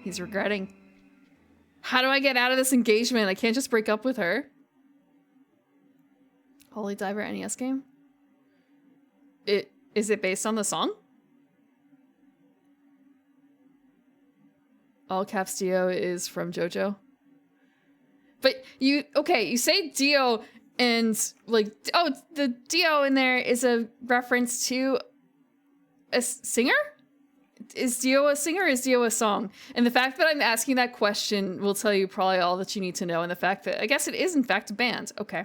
He's regretting. How do I get out of this engagement? I can't just break up with her. Holy Diver NES game? Is it based on the song? All caps Dio is from JoJo. But you say Dio and like, oh, the Dio in there is a reference to a singer? Is Dio a singer or is Dio a song? And the fact that I'm asking that question will tell you probably all that you need to know. And the fact that I guess it is in fact a band. Okay.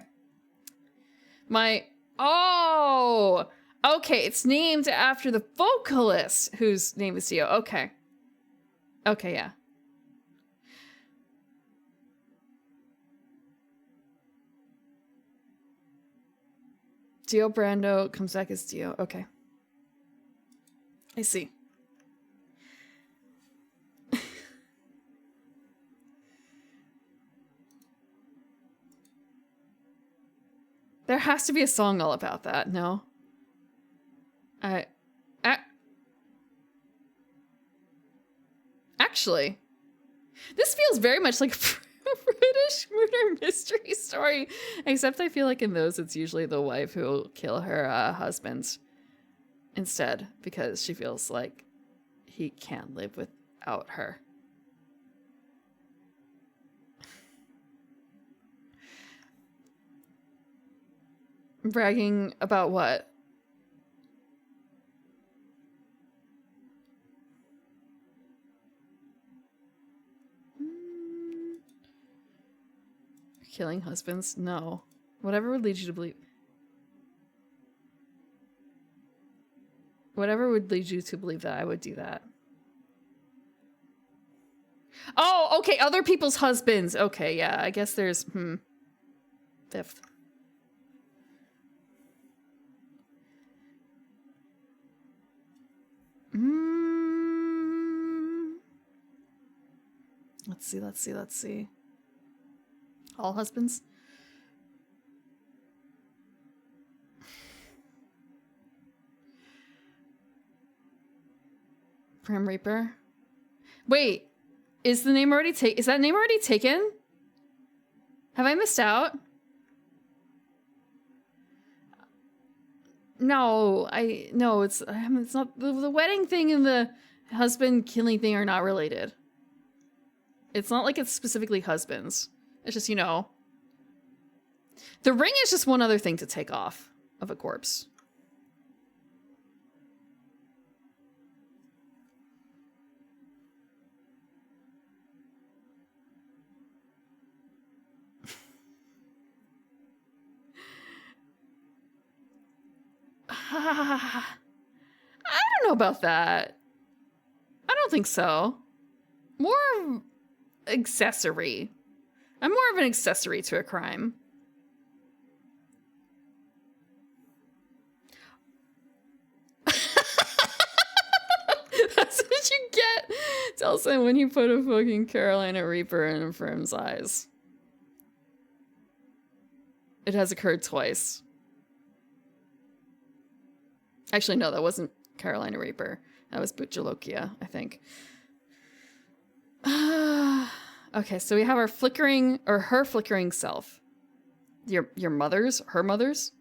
Okay, it's named after the vocalist whose name is Dio. Okay. Okay, yeah. Dio Brando comes back as Dio. Okay. I see. There has to be a song all about that, no? Actually, this feels very much like a British murder mystery story, except I feel like in those it's usually the wife who will kill her husband instead because she feels like he can't live without her. Bragging about what? Killing husbands? No. Whatever would lead you to believe. Whatever would lead you to believe that, I would do that. Oh, okay, other people's husbands. Okay, yeah, I guess there's, fifth. Let's see. All husbands? Grim Reaper? Wait, is that name already taken? Have I missed out? No, it's not the wedding thing and the husband killing thing are not related. It's not like it's specifically husbands. It's just, the ring is just one other thing to take off of a corpse. I don't know about that. I don't think so. More accessory. I'm more of an accessory to a crime. Delson, when you put a fucking Carolina Reaper in Infirm's eyes. It has occurred twice. Actually, no, that wasn't Carolina Reaper. That was Butchalokia, I think. Okay, so we have our flickering, or her flickering self. Your mother's? Her mother's?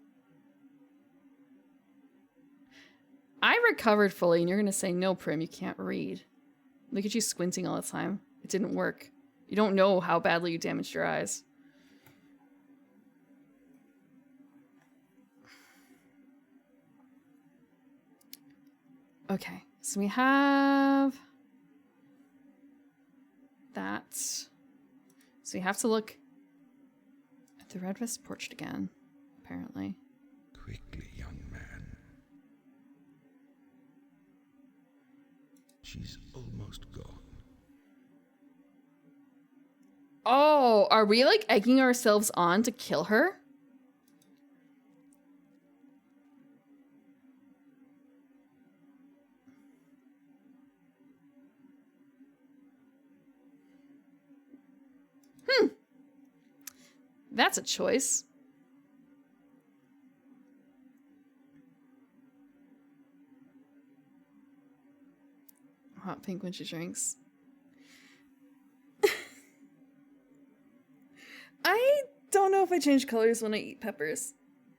I recovered fully, and you're going to say, no, Prim, you can't read. Look at you squinting all the time. It didn't work. You don't know how badly you damaged your eyes. Okay, so we have that. So we have to look at the Red Vest portrait again, apparently. Quickly, young man. She's almost gone. Oh, are we like egging ourselves on to kill her? That's a choice. Hot pink when she drinks. I don't know if I change colors when I eat peppers.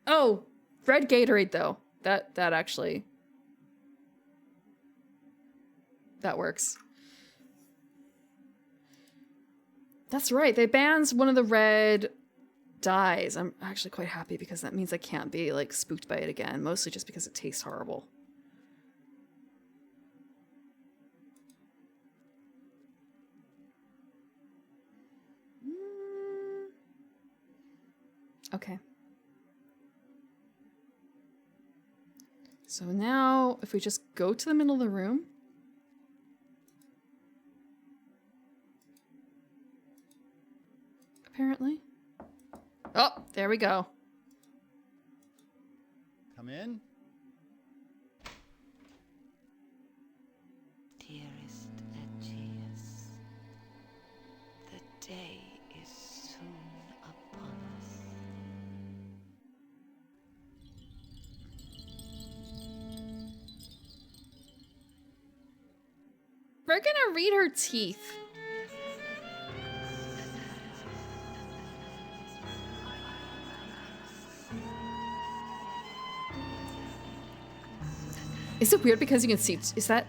Oh, red Gatorade though. That actually... that works. That's right. They banned one of the red dyes. I'm actually quite happy because that means I can't be like spooked by it again. Mostly just because it tastes horrible. Okay. So now if we just go to the middle of the room. Apparently. Oh, there we go. Come in. Dearest Aegeus, the day is soon upon us. We're gonna read her teeth. Is it weird because you can see... Is that...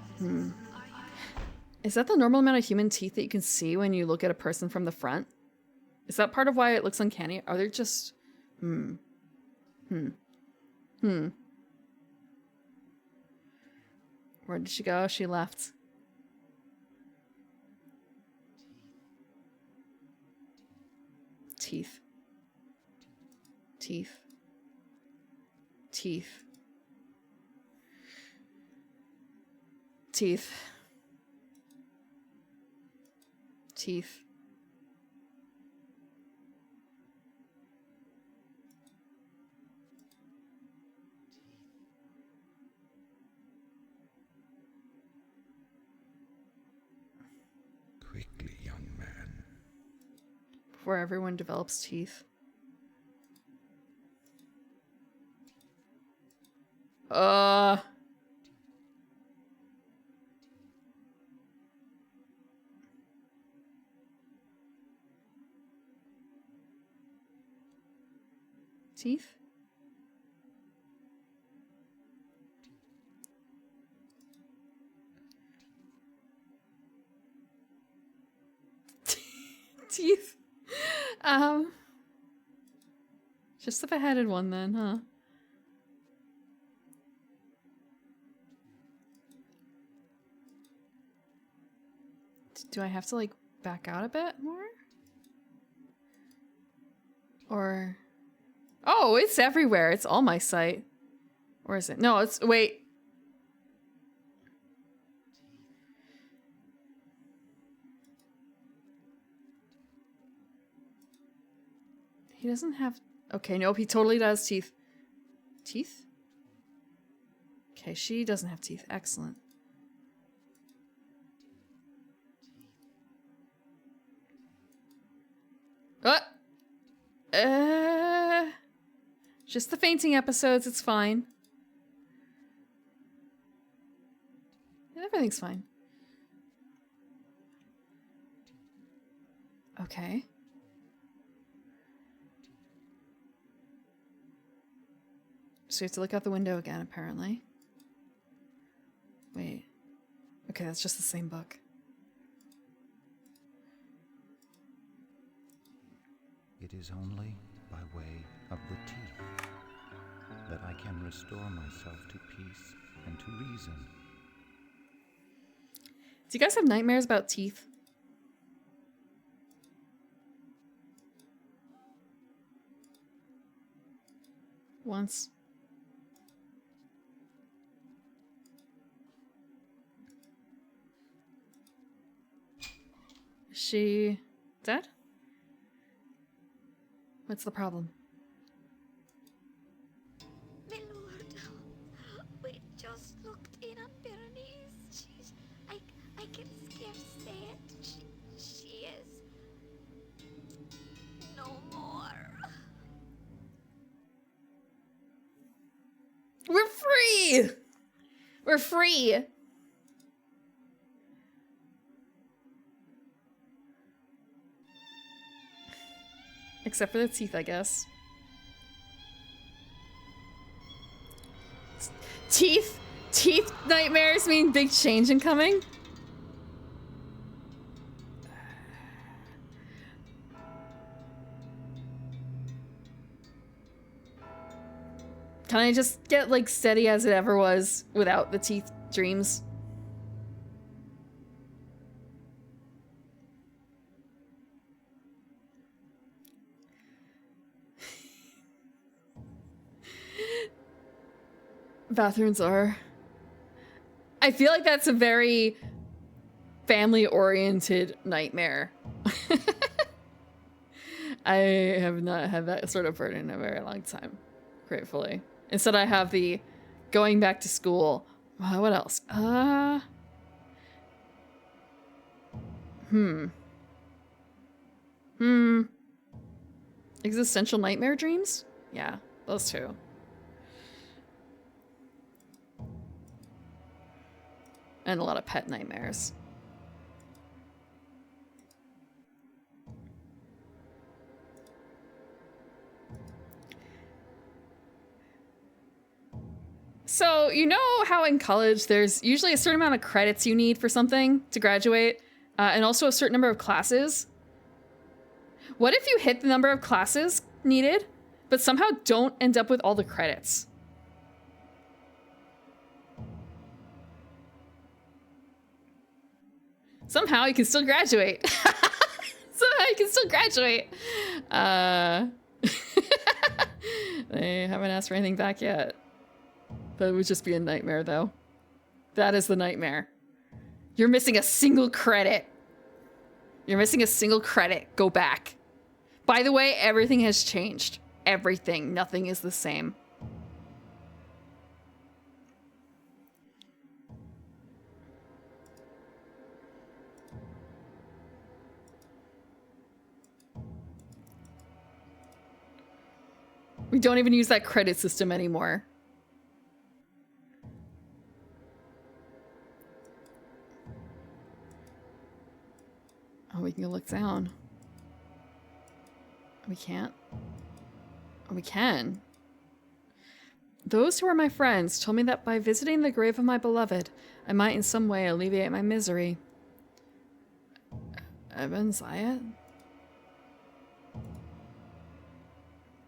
Is that the normal amount of human teeth that you can see when you look at a person from the front? Is that part of why it looks uncanny? Are they just... Where did she go? She left. Teeth. Teeth. Teeth. Teeth. Teeth. Quickly, young man. Before everyone develops teeth. Teeth? Teeth. Just if I had one then, huh? Do I have to like back out a bit more? Or... Oh, it's everywhere. It's all my sight. Or is it? No, it's... Wait. He doesn't have... Okay, nope, he totally does teeth. Teeth? Okay, she doesn't have teeth. Excellent. Just the fainting episodes, it's fine. Everything's fine. Okay. So you have to look out the window again, apparently. Wait. Okay, that's just the same book. It is only by way of the teeth that I can restore myself to peace and to reason. Do you guys have nightmares about teeth? Once. Is she dead? What's the problem? My lord, we just looked in on Berenice. I can scarce say it. She is no more. We're free! We're free! Except for the teeth, I guess. Teeth? Teeth nightmares mean big change incoming? Can I just get, like, steady as it ever was without the teeth dreams? Bathrooms are... I feel like that's a very family-oriented nightmare. I have not had that sort of burden in a very long time, gratefully. Instead, I have the going back to school. What else? Existential nightmare dreams? Yeah, those two. And a lot of pet nightmares. So, you know how in college there's usually a certain amount of credits you need for something to graduate, and also a certain number of classes? What if you hit the number of classes needed, but somehow don't end up with all the credits? Somehow you can still graduate. Somehow you can still graduate. They haven't asked for anything back yet. That would just be a nightmare, though. That is the nightmare. You're missing a single credit. You're missing a single credit. Go back. By the way, everything has changed. Everything. Nothing is the same. We don't even use that credit system anymore. Oh, we can look down. We can't. Oh, we can. Those who are my friends told me that by visiting the grave of my beloved, I might in some way alleviate my misery. Ebon Zayat?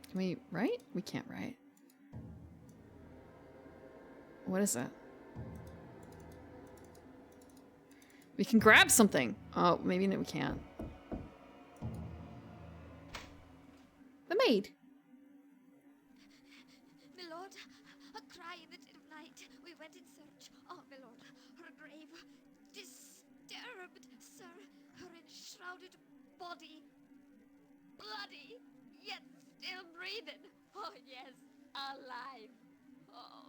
Can we write? We can't write. What is it? We can grab something. Oh, maybe we can't. The maid. My lord, a cry in the dead of night. We went in search. Oh, my lord, her grave disturbed, sir. Her enshrouded body, bloody, yet still breathing. Oh, yes, alive. Oh,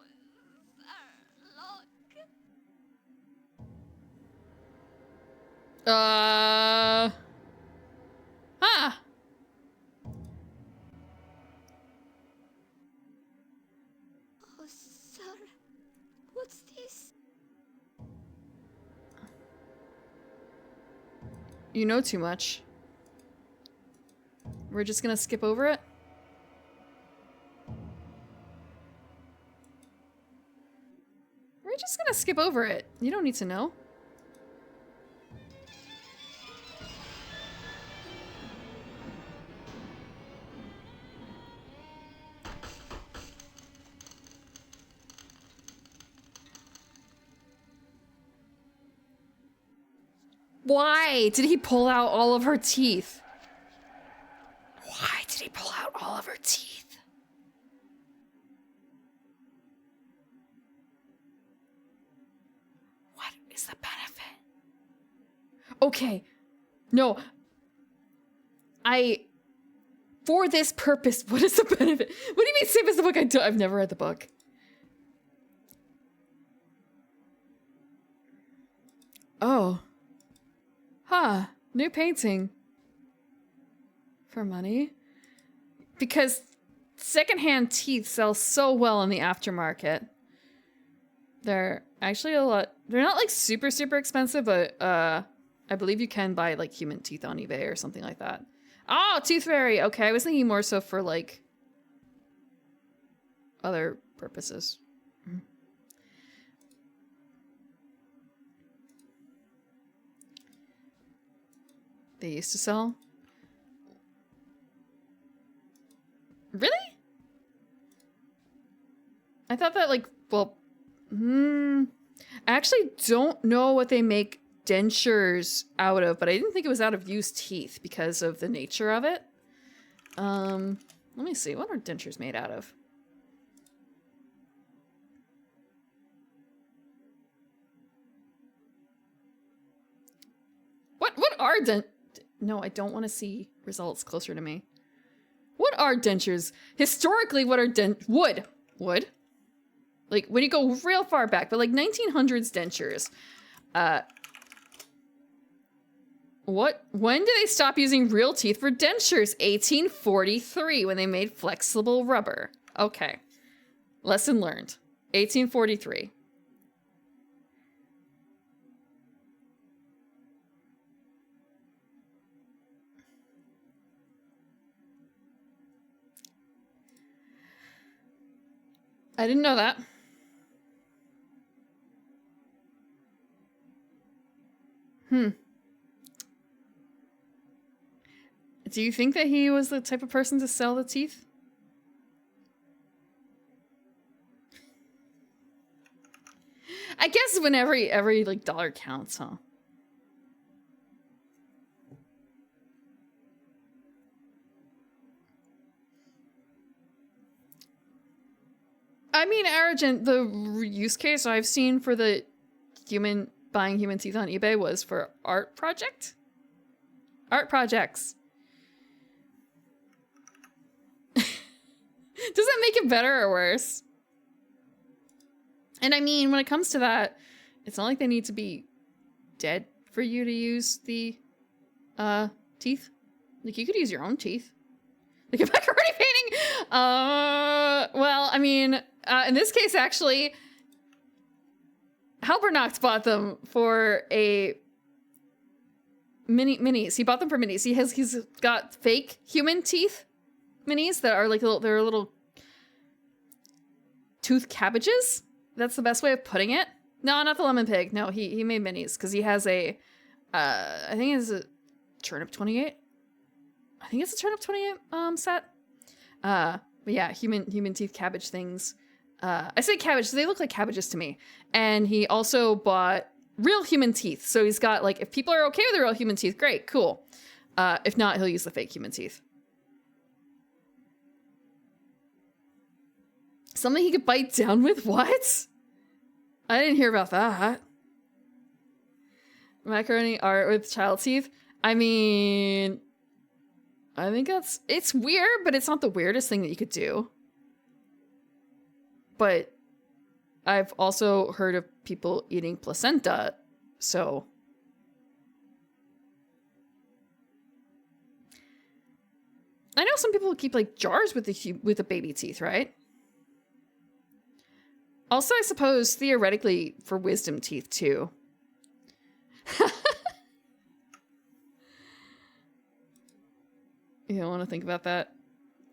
sir, look. You know too much. We're just gonna skip over it? We're just gonna skip over it. You don't need to know. Why did he pull out all of her teeth? Why did he pull out all of her teeth? What is the benefit? Okay. No. For this purpose, what is the benefit? What do you mean same as the book? I've never read the book. Oh. Huh. New painting. For money? Because secondhand teeth sell so well in the aftermarket. They're actually a lot... They're not like super, super expensive, but I believe you can buy like human teeth on eBay or something like that. Oh, Tooth Fairy! Okay, I was thinking more so for like... other purposes. They used to sell? Really? I thought that like, well, I actually don't know what they make dentures out of, but I didn't think it was out of used teeth because of the nature of it. Let me see, what are dentures made out of? What are No, I don't want to see results closer to me. What are dentures? Historically, what are wood? Wood? Like, when you go real far back, but like 1900s dentures. When did they stop using real teeth for dentures? 1843, when they made flexible rubber. Okay. Lesson learned. 1843. I didn't know that. Do you think that he was the type of person to sell the teeth? I guess when every like dollar counts, huh? I mean, Argent, the use case I've seen for the buying human teeth on eBay was for art projects. Does that make it better or worse? And I mean, when it comes to that, it's not like they need to be dead for you to use the teeth. Like, you could use your own teeth. Like a macaroni painting. Well, I mean, in this case, actually, Halbernacht bought them for a minis. He bought them for minis. He's got fake human teeth minis that are like they're little tooth cabbages. That's the best way of putting it. No, not the lemon pig. No, he made minis because he has a I think it's a Turnip 28. I think it's a Turnip 28 set. But yeah, human teeth cabbage things. I say cabbage, so they look like cabbages to me. And he also bought real human teeth. So he's got like, if people are okay with the real human teeth, great, cool. If not, he'll use the fake human teeth. Something he could bite down with? What? I didn't hear about that. Macaroni art with child teeth? I mean, I think it's weird, but it's not the weirdest thing that you could do. But I've also heard of people eating placenta, so. I know some people keep like jars with the baby teeth, right? Also, I suppose theoretically for wisdom teeth too. You don't want to think about that?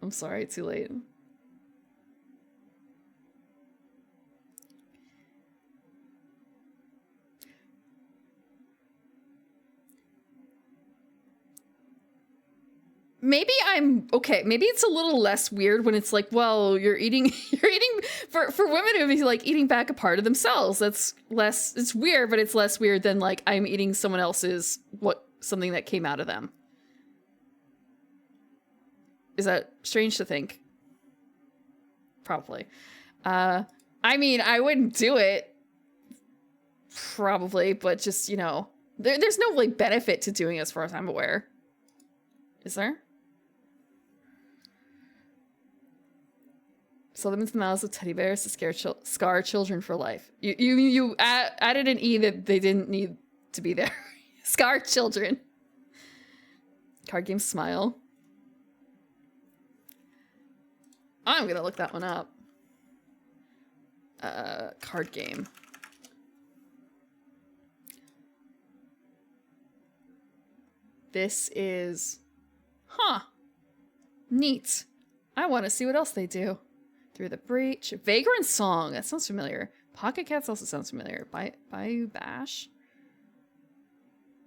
I'm sorry, too late. Maybe I'm okay. Maybe it's a little less weird when it's like, well, you're eating for women it would be like eating back a part of themselves. That's less, it's weird, but it's less weird than like I'm eating someone else's something that came out of them. Is that strange to think? Probably. I mean, I wouldn't do it. Probably, but just, you know, there's no like benefit to doing it as far as I'm aware. Is there? Sell them into the mouths of teddy bears to scar children for life. You added an E that they didn't need to be there. Scar children. Card game Smile. I'm gonna look that one up. Card game. This is... Huh. Neat. I want to see what else they do. Through the Breach. Vagrant Song. That sounds familiar. Pocket Cats also sounds familiar. Bayou Bash.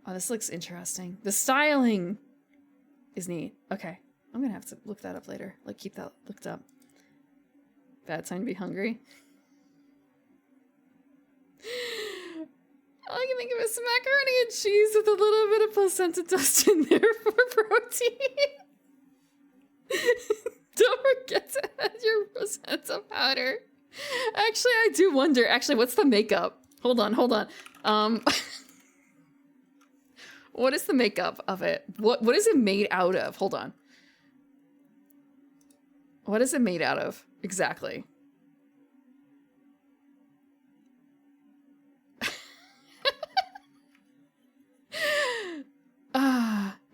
Oh, this looks interesting. The styling is neat. Okay. I'm going to have to look that up later. Like, keep that looked up. Bad time to be hungry. All I can think of is some macaroni and cheese with a little bit of placenta dust in there for protein. Don't forget to add your placenta powder. Actually, I do wonder. Actually, what's the makeup? Hold on. What is the makeup of it? What is it made out of? Hold on. What is it made out of? Exactly.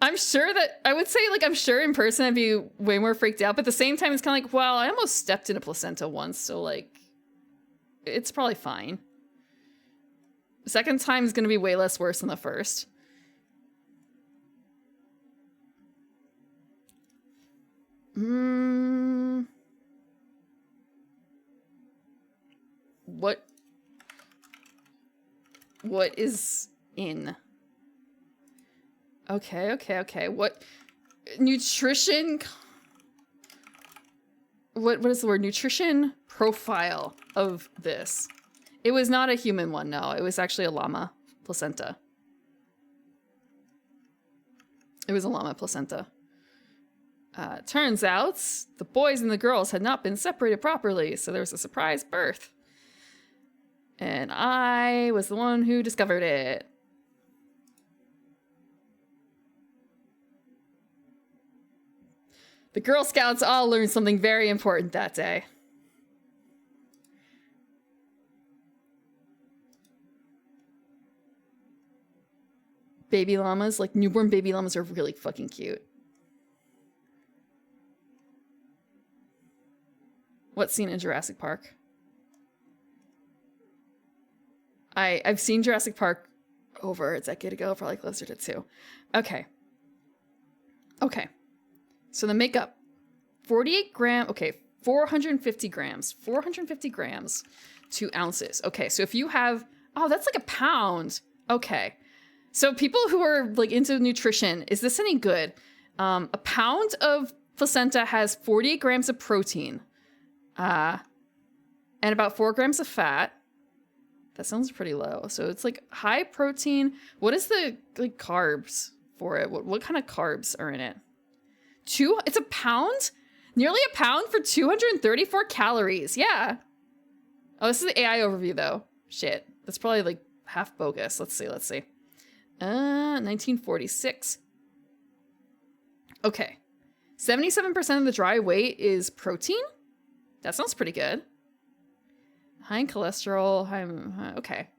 I'm sure that I would say, like, I'm sure in person I'd be way more freaked out, but at the same time, it's kind of like, well, I almost stepped in a placenta once, so like, it's probably fine. The second time is going to be way less worse than the first. What is in? Okay. What nutrition? What is the word? Nutrition profile of this. It was not a human one, no. It was actually a llama placenta. It was a llama placenta. Turns out the boys and the girls had not been separated properly, so there was a surprise birth. And I was the one who discovered it. The Girl Scouts all learned something very important that day. Baby llamas, like newborn baby llamas, are really fucking cute. What scene in Jurassic Park? I've seen Jurassic Park over a decade ago, probably closer to 2. Okay. So the makeup, 48 gram, okay, 450 grams, 450 grams, 2 ounces. Okay, so if you have, oh, that's like a pound. Okay. So people who are like into nutrition, is this any good? A pound of placenta has 48 grams of protein, and about 4 grams of fat. That sounds pretty low. So it's like high protein. What is the like carbs for it? What kind of carbs are in it? It's a pound? Nearly a pound for 234 calories. Yeah. Oh, this is the AI overview though. Shit. That's probably like half bogus. Let's see. 1946. Okay. 77% of the dry weight is protein? That sounds pretty good. High in cholesterol, okay.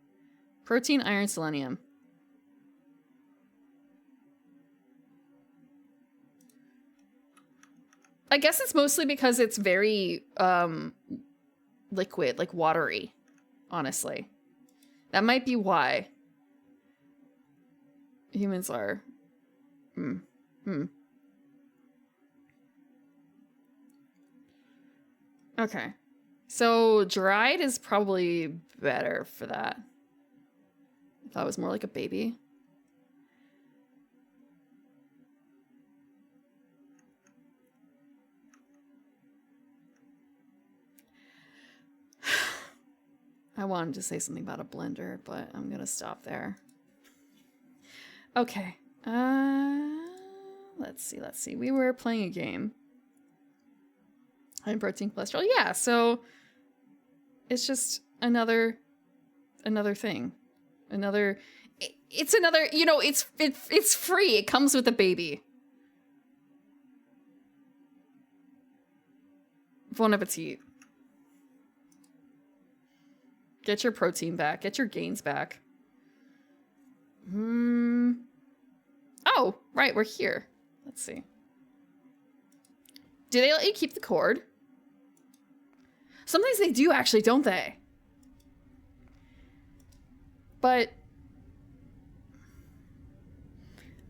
Protein, iron, selenium. I guess it's mostly because it's very liquid, like watery, honestly. That might be why. Humans are. Okay. So dried is probably better for that. If that was more like a baby. I wanted to say something about a blender, but I'm gonna stop there. Okay. Let's see. We were playing a game. High protein cholesterol. Yeah, so it's just another thing. It's another, you know, it's free. It comes with a baby. Bon appetit. Get your protein back. Get your gains back. Oh, right, we're here. Let's see. Do they let you keep the cord? Sometimes they do, actually, don't they? But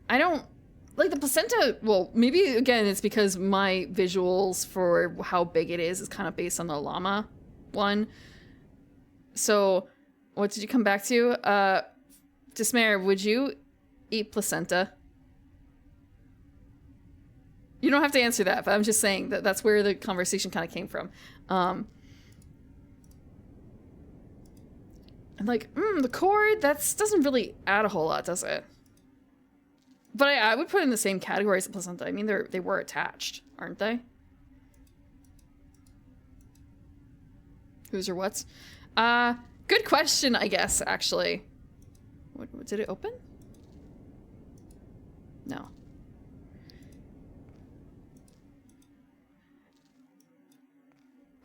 I don't like the placenta. Well, maybe again it's because my visuals for how big it is kind of based on the llama one. So what did you come back to? Dismare, would you eat placenta? You don't have to answer that, but I'm just saying that that's where the conversation kind of came from. And like, the cord, doesn't really add a whole lot, does it? But I would put it in the same category as the placenta. I mean, they were attached, aren't they? Who's or what's? Good question, I guess, actually. What did it open? No.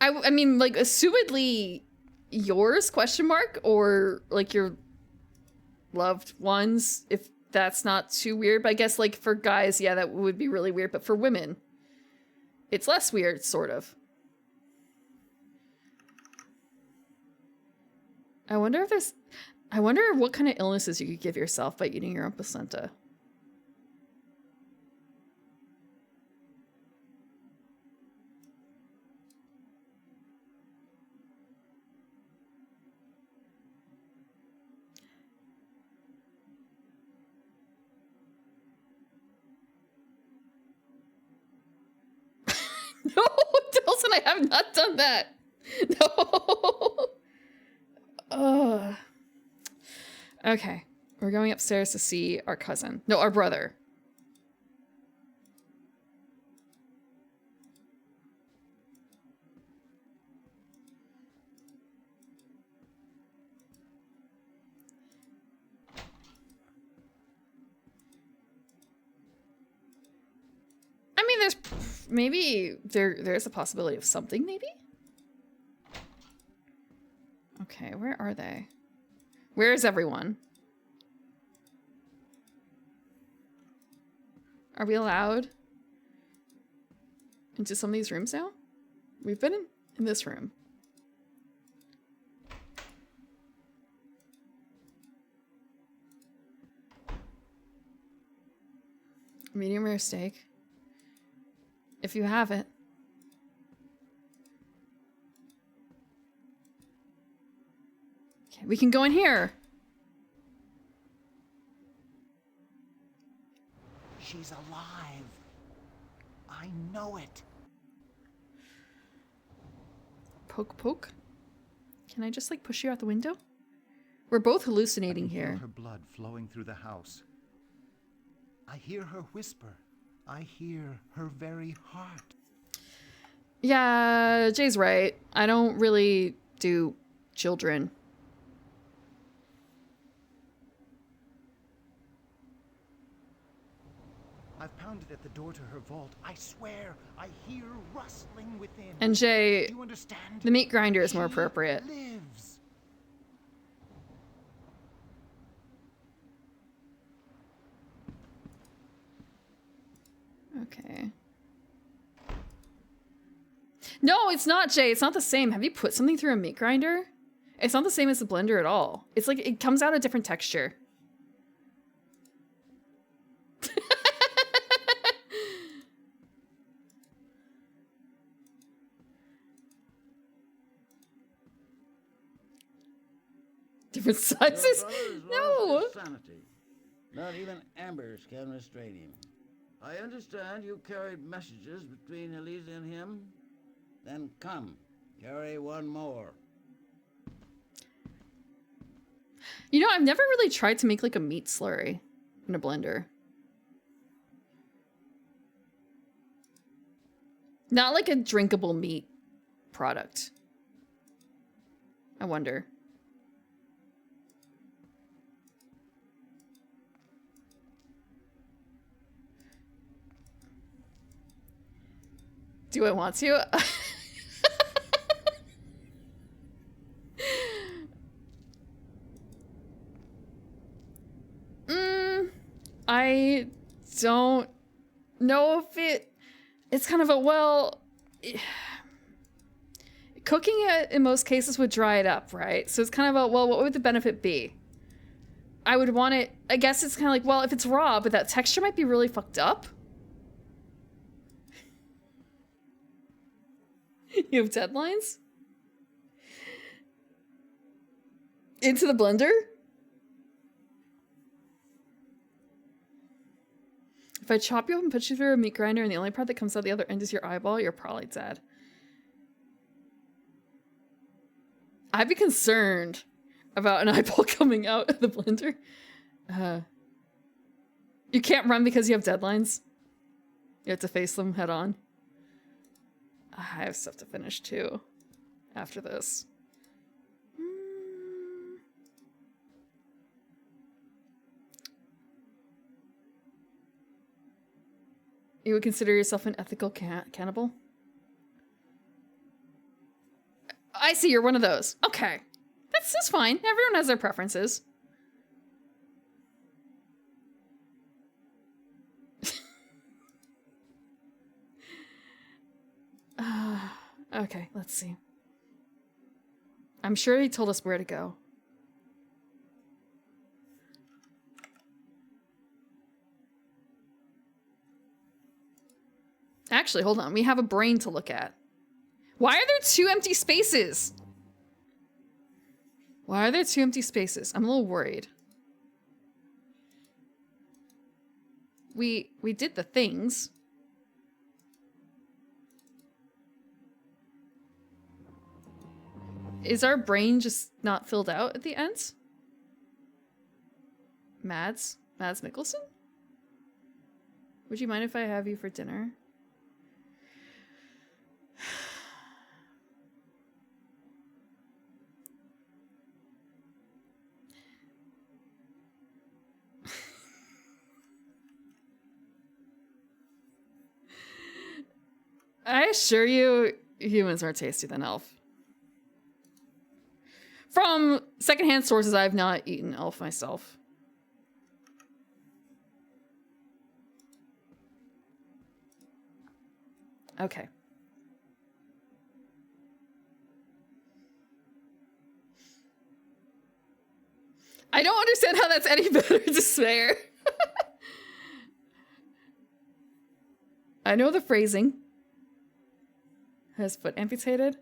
I mean, like, assumedly yours, question mark, or like your loved ones, if that's not too weird. But I guess like for guys, yeah, that would be really weird. But for women, it's less weird, sort of. I wonder what kind of illnesses you could give yourself by eating your own placenta. No, Dilson, I have not done that. No. Ugh. Okay, we're going upstairs to see our cousin. No, our brother. I mean, there's a possibility of something, maybe? Okay, where are they? Where is everyone? Are we allowed into some of these rooms now? We've been in this room. Medium rare steak. If you have it. Okay, we can go in here. She's alive. I know it. Poke, poke. Can I just like push you out the window? We're both hallucinating here. Her blood flowing through the house. I hear her whisper. I hear her very heart. Yeah, Jay's right. I don't really do children. I've pounded at the door to her vault. I swear, I hear rustling within. And Jay, do you understand? The meat grinder is more appropriate. Lives. Okay. No, it's not, Jay. It's not the same. Have you put something through a meat grinder? It's not the same as the blender at all. It's like it comes out a different texture. different sizes. No. Sanity. Not even embers can restrain him. I understand you carried messages between Elisa and him. Then come, carry one more. You know, I've never really tried to make like a meat slurry in a blender. Not like a drinkable meat product. I wonder. Do I want to? I don't know if it's kind of a, well, cooking it in most cases would dry it up, right? So it's kind of a, well, what would the benefit be? I would want it, I guess it's kind of like, well, if it's raw, but that texture might be really fucked up. You have deadlines? Into the blender? If I chop you up and put you through a meat grinder and the only part that comes out the other end is your eyeball, you're probably dead. I'd be concerned about an eyeball coming out of the blender. You can't run because you have deadlines. You have to face them head on. I have stuff to finish too after this. You would consider yourself an ethical cannibal? I see, you're one of those. Okay. That's fine. Everyone has their preferences. Okay, let's see. I'm sure he told us where to go. Actually, hold on. We have a brain to look at. Why are there 2 empty spaces? Why are there 2 empty spaces? I'm a little worried. We did the things. Is our brain just not filled out at the ends? Mads Mikkelsen? Would you mind if I have you for dinner? I assure you, humans are tastier than elf. From secondhand sources, I have not eaten elf myself. Okay. I don't understand how that's any better to swear. I know the phrasing. His foot amputated.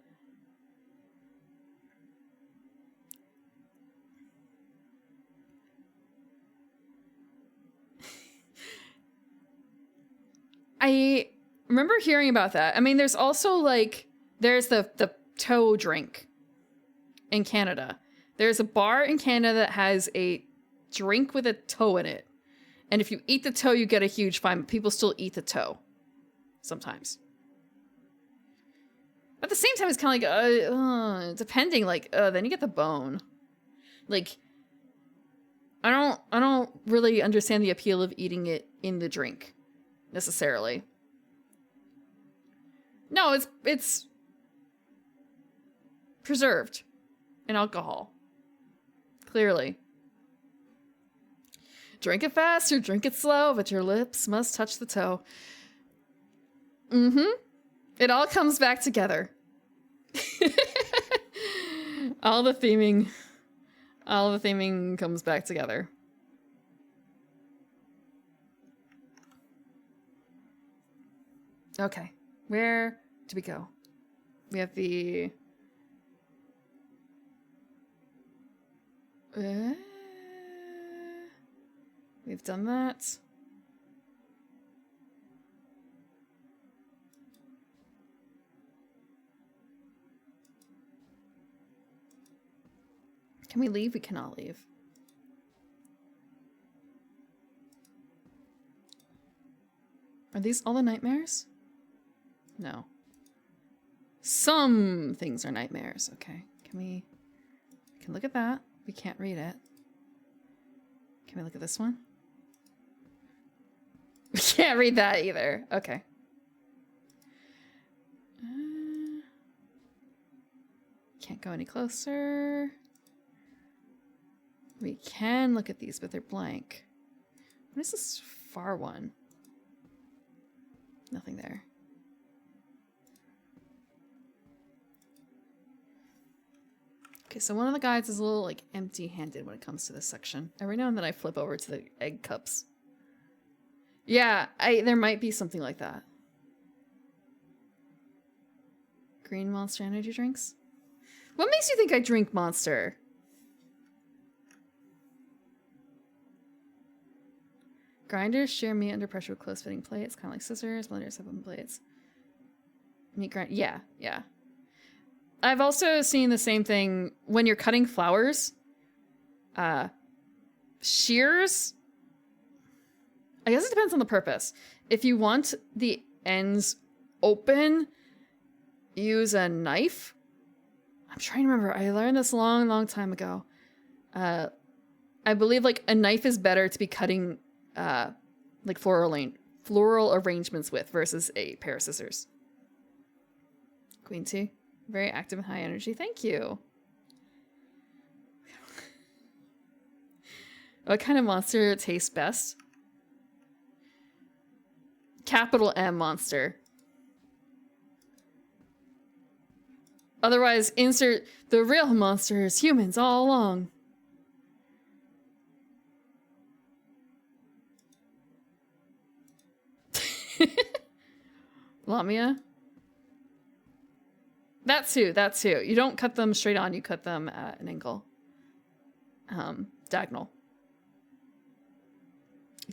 I remember hearing about that. I mean, there's also like, there's the toe drink in Canada. There's a bar in Canada that has a drink with a toe in it. And if you eat the toe, you get a huge fine, but people still eat the toe sometimes. But at the same time, it's kind of like, depending, like, then you get the bone. Like, I don't really understand the appeal of eating it in the drink, necessarily. No, it's preserved in alcohol. Clearly. Drink it fast or drink it slow, but your lips must touch the toe. Mm-hmm. It all comes back together. all the theming comes back together. Okay, where do we go? We have the We've done that. Can we leave? We cannot leave. Are these all the nightmares? No. Some things are nightmares. Okay. We can look at that. We can't read it. Can we look at this one? We can't read that either. Okay. Can't go any closer. We can look at these, but they're blank. What is this far one? Nothing there. Okay, so one of the guides is a little like empty-handed when it comes to this section. Every now and then I flip over to the egg cups. Yeah, there might be something like that. Green Monster energy drinks? What makes you think I drink Monster? Grinders shear meat under pressure with close-fitting plates, kind of like scissors. Blenders have open plates. Meat grind. Yeah, yeah. I've also seen the same thing when you're cutting flowers. Shears. I guess it depends on the purpose. If you want the ends open, use a knife. I'm trying to remember. I learned this a long, long time ago. I believe like a knife is better to be cutting like floral arrangements with versus a pair of scissors. Queen tea. Very active and high energy. Thank you. What kind of monster tastes best? Capital M monster. Otherwise, insert the real monster is humans all along. Lamia? That too. You don't cut them straight on, you cut them at an angle. Diagonal.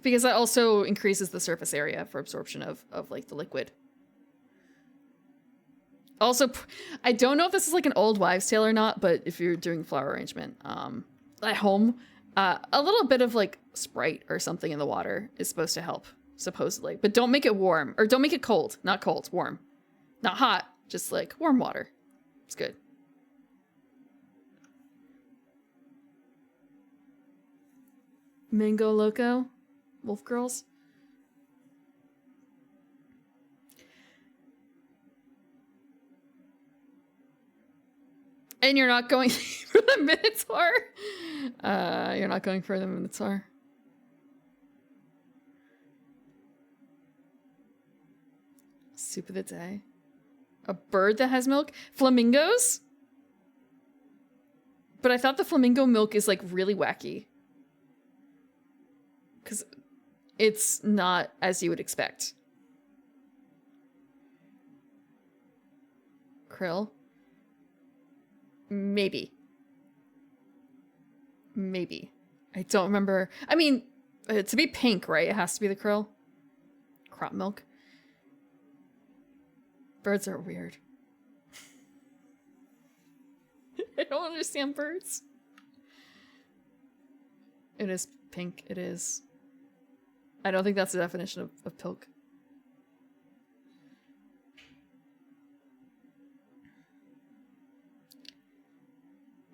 Because that also increases the surface area for absorption of like the liquid. Also, I don't know if this is like an old wives' tale or not, but if you're doing flower arrangement at home, a little bit of like Sprite or something in the water is supposed to help, supposedly. But don't make it warm, or don't make it cold. Not cold, warm. Not hot, just like warm water. It's good. Mango Loco? Wolf Girls? And you're not going for the Minotaur? You're not going for the Minotaur. Soup of the day. A bird that has milk? Flamingos? But I thought the flamingo milk is like really wacky. Because it's not as you would expect. Krill? Maybe. Maybe. I don't remember. I mean, to be pink, right? It has to be the krill. Crop milk. Birds are weird. I don't understand birds. It is pink. It is. I don't think that's the definition of pilk.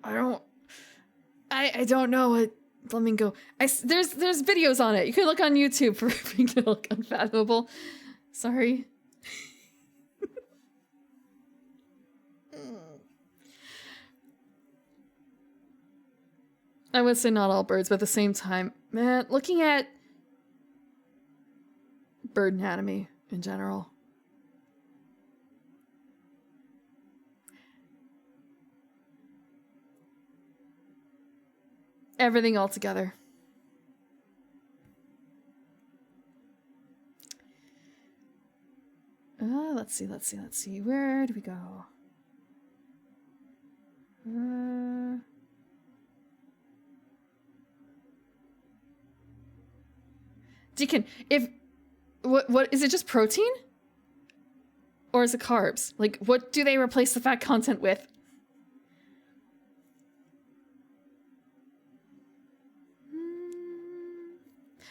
I don't know what flamingo. There's videos on it. You can look on YouTube for milk unfathomable. Sorry. I would say not all birds, but at the same time, man, looking at bird anatomy in general. Everything all together. Let's see. Where do we go? Deacon, if what is it, just protein? Or is it carbs? Like, what do they replace the fat content with?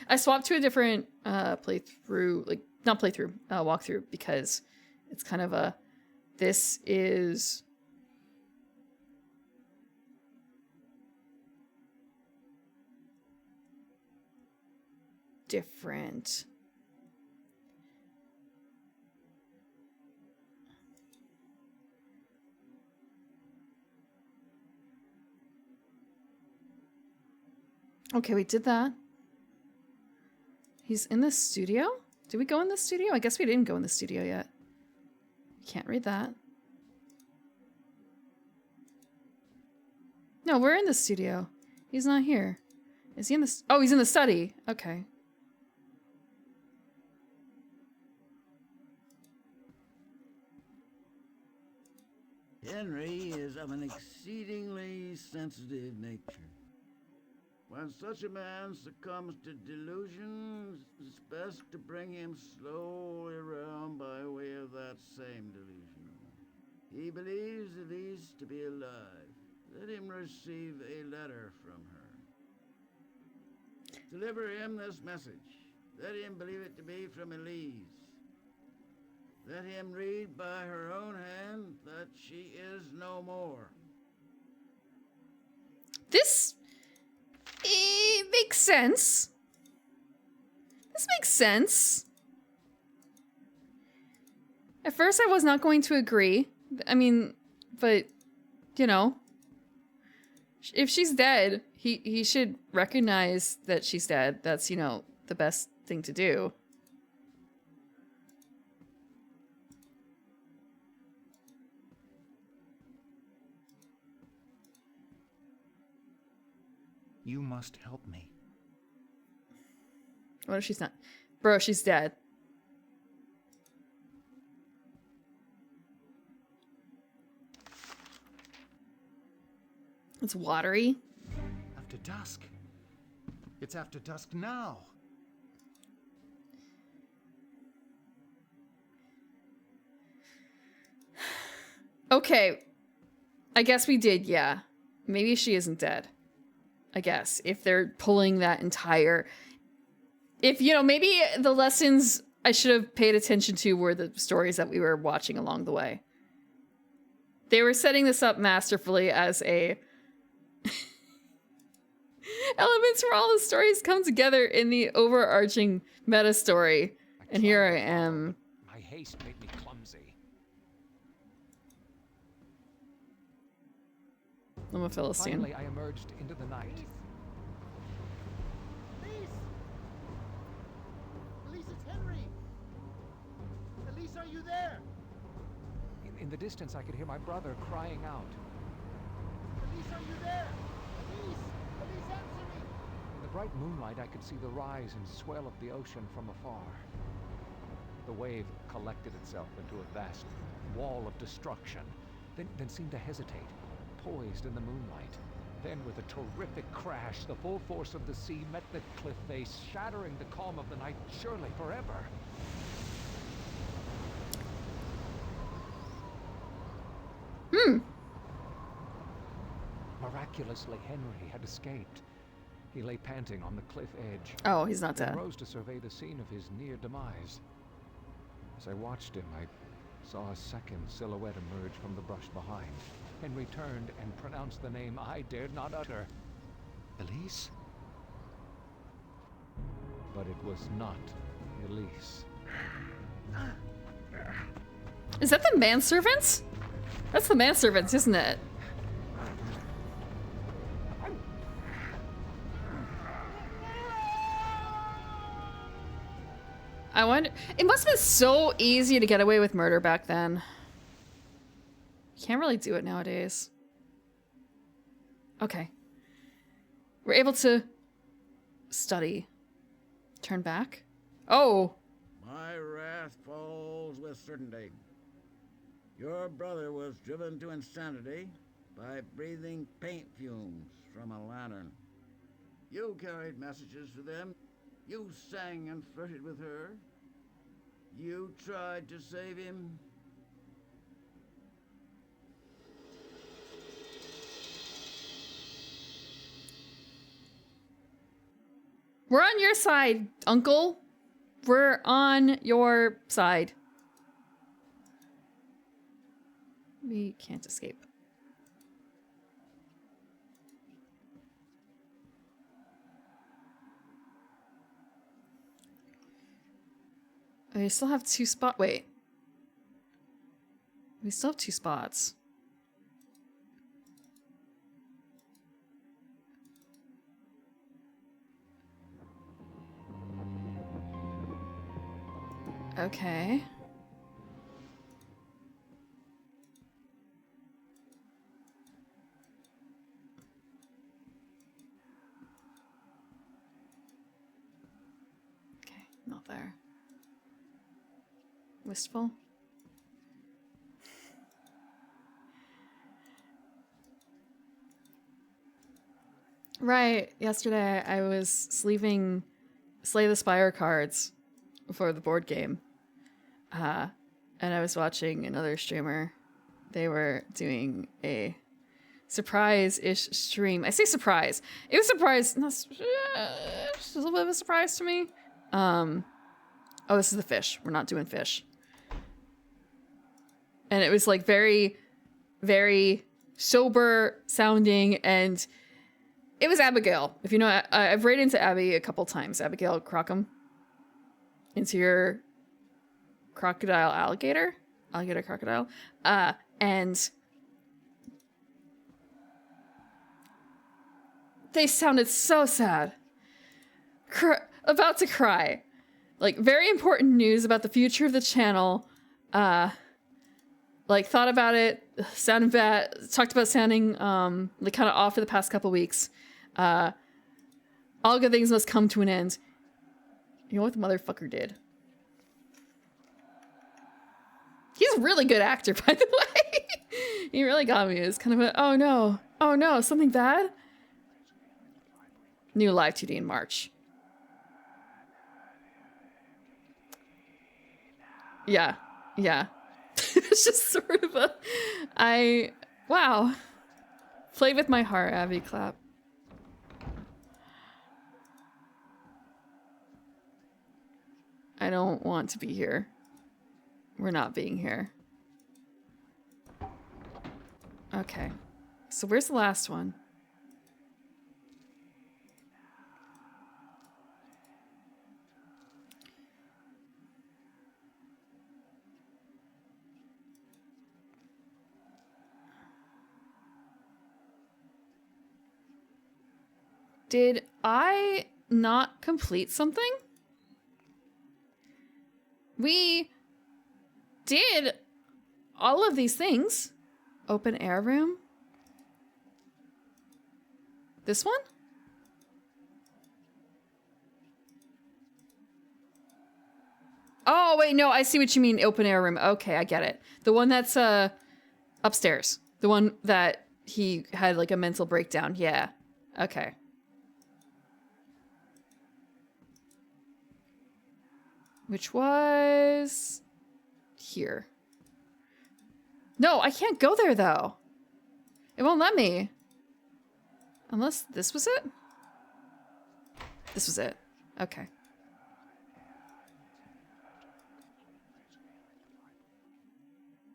I swapped to a different playthrough, like, not playthrough, walkthrough, because it's kind of a, this is different. Okay, we did that. He's in the studio? Did we go in the studio? I guess we didn't go in the studio yet. Can't read that. No, we're in the studio. He's not here. Is he in the... Oh, he's in the study. Okay. Henry is of an exceedingly sensitive nature. When such a man succumbs to delusions, it's best to bring him slowly around by way of that same delusion. He believes Elise to be alive. Let him receive a letter from her. Deliver him this message. Let him believe it to be from Elise. Let him read by her own hand that she is no more. This... it makes sense. This makes sense. At first I was not going to agree. I mean, but, you know, if she's dead, he should recognize that she's dead. That's, you know, the best thing to do. You must help me. What if she's not? Bro, she's dead. It's watery. After dusk. It's after dusk now. Okay. I guess we did, yeah. Maybe she isn't dead. I guess, if they're pulling that entire... If, you know, maybe the lessons I should have paid attention to were the stories that we were watching along the way. They were setting this up masterfully as a... elements where all the stories come together in the overarching meta story. And here I am. My haste made me clumsy. I'm a Philistine. Finally, I emerged into the night. Elise, it's Henry! Elise, are you there? In the distance, I could hear my brother crying out. Elise, are you there? Elise! Elise, answer me! In the bright moonlight, I could see the rise and swell of the ocean from afar. The wave collected itself into a vast wall of destruction, then seemed to hesitate, poised in the moonlight. Then, with a terrific crash, the full force of the sea met the cliff face, shattering the calm of the night, surely forever. Miraculously, Henry had escaped. He lay panting on the cliff edge. Oh, he's not dead. He rose to survey the scene of his near demise. As I watched him, I saw a second silhouette emerge from the brush behind. Henry turned and pronounced the name I dared not utter. Elise? But it was not Elise. Is that the manservant? That's the manservant, isn't it? I wonder... It must have been so easy to get away with murder back then. Can't really do it nowadays. Okay. We're able to study. Turn back? Oh! My wrath falls with certainty. Your brother was driven to insanity by breathing paint fumes from a lantern. You carried messages to them, You sang and flirted with her. You tried to save him. We're on your side, Uncle. We're on your side. We can't escape. I still have 2 spots. Wait. We still have 2 spots. Okay. Okay, not there. Wistful. Right. Yesterday I was sleeving Slay the Spire cards for the board game. And I was watching another streamer. They were doing a surprise-ish stream. I say surprise. It was a surprise. Just a little bit of a surprise to me. Oh, this is the fish. We're not doing fish. And it was like very, very sober sounding, and it was Abigail. If you know, I've ran into Abby a couple times. Abigail Crockham. Into your crocodile alligator crocodile, and they sounded so sad, about to cry. Like, very important news about the future of the channel. Like, thought about it, sounded bad, talked about sounding like kind of off for the past couple weeks. All good things must come to an end. You know what the motherfucker did? He's a really good actor, by the way. He really got me. It was kind of a, oh no, something bad? New live 2D in March. Yeah. It's just sort of a, wow. Play with my heart, Abby Clap. I don't want to be here. We're not being here. Okay. So where's the last one? Did I not complete something? We did all of these things. Open air room. This one? Oh, wait, no, I see what you mean, open air room. Okay, I get it. The one that's upstairs. The one that he had like a mental breakdown. Yeah. Okay. Which was here. No, I can't go there though. It won't let me. Unless this was it? This was it. Okay.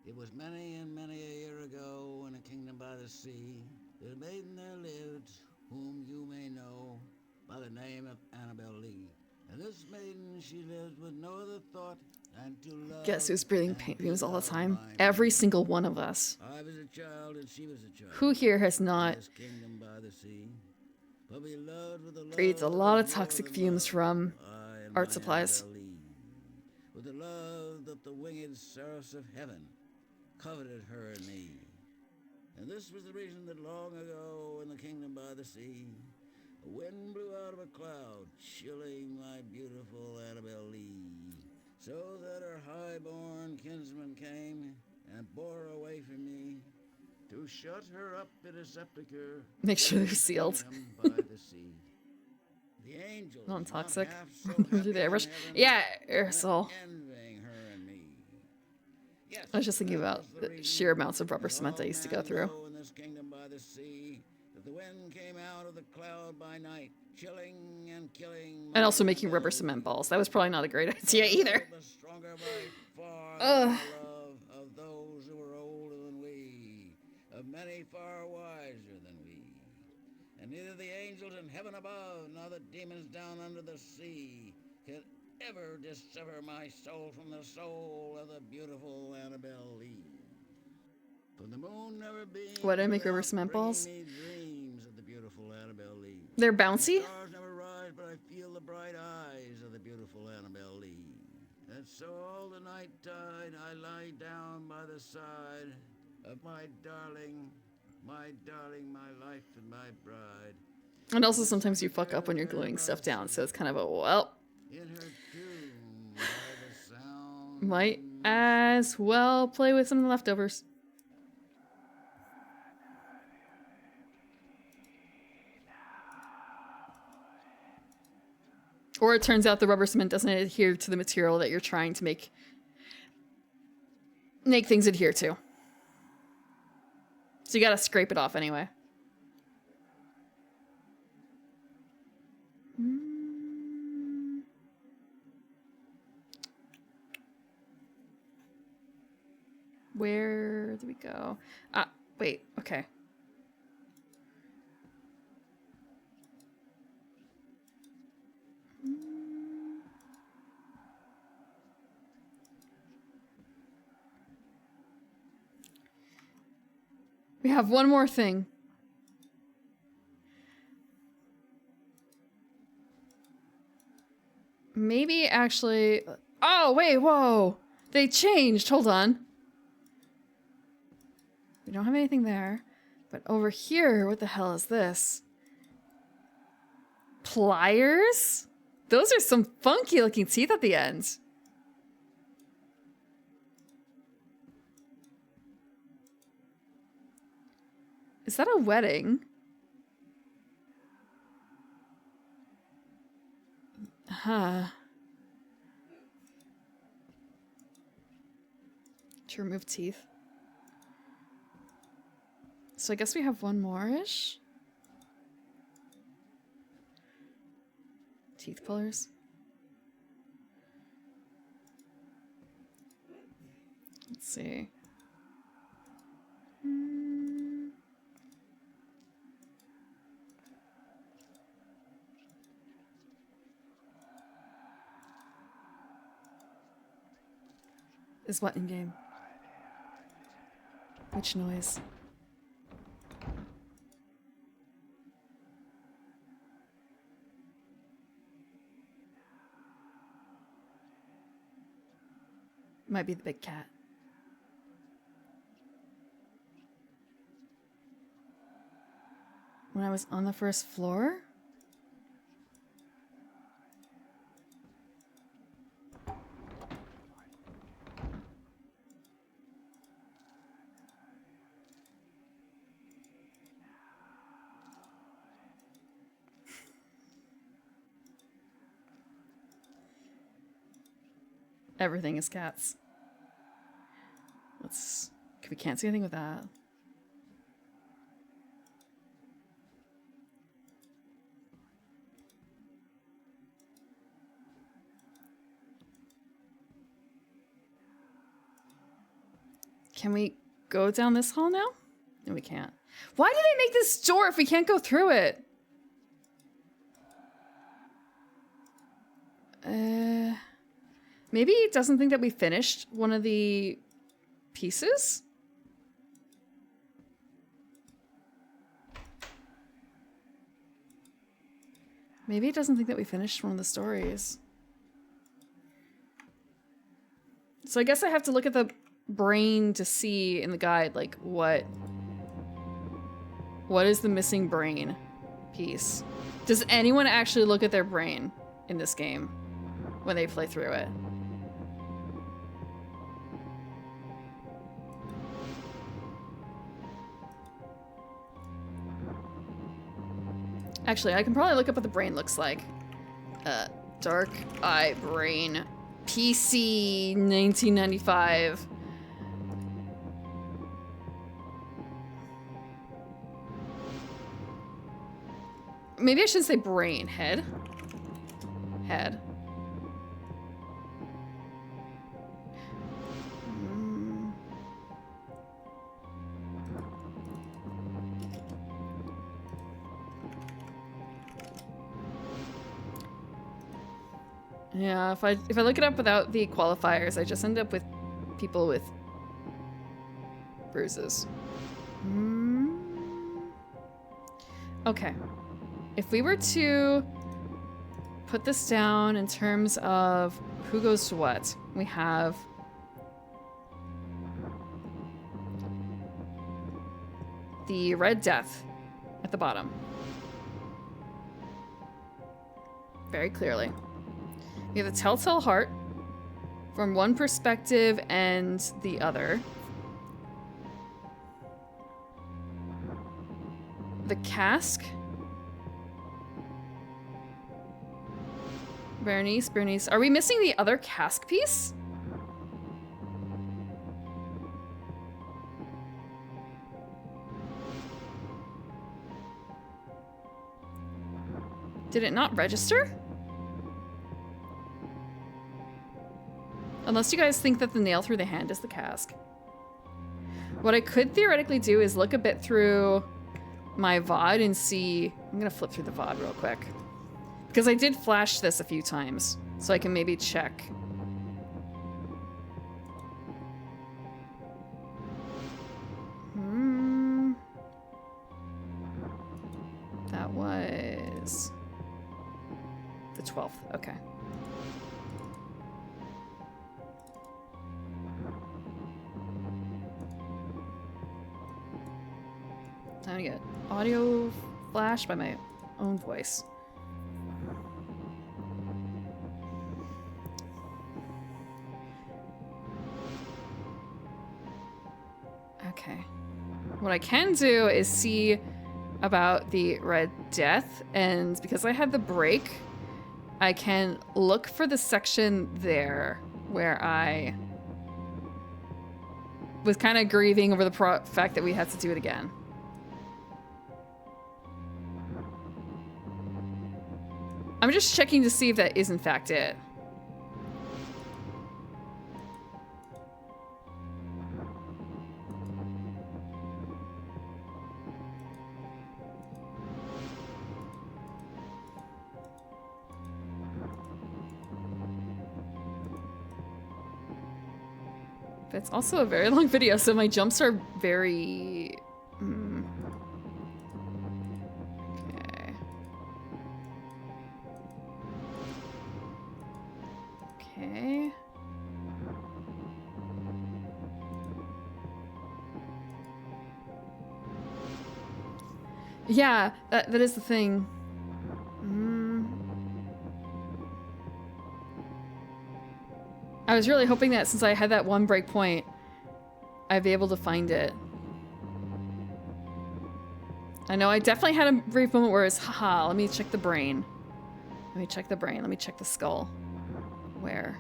It was many and many a year ago in a kingdom by the sea. There a maiden there lived, whom you may know by the name of Annabel Lee. And this maiden, she lived with no other thought than to love. Guess who's breathing paint fumes all the time? Every single one of us. I was a child and she was a child. Who here has not breathed a lot of toxic fumes from art supplies? With the love that the winged seraphs of heaven coveted her and me. And this was the reason that long ago in the kingdom by the sea, a wind blew out of a cloud, chilling my beautiful Annabel Lee, so that her high-born kinsman came and bore her away from me to shut her up in a sepulchre. Make sure they're sealed. By the sea. The angels Non-toxic. not half so Do happy the in airbrush. heaven, Yeah, but aerosol. envying her and me. Yes, I was just thinking that about was the reason sheer amounts of rubber that cement I all used to go men through. know in this kingdom by the sea, that the wind came out of the cloud by night, chilling and killing. And also my making rubber Annabelle cement Lee. balls. That was probably not a great idea either. The stronger by far Ugh. the love of those who were older than we, of many far wiser than we. And neither the angels in heaven above nor the demons down under the sea could ever dissever my soul from the soul of the beautiful Annabelle Lee. For the moon never beams What, I make rubber without cement balls? bringing me dreams of the beautiful Annabelle Lee. They're bouncy? Stars never rise, but I feel the bright eyes of the beautiful Annabelle Lee. And so all the night tide I lie down by the side of my darling, my life and my bride. And also sometimes you fuck up when you're gluing stuff down, so it's kind of a, well, In her tomb by the sound. might as well play with some of the leftovers. Or it turns out the rubber cement doesn't adhere to the material that you're trying to make things adhere to. So you gotta scrape it off anyway. Where do we go? Ah, wait, okay. We have one more thing. Maybe actually... Oh, wait, whoa! They changed, hold on. We don't have anything there. But over here, what the hell is this? Pliers? Those are some funky looking teeth at the end. Is that a wedding? Huh. To remove teeth. So I guess we have one more-ish? Teeth pullers. Let's see. Is what in game? Which noise? Might be the big cat. When I was on the first floor? Everything is cats. Let's... We can't see anything with that. Can we go down this hall now? No, we can't. Why did they make this door if we can't go through it? Maybe it doesn't think that we finished one of the pieces? Maybe it doesn't think that we finished one of the stories. So I guess I have to look at the brain to see in the guide, like, what is the missing brain piece? Does anyone actually look at their brain in this game when they play through it? Actually, I can probably look up what the brain looks like. Dark Eye Brain. PC 1995. Maybe I shouldn't say brain. Head. Head. Yeah, if I look it up without the qualifiers, I just end up with people with bruises. Okay. If we were to put this down in terms of who goes to what, we have the Red Death at the bottom. Very clearly. We have the Telltale Heart from one perspective and the other. The Cask. Bernice. Are we missing the other cask piece? Did it not register? Unless you guys think that the nail through the hand is the cask. What I could theoretically do is look a bit through my VOD and see... I'm gonna flip through the VOD real quick. Because I did flash this a few times, so I can maybe check. That was the 12th, okay. Time to get audio flash by my own voice. Okay. What I can do is see about the Red Death, and because I had the break, I can look for the section there where I was kind of grieving over the fact that we had to do it again. I'm just checking to see if that is in fact it. It's also a very long video, so my jumps are very... Okay. Okay. Yeah, that is the thing. I was really hoping that since I had that one breakpoint, I'd be able to find it. I know I definitely had a brief moment where it's, haha, let me check the brain. Let me check the brain, let me check the skull. Where?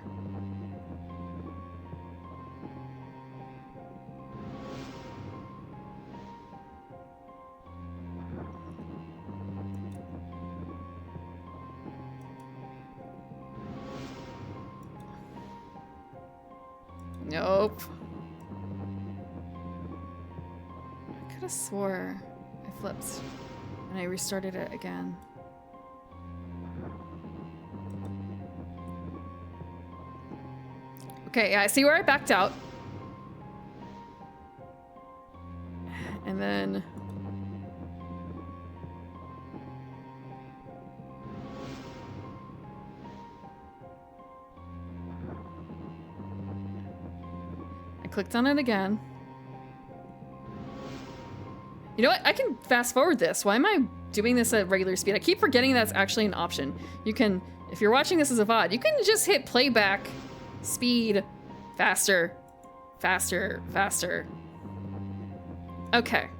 Nope. I could have swore I flipped and I restarted it again. Okay, yeah, I see where I backed out. And then... clicked on it again. You know what? I can fast forward this. Why am I doing this at regular speed? I keep forgetting that's actually an option. You can, if you're watching this as a VOD, you can just hit playback, speed, faster, faster, faster. Okay.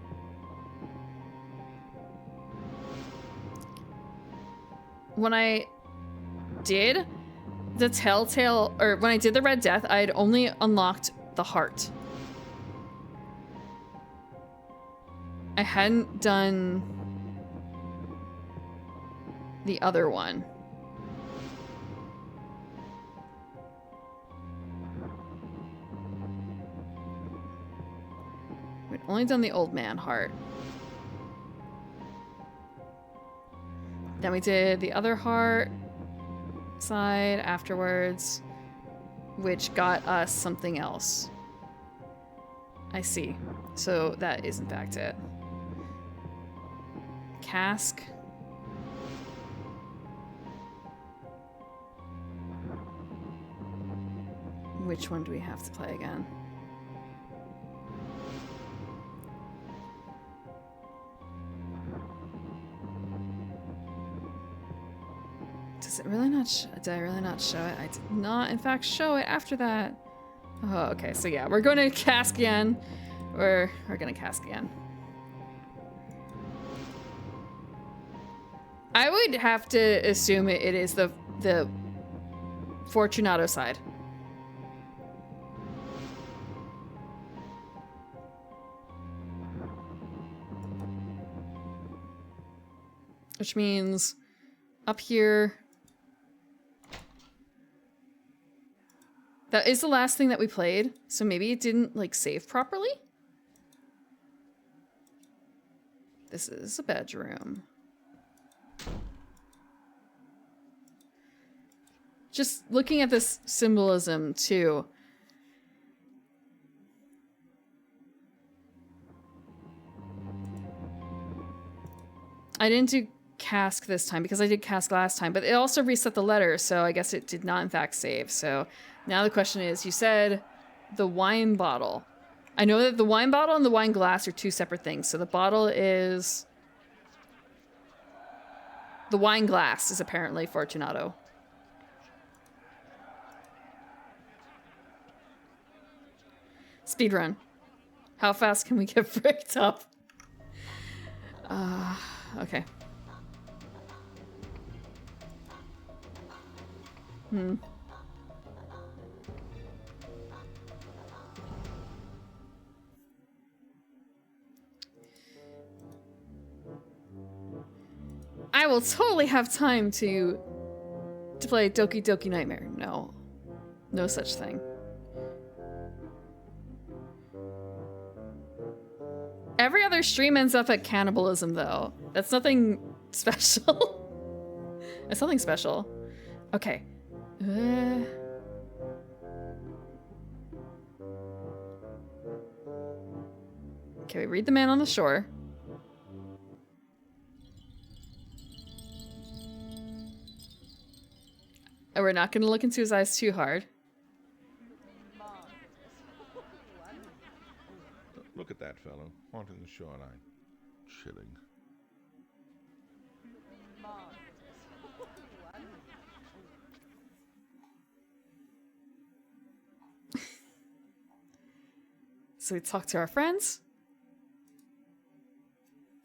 When I did the Telltale, or when I did the Red Death, I had only unlocked the heart. I hadn't done the other one. We'd only done the old man heart. Then we did the other heart side afterwards, which got us something else. I see. So that is in fact it. Cask. Which one do we have to play again? Does it really not did I really not show it? I did not in fact show it after that. Oh, okay, so yeah, we're going to Cask again. We're gonna Cask again. I would have to assume it is the Fortunato side. Which means up here. That is the last thing that we played, so maybe it didn't like save properly. This is a bedroom. Just looking at this symbolism too. I didn't do Cask this time because I did Cask last time, but it also reset the letter, so I guess it did not in fact save. So now the question is, you said the wine bottle. I know that the wine bottle and the wine glass are two separate things. So the bottle is... The wine glass is apparently Fortunato. Speedrun. How fast can we get bricked up? Okay. I will totally have time to play Doki Doki Nightmare. No. No such thing. Every other stream ends up at cannibalism, though. That's nothing special. That's nothing special. Okay. Okay, we read The Man on the Shore. And we're not going to look into his eyes too hard. Look at that fellow, haunting the shoreline. Chilling. So we talk to our friends.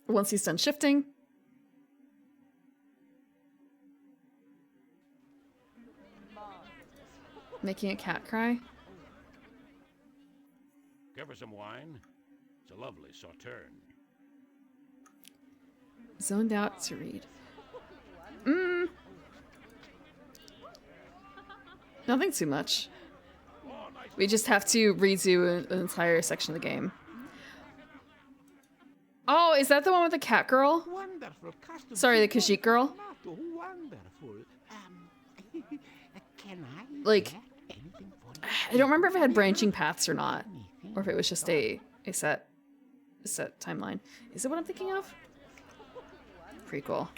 Once he's done shifting. Making a cat cry. Give her some wine. It's a lovely sauterne. Zoned out to read. Nothing too much. We just have to redo an entire section of the game. Oh, is that the one with the cat girl? Wonderful custom. Sorry, the Khajiit girl? Wonderful. Can I Like, I don't remember if it had branching paths or not, or if it was just a set timeline. Is it what I'm thinking of? Pretty cool.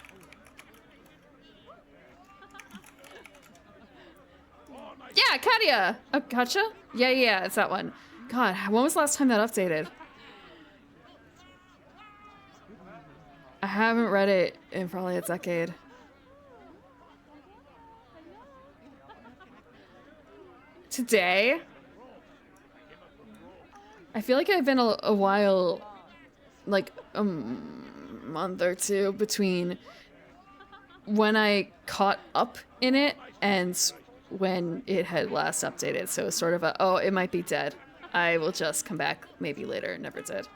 Yeah, Katia! Oh, gotcha? Yeah, it's that one. God, when was the last time that updated? I haven't read it in probably a decade. Today? I feel like I've been a while, like a month or two between when I caught up in it and when it had last updated. So it's sort of a, oh, it might be dead. I will just come back maybe later. Never did.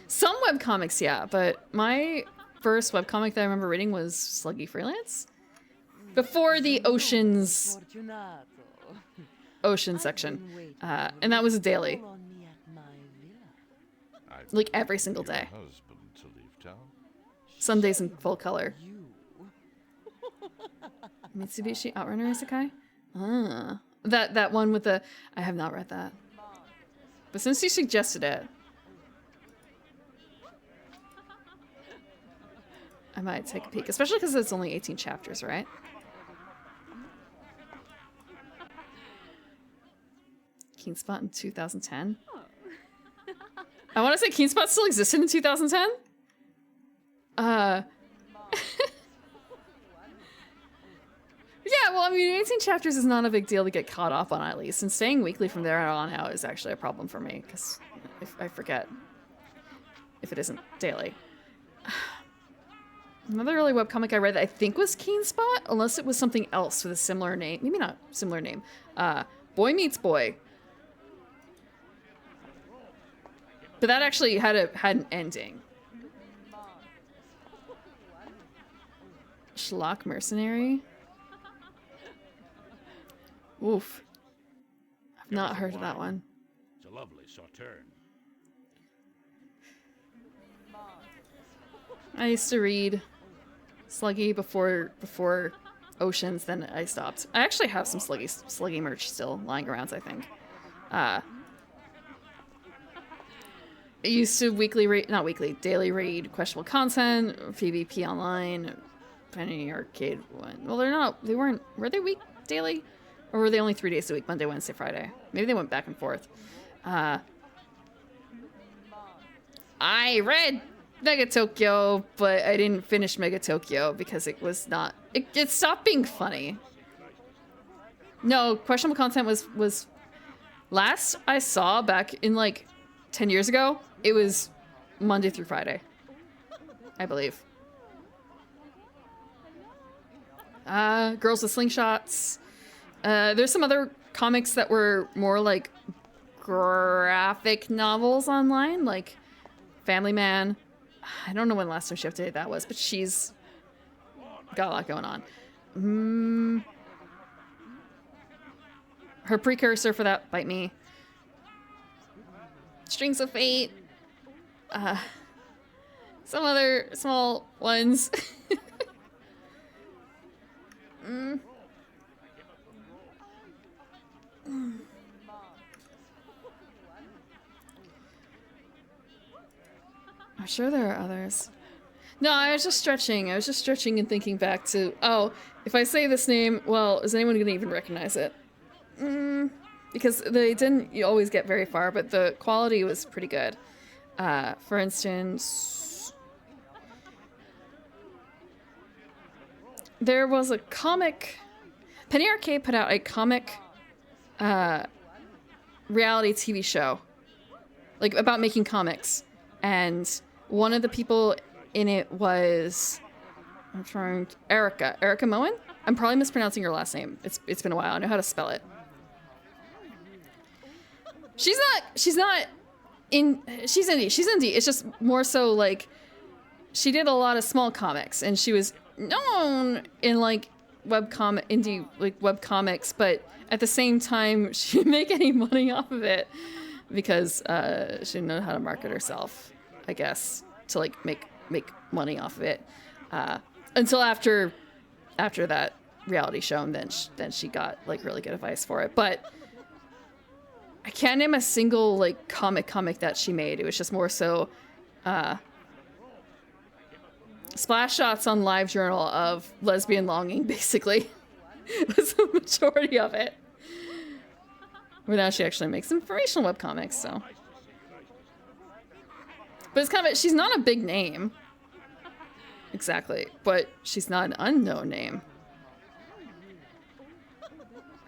Some webcomics, yeah, but my first webcomic that I remember reading was Sluggy Freelance. Before the Ocean section. And that was a daily. Like every single day. Sundays in full color. Mitsubishi Outrunner Isekai? Ah. That one with the... I have not read that. But since you suggested it, I might take a peek. Especially because it's only 18 chapters, right? Keenspot in 2010? I want to say Keenspot still existed in 2010? Yeah, well, I mean, 18 chapters is not a big deal to get caught up on, at least. And staying weekly from there on out is actually a problem for me, because I forget if it isn't daily. Another early webcomic I read that I think was Keenspot, unless it was something else with a similar name. Maybe not similar name. Boy Meets Boy. But that actually had an ending. Schlock Mercenary? Oof. I've not heard of that one. It's a lovely sauterne. I used to read Sluggy before Oceans, then I stopped. I actually have some Sluggy merch still lying around, I think. I used to daily read questionable content, PvP Online, Penny Arcade one. Well, were they daily? Or were they only 3 days a week, Monday, Wednesday, Friday? Maybe they went back and forth. I read Mega Tokyo, but I didn't finish Mega Tokyo because it was not... It stopped being funny. No, questionable content was... Last I saw back in like 10 years ago, it was Monday through Friday. I believe. Girls with Slingshots. There's some other comics that were more like graphic novels online, like Family Man. I don't know when last time she updated that was, but she's got a lot going on. Her precursor for that, Bite Me. Strings of Fate. Some other small ones. I'm sure there are others. No, I was just stretching. I was just stretching and thinking back to, oh, if I say this name, well, is anyone going to even recognize it? Because they didn't always get very far, but the quality was pretty good. For instance, there was a comic... Penny Arcade put out a comic reality TV show, like about making comics, and one of the people in it was Erica Moen. I'm probably mispronouncing her last name. It's been a while. I know how to spell it. She's indie. It's just more so like she did a lot of small comics, and she was known in like indie web comics, but at the same time she didn't make any money off of it because she didn't know how to market herself, I guess, to like make money off of it until after that reality show, and then she got like really good advice for it. But I can't name a single like comic that she made. It was just more so splash shots on LiveJournal of lesbian longing, basically. Was the majority of it. But now she actually makes informational webcomics, so. But it's kind of, she's not a big name. exactly, but she's not an unknown name.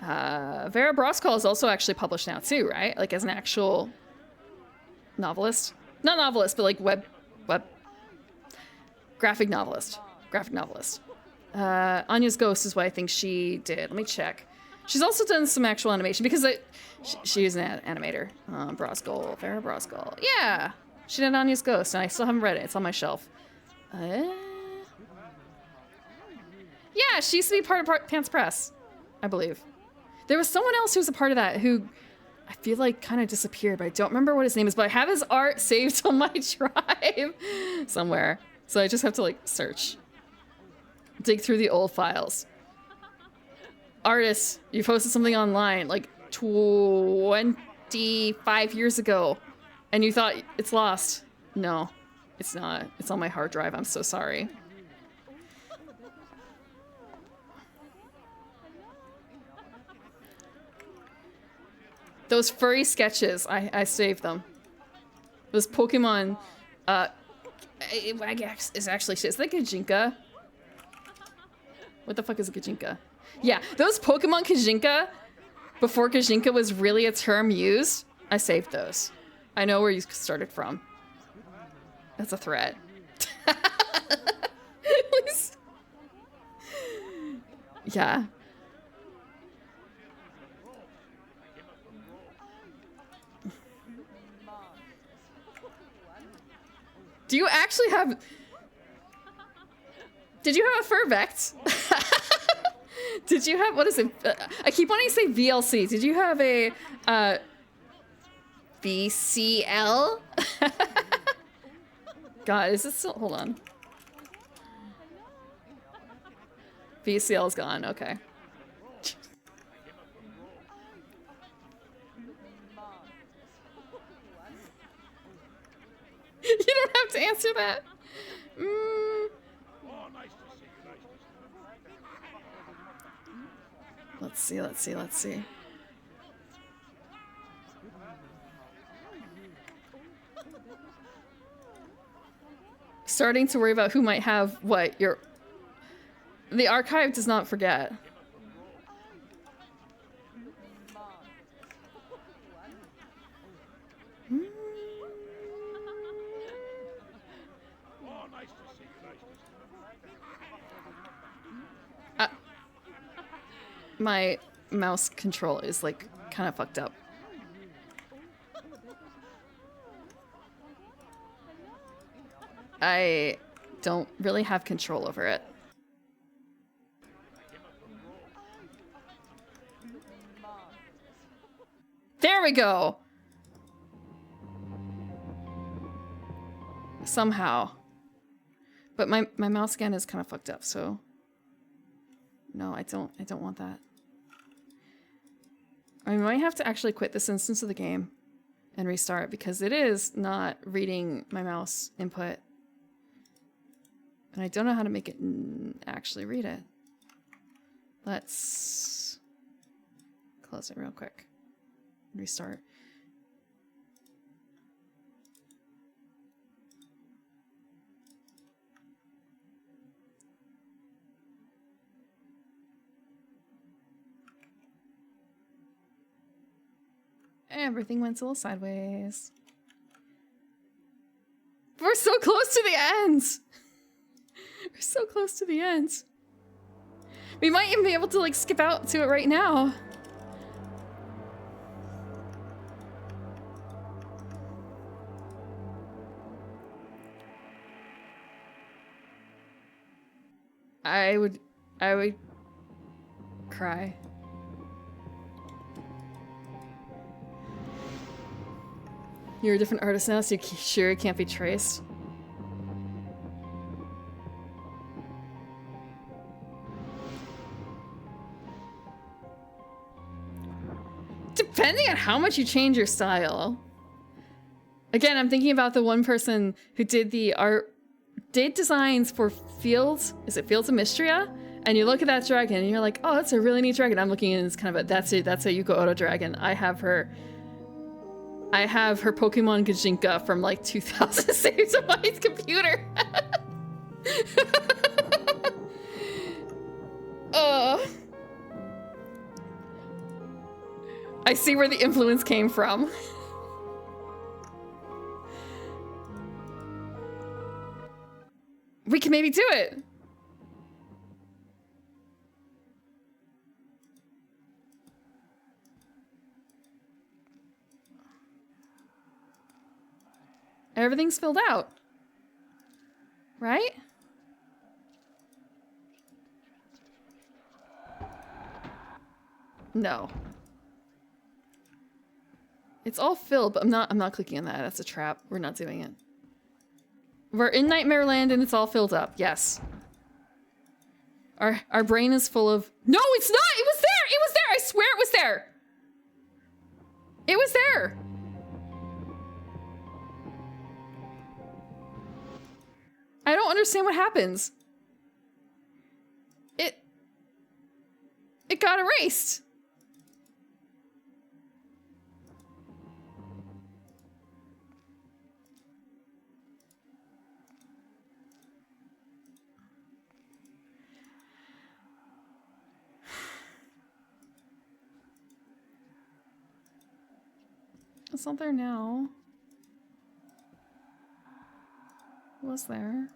Vera Broskal is also actually published now too, right? Like as an actual novelist. Not novelist, but like web graphic novelist. Anya's Ghost is what I think she did. Let me check. She's also done some actual animation because she is an animator. Broskal, Vera Broskal. Yeah, she did Anya's Ghost, and I still haven't read it. It's on my shelf. Yeah, she used to be part of Pants Press, I believe. There was someone else who was a part of that who I feel like kind of disappeared, but I don't remember what his name is, but I have his art saved on my drive somewhere. So I just have to like search. Dig through the old files. Artist, you posted something online like 25 years ago and you thought it's lost. No, it's not. It's on my hard drive. I'm so sorry. Those furry sketches, I saved them. Those Pokemon, Wagax is actually shit. Is that Kajinka? What the fuck is a Kajinka? Yeah, those Pokemon Kajinka, before Kajinka was really a term used, I saved those. I know where you started from. That's a threat. Yeah. Do you actually have... Did you have a Furvect? Did you have... What is it? I keep wanting to say VLC. Did you have a... VCL? God, is this still... Hold on. VCL's gone. Okay. You don't have to answer that. Let's see. Starting to worry about who might have what. The archive does not forget. My mouse control is like kind of fucked up. I don't really have control over it. There we go. Somehow. But my mouse again is kind of fucked up, so no, I don't want that. I might have to actually quit this instance of the game and restart because it is not reading my mouse input. And I don't know how to make it actually read it. Let's close it real quick. Restart. Everything went a little sideways. We're so close to the end! We're so close to the end. We might even be able to like skip out to it right now. I would cry. You're a different artist now, so you're sure it can't be traced? Depending on how much you change your style. Again, I'm thinking about the one person who did the did designs for Fields. Is it Fields of Mystria? And you look at that dragon and you're like, oh, that's a really neat dragon. I'm looking and it's kind of that's a Yuko Oto dragon. I have her Pokemon Gajinka from like 2000 saved on my computer. I see where the influence came from. We can maybe do it. Everything's filled out. Right? No. It's all filled, but I'm not clicking on that. That's a trap. We're not doing it. We're in Nightmare Land and it's all filled up. Yes. Our brain is full of... No, it's not! It was there! It was there! I swear it was there! It was there! I don't understand what happens. It got erased. It's not there now. It was there.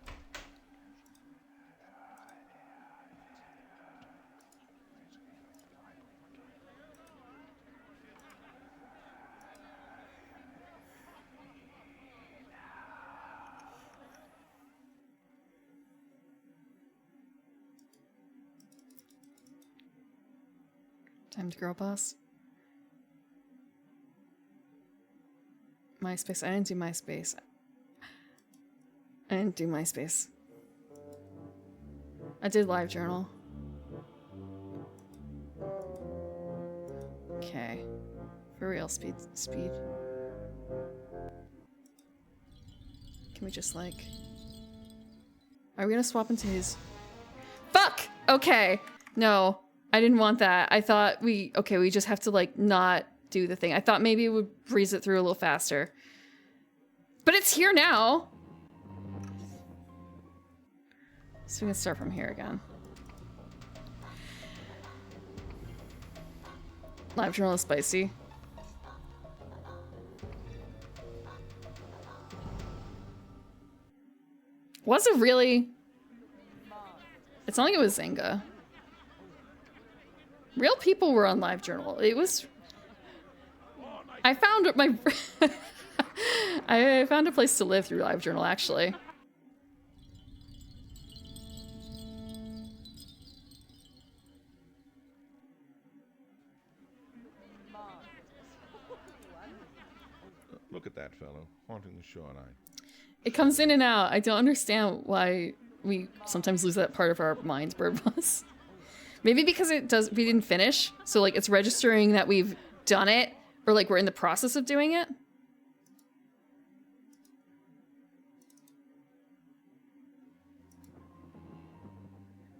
Time to girl boss. MySpace. I didn't do MySpace. I didn't do MySpace. I did LiveJournal. Okay. For real, speed. Can we just like... Are we gonna swap into his... Fuck! Okay. No. I didn't want that. I thought we just have to like not do the thing. I thought maybe it would breeze it through a little faster. But it's here now. So we can start from here again. LiveJournal is spicy. Was it really? It's not like it was Zynga. Real people were on LiveJournal. It was... I found my... I found a place to live through LiveJournal, actually. Look at that fellow, haunting the shoreline. It comes in and out. I don't understand why we sometimes lose that part of our minds, Bird Boss. Maybe because we didn't finish, so like it's registering that we've done it, or like we're in the process of doing it.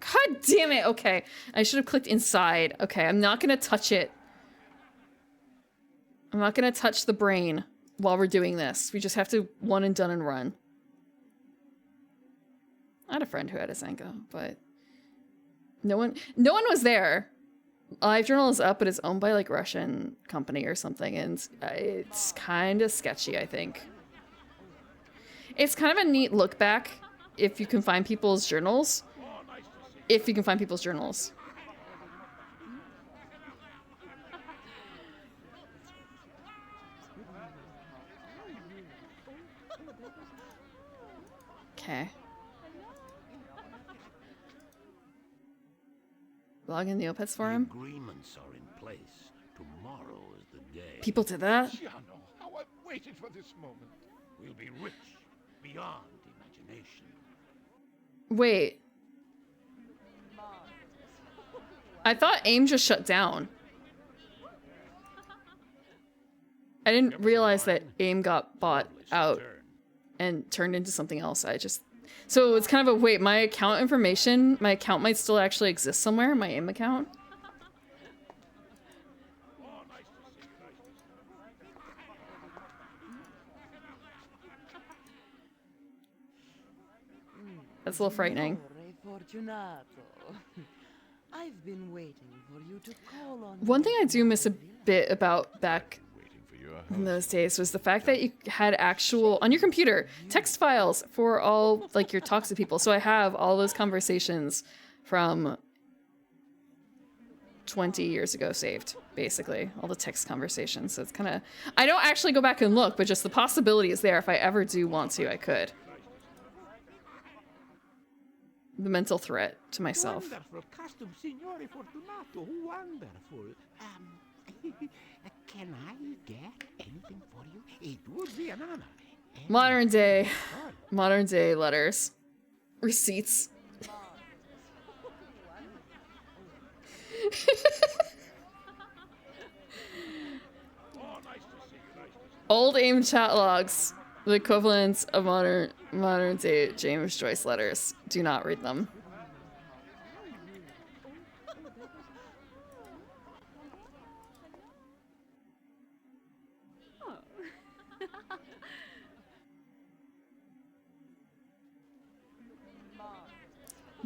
God damn it, okay. I should have clicked inside. Okay, I'm not gonna touch it. I'm not gonna touch the brain while we're doing this. We just have to one and done and run. I had a friend who had a Zynga, but no one was there. LiveJournal is up, but it's owned by like Russian company or something, and it's kind of sketchy, I think. It's kind of a neat look back if you can find people's journals. If you can find people's journals. Okay. Log in Neopets for him. Agreements are in place. Tomorrow is the day. People did that? Giano, how I've waited for this moment. We'll be rich beyond imagination. Wait. I thought AIM just shut down. I didn't realize that AIM got bought out and turned into something else. So it's kind of a wait, my account information, my account might still actually exist somewhere, my AIM account. That's a little frightening. Fortunato. I've been waiting for you to call on One thing I do miss a bit about back in those days was the fact that you had actual, on your computer, text files for all, like, your talks to people. So I have all those conversations from 20 years ago saved, basically. All the text conversations. So it's kind of... I don't actually go back and look, but just the possibility is there. If I ever do want to, I could. The mental threat to myself. Wonderful costume, Signore Fortunato. Wonderful. Can I get anything for you? It would be an honor. Modern day letters. Receipts. Old AIM chat logs. The equivalent of modern day James Joyce letters. Do not read them.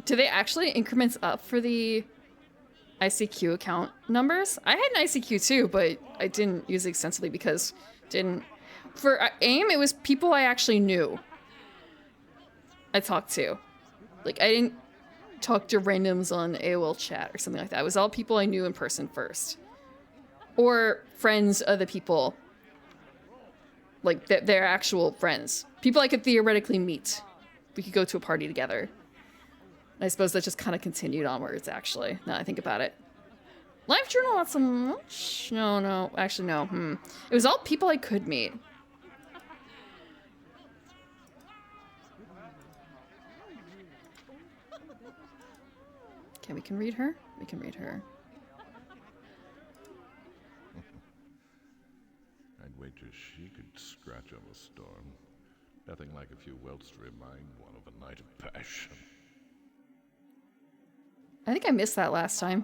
Do they actually increments up for the ICQ account numbers? I had an ICQ too, but I didn't use it extensively because for AIM, it was people I actually knew I talked to. Like, I didn't talk to randoms on AOL chat or something like that. It was all people I knew in person first. Or friends of the people. Like, they're actual friends. People I could theoretically meet. We could go to a party together. I suppose that just kind of continued onwards, actually, now that I think about it. Live journal, not so much. No, actually, no. It was all people I could meet. Okay, we can read her. We can read her. I'd wager she could scratch up a storm. Nothing like a few welts to remind one of a night of passion. I think I missed that last time.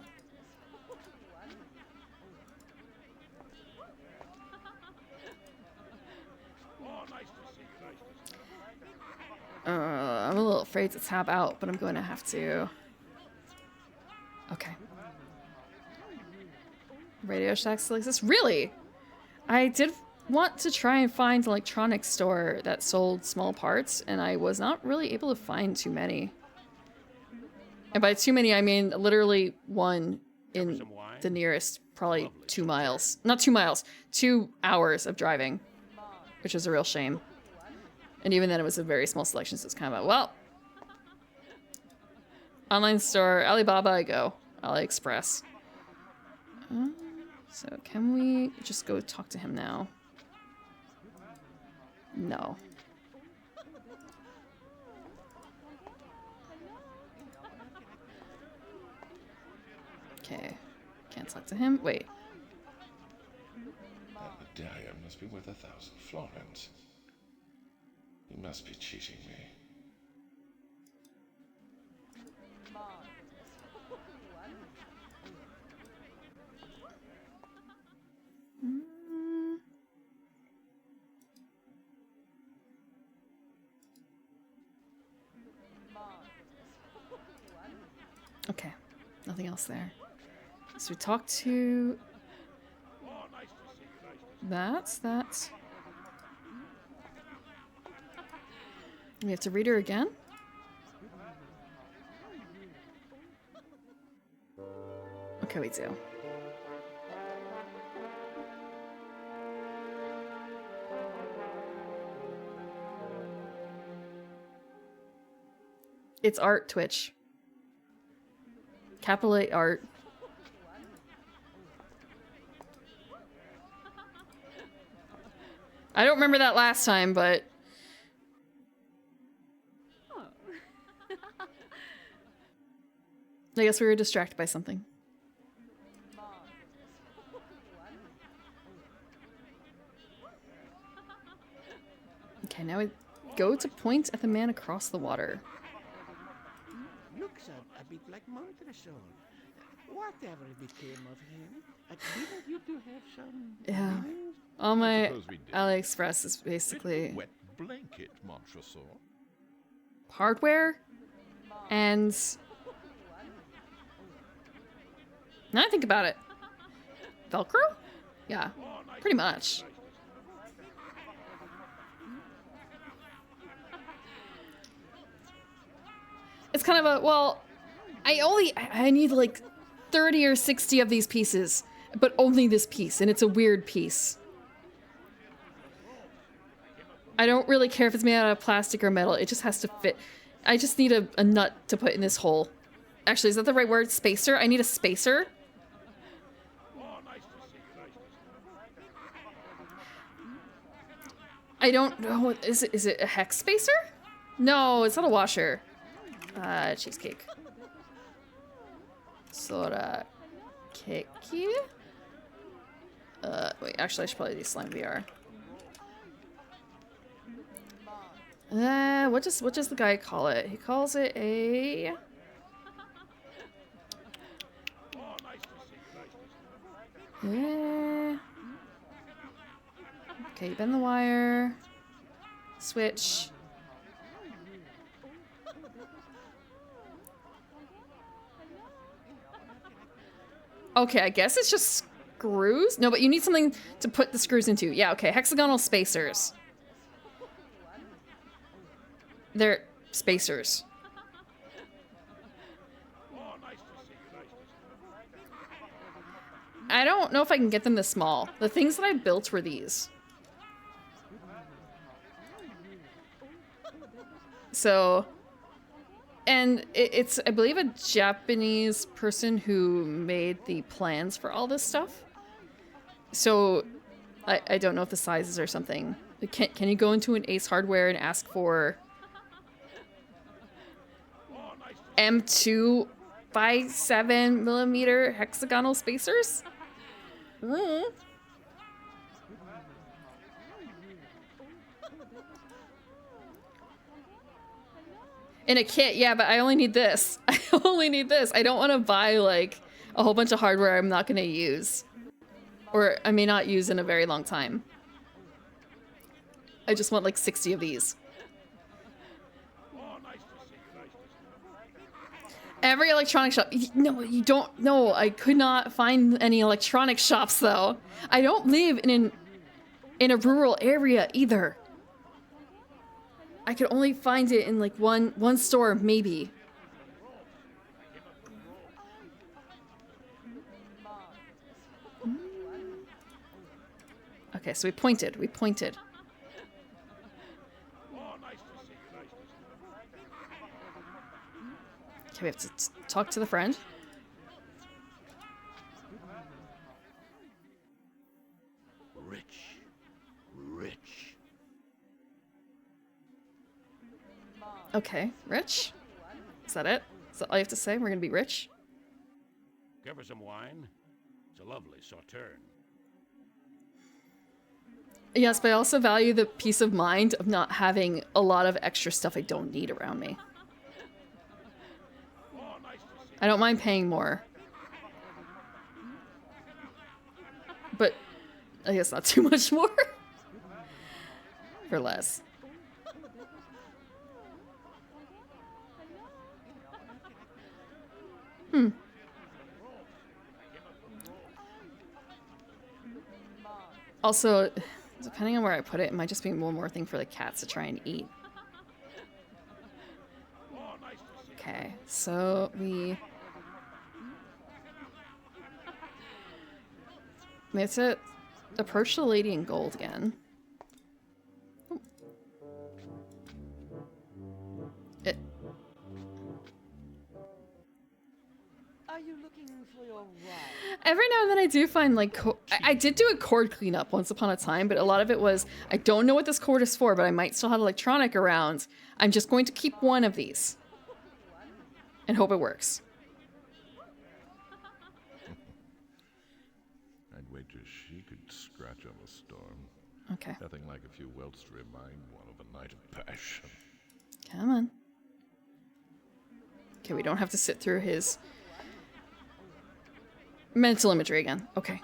I'm a little afraid to tab out, but I'm going to have to. Okay. Radio Shack still exists? Really? I did want to try and find an electronics store that sold small parts, and I was not really able to find too many. And by too many, I mean literally one in the nearest, probably 2 miles. Not 2 miles, 2 hours of driving, which is a real shame. And even then, it was a very small selection, so it's kind of a, well. Online store, Alibaba, I go. AliExpress. So can we just go talk to him now? No. Okay. Can't talk to him. Wait. That medallion must be worth 1,000 florins. You must be cheating me. Okay. Nothing else there. So we talked to... That's... We have to read her again? Okay, we do. It's art, Twitch. Capital A art. I don't remember that last time, but... I guess we were distracted by something. Okay, now we go to point at the man across the water. Looks a bit like Montresor. Whatever became of him? Didn't you two have some... Yeah. All my AliExpress is basically... Wet blanket, Montresor. Hardware? And now I think about it, Velcro? Yeah, pretty much. It's kind of a, well, I need like 30 or 60 of these pieces, but only this piece, and it's a weird piece. I don't really care if it's made out of plastic or metal, it just has to fit. I just need a nut to put in this hole. Actually, is that the right word? Spacer? I need a spacer. I don't know, is it a hex spacer? No, it's not a washer. Cheesecake. Sora Keki? Wait, actually I should probably do Slime VR. What does the guy call it? He calls it a... Yeah. Okay, bend the wire. Switch. Okay, I guess it's just screws? No, but you need something to put the screws into. Yeah, okay, hexagonal spacers. They're spacers. I don't know if I can get them this small. The things that I built were these. So, and it's, I believe, a Japanese person who made the plans for all this stuff. So, I don't know if the sizes or something. Can you go into an Ace Hardware and ask for M2 by 7mm hexagonal spacers? In a kit, yeah, but I only need this. I only need this. I don't want to buy, like, a whole bunch of hardware I'm not going to use. Or I may not use in a very long time. I just want, like, 60 of these. Every electronic shop. No, you don't. No, I could not find any electronic shops, though. I don't live in a rural area, either. I could only find it in like one store, maybe. Okay, so we pointed. Okay, we have to talk to the friend. Rich. Okay, rich? Is that it? Is that all you have to say? We're gonna be rich? Give her some wine. It's a lovely sauterne. Yes, but I also value the peace of mind of not having a lot of extra stuff I don't need around me. I don't mind paying more. But I guess not too much more. For less. Also, depending on where I put it, it might just be one more thing for the cats to try and eat. Okay, so we have to approach the lady in gold again. Are you looking for your ride? Every now and then I do find, like, I did do a cord cleanup once upon a time, but a lot of it was, I don't know what this cord is for, but I might still have electronic around. I'm just going to keep one of these. And hope it works. I'd wager she could scratch on a storm. Okay. Nothing like a few welts to remind one of a night of passion. Come on. Okay, we don't have to sit through his mental imagery again. Okay.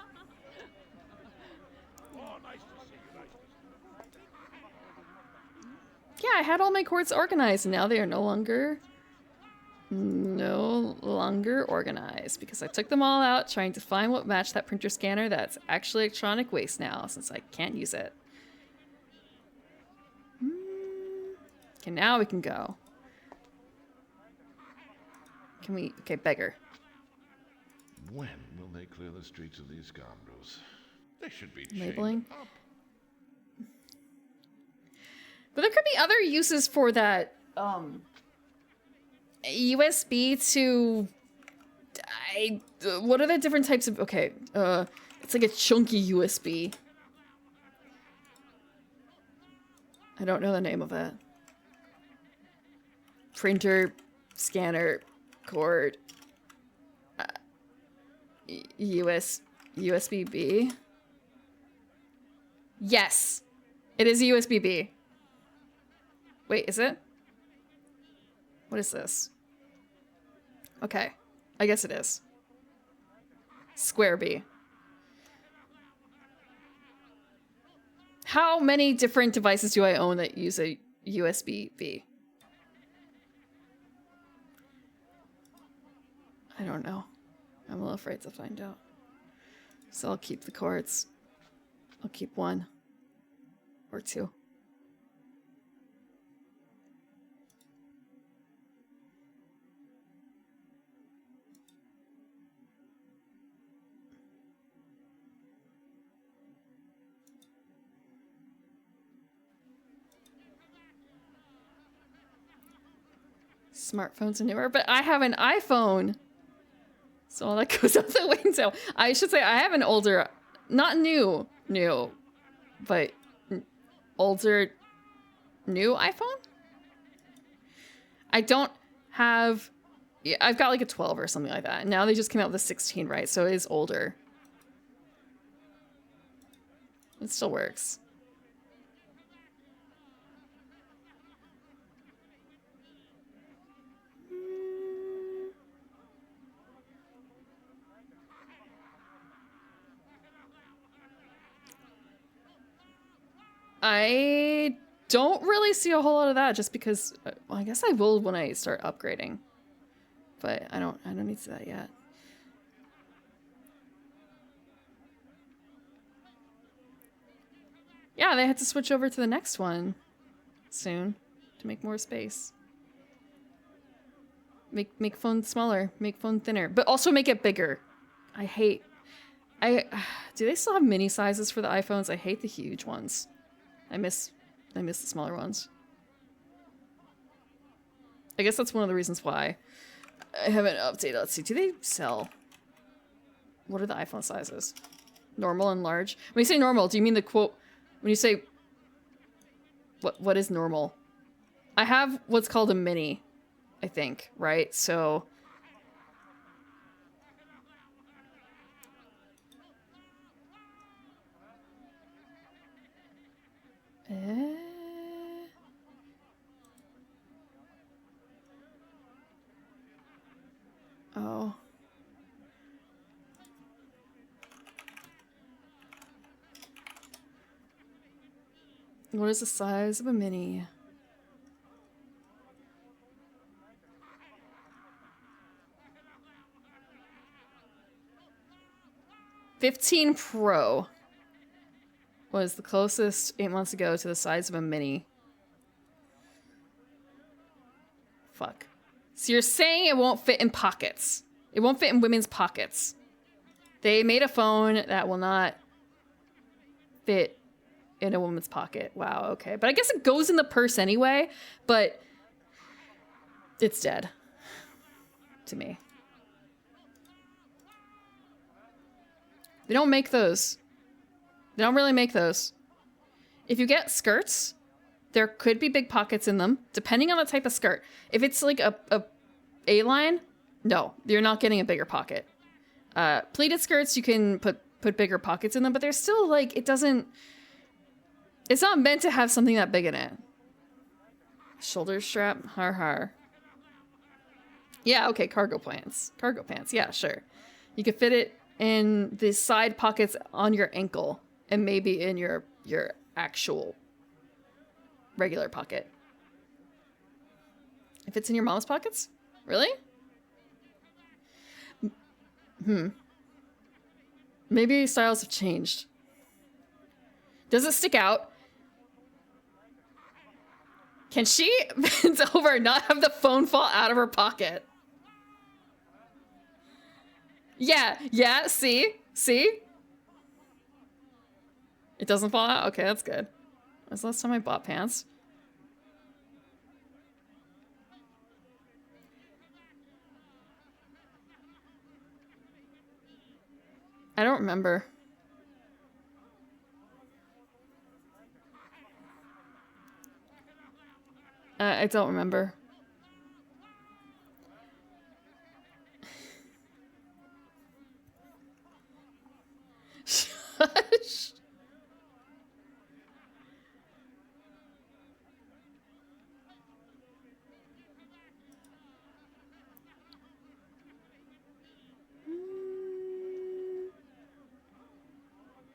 Yeah, I had all my cords organized, and now they are no longer no longer organized because I took them all out trying to find what matched that printer scanner that's actually electronic waste now since I can't use it. Okay, now we can go. Can we? Okay, beggar. When will they clear the streets of these scoundrels? They should be Labeling. chained up. But there could be other uses for that USB to what are the different types of it's like a chunky USB. I don't know the name of it. Printer, scanner, cord, USB-B. Yes, it is USB-B. Wait, is it? What is this? Okay, I guess it is. Square B. How many different devices do I own that use a USB-B? I don't know. I'm a little afraid to find out. So I'll keep the cords. I'll keep one or two. Smartphones are newer, but I have an iPhone. So all that goes out the window. I should say I have an older, not new, but older, new iPhone? I don't have, yeah, I've got like a 12 or something like that. Now they just came out with a 16, right? So it is older. It still works. I don't really see a whole lot of that just because, well, I guess I will when I start upgrading, but I don't need to see that yet. Yeah, they had to switch over to the next one soon to make more space. Make phone smaller, make phone thinner, but also make it bigger. Do they still have mini sizes for the iPhones? I hate the huge ones. I miss the smaller ones. I guess that's one of the reasons why I haven't updated. Let's see, do they sell? What are the iPhone sizes? Normal and large? When you say normal, do you mean the quote, when you say, what is normal? I have what's called a mini, I think, right? So, oh. What is the size of a mini? $15 Pro was the closest 8 months ago to the size of a mini. Fuck. So you're saying it won't fit in pockets. It won't fit in women's pockets. They made a phone that will not fit in a woman's pocket. Wow, okay. But I guess it goes in the purse anyway, but it's dead to me. They don't make those. They don't really make those. If you get skirts, there could be big pockets in them, depending on the type of skirt. If it's like a A-line, no, you're not getting a bigger pocket. Pleated skirts, you can put bigger pockets in them, but they're still like, it's not meant to have something that big in it. Shoulder strap, har har. Yeah, okay, cargo pants. Cargo pants, yeah, sure. You could fit it in the side pockets on your ankle and maybe in your actual regular pocket. If it's in your mom's pockets, Really? Maybe styles have changed. Does it stick out? Can she bend over and not have the phone fall out of her pocket? Yeah, see? See? It doesn't fall out? Okay, that's good. That's the last time I bought pants. I don't remember. I don't remember. Shush.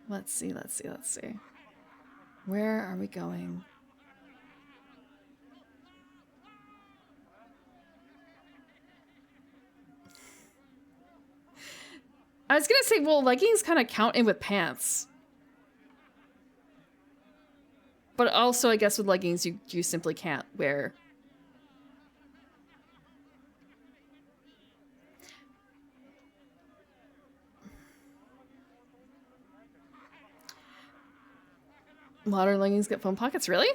Let's see. Where are we going? I was gonna say, well, leggings kind of count in with pants. But also, I guess with leggings, you simply can't wear... Modern leggings get phone pockets, really?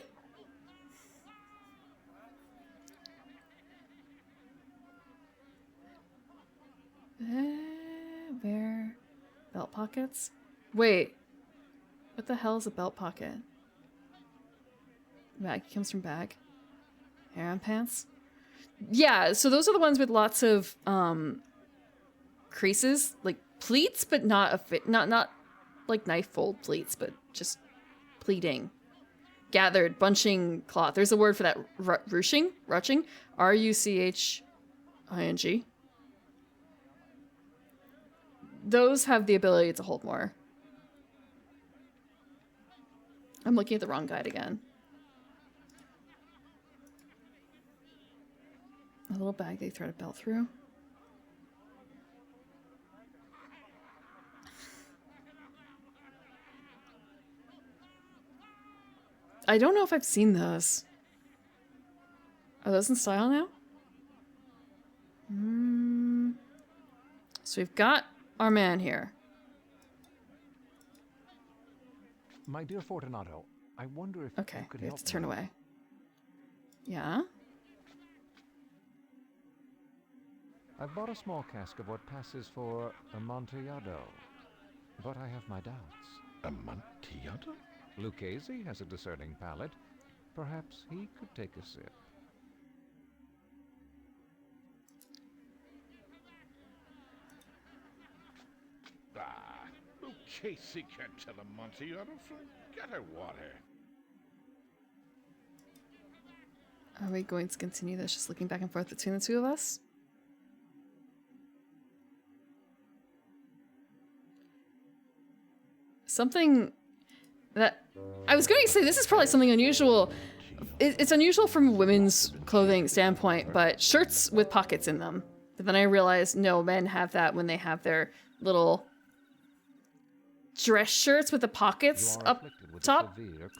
Where? Belt pockets? Wait. What the hell is a belt pocket? Bag comes from bag. Harem pants? Yeah, so those are the ones with lots of creases, like pleats, but not a fit, not like knife fold pleats, but just pleating. Gathered, bunching cloth. There's a word for that. Ruching? R-U-C-H-I-N-G. Those have the ability to hold more. I'm looking at the wrong guide again. A little bag they thread a belt through. I don't know if I've seen those. Are those in style now? So we've got our man here. My dear Fortunato, I wonder if you could we have help to turn me. away. Yeah? I've bought a small cask of what passes for Amontillado, but I have my doubts. Amontillado? Lucchese has a discerning palate. Perhaps he could take a sip. Ah, Lucchese can't tell Amontillado from gutter water. Are we going to continue this just looking back and forth between the two of us? Something that I was going to say, this is probably something unusual. It's unusual from a women's clothing standpoint, but shirts with pockets in them. But then I realized, no, men have that when they have their little dress shirts with the pockets up top,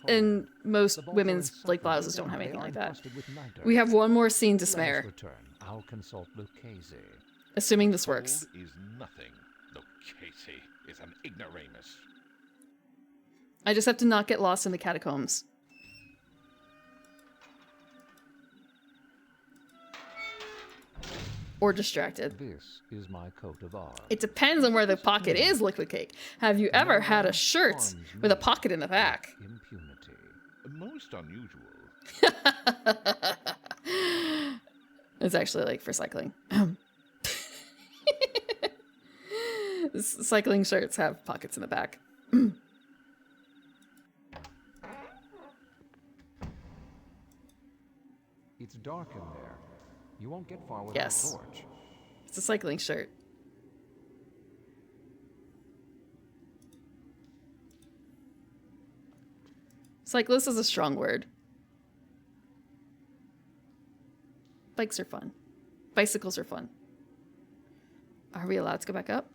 and most women's like blouses don't have anything like that. We have one more scene to spare. I'll consult Lucchese. Assuming this works. Is nothing. Lucchese is an ignoramus. I just have to not get lost in the catacombs. Or distracted. This is my coat of arms. It depends on where the pocket is, Liquid Cake. Have you ever had a shirt with a pocket in the back? Impunity. Most unusual. It's actually like for cycling. Cycling shirts have pockets in the back. It's dark in there. You won't get far without a torch. It's a cycling shirt. Cyclist is a strong word. Bikes are fun. Bicycles are fun. Are we allowed to go back up?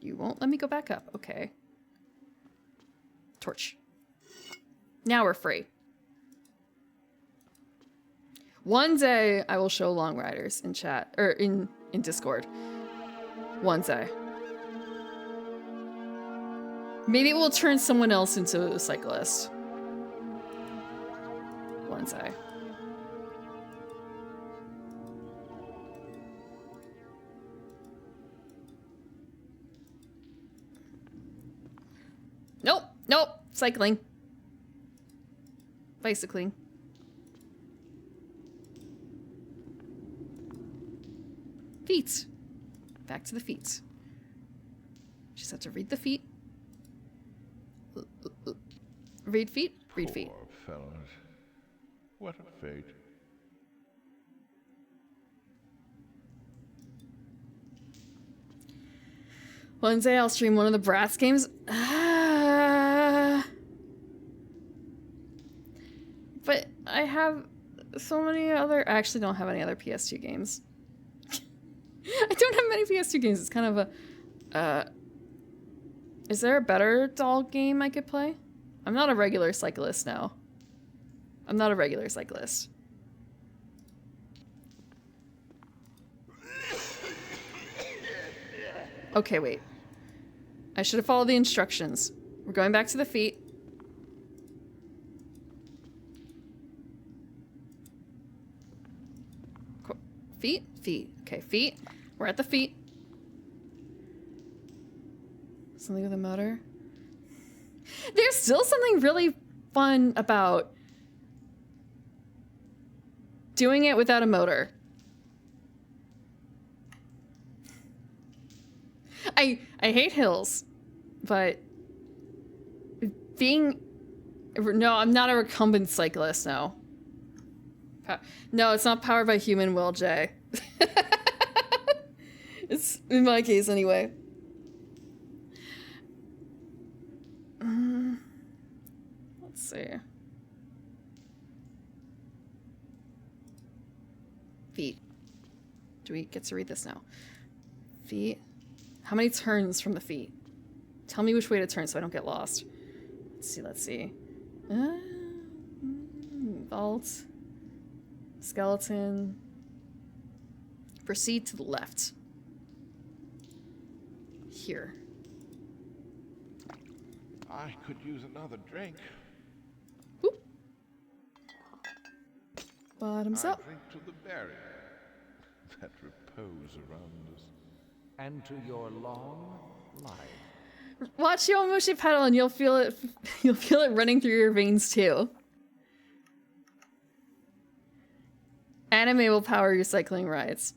You won't let me go back up. Okay. Torch. Now we're free. One day I will show Long Riders in chat, or in Discord. One day. Maybe it will turn someone else into a cyclist. One day. Nope, nope, cycling. Bicycling. Feet. Back to the feet. Just have to read the feet. Read feet? Read feet. Poor fellows. What a fate. One day I'll stream one of the Bratz games. But I have so many other... I actually don't have any other PS2 games. I don't have many PS2 games. It's kind of a... is there a better doll game I could play? I'm not a regular cyclist now. I'm not a regular cyclist. Okay, wait. I should have followed the instructions. We're going back to the feet. Cool. Feet? Feet. Okay, feet. We're at the feet. Something with a motor. There's still something really fun about doing it without a motor. I hate hills, but being... No, I'm not a recumbent cyclist, no. No, it's not powered by human will, Jay. It's in my case anyway. Let's see. Feet. Do we get to read this now? Feet. How many turns from the feet? Tell me which way to turn so I don't get lost. Let's see. Vault. Skeleton. Proceed to the left. Here. I could use another drink. Whoop. Bottoms up. Drink to the barrier. That repose around us. And to your long life. Watch Yowamushi pedal and you'll feel it. You'll feel it running through your veins too. Anime will power your cycling rides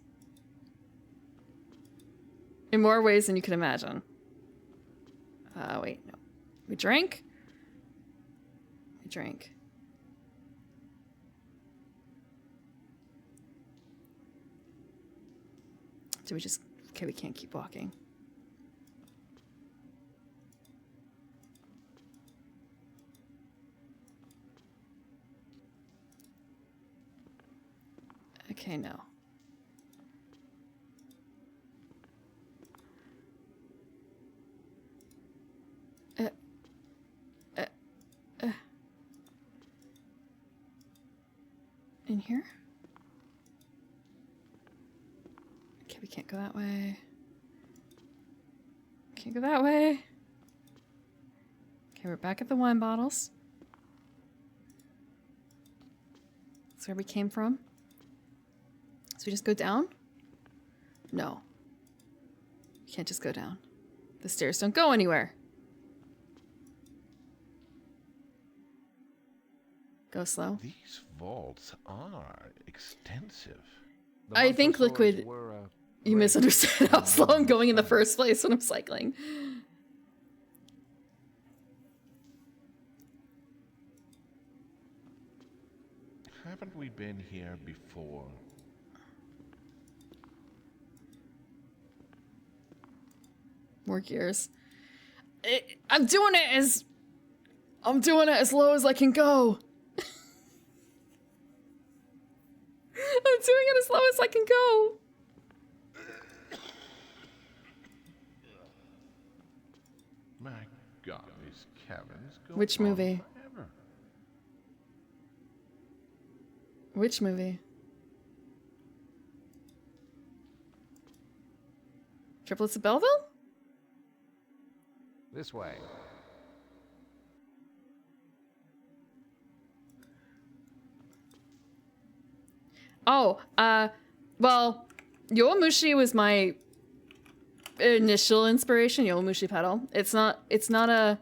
in more ways than you can imagine. Wait, no. We drank. We drank. Do we just... Okay, we can't keep walking. Okay, no. In here? Okay, we can't go that way. Can't go that way. Okay, we're back at the wine bottles. That's where we came from. So we just go down? No. You can't just go down. The stairs don't go anywhere. Go slow. These vaults are extensive. I think Liquid, you misunderstood how slow I'm going in the first place when I'm cycling. Haven't we been here before? More gears. I'm doing it as low as I can go. I'm doing it as low as I can go. My God, these cabins go Which on movie? forever. Which movie? Triplets of Belleville? This way. Oh, well, Yowamushi was my initial inspiration, Yowamushi pedal. It's not a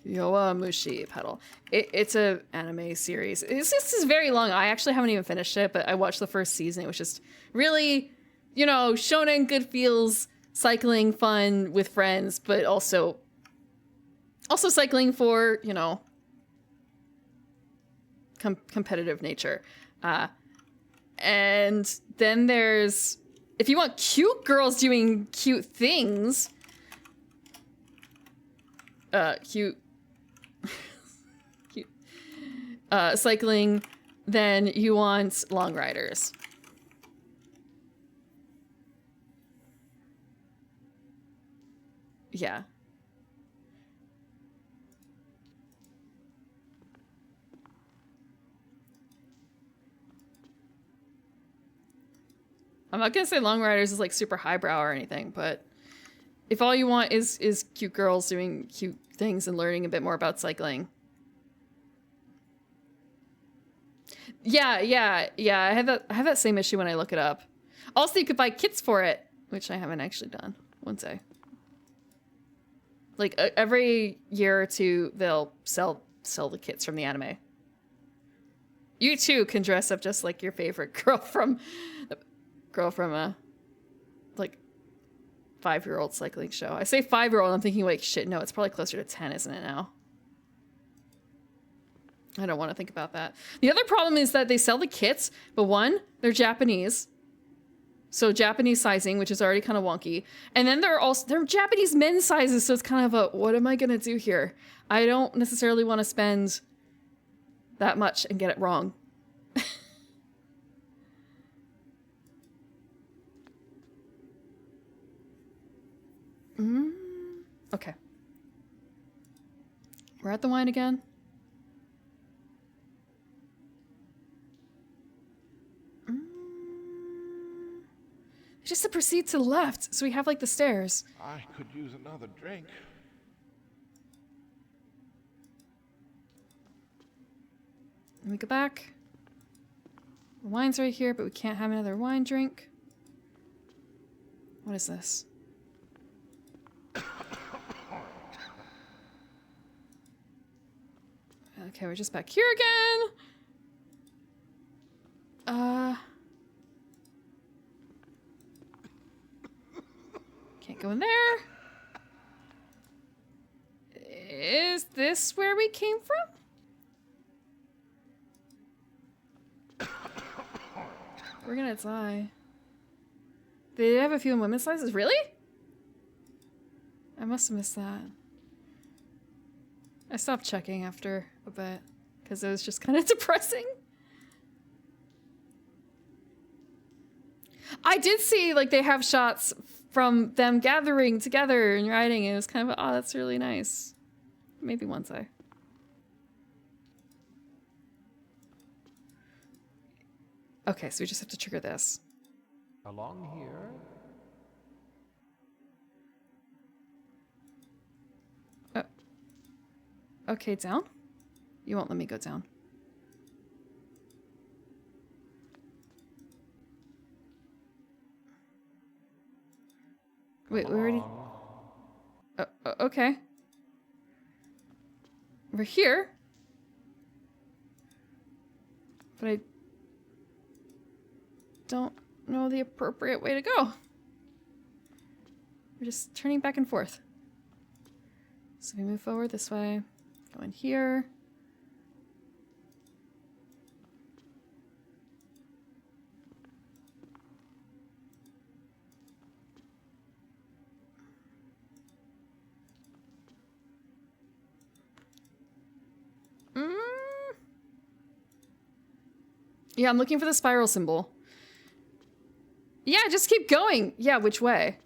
Yowamushi pedal. It's a anime series. This is very long. I actually haven't even finished it, but I watched the first season. It was just really, you know, shonen good feels, cycling fun with friends, but also cycling for, you know, competitive nature. And then there's, if you want cute girls doing cute things, cute cycling, then you want Long Riders. Yeah. I'm not gonna say Long Riders is like super highbrow or anything, but if all you want is cute girls doing cute things and learning a bit more about cycling. Yeah. I have that same issue when I look it up. Also, you could buy kits for it, which I haven't actually done. One day. Like every year or two, they'll sell the kits from the anime. You too can dress up just like your favorite girl from a like 5-year-old cycling show. I say 5-year-old, I'm thinking like shit, no, it's probably closer to 10, isn't it now? I don't want to think about that. The other problem is that they sell the kits, but one, they're Japanese. So Japanese sizing, which is already kind of wonky. And then they're Japanese men's sizes, so it's kind of a, what am I gonna do here? I don't necessarily want to spend that much and get it wrong. Okay. We're at the wine again. Just to proceed to the left, so we have like the stairs. I could use another drink. Let me go back. The wine's right here, but we can't have another wine drink. What is this? Okay, we're just back here again. Can't go in there. Is this where we came from? We're gonna die. They have a few in women's sizes? Really? I must have missed that. I stopped checking after a bit because it was just kind of depressing. I did see like they have shots from them gathering together and riding. It was kind of, oh, that's really nice. Maybe once I. Okay, so we just have to trigger this. Along here. Okay, down? You won't let me go down. Wait, we already... okay. We're here. But I don't know the appropriate way to go. We're just turning back and forth. So we move forward this way. Go in here. Yeah, I'm looking for the spiral symbol. Yeah, just keep going. Yeah, which way?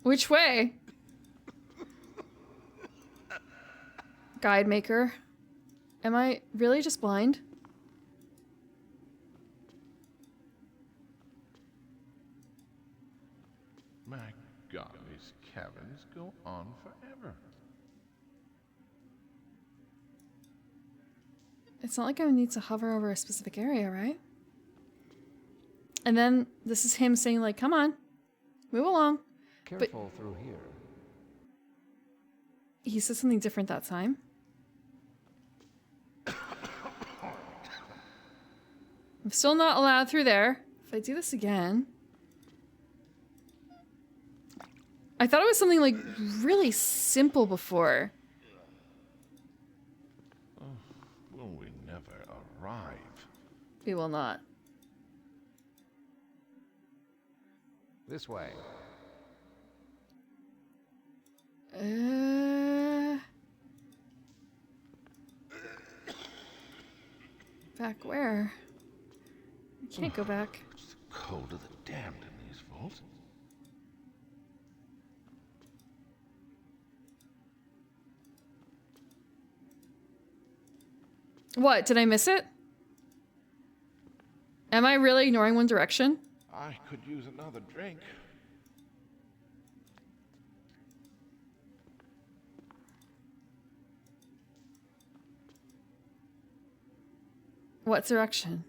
Which way? Guide maker. Am I really just blind? My God, these caverns go on forever. It's not like I need to hover over a specific area, right? And then this is him saying like, come on, move along. Careful through here. He said something different that time. I'm still not allowed through there. If I do this again... I thought it was something like really simple before. Oh, will we never arrive? We will not. This way. Back where? I can't go back. It's the code of the damned in these vaults. What? Did I miss it? Am I really ignoring One Direction? I could use another drink. What direction?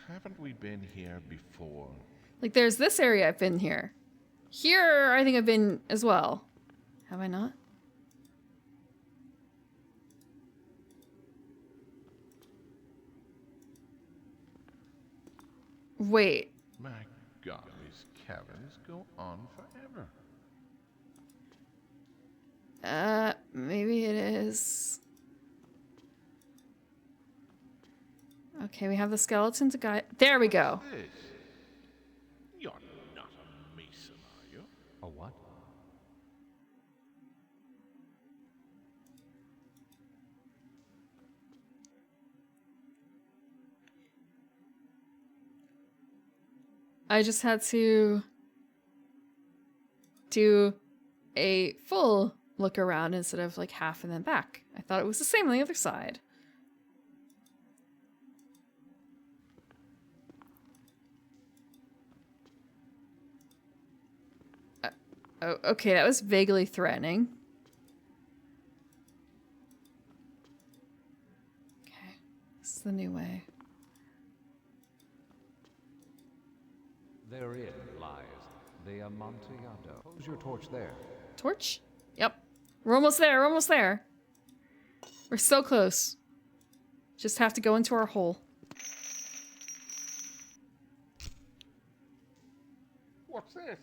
Haven't we been here before? Like, there's this area I've been here. Here, I think I've been as well. Have I not? Wait. My God, these caverns go on forever. Maybe it is. Okay, we have the skeleton to guide. There we go. This? You're not a mason, are you? A what? I just had to do a full look around instead of like half and then back. I thought it was the same on the other side. Oh, okay, that was vaguely threatening. Okay, this is the new way. Therein lies the Amontillado. Pose your torch there. Torch? Yep. We're almost there, we're almost there. We're so close. Just have to go into our hole. What's this?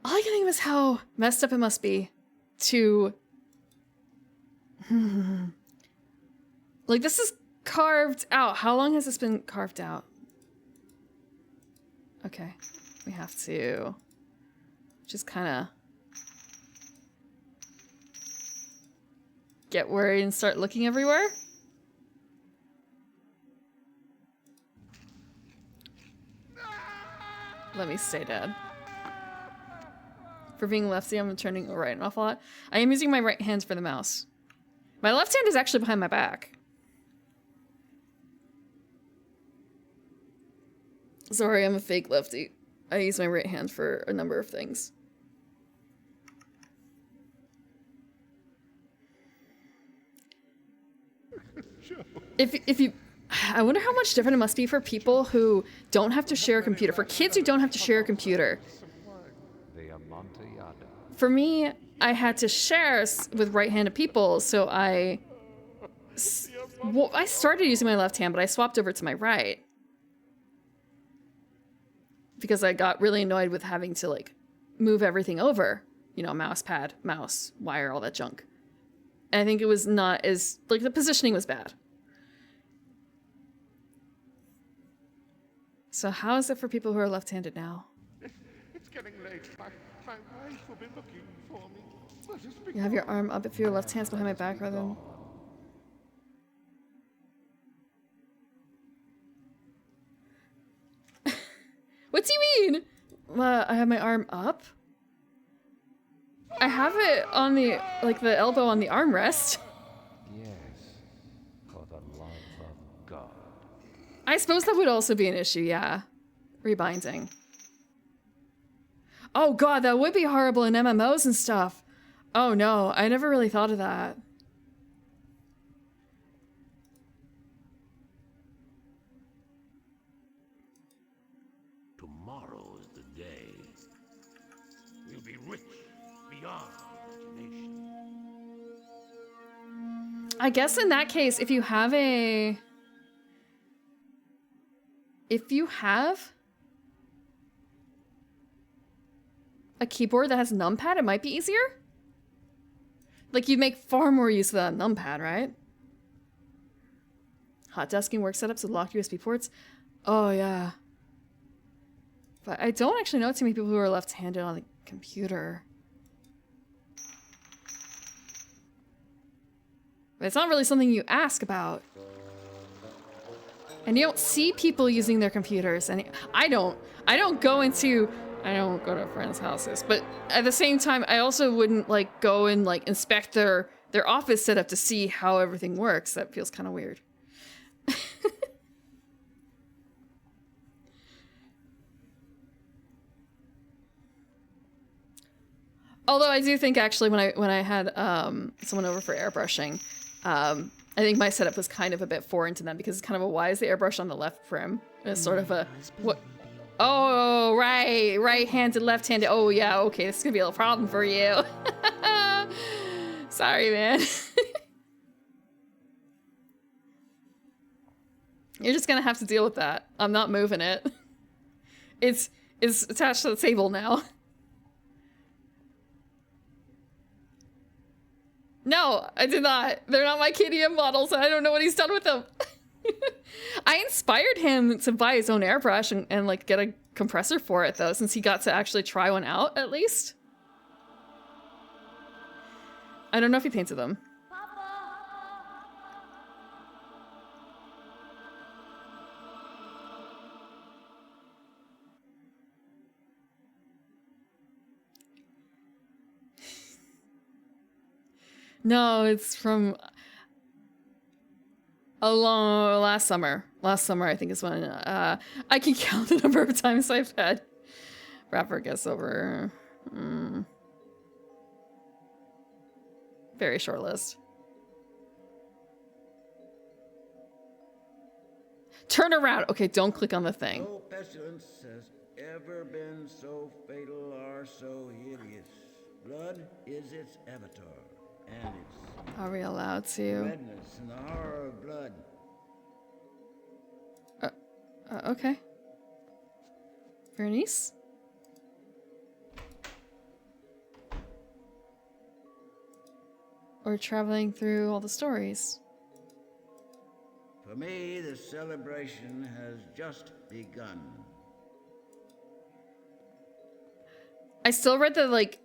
All I can think of is how messed up it must be to... Like, this is carved out. How long has this been carved out? Okay. We have to just kind of get worried and start looking everywhere. Let me stay dead. For being lefty, I'm turning right an awful lot. I am using my right hand for the mouse. My left hand is actually behind my back. Sorry, I'm a fake lefty. I use my right hand for a number of things. If you... I wonder how much different it must be for people who don't have to share a computer. For kids who don't have to share a computer. The Amontillado. For me, I had to share with right-handed people, so I started using my left hand, but I swapped over to my right. Because I got really annoyed with having to, like, move everything over. You know, mouse pad, mouse, wire, all that junk. And I think it was not as, like, the positioning was bad. So how is it for people who are left-handed now? It's getting late. My wife will be looking for me. Let us be You have your arm up if your left hand's behind my back rather than... What do you mean? I have my arm up? I have it on the, like, the elbow on the armrest. Yes, for the love of God. I suppose that would also be an issue, yeah. Rebinding. Oh god, that would be horrible in MMOs and stuff. Oh no, I never really thought of that. Tomorrow is the day. We'll be rich beyond imagination. I guess in that case, if you have a keyboard that has a numpad, it might be easier. Like, you'd make far more use of that numpad, right? Hot desking work setups with locked USB ports. Oh, yeah. But I don't actually know too many people who are left-handed on the computer. But it's not really something you ask about. And you don't see people using their computers. And I don't go to friends' houses. But at the same time, I also wouldn't, like, go and, like, inspect their office setup to see how everything works. That feels kind of weird. Although I do think, actually, when I had someone over for airbrushing, I think my setup was kind of a bit foreign to them because it's kind of a, why is the airbrush on the left prim? It's sort of a, what? Oh, right. Right-handed, left-handed. Oh, yeah, okay. This is going to be a little problem for you. Sorry, man. You're just going to have to deal with that. I'm not moving it. It's attached to the table now. No, I did not. They're not my KDM models, and I don't know what he's done with them. I inspired him to buy his own airbrush and like get a compressor for it, though, since he got to actually try one out, at least. I don't know if he painted them. No, it's from last summer. Last summer, I think, is when I can count the number of times I've had Rapper guess over. Very short list. Turn around. Okay, don't click on the thing. No pestilence has ever been so fatal or so hideous. Blood is its avatar. And it's Are we allowed to? redness and the horror of blood. Okay. Bernice? We're traveling through all the stories. For me, the celebration has just begun. I still read the, like,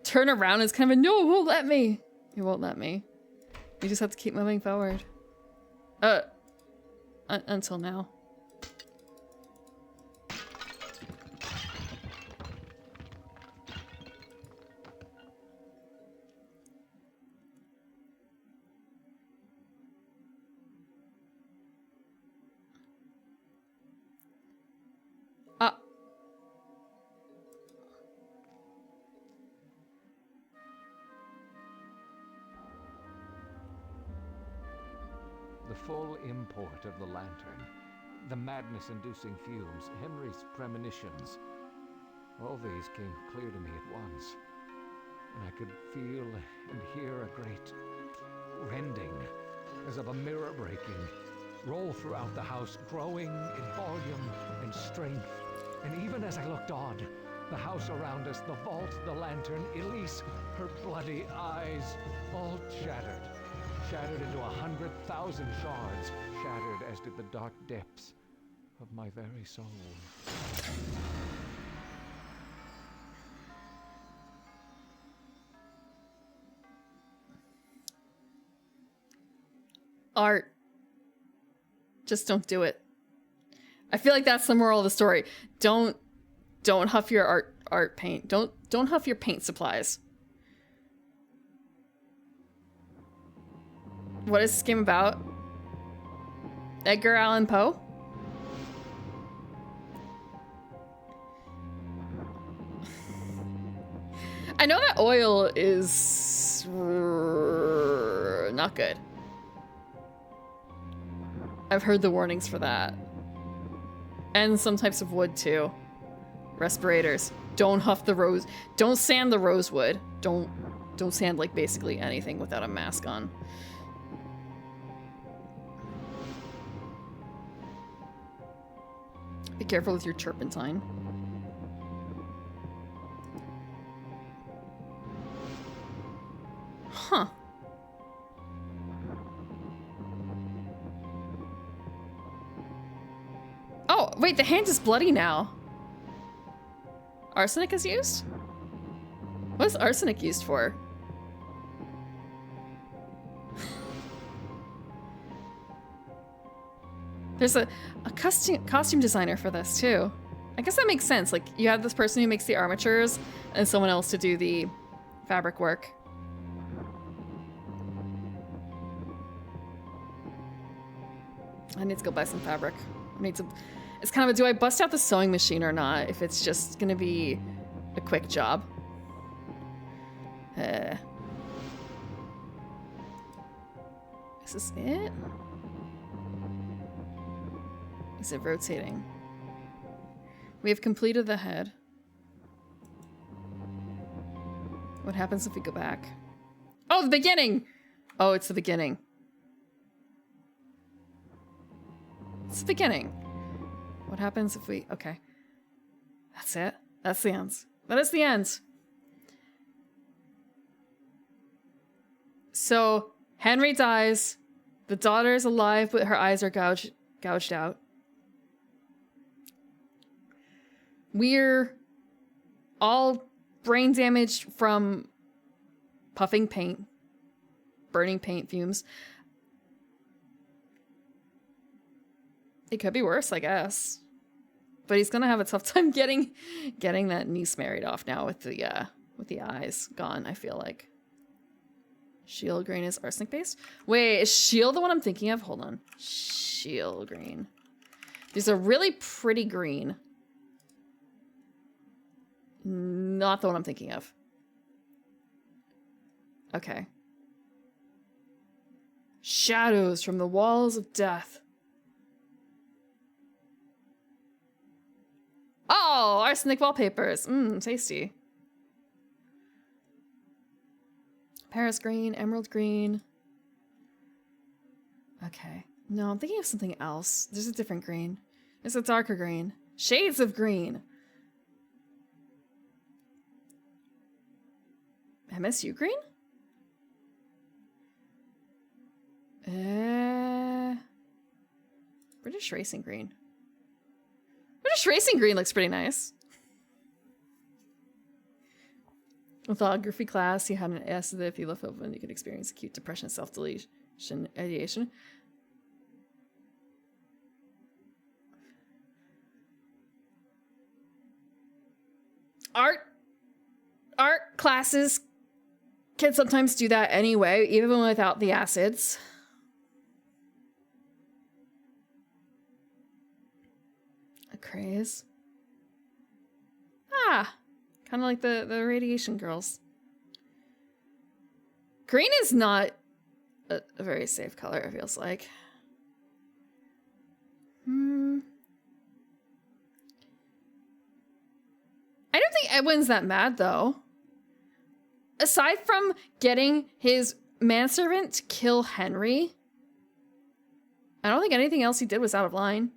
turn around is kind of a, no, it won't let me. It won't let me. You just have to keep moving forward. Until now. The full import of the lantern, the madness-inducing fumes, Henry's premonitions, all these came clear to me at once. and I could feel and hear a great rending, as of a mirror breaking, roll throughout the house, growing in volume and strength. And even as I looked on, the house around us, the vault, the lantern, Elise, her bloody eyes, all shattered. Shattered into 100,000 shards, shattered as did the dark depths of my very soul. Art. Just don't do it. I feel like that's the moral of the story. Don't huff your art paint. Don't huff your paint supplies. What is this game about? Edgar Allan Poe? I know that oil is not good. I've heard the warnings for that. And some types of wood too. Respirators. Don't huff the rose. Don't sand the rosewood. Don't sand like basically anything without a mask on. Be careful with your turpentine. Huh. Oh, wait, the hand is bloody now. Arsenic is used? What is arsenic used for? There's a costume designer for this too. I guess that makes sense. Like, you have this person who makes the armatures and someone else to do the fabric work. I need to go buy some fabric. I need to... It's kind of a, do I bust out the sewing machine or not if it's just gonna be a quick job? Is this it? Is it rotating? We have completed the head. What happens if we go back? Oh, the beginning! Oh, it's the beginning. It's the beginning. What happens if we... Okay. That's it. That's the end. That is the end. So, Henry dies. The daughter is alive, but her eyes are gouged out. We're all brain damaged from puffing paint, burning paint fumes. It could be worse, I guess. But he's gonna have a tough time getting that niece married off now with the eyes gone, I feel like. Shield green is arsenic based? Wait, is shield the one I'm thinking of? Hold on. Shield green. These are really pretty green. Not the one I'm thinking of. Okay. Shadows from the walls of death. Oh, arsenic wallpapers. Mmm, tasty. Paris green, emerald green. Okay. No, I'm thinking of something else. There's a different green. There's a darker green. Shades of green. MSU green? British Racing green. British Racing green looks pretty nice. Lithography class, you had an S that if you left open, you could experience acute depression, self-deletion, ideation. Art classes can sometimes do that anyway, even without the acids. A craze. Ah, kind of like the radiation girls. Green is not a very safe color, it feels like. I don't think Edwin's that mad, though. aside from getting his manservant to kill Henry, I don't think anything else he did was out of line.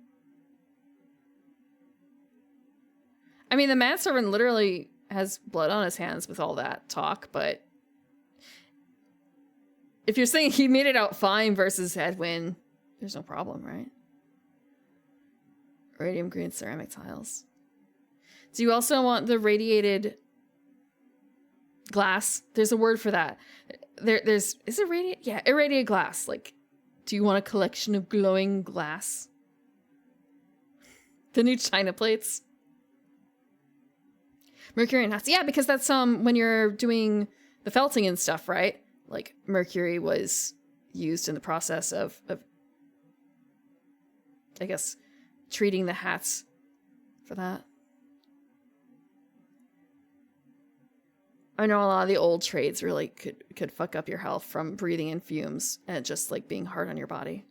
I mean, the manservant literally has blood on his hands with all that talk, but if you're saying he made it out fine versus Edwin, there's no problem, right? Radium green ceramic tiles. Do you also want the radiated glass? There's a word for that. Is it radiate? Yeah, irradiated glass. Like, do you want a collection of glowing glass? The new china plates. Mercury and yeah, because that's when you're doing the felting and stuff, right? Like mercury was used in the process of I guess treating the hats for that. I know a lot of the old trades really could fuck up your health from breathing in fumes and just like being hard on your body.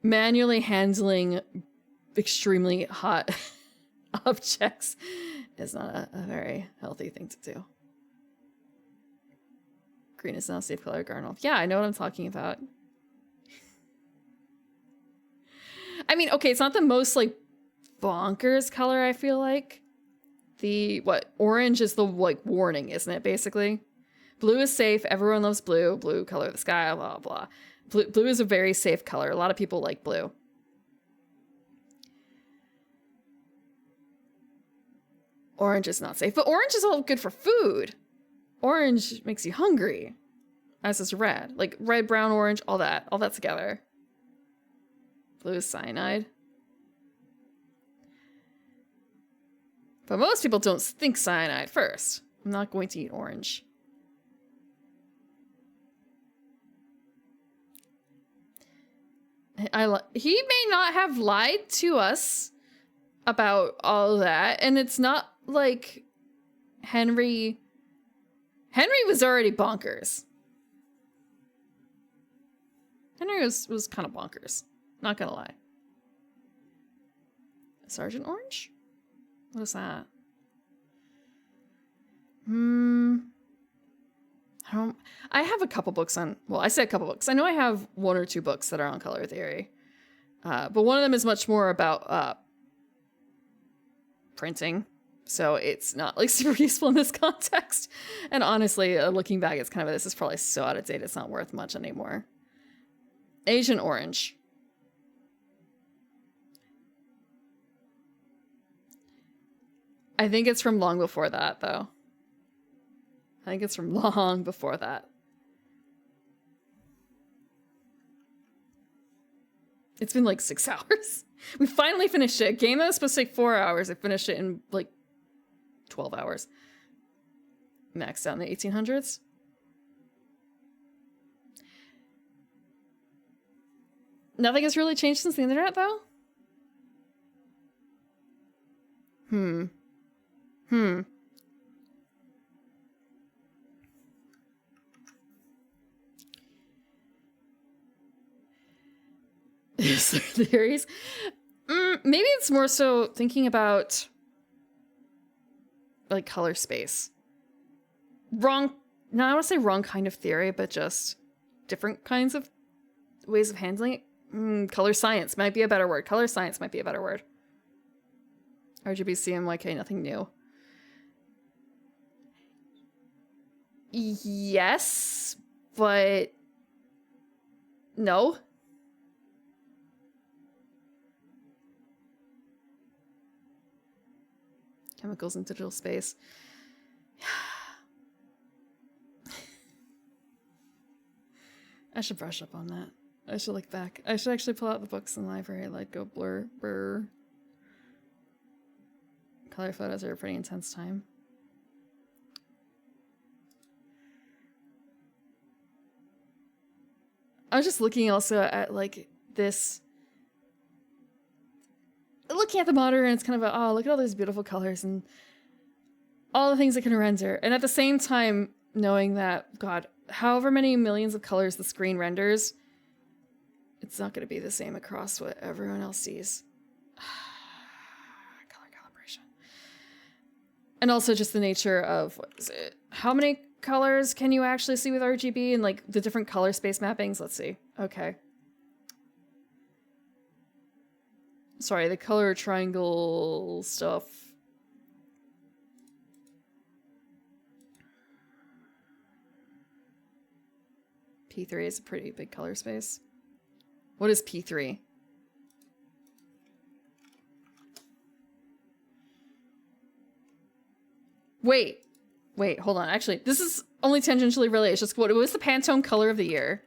Manually handling extremely hot objects is not a very healthy thing to do. Green is now a safe color, Garnolf. Yeah, I know what I'm talking about. I mean, okay, it's not the most like bonkers color, I feel like. Orange is the like warning, isn't it, basically? Blue is safe, everyone loves blue. Blue, color of the sky, blah, blah. Blue is a very safe color. A lot of people like blue. Orange is not safe, but orange is all good for food. Orange makes you hungry, as is red. Like red, brown, orange, all that together. Blue is cyanide. But most people don't think cyanide first. I'm not going to eat orange. He may not have lied to us about all that, and it's not like Henry was already bonkers. Henry was kind of bonkers. Not gonna lie. Sergeant Orange? What is that? I have a couple books on, well, I say a couple books. I know I have 1 or 2 books that are on color theory. But one of them is much more about printing. So it's not like super useful in this context. And honestly, looking back, it's kind of, this is probably so out of date, it's not worth much anymore. Agent Orange. I think it's from long before that, though. I think it's from long before that. It's been like 6 hours. We finally finished it. A game that was supposed to take 4 hours. I finished it in like 12 hours. Maxed out in the 1800s. Nothing has really changed since the internet, though? Theories? Maybe it's more so thinking about like color space. Wrong, no, I don't want to say wrong kind of theory, but just different kinds of ways of handling it. Color science might be a better word. Color science might be a better word. RGB, CMYK, nothing new. Yes, but no. Chemicals in digital space. I should brush up on that. I should look back. I should actually pull out the books in the library, like go blur. Color photos are a pretty intense time. I was just looking also at like this, looking at the monitor, and it's kind of a, oh, look at all these beautiful colors and all the things it can render. And at the same time, knowing that, God, however many millions of colors the screen renders, it's not going to be the same across what everyone else sees. Color calibration. And also just the nature of, what is it? How many colors can you actually see with RGB and like the different color space mappings? Let's see. Okay. Sorry, the color triangle stuff. P3 is a pretty big color space. What is P3? Wait, hold on. Actually, this is only tangentially related. It's just what was the Pantone color of the year?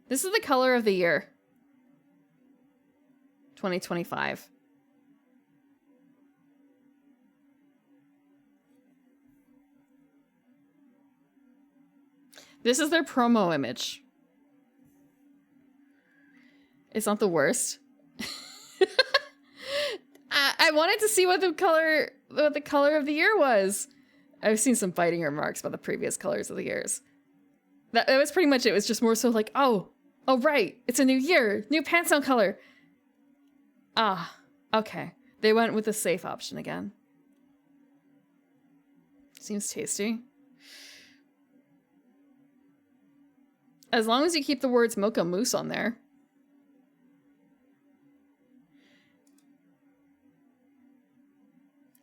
This is the color of the year. 2025. This is their promo image. It's not the worst. I wanted to see what the color of the year was. I've seen some biting remarks about the previous colors of the years. That was pretty much it. It was just more so like, oh right, it's a new year, new Pantone color. Ah, okay. They went with the safe option again. Seems tasty. As long as you keep the words Mocha Mousse on there.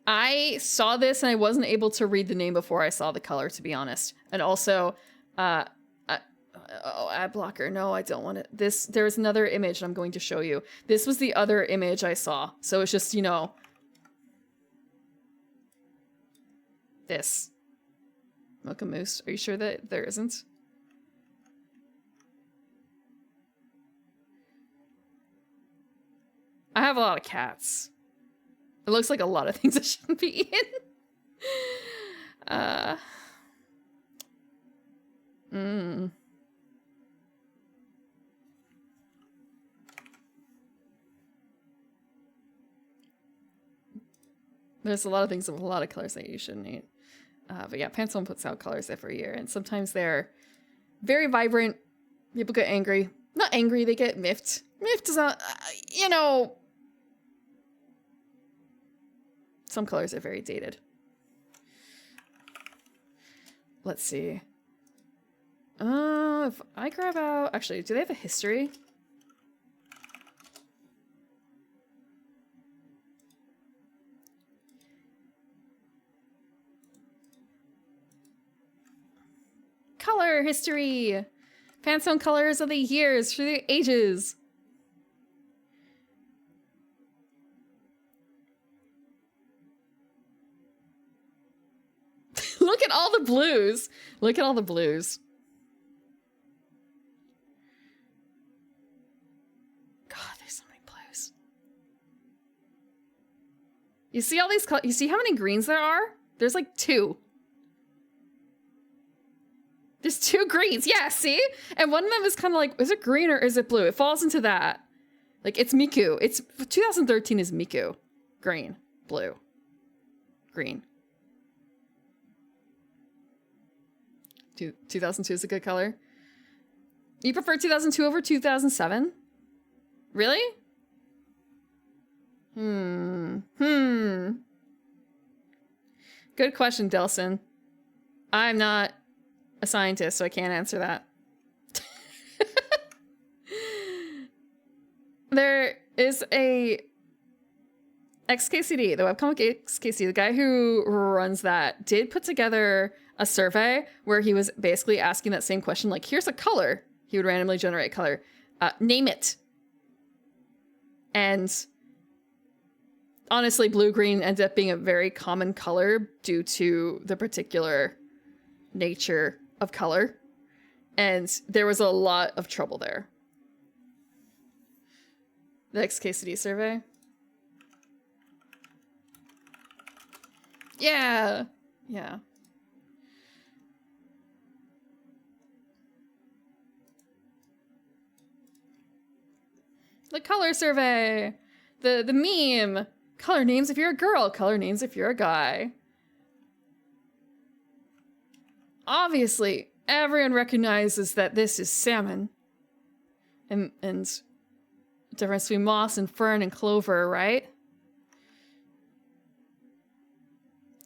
I saw this and I wasn't able to read the name before I saw the color, to be honest. And also, ad blocker. No, I don't want it. There's another image I'm going to show you. This was the other image I saw. So it's just, you know, this. Mocha Mousse. Are you sure that there isn't? I have a lot of cats. It looks like a lot of things I shouldn't be in. There's a lot of things with a lot of colors that you shouldn't eat. But yeah, Pantone puts out colors every year, and sometimes they're very vibrant. People get angry. Not angry, they get miffed. Miffed is not, you know... Some colors are very dated. Let's see. If I grab out... Actually, do they have a history? Color history! Pantone colors of the years for the ages. Look at all the blues. Look at all the blues. God, there's so many blues. You see all these you see how many greens there are? There's like 2. There's 2 greens. Yeah, see? And one of them is kind of like, is it green or is it blue? It falls into that. Like, it's Miku. It's 2013 is Miku. Green, blue, green. 2002 is a good color. You prefer 2002 over 2007? Really? Good question, Delson. I'm not a scientist, so I can't answer that. There is a XKCD, the webcomic XKCD, the guy who runs that, did put together a survey where he was basically asking that same question, like, here's a color. He would randomly generate color. Name it. And honestly, blue-green ended up being a very common color due to the particular nature of color. And there was a lot of trouble there. The XKCD survey. Yeah. Yeah. The color survey. The meme. Color names if you're a girl. Color names if you're a guy. Obviously, everyone recognizes that this is salmon. And difference between moss and fern and clover, right?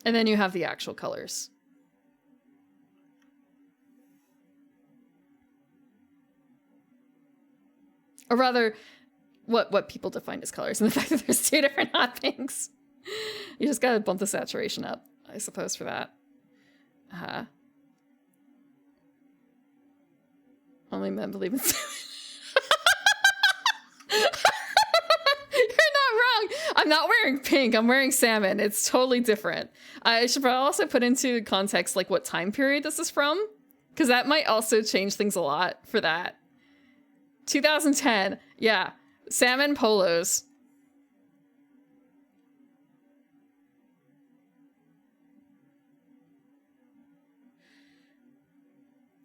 And then you have the actual colors. Or rather, what people define as colors, and the fact that there's 2 different hot pinks. You just gotta bump the saturation up, I suppose, for that. Only men believe in salmon. You're not wrong. I'm not wearing pink. I'm wearing salmon. It's totally different. I should probably also put into context like what time period this is from, because that might also change things a lot for that. 2010. Yeah. Salmon polos.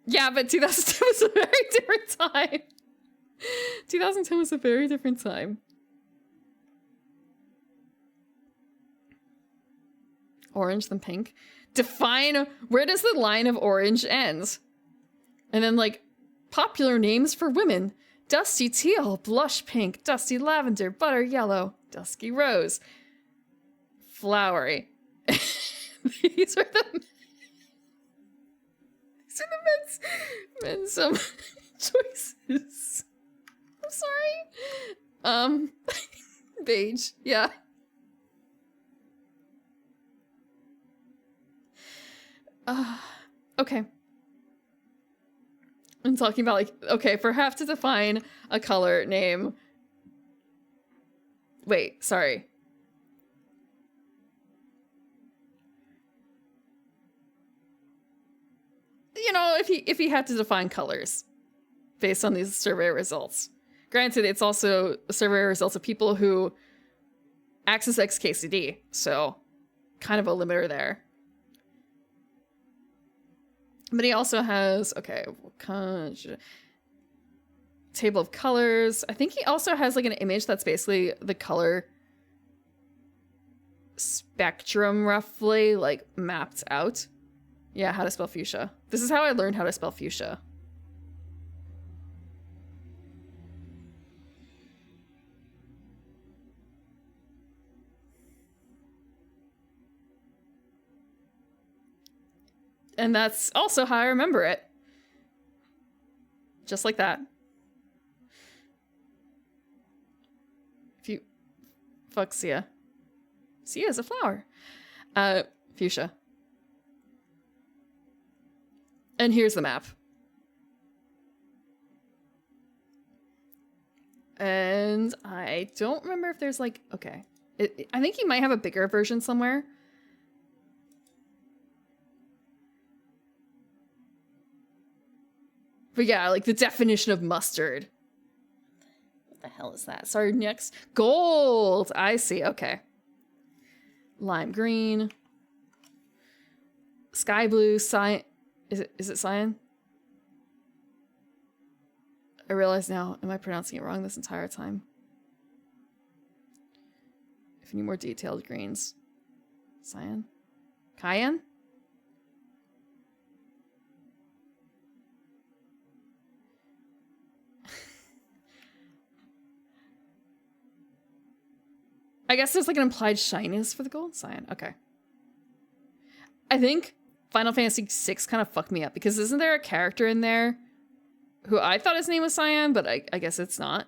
Yeah, but 2010 was a very different time. 2010 was a very different time. Orange than pink. Define, where does the line of orange end? And then like, popular names for women. Dusty teal, blush pink, dusty lavender, butter yellow, dusky rose. Flowery. These are the men's choices. I'm sorry. Beige, yeah. Okay. I'm talking about like, okay, for have to define a color name. Wait, sorry. You know, if he had to define colors based on these survey results. Granted, it's also survey results of people who access XKCD, so kind of a limiter there. But he also has, okay, table of colors. I think he also has like an image that's basically the color spectrum roughly like mapped out. Yeah, how to spell fuchsia. This is how I learned how to spell fuchsia. And that's also how I remember it. Just like that. Fuchsia. Sia is a flower. Fuchsia. And here's the map. And I don't remember if there's like, okay. I think he might have a bigger version somewhere. But yeah, like the definition of mustard. What the hell is that? Sorry, next. Gold! I see, okay. Lime green. Sky blue, cyan. Is it cyan? I realize now, am I pronouncing it wrong this entire time? If you need more detailed greens. Cyan? Cayenne? I guess there's like an implied shyness for the gold. Cyan, okay. I think Final Fantasy VI kind of fucked me up because isn't there a character in there who I thought his name was Cyan, but I guess it's not.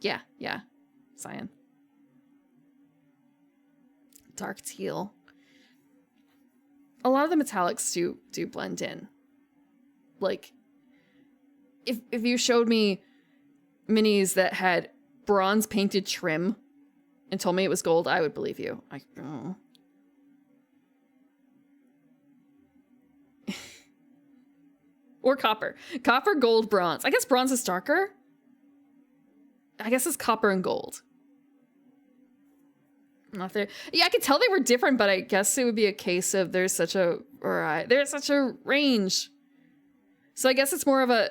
Yeah, Cyan. Dark teal. A lot of the metallics do blend in. Like, if you showed me minis that had bronze painted trim and told me it was gold, I would believe you. Or copper. Copper, gold, bronze. I guess bronze is darker. I guess it's copper and gold. Not there. Yeah, I could tell they were different, but I guess it would be a case of there's such a range. So I guess it's more of a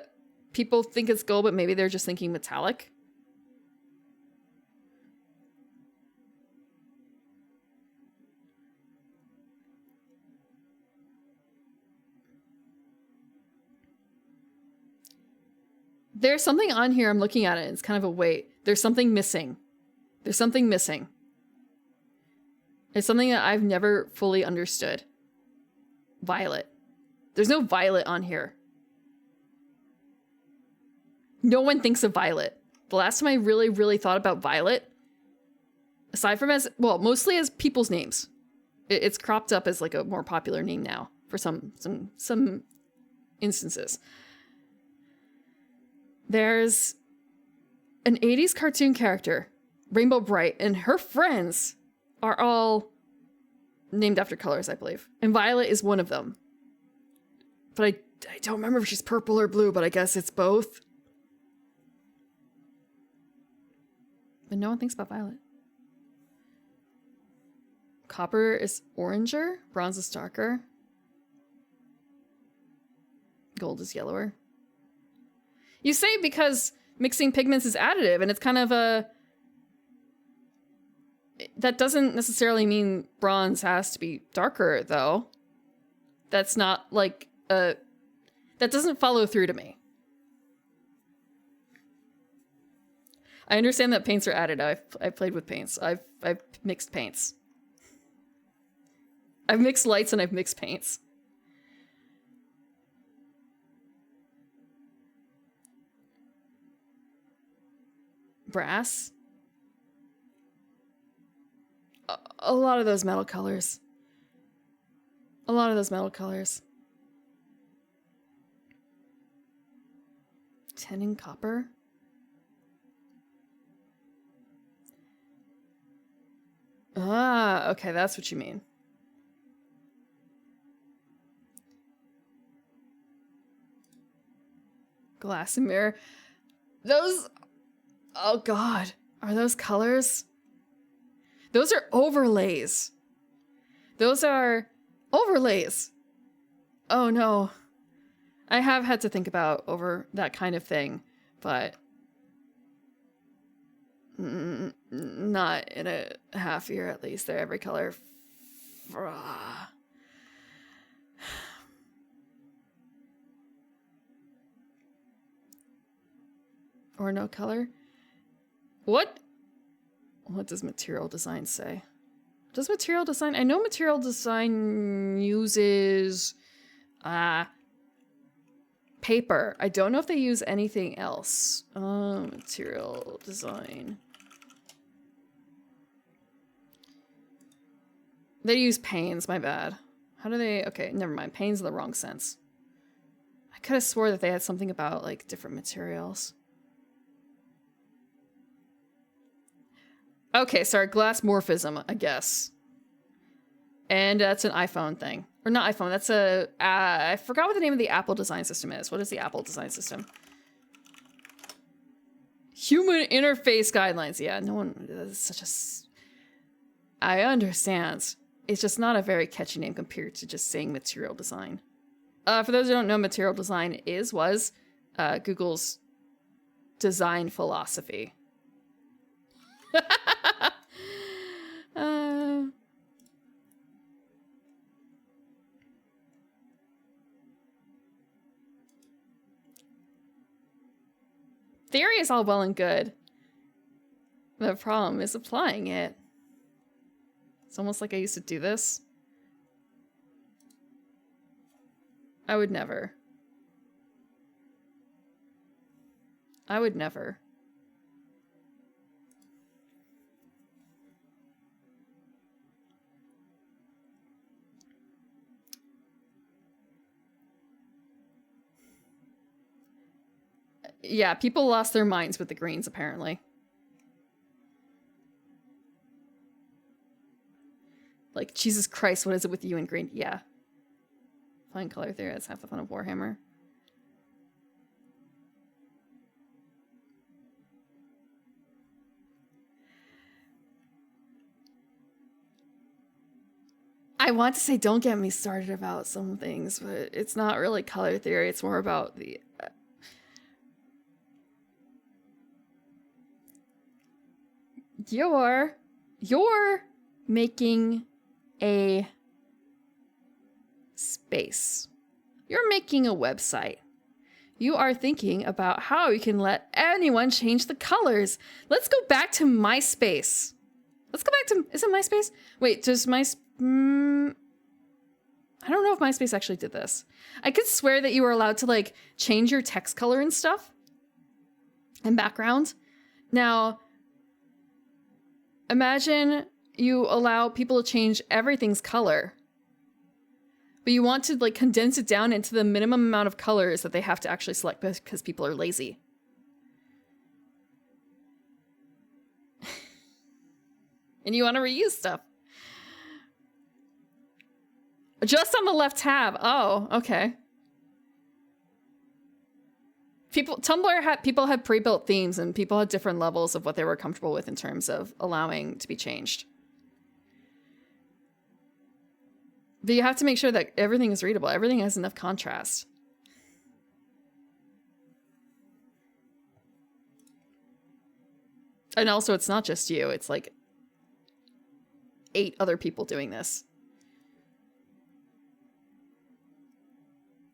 people think it's gold, but maybe they're just thinking metallic. There's something on here, I'm looking at it, it's kind of a wait. There's something missing. There's something missing. It's something that I've never fully understood. Violet. There's no Violet on here. No one thinks of Violet. The last time I really, really thought about Violet, aside from as, well, mostly as people's names. It's cropped up as like a more popular name now for some instances. There's an 80s cartoon character, Rainbow Bright, and her friends are all named after colors, I believe. And Violet is one of them. But I don't remember if she's purple or blue, but I guess it's both. But no one thinks about Violet. Copper is oranger, bronze is darker. Gold is yellower. You say because mixing pigments is additive, and it's kind of a... That doesn't necessarily mean bronze has to be darker, though. That's not like a... That doesn't follow through to me. I understand that paints are added. I've played with paints. I've mixed paints. I've mixed lights and I've mixed paints. Brass. A lot of those metal colors. A lot of those metal colors. Tin and copper. Ah, okay, that's what you mean. Glass and mirror. Those... Oh god. Are those colors? Those are overlays. Those are overlays. Oh no. I have had to think about over that kind of thing, but not in a half year at least. They're every color. Or no color. What does material design say? Does material design... I know material design uses paper. I don't know if they use anything else. Material design. They use panes, my bad. How do they... Okay, never mind. Panes in the wrong sense. I could have swore that they had something about, like, different materials. Okay, sorry, glass morphism, I guess. And that's an iPhone thing. Or not iPhone, that's a... I forgot what the name of the Apple design system is. What is the Apple design system? Human interface guidelines. Yeah, no one... That's such a... I understand. It's just not a very catchy name compared to just saying material design. For those who don't know, material design was Google's design philosophy. Theory is all well and good. The problem is applying it. It's almost like I used to do this. I would never. I would never. Yeah, people lost their minds with the greens, apparently. Like, Jesus Christ, what is it with you and green? Yeah. Fine color theory, that's half the fun of Warhammer. I want to say don't get me started about some things, but it's not really color theory, it's more about the... You're making a space. You're making a website. you are thinking about how you can let anyone change the colors. Let's go back to MySpace. Let's go back to, is it MySpace? Wait, does I don't know if MySpace actually did this. I could swear that you were allowed to like change your text color and stuff and background. Now, imagine you allow people to change everything's color, but you want to like condense it down into the minimum amount of colors that they have to actually select because people are lazy. And you want to reuse stuff. Just on the left tab. Oh, okay. People had pre-built themes and people had different levels of what they were comfortable with in terms of allowing to be changed. But you have to make sure that everything is readable. Everything has enough contrast. And also, it's not just you. It's like 8 other people doing this.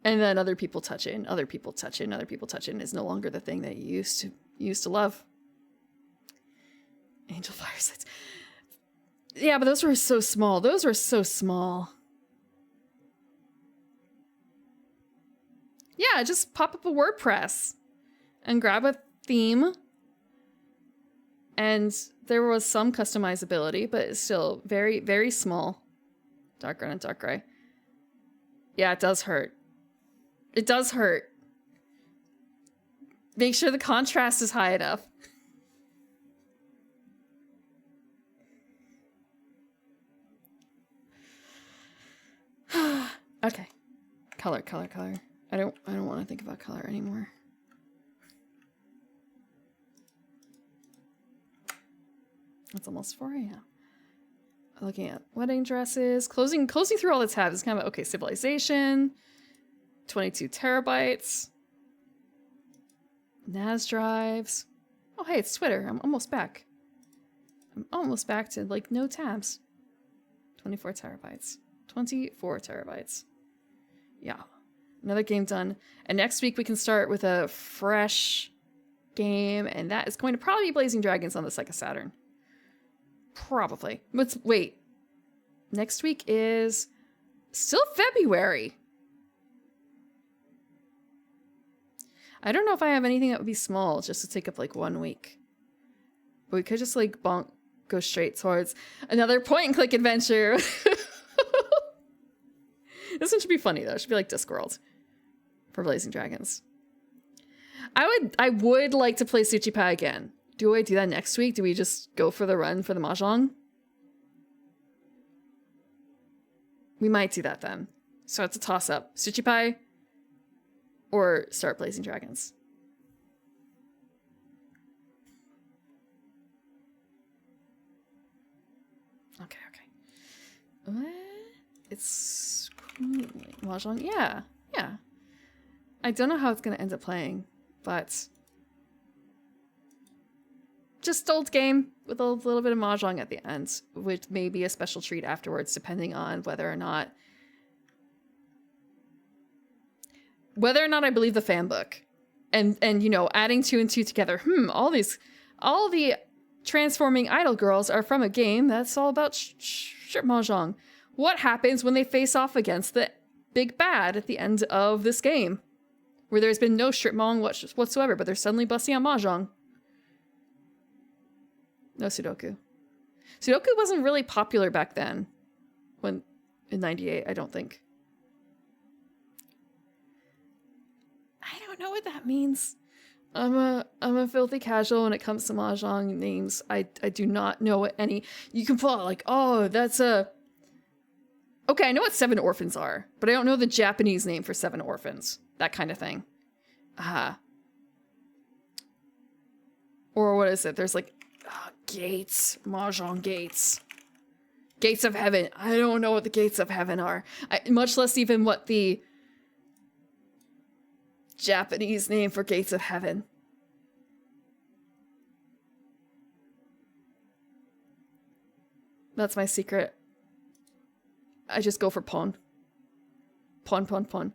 And then other people touch it, and other people touch it, and other people touch it, and it's no longer the thing that you used to love. Angel Firesides. Yeah, but those were so small. Those were so small. Yeah, just pop up a WordPress and grab a theme. And there was some customizability, but it's still very, very small. Dark red and dark gray. Yeah, it does hurt. It does hurt. Make sure the contrast is high enough. Okay. Color. I don't want to think about color anymore. It's almost 4 a.m. Looking at wedding dresses, closing through all the tabs. It's kind of okay. Civilization, 22 terabytes, NAS drives. Oh, hey, it's Twitter. I'm almost back. I'm almost back to like no tabs. 24 terabytes. 24 terabytes. Yeah. Another game done. And next week we can start with a fresh game, and that is going to probably be Blazing Dragons on the Sega Saturn. Probably. Wait. Next week is still February. I don't know if I have anything that would be small just to take up like 1 week. But we could just like go straight towards another point and click adventure. This one should be funny though. It should be like Discworld for Blazing Dragons. I would like to play Tsuchipa again. Do I do that next week? Do we just go for the run for the Mahjong? We might do that then. So it's a toss-up. Tsuchipa or start Blazing Dragons. Okay. What? It's Mahjong? Yeah. I don't know how it's going to end up playing, but just old game with a little bit of Mahjong at the end, with maybe a special treat afterwards, depending on whether or not I believe the fan book. And you know, adding 2 and 2 together. All the transforming idol girls are from a game that's all about strip Mahjong. What happens when they face off against the big bad at the end of this game? Where there's been no strip Mahjong whatsoever, but they're suddenly busting out Mahjong. No Sudoku. Sudoku wasn't really popular back then. In 98, I don't think. I don't know what that means. I'm a filthy casual when it comes to Mahjong names. I do not know what any... You can pull out like, oh, that's a... Okay, I know what 7 orphans are, but I don't know the Japanese name for 7 orphans. That kind of thing. Or what is it? There's like... gates. Mahjong gates. Gates of Heaven. I don't know what the Gates of Heaven are. Much less even what the Japanese name for Gates of Heaven. That's my secret. I just go for pawn. Pawn.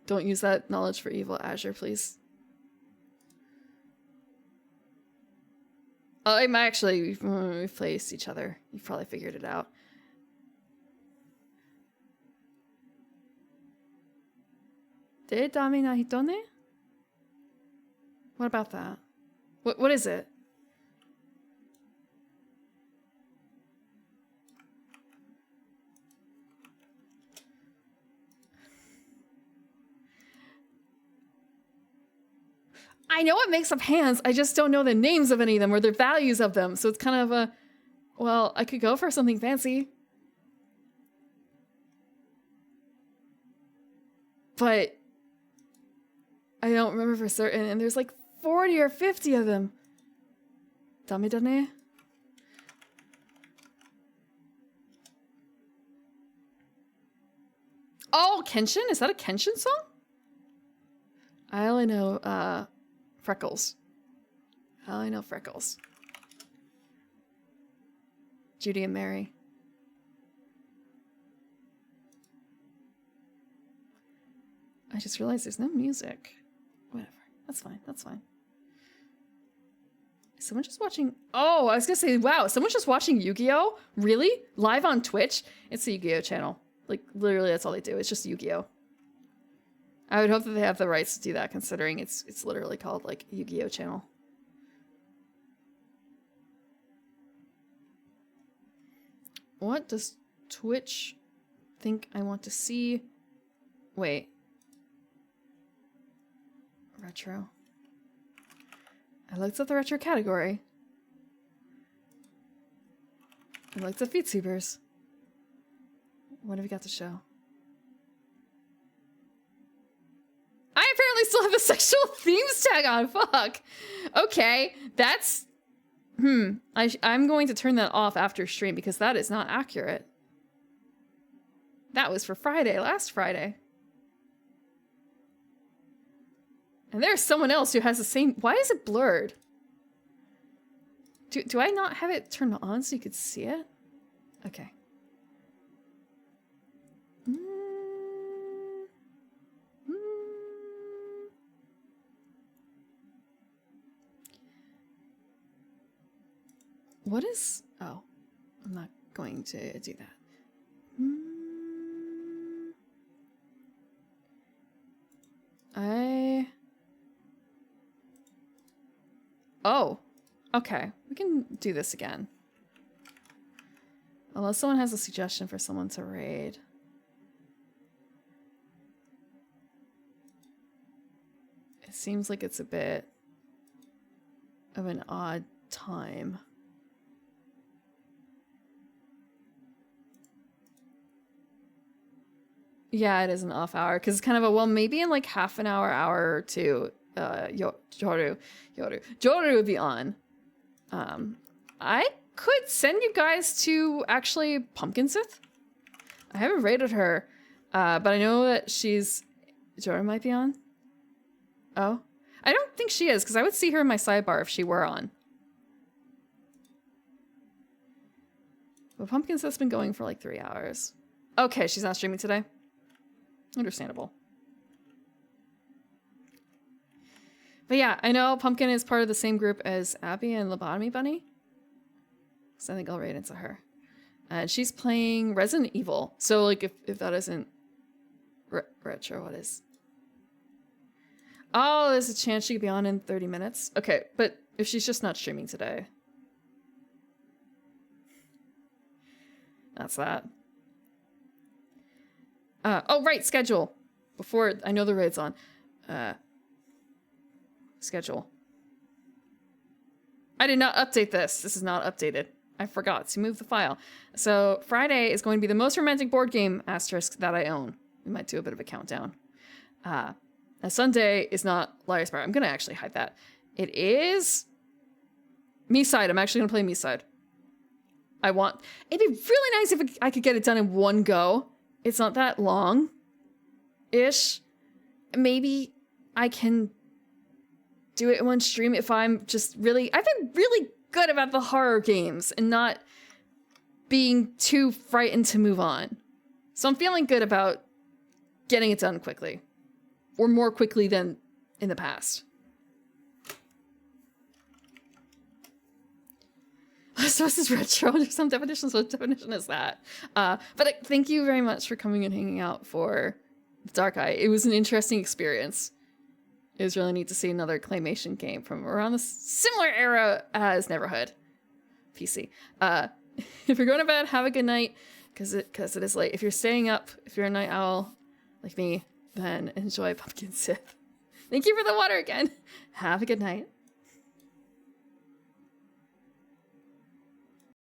Don't use that knowledge for evil, Azure, please. Oh, it might actually replace each other. You've probably figured it out. De dami na hitone? What about that? What is it? I know it makes up hands, I just don't know the names of any of them or the values of them, so it's kind of a... Well, I could go for something fancy. But... I don't remember for certain, and there's like 40 or 50 of them. Damidane? Oh, Kenshin? Is that a Kenshin song? I only know, Freckles. I only know Freckles. Judy and Mary. I just realized there's no music. Whatever. That's fine. That's fine. Is someone just watching? Oh, I was gonna say, wow, someone's just watching Yu-Gi-Oh? Really? Live on Twitch? It's the Yu-Gi-Oh channel. Like, literally, that's all they do. It's just Yu-Gi-Oh. I would hope that they have the rights to do that, considering it's literally called, like, Yu-Gi-Oh channel. What does Twitch think I want to see? Wait. Retro. I looked at the retro category. I looked at VTubers. What have we got to show? I apparently still have the sexual themes tag on. Fuck. Okay, that's... I'm going to turn that off after stream because that is not accurate. That was for Friday, last Friday. And there's someone else who has the same... Why is it blurred? Do I not have it turned on so you could see it? Okay. What is... Oh, I'm not going to do that. Oh, okay. We can do this again. Unless someone has a suggestion for someone to raid. It seems like it's a bit of an odd time. Yeah, it is an off hour because it's kind of a, well, maybe in like half an hour, hour or two, Joru would be on. I could send you guys to actually Pumpkin Sith. I haven't rated her, but I know that Joru might be on. Oh, I don't think she is because I would see her in my sidebar if she were on. But Pumpkin Sith's been going for like 3 hours. Okay, she's not streaming today. Understandable. But yeah, I know Pumpkin is part of the same group as Abby and Lobotomy Bunny. So I think I'll raid into her. And she's playing Resident Evil. So like if that isn't retro, what is? Oh, there's a chance she could be on in 30 minutes. Okay, but if she's just not streaming today. That's that. Oh, right, schedule. Before, I know the raid's on. Schedule. I did not update this. This is not updated. I forgot to move the file. So Friday is going to be the most romantic board game asterisk that I own. We might do a bit of a countdown. Sunday is not Liar's Bar. I'm going to actually hide that. It is Me-Side. I'm actually going to play Me-Side. It'd be really nice if I could get it done in one go. It's not that long-ish. Maybe I can do it in one stream if I'm just really... I've been really good about the horror games and not being too frightened to move on. So I'm feeling good about getting it done quickly. or more quickly than in the past. So this is retro. There's some definitions. What definition is that? But thank you very much for coming and hanging out for Dark Eye. It was an interesting experience. It was really neat to see another claymation game from around the similar era as Neverhood PC. If you're going to bed, have a good night, because it is late. If you're staying up, if you're a night owl like me, then enjoy Pumpkin Sith. Thank you for the water again. Have a good night.